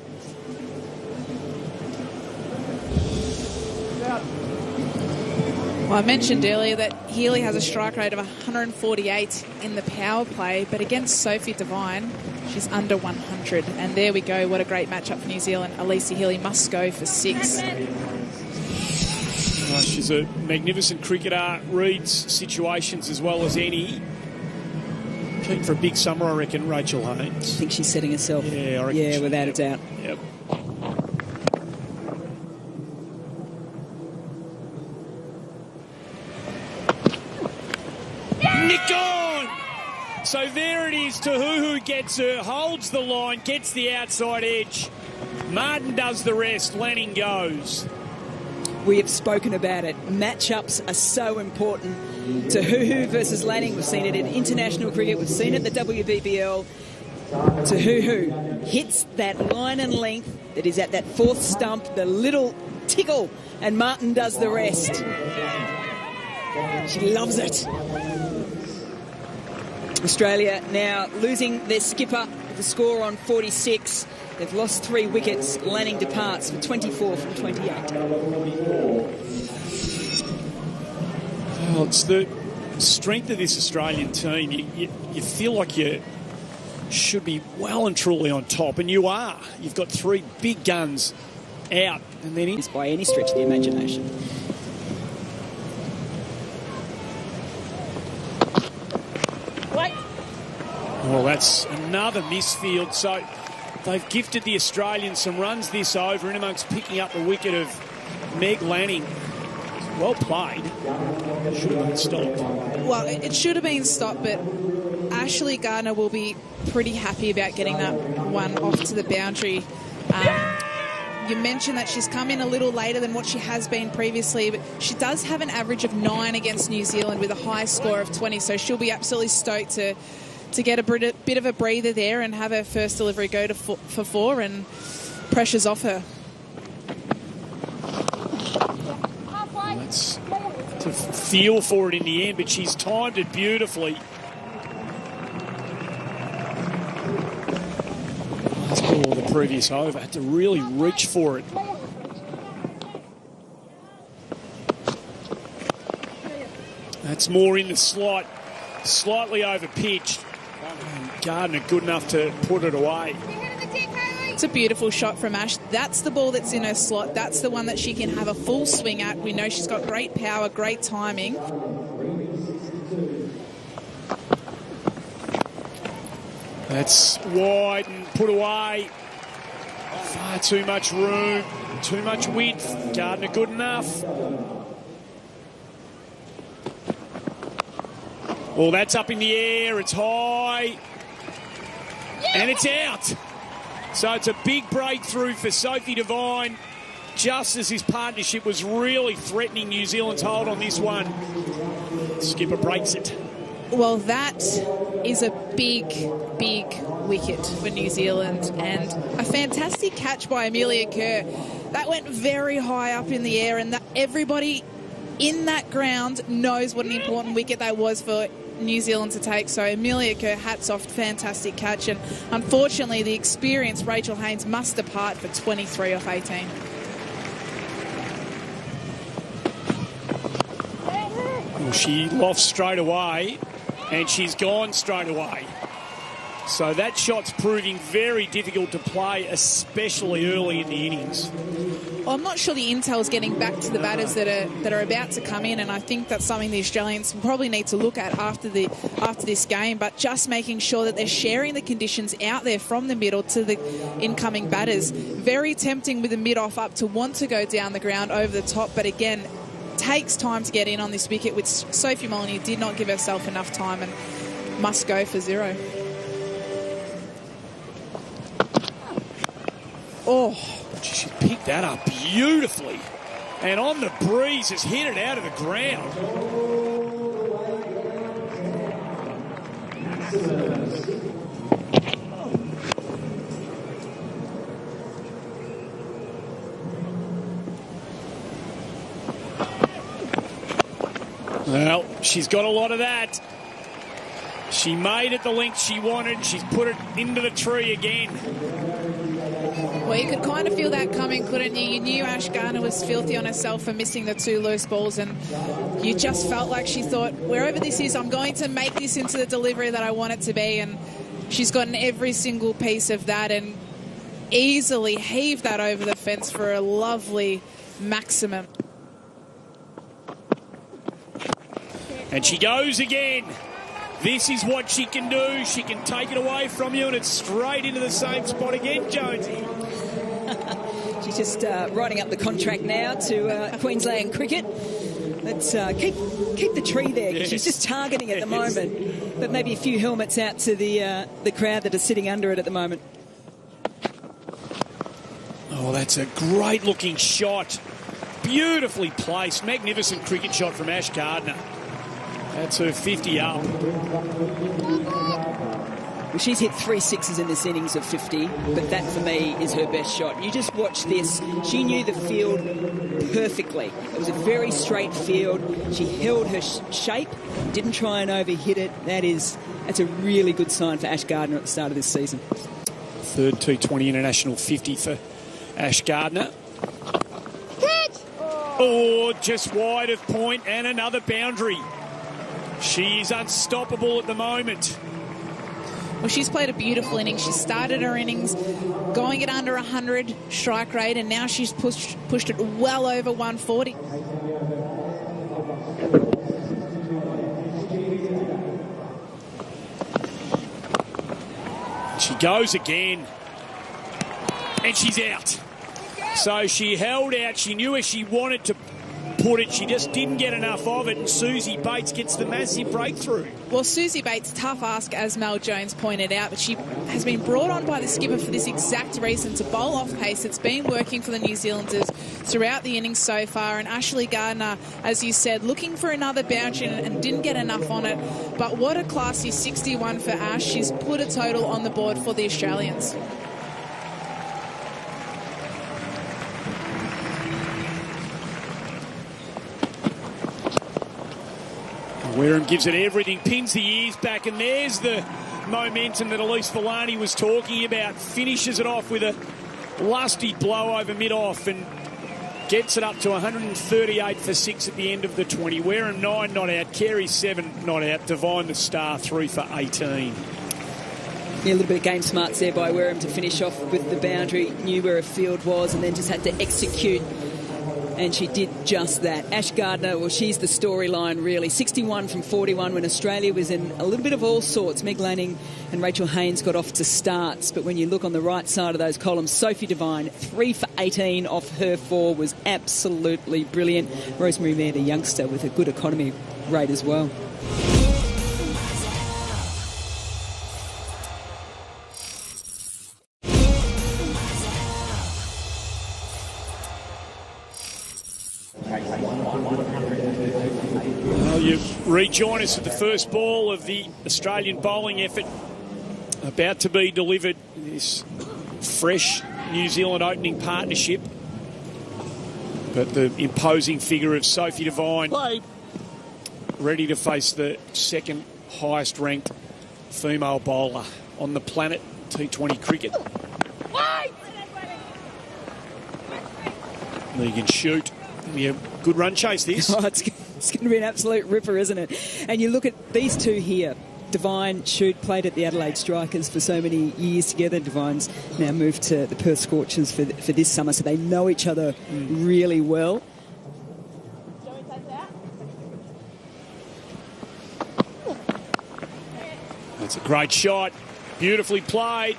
Well, I mentioned earlier that Healy has a strike rate of 148 in the power play, but against Sophie Devine, she's under 100. And there we go. What a great matchup for New Zealand. Elisa Healy must go for 6. Oh, she's a magnificent cricketer, reads situations as well as any. Keen for a big summer, I reckon, Rachel Haynes. I think she's setting herself. Yeah, I reckon. Yeah, without a doubt. Yep. Nick on! So there it is. Tahuhu gets her, holds the line, gets the outside edge. Martin does the rest. Lanning goes. We have spoken about it. Matchups are so important. Tahuhu versus Lanning, we've seen it in international cricket, we've seen it at the WBBL. Tahuhu hits that line and length that is at that 4th stump, the little tickle, and Martin does the rest. She loves it. Australia now losing their skipper with the score on 46. They've lost 3 wickets. Lanning departs for 24 from 28. Well, it's the strength of this Australian team, you feel like you should be well and truly on top, and you are. You've got three big guns out, and then it's by any stretch of the imagination. Well, that's another misfield. So they've gifted the Australians some runs this over, in amongst picking up the wicket of Meg Lanning. Well played. Should have been stopped. Well, it should have been stopped, but Ashley Gardner will be pretty happy about getting that one off to the boundary. You mentioned that she's come in a little later than what she has been previously, but she does have an average of 9 against New Zealand with a high score of 20, so she'll be absolutely stoked to get a bit of a breather there and have her first delivery go for 4, and pressure's off her. That's to feel for it in the end, but she's timed it beautifully. Last ball of the previous over, had to really reach for it. That's more in the slot, slightly over pitched. Gardner good enough to put it away. It's a beautiful shot from Ash. That's the ball that's in her slot. That's the one that she can have a full swing at. We know she's got great power, great timing. That's wide and put away. Far too much room, too much width. Gardner good enough. Well, that's up in the air. It's high. And it's out. So it's a big breakthrough for Sophie Devine, just as his partnership was really threatening New Zealand's hold on this one. Skipper breaks it. Well, that is a big, big wicket for New Zealand, and a fantastic catch by Amelia Kerr. That went very high up in the air, and that everybody in that ground knows what an important wicket that was for New Zealand to take. So Amelia Kerr, hats off, fantastic catch, and unfortunately the experienced Rachel Haynes must depart for 23 off 18. Well, she lofts straight away, and she's gone straight away. So that shot's proving very difficult to play, especially early in the innings. Well, I'm not sure the intel's getting back to the batters that are about to come in, and I think that's something the Australians probably need to look at after this game, but just making sure that they're sharing the conditions out there from the middle to the incoming batters. Very tempting with the mid-off up to want to go down the ground over the top, but again, takes time to get in on this wicket, which Sophie Molyneux did not give herself enough time and must go for 0. Oh, she picked that up beautifully, and on the breeze has hit it out of the ground. Well, she's got a lot of that. She made it the length she wanted. She's put it into the tree again. Well, you could kind of feel that coming, couldn't you? You knew Ash Gardner was filthy on herself for missing the 2 loose balls, and you just felt like she thought, wherever this is, I'm going to make this into the delivery that I want it to be, and she's gotten every single piece of that and easily heaved that over the fence for a lovely maximum. And she goes again. This is what she can do. She can take it away from you, and it's straight into the same spot again, Jonesy. She's just writing up the contract now to Queensland Cricket. Let's keep the tree there, because she's just targeting at the moment. But maybe a few helmets out to the crowd that are sitting under it at the moment. Oh, that's a great-looking shot. Beautifully placed. Magnificent cricket shot from Ash Gardner. That's her 50 up. Well, she's hit 3 sixes in this innings of 50, but that for me is her best shot. You just watch this. She knew the field perfectly. It was a very straight field. She held her shape, didn't try and overhit it. That's a really good sign for Ash Gardner at the start of this season. Third T20 international 50 for Ash Gardner. Oh, just wide of point, and another boundary. She is unstoppable at the moment. Well, she's played a beautiful innings. She started her innings going at under 100 strike rate, and now she's pushed it well over 140. She goes again, and she's out. So she held out. She knew where she wanted to put it. She just didn't get enough of it, and Susie Bates gets the massive breakthrough. Well, Susie Bates, tough ask, as Mel Jones pointed out, but she has been brought on by the skipper for this exact reason, to bowl off pace. It's been working for the New Zealanders throughout the innings so far, and Ashley Gardner, as you said, looking for another boundary and didn't get enough on it. But what a classy 61 for Ash. She's put a total on the board for the Australians. Wareham gives it everything, pins the ears back, and there's the momentum that Elise Villani was talking about. Finishes it off with a lusty blow over mid-off and gets it up to 138 for 6 at the end of the 20. Wareham 9 not out, Carey 7 not out, Devine the star 3 for 18. Yeah, a little bit of game smarts there by Wareham to finish off with the boundary. Knew where her field was and then just had to execute. And she did just that. Ash Gardner, well, she's the storyline, really. 61 from 41 when Australia was in a little bit of all sorts. Meg Lanning and Rachel Haynes got off to starts. But when you look on the right side of those columns, Sophie Devine, 3 for 18 off her 4, was absolutely brilliant. Rosemary Mayer, the youngster, with a good economy rate as well. Well, you rejoin us at the first ball of the Australian bowling effort about to be delivered. This fresh New Zealand opening partnership. But the imposing figure of Sophie Devine ready to face the second highest ranked female bowler on the planet, T20 cricket. Megan Shoot. Yeah, good run chase this. Oh, it's going to be an absolute ripper, isn't it? And you look at these two here. Devine, Shoot, played at the Adelaide Strikers for so many years together. Devine's now moved to the Perth Scorchers for this summer, so they know each other really well. That's a great shot. Beautifully played.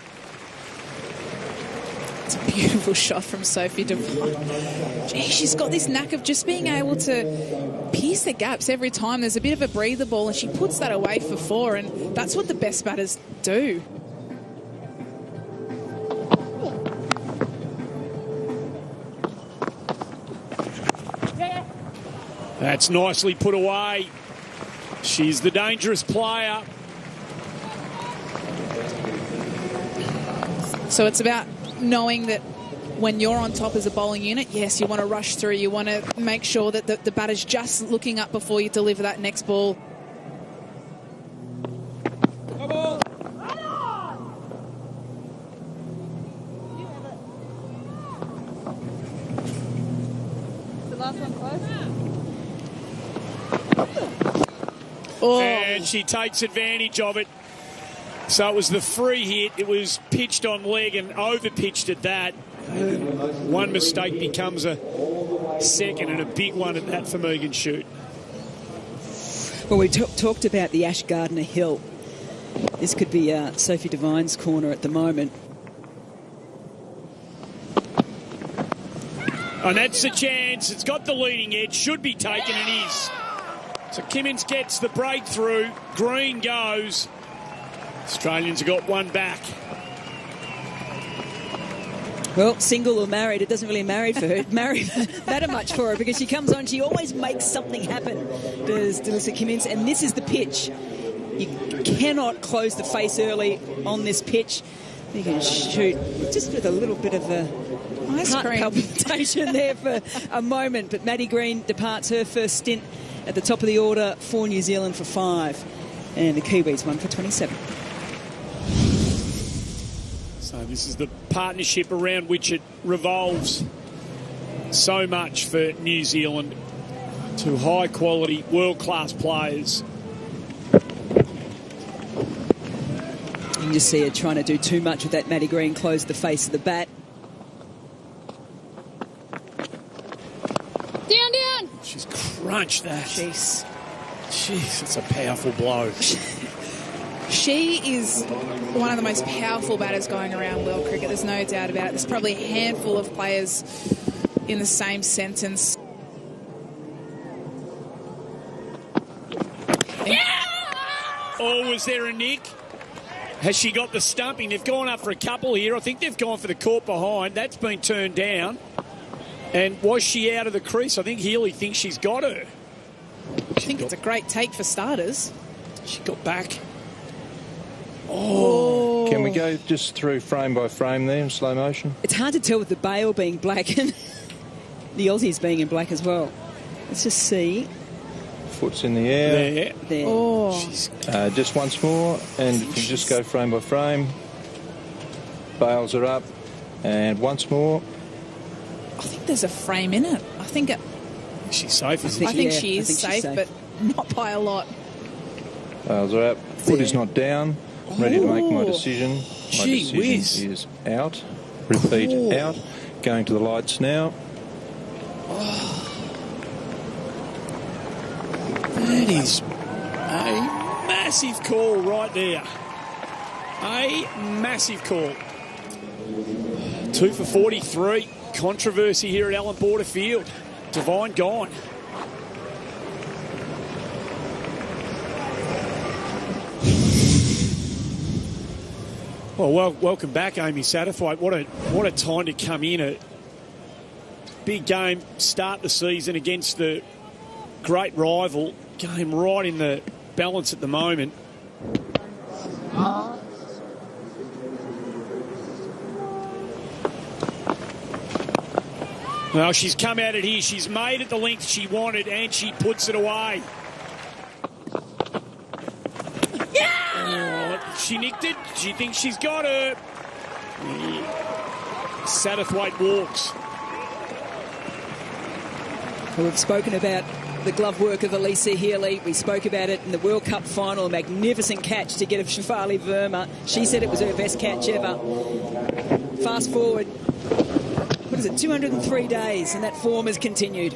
It's a beautiful shot from Sophie Devine. Gee, she's got this knack of just being able to pierce the gaps every time. There's a bit of a breather ball, and she puts that away for 4, and that's what the best batters do. That's nicely put away. She's the dangerous player. So it's about knowing that when you're on top as a bowling unit, yes, you want to rush through. You want to make sure that the batter's just looking up before you deliver that next ball. The last one close. Oh. And she takes advantage of it. So it was the free hit. It was pitched on leg and over-pitched at that. One mistake becomes a second, and a big one at that for Megan Shoot. Well, we talked about the Ash Gardner Hill. This could be Sophie Devine's corner at the moment. And that's the chance. It's got the leading edge. Should be taken, and is. So Kimmins gets the breakthrough. Green goes. Australians have got one back. Well, single or married, it doesn't really matter much for her, because she comes on, she always makes something happen, does Delissa Kimmins, and this is the pitch. You cannot close the face early on this pitch. You can shoot just with a little bit of a heart palpitation there for a moment, but Maddie Green departs her first stint at the top of the order for New Zealand for 5, and the Kiwis 1 for 27. So this is the partnership around which it revolves so much for New Zealand. Two high-quality, world-class players can just see her trying to do too much with that Maddie Green, close the face of the bat. Down. She's crunched that. Jeez, it's a powerful blow. She is one of the most powerful batters going around world cricket. There's no doubt about it. There's probably a handful of players in the same sentence. Oh, was there a nick? Has she got the stumping? They've gone up for a couple here. I think they've gone for the caught behind. That's been turned down. And was she out of the crease? I think Healy thinks she's got her. I think it's a great take for starters. She got back. Oh. Can we go just through frame by frame there in slow motion? It's hard to tell with the bail being black and the Aussies being in black as well. Let's just see. Foot's in the air. There. Oh. Just once more, and if you just go frame by frame. Bails are up, and once more. I think there's a frame in it. I think she's safe. I think she is safe, but not by a lot. Bails are up. Foot is not down. Ready to make my decision. My Gee decision is out. Repeat, out. Going to the lights now. That is a massive call right there. A massive call. 2 for 43. Controversy here at Allan Border Field. Devine gone. Well, welcome back, Amy Satterthwaite. What a time to come in. A big game, start the season against the great rival. Game right in the balance at the moment. Well, she's come at it here. She's made it the length she wanted, and she puts it away. She nicked it. She thinks she's got her. Satterthwaite walks. Well, we've spoken about the glove work of Elisa Healy. We spoke about it in the World Cup final. A magnificent catch to get of Shafali Verma. She said it was her best catch ever. Fast forward, 203 days, and that form has continued.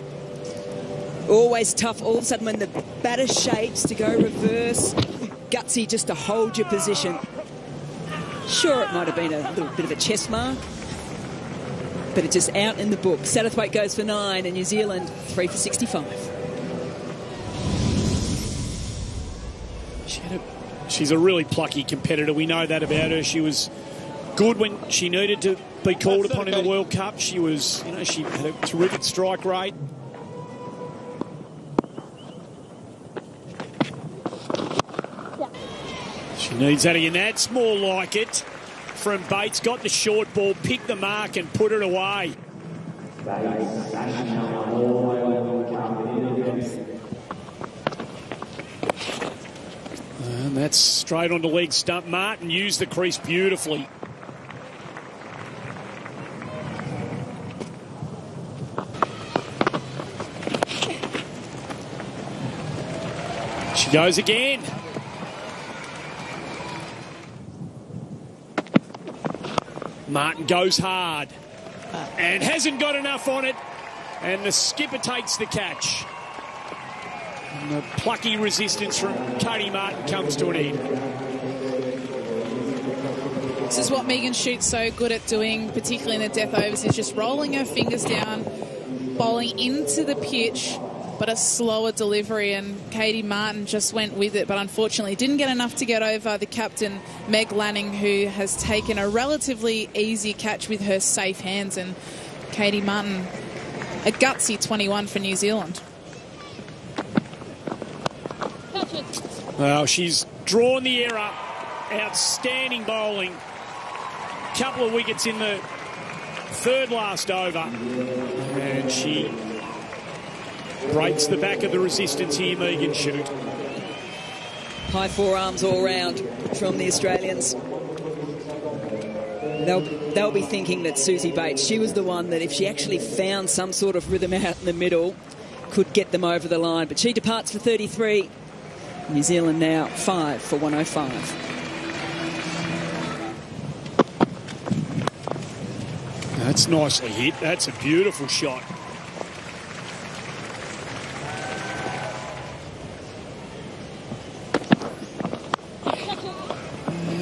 Always tough. All of a sudden, when the batter shapes, to go reverse. Gutsy just to hold your position. Sure, it might have been a little bit of a chest mark, but it's just out in the book. Satterthwaite goes for 9 and New Zealand 3 for 65. She's a really plucky competitor. We know that about her. She was good when she needed to be called upon in the World Cup. She was, she had a terrific strike rate. She needs that again. That's more like it from Bates. Got the short ball, picked the mark and put it away. And that's straight on the leg stump. Martin used the crease beautifully. She goes again. Martin goes hard and hasn't got enough on it, and the skipper takes the catch. And the plucky resistance from Katie Martin comes to an end. This is what Megan Schutt's so good at doing, particularly in the death overs, is just rolling her fingers down, bowling into the pitch, but a slower delivery, and Katie Martin just went with it, but unfortunately didn't get enough to get over the captain, Meg Lanning, who has taken a relatively easy catch with her safe hands, and Katie Martin, a gutsy 21 for New Zealand. Well, she's drawn the air up. Outstanding bowling. Couple of wickets in the third last over, and she breaks the back of the resistance here, Megan Schutt. High forearms all round from the Australians. They'll be thinking that Susie Bates, she was the one that if she actually found some sort of rhythm out in the middle, could get them over the line. But she departs for 33. New Zealand now 5 for 105. That's nicely hit. That's a beautiful shot.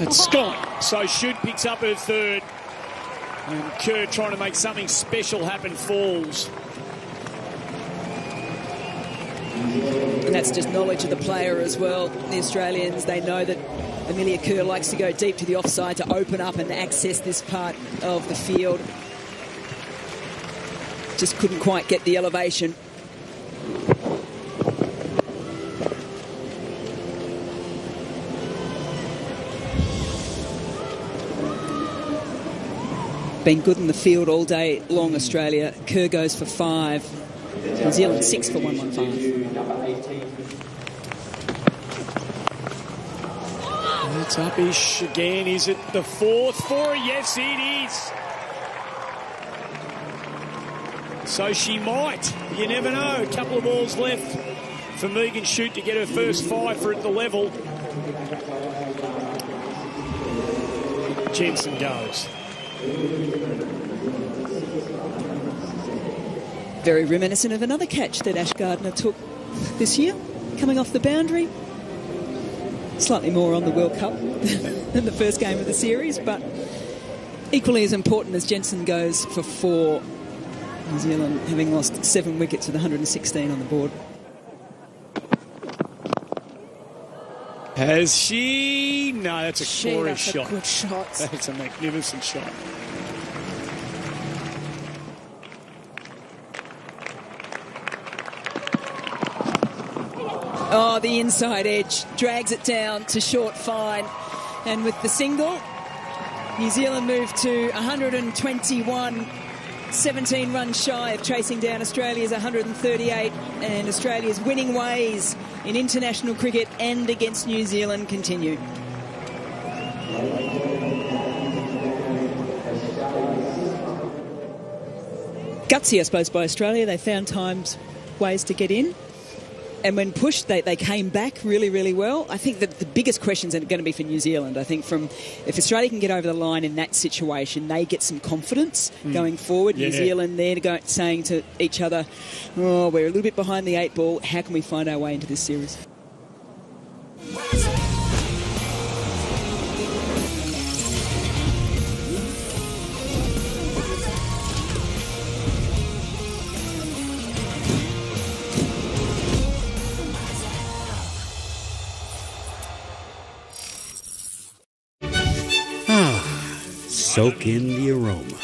It's gone. So Shoot picks up her third. And Kerr trying to make something special happen falls. And that's just knowledge of the player as well. The Australians, they know that Amelia Kerr likes to go deep to the offside to open up and access this part of the field. Just couldn't quite get the elevation. Been good in the field all day long, Australia. Kerr goes for 5. New Zealand 6 for 115. It's up-ish again. Is it the fourth for her? Yes, it is. So she might. You never know. A couple of balls left for Megan Shoot to get her first 5 for at the level. Jensen goes. Very reminiscent of another catch that Ash Gardner took this year, coming off the boundary. Slightly more on the World Cup than the first game of the series, but equally as important as Jensen goes for 4. New Zealand having lost 7 wickets with 116 on the board. Has she? No, that's a glorious shot. Good shot. That's a magnificent shot. Oh, the inside edge drags it down to short fine. And with the single, New Zealand moved to 121, 17 runs shy of chasing down Australia's 138. And Australia's winning ways in international cricket and against New Zealand continue. Gutsy, I suppose, by Australia. They found ways to get in. And when pushed, they came back really, really well. I think that the biggest questions are going to be for New Zealand. I think if Australia can get over the line in that situation, they get some confidence going forward. Yeah. New Zealand, they're saying to each other, oh, we're a little bit behind the 8 ball. How can we find our way into this series? Soak in the aroma,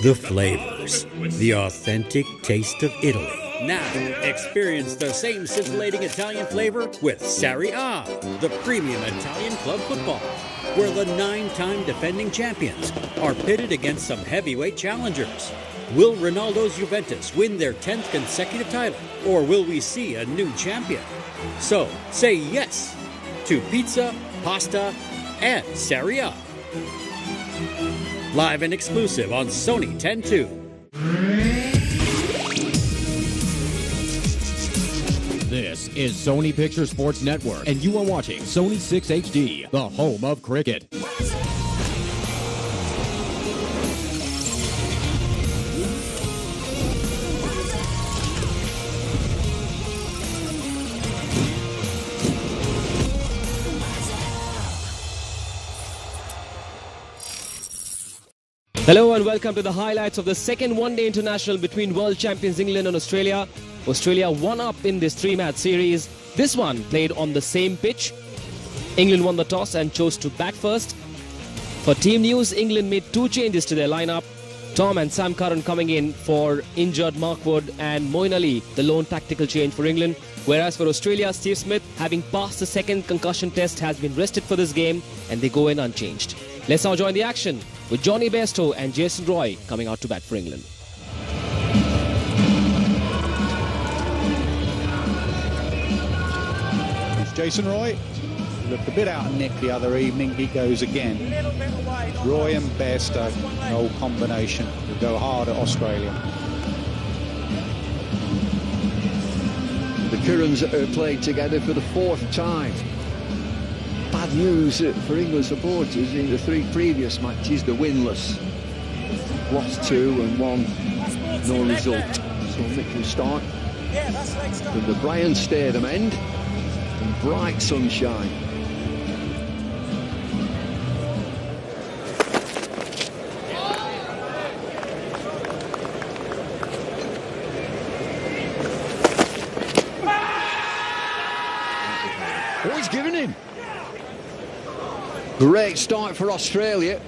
the flavors, the authentic taste of Italy. Now, experience the same scintillating Italian flavor with Serie A, the premium Italian club football, where the 9-time defending champions are pitted against some heavyweight challengers. Will Ronaldo's Juventus win their 10th consecutive title, or will we see a new champion? So, say yes to pizza, pasta, and Serie A. Live and exclusive on Sony 10-2. This is Sony Pictures Sports Network, and you are watching Sony 6 HD, the home of cricket. Hello and welcome to the highlights of the second one-day international between world champions England and Australia. Australia won up in this 3-match series. This one played on the same pitch. England won the toss and chose to bat first. For team news, England made 2 changes to their lineup. Tom and Sam Curran coming in for injured Mark Wood, and Moeen Ali, the lone tactical change for England. Whereas for Australia, Steve Smith, having passed the second concussion test, has been rested for this game, and they go in unchanged. Let's now join the action with Johnny Bairstow and Jason Roy coming out to bat for England. It's Jason Roy. Looked a bit out of nick the other evening. He goes again. Roy and Bairstow, an old combination, will go hard at Australia. The Currans are playing together for the 4th time. Bad news for England supporters in the 3 previous matches, the winless. lost 2 and 1, no result. So Mitchell start from the Brian Statham end, and bright sunshine. Oh, he's giving him. Great start for Australia.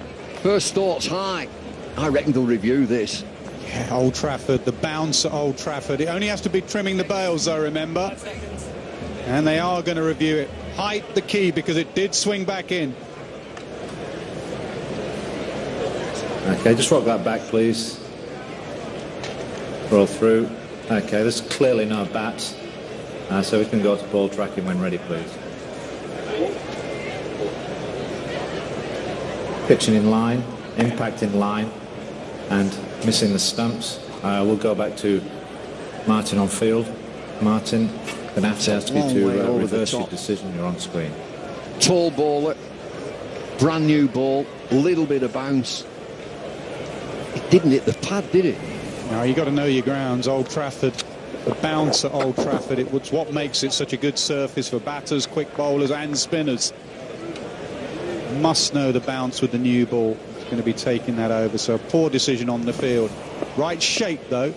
First thoughts high. I reckon they'll review this. Yeah, Old Trafford, the bounce at Old Trafford. It only has to be trimming the bails, though, remember. And they are going to review it. Height the key, because it did swing back in. Okay, just rock that back, please. Roll through. Okay, there's clearly no bats. So we can go to ball tracking when ready, please. Pitching in line, impact in line, and missing the stumps. We'll go back to Martin on field. Martin, going to have to ask you to reverse your decision. You're on screen. Tall bowler, brand new ball, a little bit of bounce. It didn't hit the pad, did it? Now you got to know your grounds. Old Trafford, the bounce at Old Trafford, it's what makes it such a good surface for batters, quick bowlers and spinners. Must know the bounce with the new ball. It's going to be taking that over, so a poor decision on the field. Right shape though,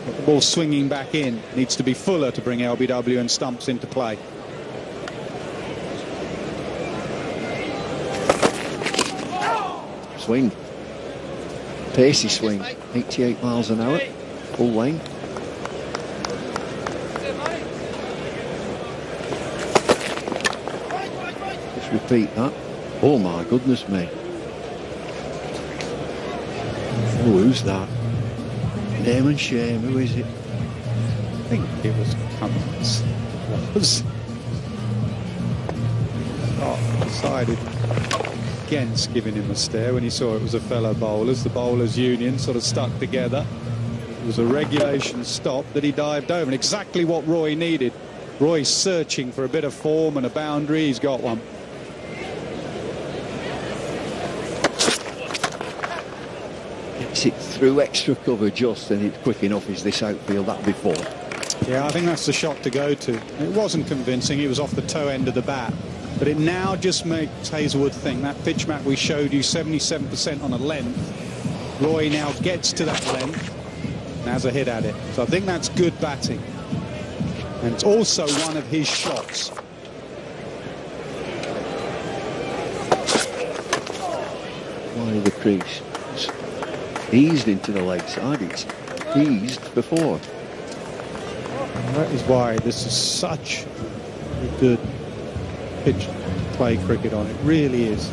but the ball swinging back in. Needs to be fuller to bring LBW and stumps into play. Swing. Pacey swing, 88 miles an hour, full length. Just repeat that. Oh my goodness me. Oh, who's that? Name and shame, who is it? I think it was Cummins. Decided against giving him a stare when he saw it was a fellow bowlers. The bowlers union sort of stuck together. It was a regulation stop that he dived over, and exactly what Roy needed. Roy's searching for a bit of form and a boundary. He's got one. Gets it through extra cover just, and it's quick enough. Is this outfield that before? Yeah, I think that's the shot to go to. It wasn't convincing. He was off the toe end of the bat. But it now just makes Hazelwood think that pitch map we showed you, 77% on a length. Roy now gets to that length and has a hit at it. So I think that's good batting. And it's also one of his shots. Wide of the crease. It's eased into the leg side. It's eased before. And that is why this is such a good pitch to play cricket on. It really is.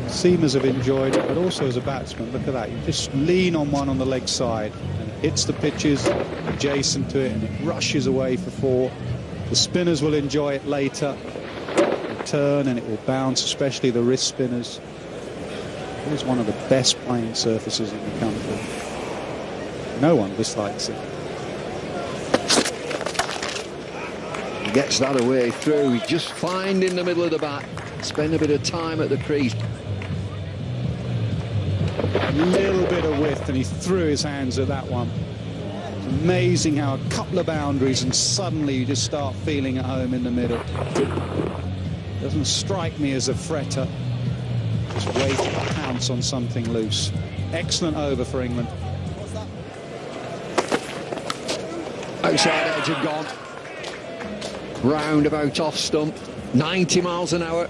Seamers have enjoyed it, but also as a batsman, look at that. You just lean on one on the leg side and it hits the pitches adjacent to it and it rushes away for 4. The spinners will enjoy it later. It'll turn and it will bounce, especially the wrist spinners. It is one of the best playing surfaces in the country. No one dislikes it. He gets that away through. He just find in the middle of the bat. Spend a bit of time at the crease. A little bit of width and he threw his hands at that one. It's amazing how a couple of boundaries and suddenly you just start feeling at home in the middle. Doesn't strike me as a fretter. Just wait to pounce on something loose. Excellent over for England. Outside edge and gone. Roundabout off stump, 90 miles an hour.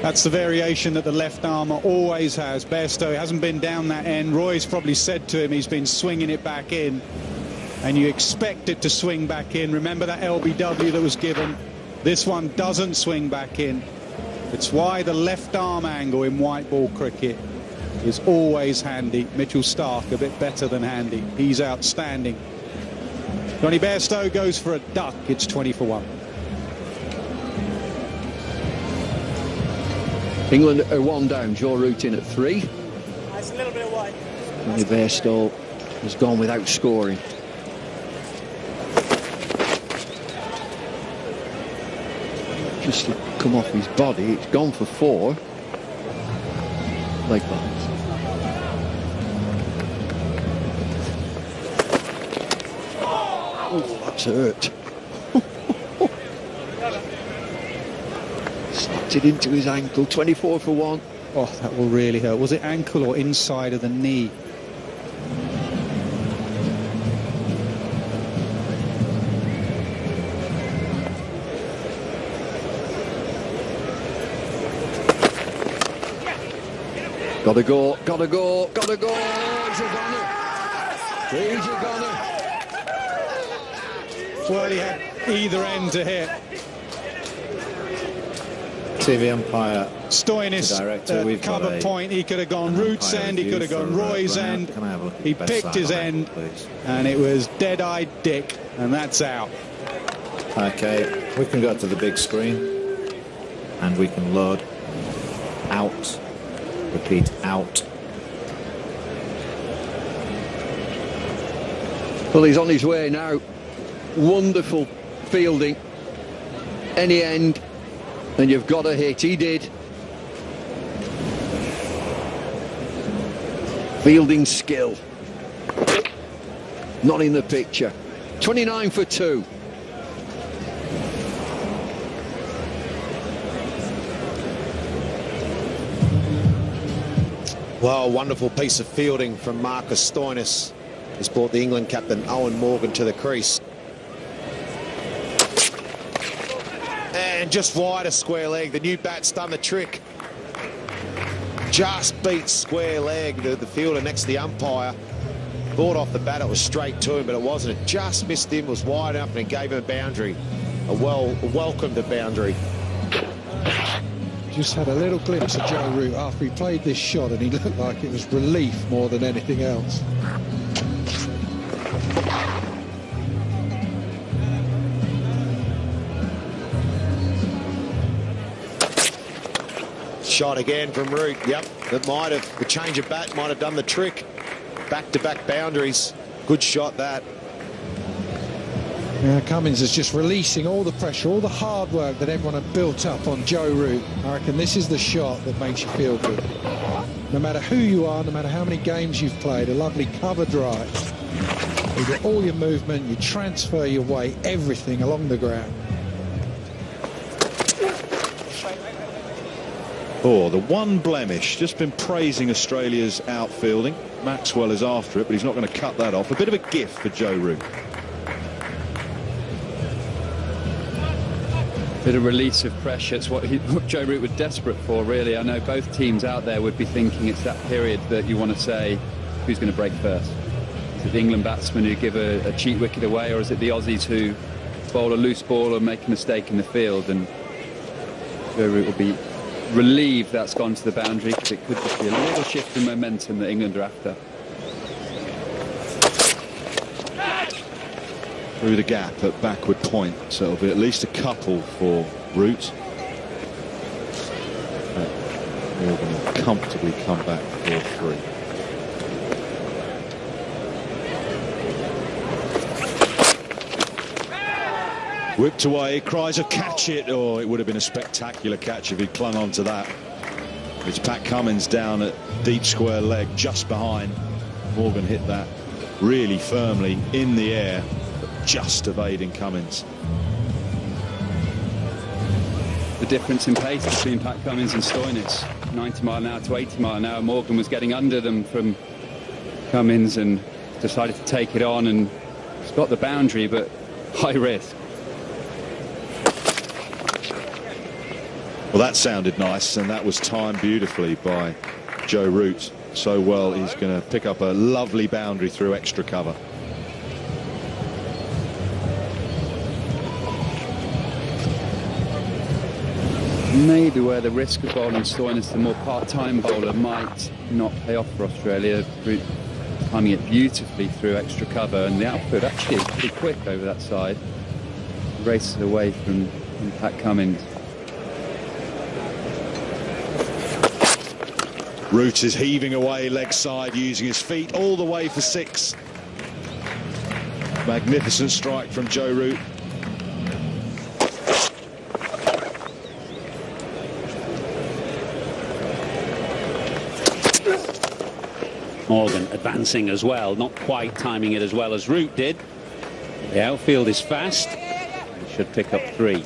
That's the variation that the left armer always has. Bairstow hasn't been down that end. Roy's probably said to him he's been swinging it back in. And you expect it to swing back in. Remember that LBW that was given? This one doesn't swing back in. It's why the left arm angle in white ball cricket is always handy. Mitchell Starc a bit better than handy. He's outstanding. Johnny Bairstow goes for a duck. It's 20 for 1. England are 1 down. Joe Root in at 3. It's a little bit wide. Johnny Bairstow has gone without scoring. Just to come off his body. It's gone for 4. Leg balance. Oh, that's hurt. Slapped it into his ankle, 24 for 1. Oh, that will really hurt. Was it ankle or inside of the knee? Gotta go, gotta go, gotta go. He's a gunner. He's a gunner. Well, he had either end to hit. TV umpire Stoinis, cover point, he could have gone Root's end, he could have gone Roy's end. He picked his end, and it was dead-eyed Dick, and that's out. Okay, we can go to the big screen, and we can load out. Repeat, out. Well, he's on his way now. Wonderful fielding. Any end, and you've got a hit. He did. Fielding skill. Not in the picture. 29 for 2. Well, a wonderful piece of fielding from Marcus Stoinis has brought the England captain Owen Morgan to the crease. And just wide a square leg. The new bat's done the trick. Just beats square leg. The fielder next to the umpire thought off the bat it was straight to him, but it wasn't. It just missed him, was wide enough, and it gave him a boundary. A welcomed boundary. Just had a little glimpse of Joe Root after he played this shot, and he looked like it was relief more than anything else. Shot again from Root. Yep, the change of bat might have done the trick. Back-to-back boundaries. Good shot, that. Yeah, Cummins is just releasing all the pressure, all the hard work that everyone had built up on Joe Root. I reckon this is the shot that makes you feel good. No matter who you are, no matter how many games you've played, a lovely cover drive. You get all your movement, you transfer your weight, everything along the ground. Oh, the one blemish, just been praising Australia's outfielding. Maxwell is after it, but he's not going to cut that off. A bit of a gift for Joe Root. Bit of release of pressure. It's what Joe Root was desperate for, really. I know both teams out there would be thinking it's that period that you want to say who's going to break first. Is it the England batsmen who give a cheat wicket away, or is it the Aussies who bowl a loose ball or make a mistake in the field? And Joe Root will be relieved that's gone to the boundary, because it could just be a little shift in momentum that England are after. Through the gap at backward point, so it'll be at least a couple for Root. Morgan will comfortably come back for 3. Whipped away, cries of catch it. Oh, it would have been a spectacular catch if he'd clung on to that. It's Pat Cummins down at deep square leg, just behind. Morgan hit that really firmly in the air, just evading Cummins. The difference in pace between Pat Cummins and Stoinis, 90 mile an hour to 80 mile an hour. Morgan was getting under them from Cummins and decided to take it on, and it's got the boundary, but high risk. Well, that sounded nice, and that was timed beautifully by Joe Root. So well, he's going to pick up a lovely boundary through extra cover. Maybe where the risk of bowling Stoinis, the more part-time bowler, might not pay off for Australia. Root timing it beautifully through extra cover, and the output actually is pretty quick over that side. Races away from Pat Cummins. Root is heaving away leg side, using his feet all the way for 6. Magnificent strike from Joe Root. Morgan advancing as well, not quite timing it as well as Root did. The outfield is fast. They should pick up 3.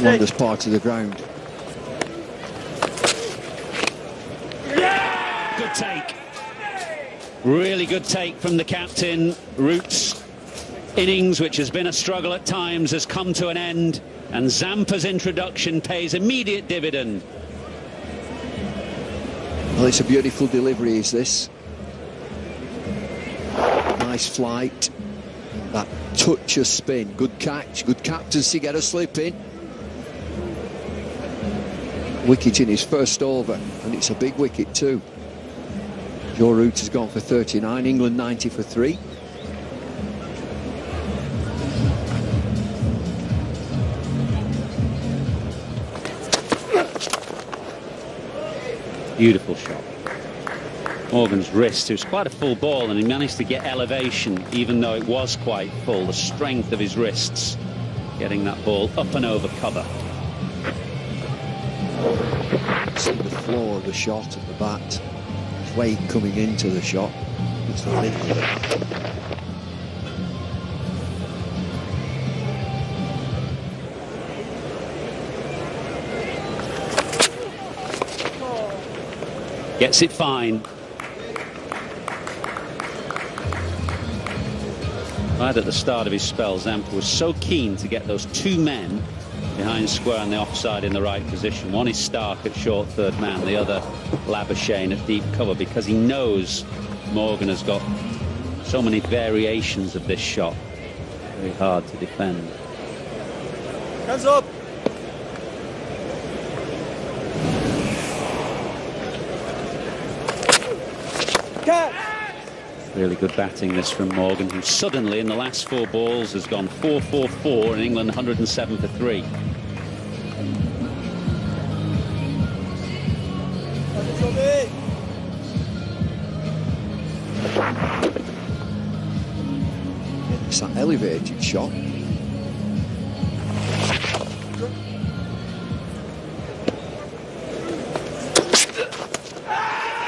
Wonders part of the ground. Good take. Really good take from the captain. Root's innings, which has been a struggle at times, has come to an end, and Zampa's introduction pays immediate dividend. Well, it's a beautiful delivery, is this? Nice flight. That touch of spin. Good catch. Good captaincy. Get a slip in. Wicket in his first over, and it's a big wicket too. Joe Root has gone for 39. England 90 for 3. Beautiful shot. Morgan's wrist, it was quite a full ball, and he managed to get elevation even though it was quite full. The strength of his wrists getting that ball up and over cover. See the floor of the shot at the bat. Weight coming into the shot. It's the middle of the bat. Gets it fine. Right at the start of his spell, Zampa was so keen to get those 2 men behind square on the offside in the right position. One is Stark at short third man, the other Labuschagne at deep cover, because he knows Morgan has got so many variations of this shot. Very hard to defend. Hands up! Really good batting this from Morgan, who suddenly in the last 4 balls has gone 4-4-4 and England 107 for 3. It's an elevated shot.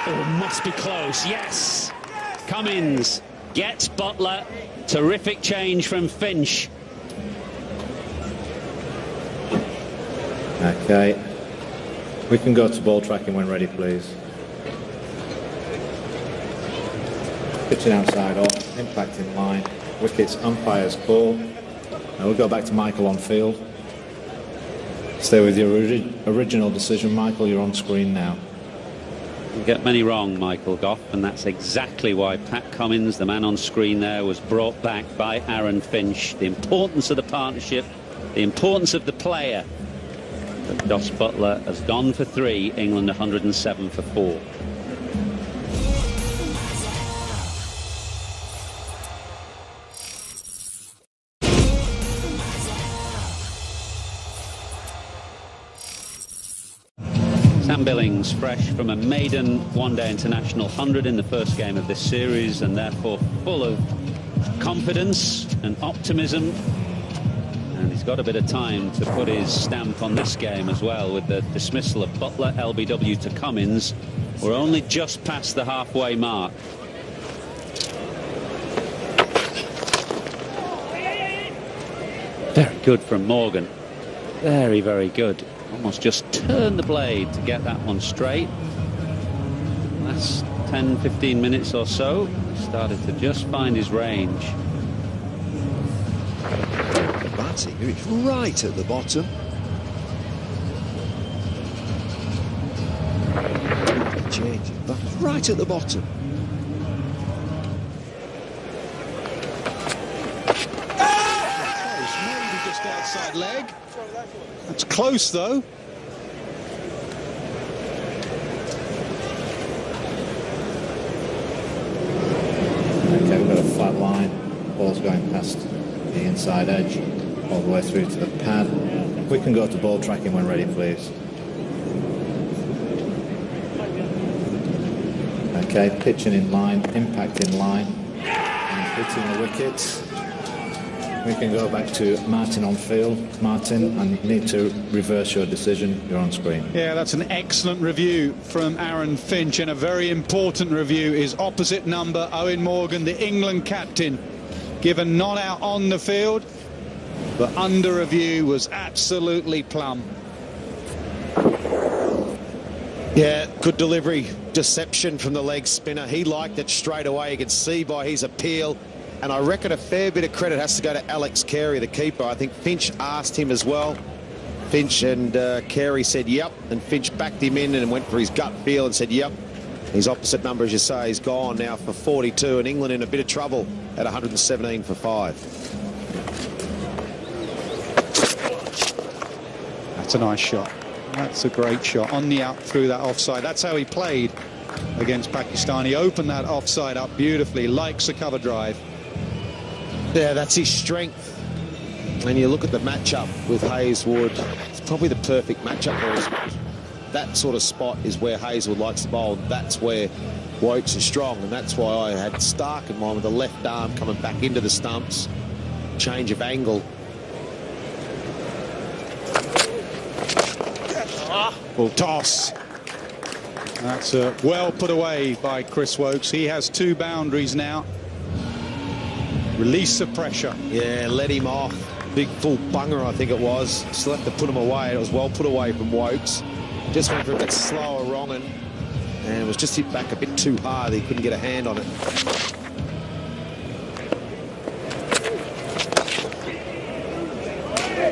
Oh, must be close, yes. Cummins gets Butler. Terrific change from Finch. Okay. We can go to ball tracking when ready, please. Pitching outside off, impact in line, wickets, umpire's call. Now we'll go back to Michael on field. Stay with your original decision, Michael. You're on screen now. You get many wrong, Michael Goff, and that's exactly why Pat Cummins, the man on screen there, was brought back by Aaron Finch. The importance of the partnership, the importance of the player. But Dos Butler has gone for 3, England 107 for 4. Sam Billings, fresh from a maiden one-day international 100 in the first game of this series, and therefore full of confidence and optimism. And he's got a bit of time to put his stamp on this game as well, with the dismissal of Butler, LBW to Cummins. We're only just past the halfway mark. Very good from Morgan. Very, very good. Almost just turned the blade to get that one straight. Last 10-15 minutes or so, started to just find his range. The batting, it's right at the bottom. Change it, that's right at the bottom. Close, maybe just outside leg. That's close though. Okay, we've got a flat line. Ball's going past the inside edge, all the way through to the pad. We can go to ball tracking when ready, please. Okay, pitching in line, impact in line, and hitting the wickets. we can go back to Martin on field. Martin, I need to reverse your decision. You're on screen. Yeah, that's an excellent review from Aaron Finch, and a very important review is opposite number Owen Morgan, the England captain, given not out on the field, but under review was absolutely plumb. Yeah, good delivery, deception from the leg spinner. He liked it straight away. You can see by his appeal. And I reckon a fair bit of credit has to go to Alex Carey, the keeper. I think Finch asked him as well. Finch and Carey said yep, and Finch backed him in and went for his gut feel and said yep. His opposite number, as you say, is gone now for 42, and England in a bit of trouble at 117 for 5. That's a nice shot. That's a great shot on the out through that offside. That's how he played against Pakistan. He opened that offside up beautifully, likes a cover drive. Yeah, that's his strength. And you look at the matchup with Hazelwood, it's probably the perfect matchup for us. That sort of spot is where Hazelwood likes the bowl. That's where Wokes is strong, and that's why I had Stark in mind with the left arm coming back into the stumps. Change of angle. Well, toss. That's well put away by Chris Wokes. He has 2 boundaries now. Release of pressure. Yeah, let him off. Big full bunger, I think it was. Still have to put him away. It was well put away from Wokes. Just went for a bit slower wronging, and it was just hit back a bit too hard. He couldn't get a hand on it.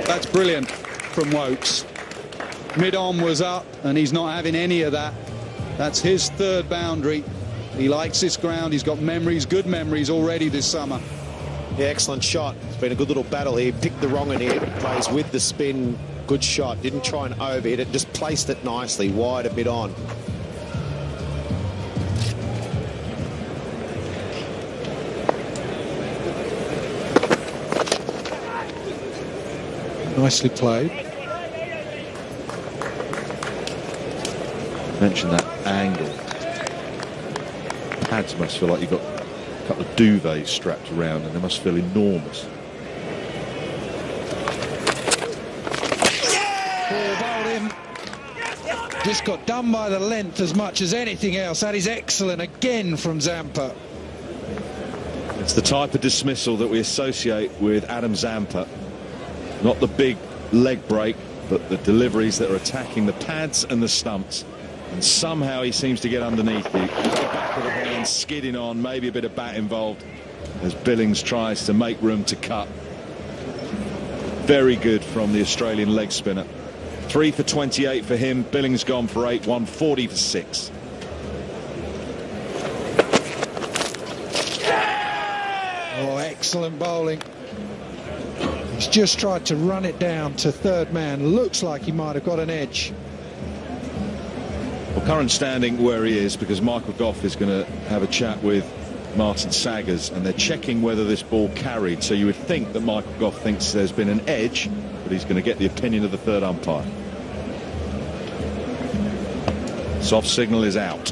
That's brilliant from Wokes. Mid-on was up, and he's not having any of that. That's his 3rd boundary. He likes this ground. He's got memories, good memories already this summer. Yeah, excellent shot. It's been a good little battle here. Picked the wrong in here. Plays with the spin. Good shot. Didn't try and overhit it. Just placed it nicely. Wide a bit on. Nicely played. Mention that angle. Pads must feel like you've got a couple of duvets strapped around, and they must feel enormous. Just got done by the length as much as anything else. That is excellent again from Zampa. It's the type of dismissal that we associate with Adam Zampa. Not the big leg break, but the deliveries that are attacking the pads and the stumps. And somehow he seems to get underneath you. The back of the hand skidding on, maybe a bit of bat involved as Billings tries to make room to cut. Very good from the Australian leg spinner. 3 for 28 for him. Billings gone for 8, 140 for 6. Oh, excellent bowling. He's just tried to run it down to 3rd man. Looks like he might have got an edge. Well, current standing where he is, because Michael Goff is going to have a chat with Martin Saggers, and they're checking whether this ball carried. So you would think that Michael Goff thinks there's been an edge, but he's going to get the opinion of the 3rd umpire. Soft signal is out.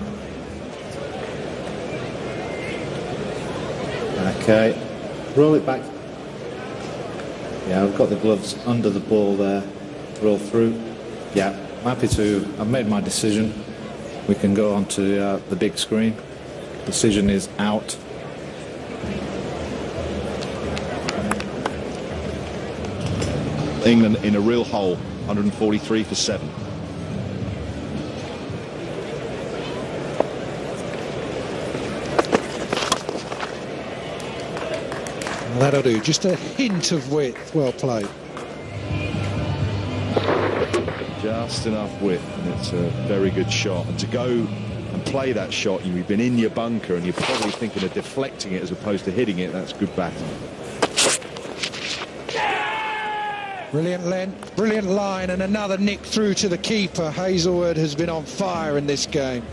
Okay, roll it back. Yeah, I've got the gloves under the ball there. Roll through. Yeah, I'm happy to. I've made my decision. We can go on to the big screen. Decision is out. England in a real hole, 143 for 7. That'll do. Just a hint of width. Well played. Just enough width, and it's a very good shot. And to go and play that shot, you've been in your bunker and you're probably thinking of deflecting it as opposed to hitting it. That's good batting. Brilliant length, brilliant line, and another nick through to the keeper. Hazelwood has been on fire in this game.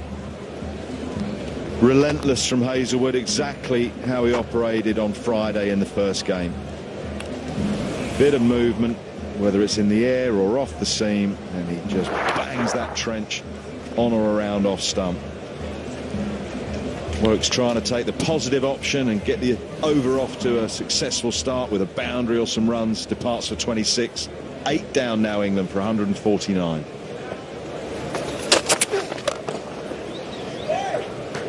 Relentless from Hazelwood, exactly how he operated on Friday in the first game. Bit of movement, whether it's in the air or off the seam, and he just bangs that trench on or around off stump. Warwick's trying to take the positive option and get the over off to a successful start with a boundary or some runs. Departs for 26. 8 down now, England, for 149.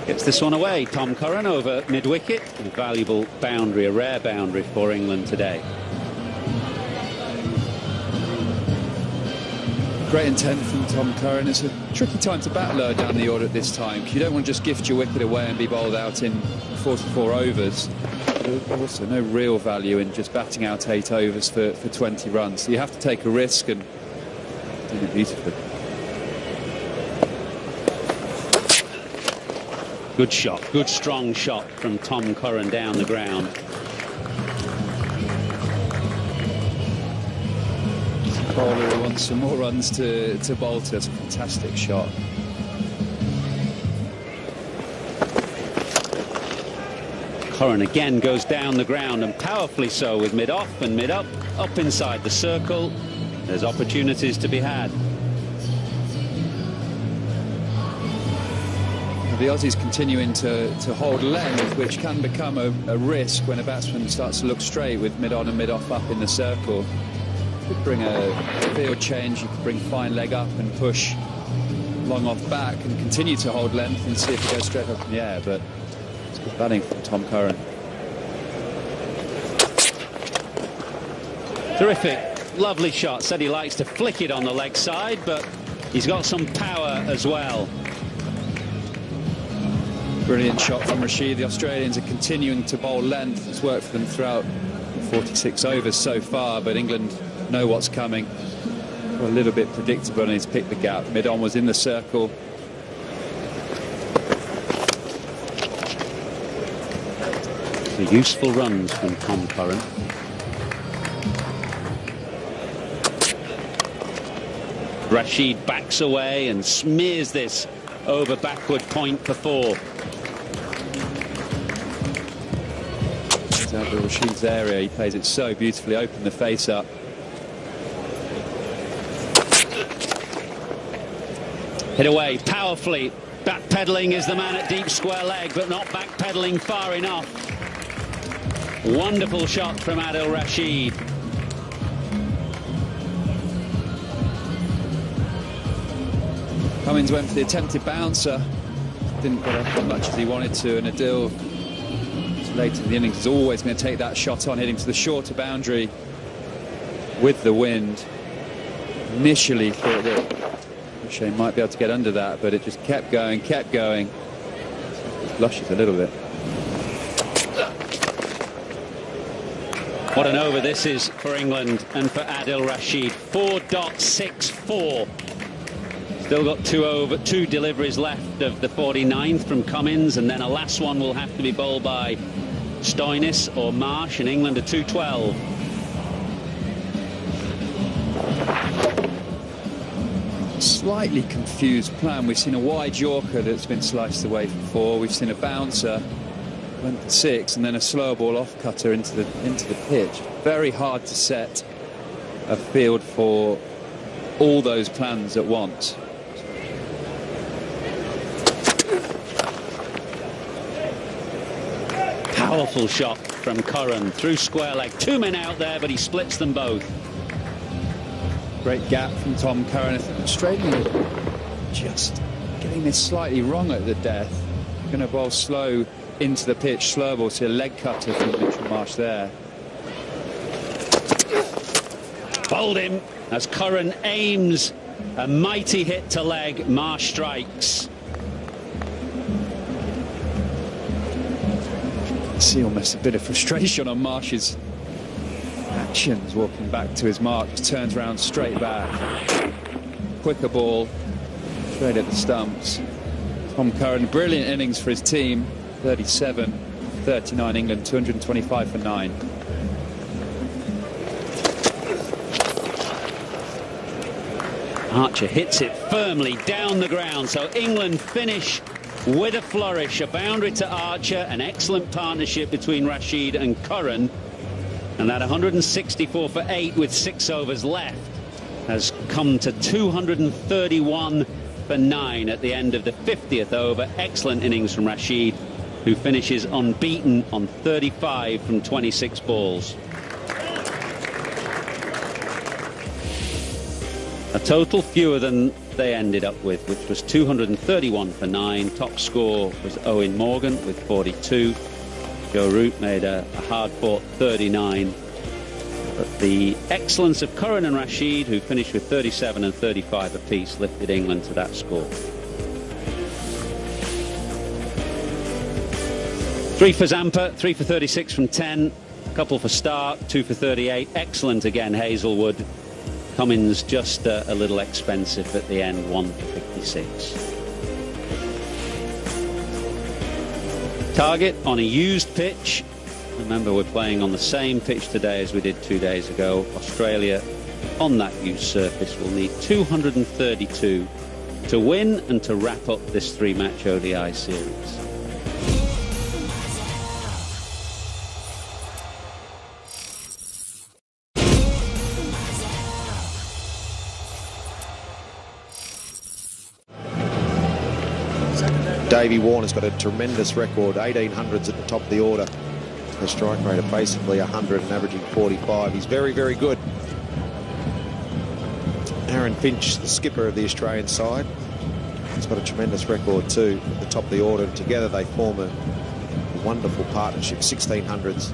Gets this one away. Tom Curran over mid-wicket. A valuable boundary, a rare boundary for England today. Great intent from Tom Curran. It's a tricky time to bat lower down the order at this time, because you don't want to just gift your wicket away and be bowled out in 44 overs. There's also no real value in just batting out 8 overs for 20 runs. So you have to take a risk, and did it beautifully. Good shot, good strong shot from Tom Curran down the ground. Bowler who wants some more runs to bowl to. It's a fantastic shot. Curran again goes down the ground, and powerfully so, with mid-off and mid-up, up inside the circle. There's opportunities to be had. The Aussies continuing to hold length, which can become a risk when a batsman starts to look straight with mid-on and mid-off up in the circle. You could bring a field change, you could bring fine leg up and push long off back and continue to hold length and see if it goes straight up in the air, but it's good batting from Tom Curran. Terrific, lovely shot. Said he likes to flick it on the leg side, but he's got some power as well. Brilliant shot from Rashid. The Australians are continuing to bowl length. It's worked for them throughout 46 overs so far, but England know what's coming. A little bit predictable, and he's picked the gap. Mid-on was in the circle. The useful runs from Tom Curran. Rashid backs away and smears this over backward point for 4. Out of Rashid's area, he plays it so beautifully, open the face up. Hit away powerfully. Backpedaling is the man at deep square leg, but not backpedaling far enough. Wonderful shot from Adil Rashid. Cummins went for the attempted bouncer, didn't get up as much as he wanted to, and Adil later in the innings is always going to take that shot on, hitting to the shorter boundary with the wind. Initially thought that Shane might be able to get under that, but it just kept going, kept going. Just blushes a little bit. What an over this is for England and for Adil Rashid. 4.64. Still got 2 deliveries left of the 49th from Cummins, and then a last one will have to be bowled by Stoinis or Marsh, and England are 212. Slightly confused plan. We've seen a wide Yorker that's been sliced away for 4. We've seen a bouncer, went for 6, and then a slow ball off cutter into the pitch. Very hard to set a field for all those plans at once. Powerful shot from Curran through square leg. 2 men out there, but he splits them both. Great gap from Tom Curran. I think Australia just getting this slightly wrong at the death. Going to bowl slow into the pitch, slow ball to a leg cutter from Mitchell Marsh there. Bowled him as Curran aims a mighty hit to leg. Marsh strikes. See almost a bit of frustration on Marsh's actions, walking back to his mark, just turns around straight back. Quicker ball, straight at the stumps. Tom Curran, brilliant innings for his team. 37, 39 England, 225 for 9. Archer hits it firmly down the ground, so England finish with a flourish. A boundary to Archer, an excellent partnership between Rashid and Curran, and that 164 for 8 with 6 overs left has come to 231 for 9 at the end of the 50th over. Excellent innings from Rashid, who finishes unbeaten on 35 from 26 balls. A total fewer than they ended up with, which was 231 for 9. Top score was Owen Morgan with 42. Joe Root made a hard-fought 39. But the excellence of Curran and Rashid, who finished with 37 and 35 apiece, lifted England to that score. 3 for Zampa, 3 for 36 from 10. A couple for Stark, 2 for 38. Excellent again, Hazelwood. Cummins just a little expensive at the end, 1 for 56. Target on a used pitch. Remember, we're playing on the same pitch today as we did 2 days ago. Australia, on that used surface, will need 232 to win and to wrap up this 3-match ODI series. Davey Warner's got a tremendous record, 1800s at the top of the order. A strike rate of basically 100 and averaging 45. He's very, very good. Aaron Finch, the skipper of the Australian side, has got a tremendous record too at the top of the order. And together they form a wonderful partnership. 1600s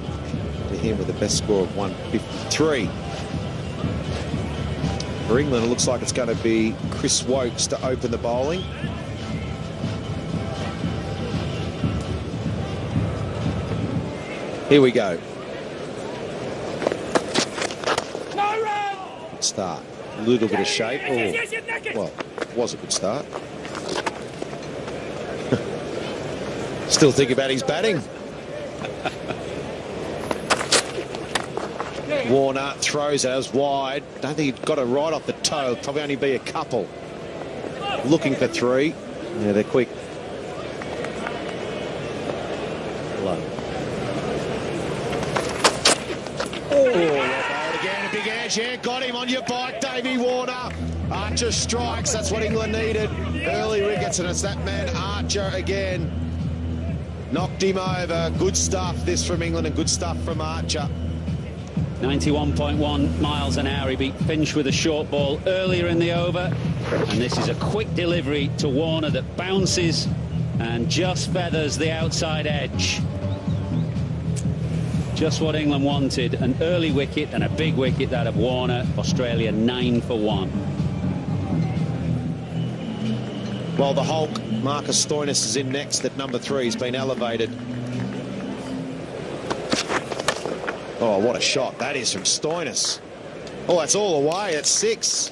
to him with the best score of 153. For England, it looks like it's going to be Chris Wokes to open the bowling. Here we go. Good start. A little bit of shape. Oh, well, it was a good start. Still think about his batting. Warner throws it as wide. Don't think he got it right off the toe. Probably only be a couple. Looking for 3. Yeah, they're quick. Low. Oh, again, a big edge here. Got him on your bike, Davey Warner. Archer strikes. That's what England needed. Early wickets, and it's that man Archer again. Knocked him over. Good stuff, this from England, and good stuff from Archer. 91.1 miles an hour. He beat Finch with a short ball earlier in the over. And this is a quick delivery to Warner that bounces and just feathers the outside edge. Just what England wanted, an early wicket and a big wicket, that of Warner. Australia 9 for 1. Well, the Hulk, Marcus Stoinis, is in next at number 3. He's been elevated. Oh, what a shot that is from Stoinis. Oh, that's all away at 6.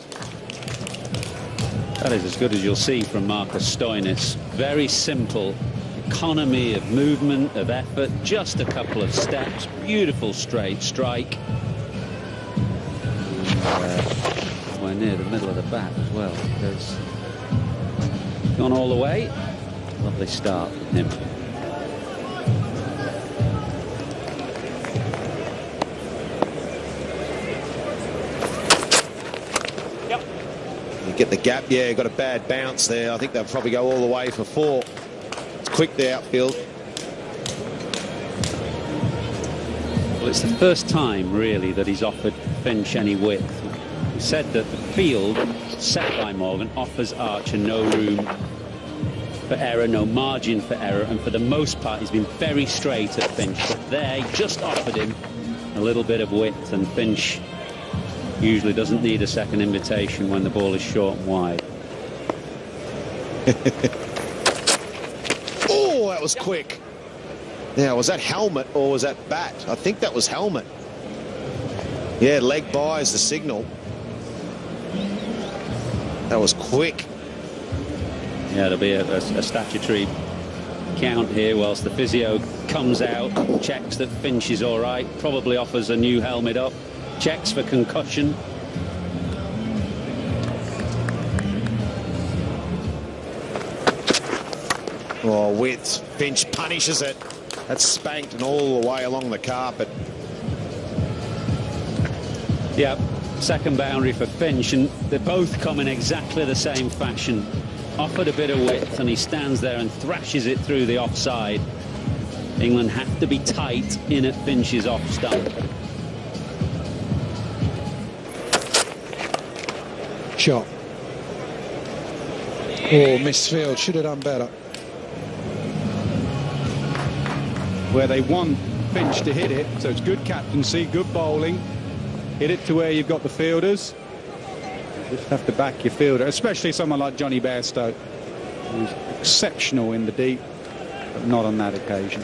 That is as good as you'll see from Marcus Stoinis. Very simple. Economy of movement, of effort, just a couple of steps. Beautiful straight strike. We're near the middle of the bat as well. There's gone all the way. Lovely start from him. You get the gap. Yeah, got a bad bounce there. I think they'll probably go all the way for 4. Quick the outfield. Well, it's the first time really that he's offered Finch any width. He said that the field set by Morgan offers Archer no room for error, no margin for error, and for the most part he's been very straight at Finch, but there he just offered him a little bit of width, and Finch usually doesn't need a second invitation when the ball is short and wide. Oh, that was quick. Now, was that helmet or was that bat? I think that was helmet. Yeah, leg by is the signal. That was quick. Yeah, there'll be a statutory count here whilst the physio comes out, checks that Finch is all right, probably offers a new helmet up, checks for concussion. Oh, width. Finch punishes it. That's spanked and all the way along the carpet. Yeah, second boundary for Finch, and they both come in exactly the same fashion. Offered a bit of width, and he stands there and thrashes it through the offside. England have to be tight in at Finch's off stump. Shot. Oh, misfield. Should have done better. Where they want Finch to hit it, so it's good captaincy, good bowling. Hit it to where you've got the fielders. Just have to back your fielder, especially someone like Johnny Bairstow, who's exceptional in the deep, but not on that occasion.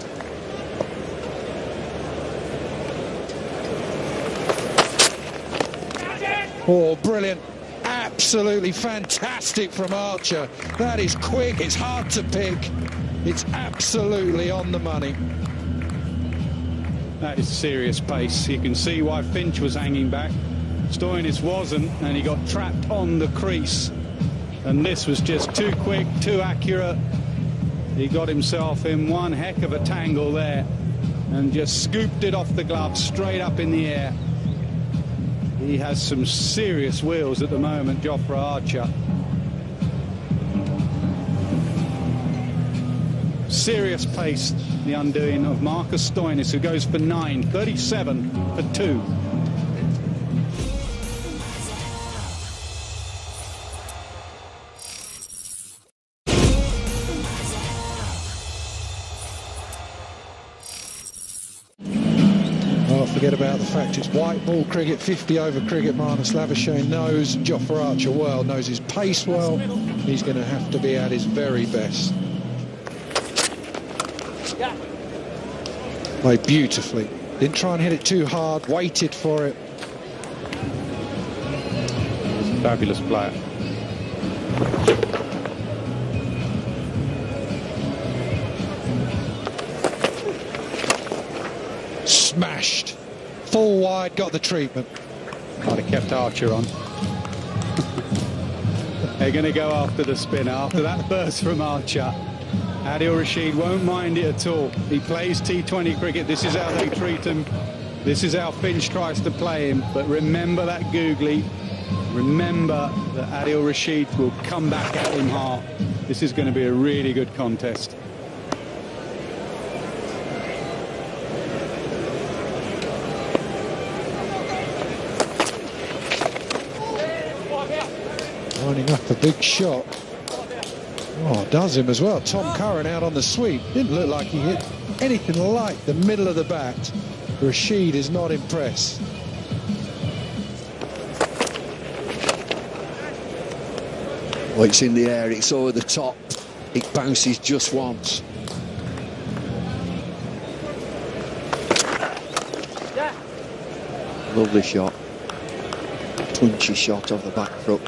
Oh, brilliant. Absolutely fantastic from Archer. That is quick. It's hard to pick. It's absolutely on the money. That is serious pace. You can see why Finch was hanging back. Stoinis wasn't, and he got trapped on the crease. And this was just too quick, too accurate. He got himself in one heck of a tangle there and just scooped it off the glove straight up in the air. He has some serious wheels at the moment, Jofra Archer. Serious pace, the undoing of Marcus Stoinis, who goes for 9, 37 for 2. Forget about the fact it's white ball cricket, 50 over cricket. Marnus Lavishane knows Jofra Archer well, knows his pace well. He's going to have to be at his very best. Played beautifully. Didn't try and hit it too hard, waited for it. He's a fabulous player. Smashed. Full wide, got the treatment. I'd have kept Archer on. They're going to go after the spinner. After that burst from Archer, Adil Rashid won't mind it at all. He plays T20 cricket. This is how they treat him. This is how Finch tries to play him. But remember that googly. Remember that Adil Rashid will come back at him hard. This is going to be a really good contest. Lining up a big shot. Oh, does him as well. Tom Curran out on the sweep. Didn't look like he hit anything like the middle of the bat. Rashid is not impressed. Well, it's in the air, it's over the top. It bounces just once. Lovely shot. Punchy shot off the back foot.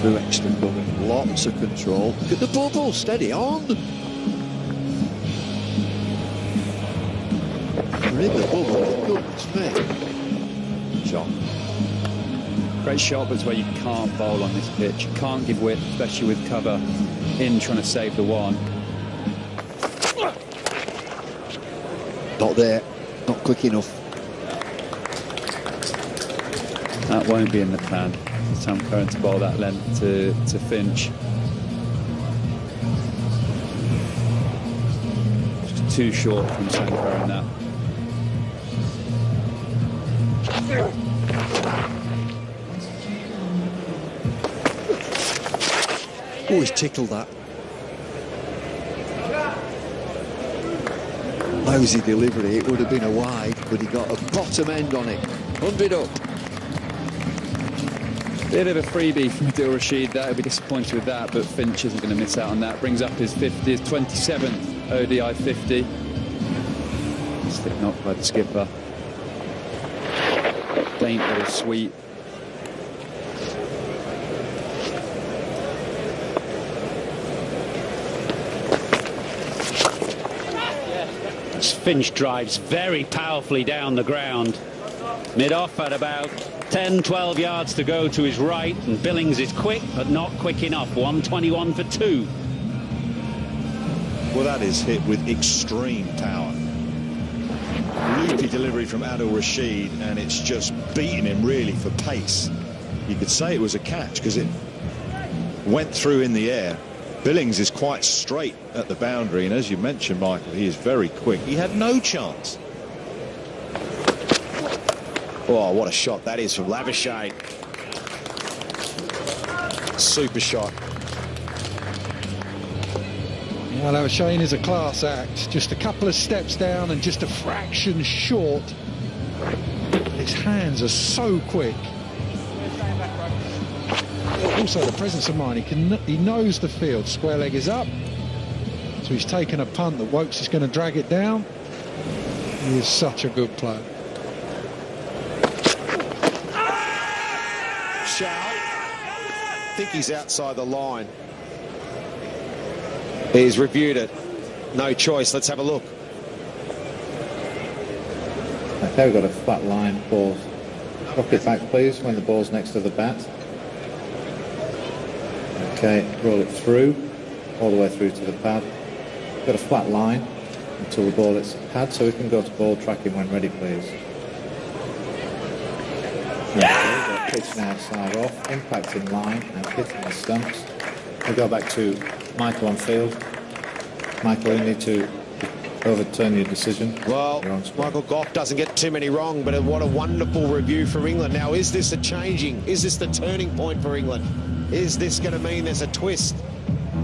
Through extra cover. Lots of control. Look at the bubble. Steady on. We're in the bubble. Goodness me. Shot. Great shot, but it's where you can't bowl on this pitch. You can't give width, especially with cover in trying to save the one. Not there. Not quick enough. That won't be in the plan. Tom Curran to bowl that length to Finch. Just too short from Tom Curran that. Oh, he's tickled that. Lousy delivery. It would have been a wide, but he got a bottom end on it. 100 up. Bit of a freebie from Adil Rashid there. He'll be disappointed with that, but Finch isn't going to miss out on that. Brings up his 50th, 27th ODI 50. Stick knocked by the skipper. Daint little sweep. As Finch drives very powerfully down the ground. Mid-off at about 10-12 yards to go to his right, and Billings is quick but not quick enough. 121 for 2. Well, that is hit with extreme power. Loopy delivery from Adil Rashid, and it's just beating him really for pace. You could say it was a catch because it went through in the air Billings is quite straight at the boundary, and as you mentioned, Michael, he is very quick. He had no chance. Oh, what a shot that is from Labuschagne. Super shot. Yeah, Labuschagne is a class act. Just a couple of steps down and just a fraction short. His hands are so quick. Also, the presence of mind. He knows the field. Square leg is up. So he's taken a punt that Wokes is going to drag it down. He is such a good player. I think he's outside the line. He's reviewed it. No choice. Let's have a look. Okay, we've got a flat line. Ball. Rock it back, please, when the ball's next to the bat. Okay, roll it through, all the way through to the pad. Got a flat line until the ball hits the pad, so we can go to ball tracking when ready, please. Okay, pitching outside off, impact in line and hitting the stumps. We'll go back to Michael on field. Michael, you need to overturn your decision. Well, Michael Goff doesn't get too many wrong, but what a wonderful review for England. Now, is this a changing? Is this the turning point for England? Is this going to mean there's a twist?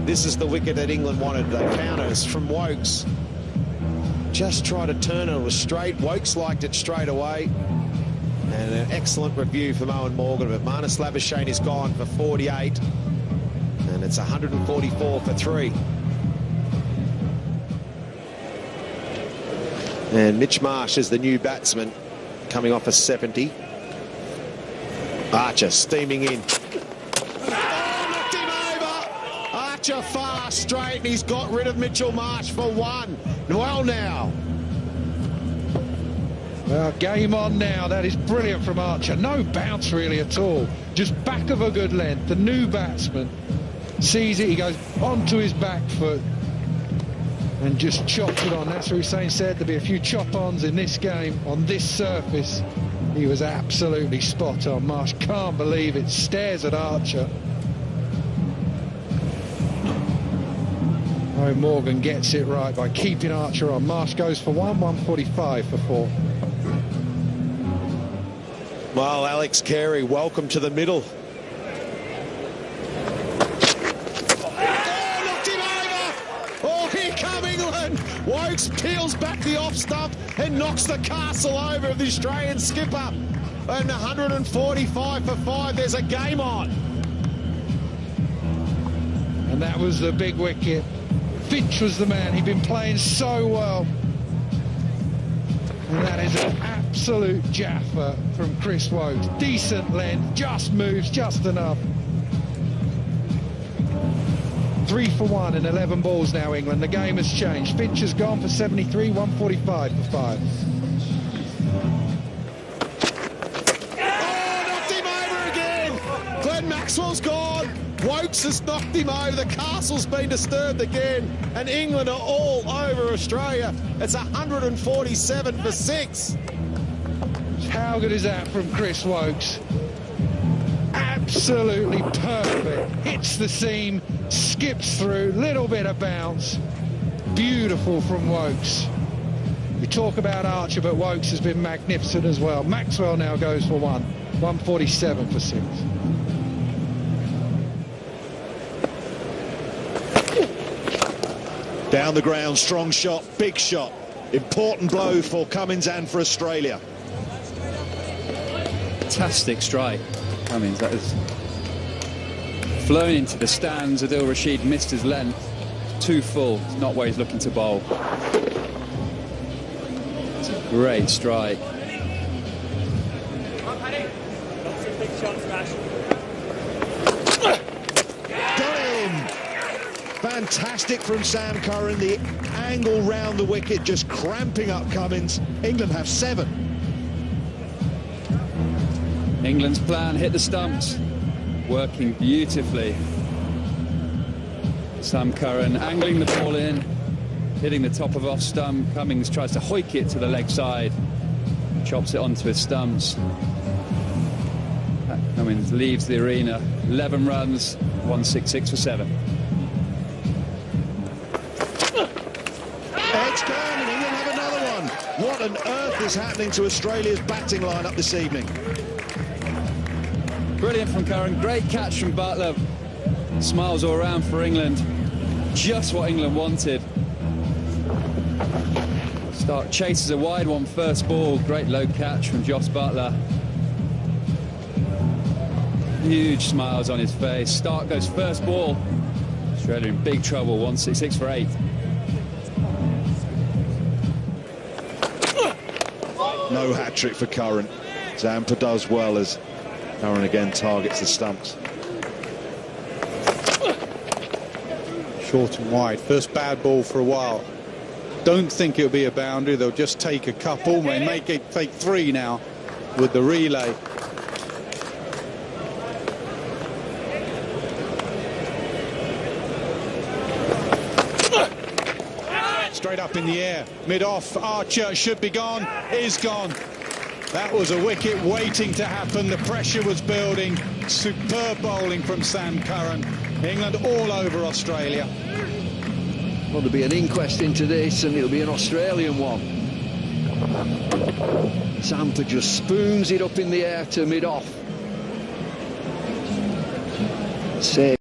This is the wicket that England wanted. The counters from Wokes. Just try to turn it. It was straight. Wokes liked it straight away. And an excellent review from Owen Morgan. But Marnus Labuschagne is gone for 48. And it's 144 for 3. And Mitch Marsh is the new batsman, coming off a 70. Archer steaming in. Archer far straight, and he's got rid of Mitchell Marsh for 1. Well now. Well, game on now. That is brilliant from Archer. No bounce really at all. Just back of a good length. The new batsman sees it. He goes onto his back foot and just chops it on. That's what Hussain said. There'll be a few chop-ons in this game on this surface. He was absolutely spot on. Marsh can't believe it. Stares at Archer. Oh, Morgan gets it right by keeping Archer on. Marsh goes for 145 for 4. Well, Alex Carey, welcome to the middle. Oh, knocked him over! Oh, here come England! Wokes peels back the off stump and knocks the castle over of the Australian skipper. And 145 for 5. There's a game on. And that was the big wicket. Finch was the man. He'd been playing so well. And that is an absolute jaffer from Chris Wokes. Decent length, just moves, just enough. 3 for 1 in 11 balls now, England. The game has changed. Finch has gone for 73, 145 for 5. Oh, knocked him over again! Glenn Maxwell's gone. Wokes has knocked him over. The castle's been disturbed again. And England are all over Australia. It's 147 for 6. How good is that from Chris Wokes? Absolutely perfect. Hits the seam, skips through, little bit of bounce. Beautiful from Wokes. We talk about Archer, but Wokes has been magnificent as well. Maxwell now goes for 147 for 6. Down the ground, strong shot, big shot. Important blow for Cummins and for Australia. Fantastic strike, Cummins. That has flown into the stands. Adil Rashid missed his length. Too full. It's not where he's looking to bowl. It's a great strike. Fantastic from Sam Curran, the angle round the wicket, just cramping up Cummins. England have 7. England's plan, hit the stumps, working beautifully. Sam Curran angling the ball in, hitting the top of off stump. Cummins tries to hoik it to the leg side, chops it onto his stumps. Cummins leaves the arena. 11 runs, 166 for 7. What on earth is happening to Australia's batting lineup this evening? Brilliant from Curran, great catch from Butler. Smiles all around for England. Just what England wanted. Stark chases a wide one first ball. Great low catch from Joss Butler. Huge smiles on his face. Stark goes first ball. Australia in big trouble, 166 for 8. No hat-trick for Curran. Zampa does well as Curran again targets the stumps. Short and wide. First bad ball for a while. Don't think it'll be a boundary. They'll just take a couple. They may take 3 now with the relay. Straight up in the air. Mid-off. Archer should be gone. Is gone. That was a wicket waiting to happen. The pressure was building. Superb bowling from Sam Curran. England all over Australia. Well, there'll be an inquest into this, and it'll be an Australian one. Zampa just spoons it up in the air to mid-off. Say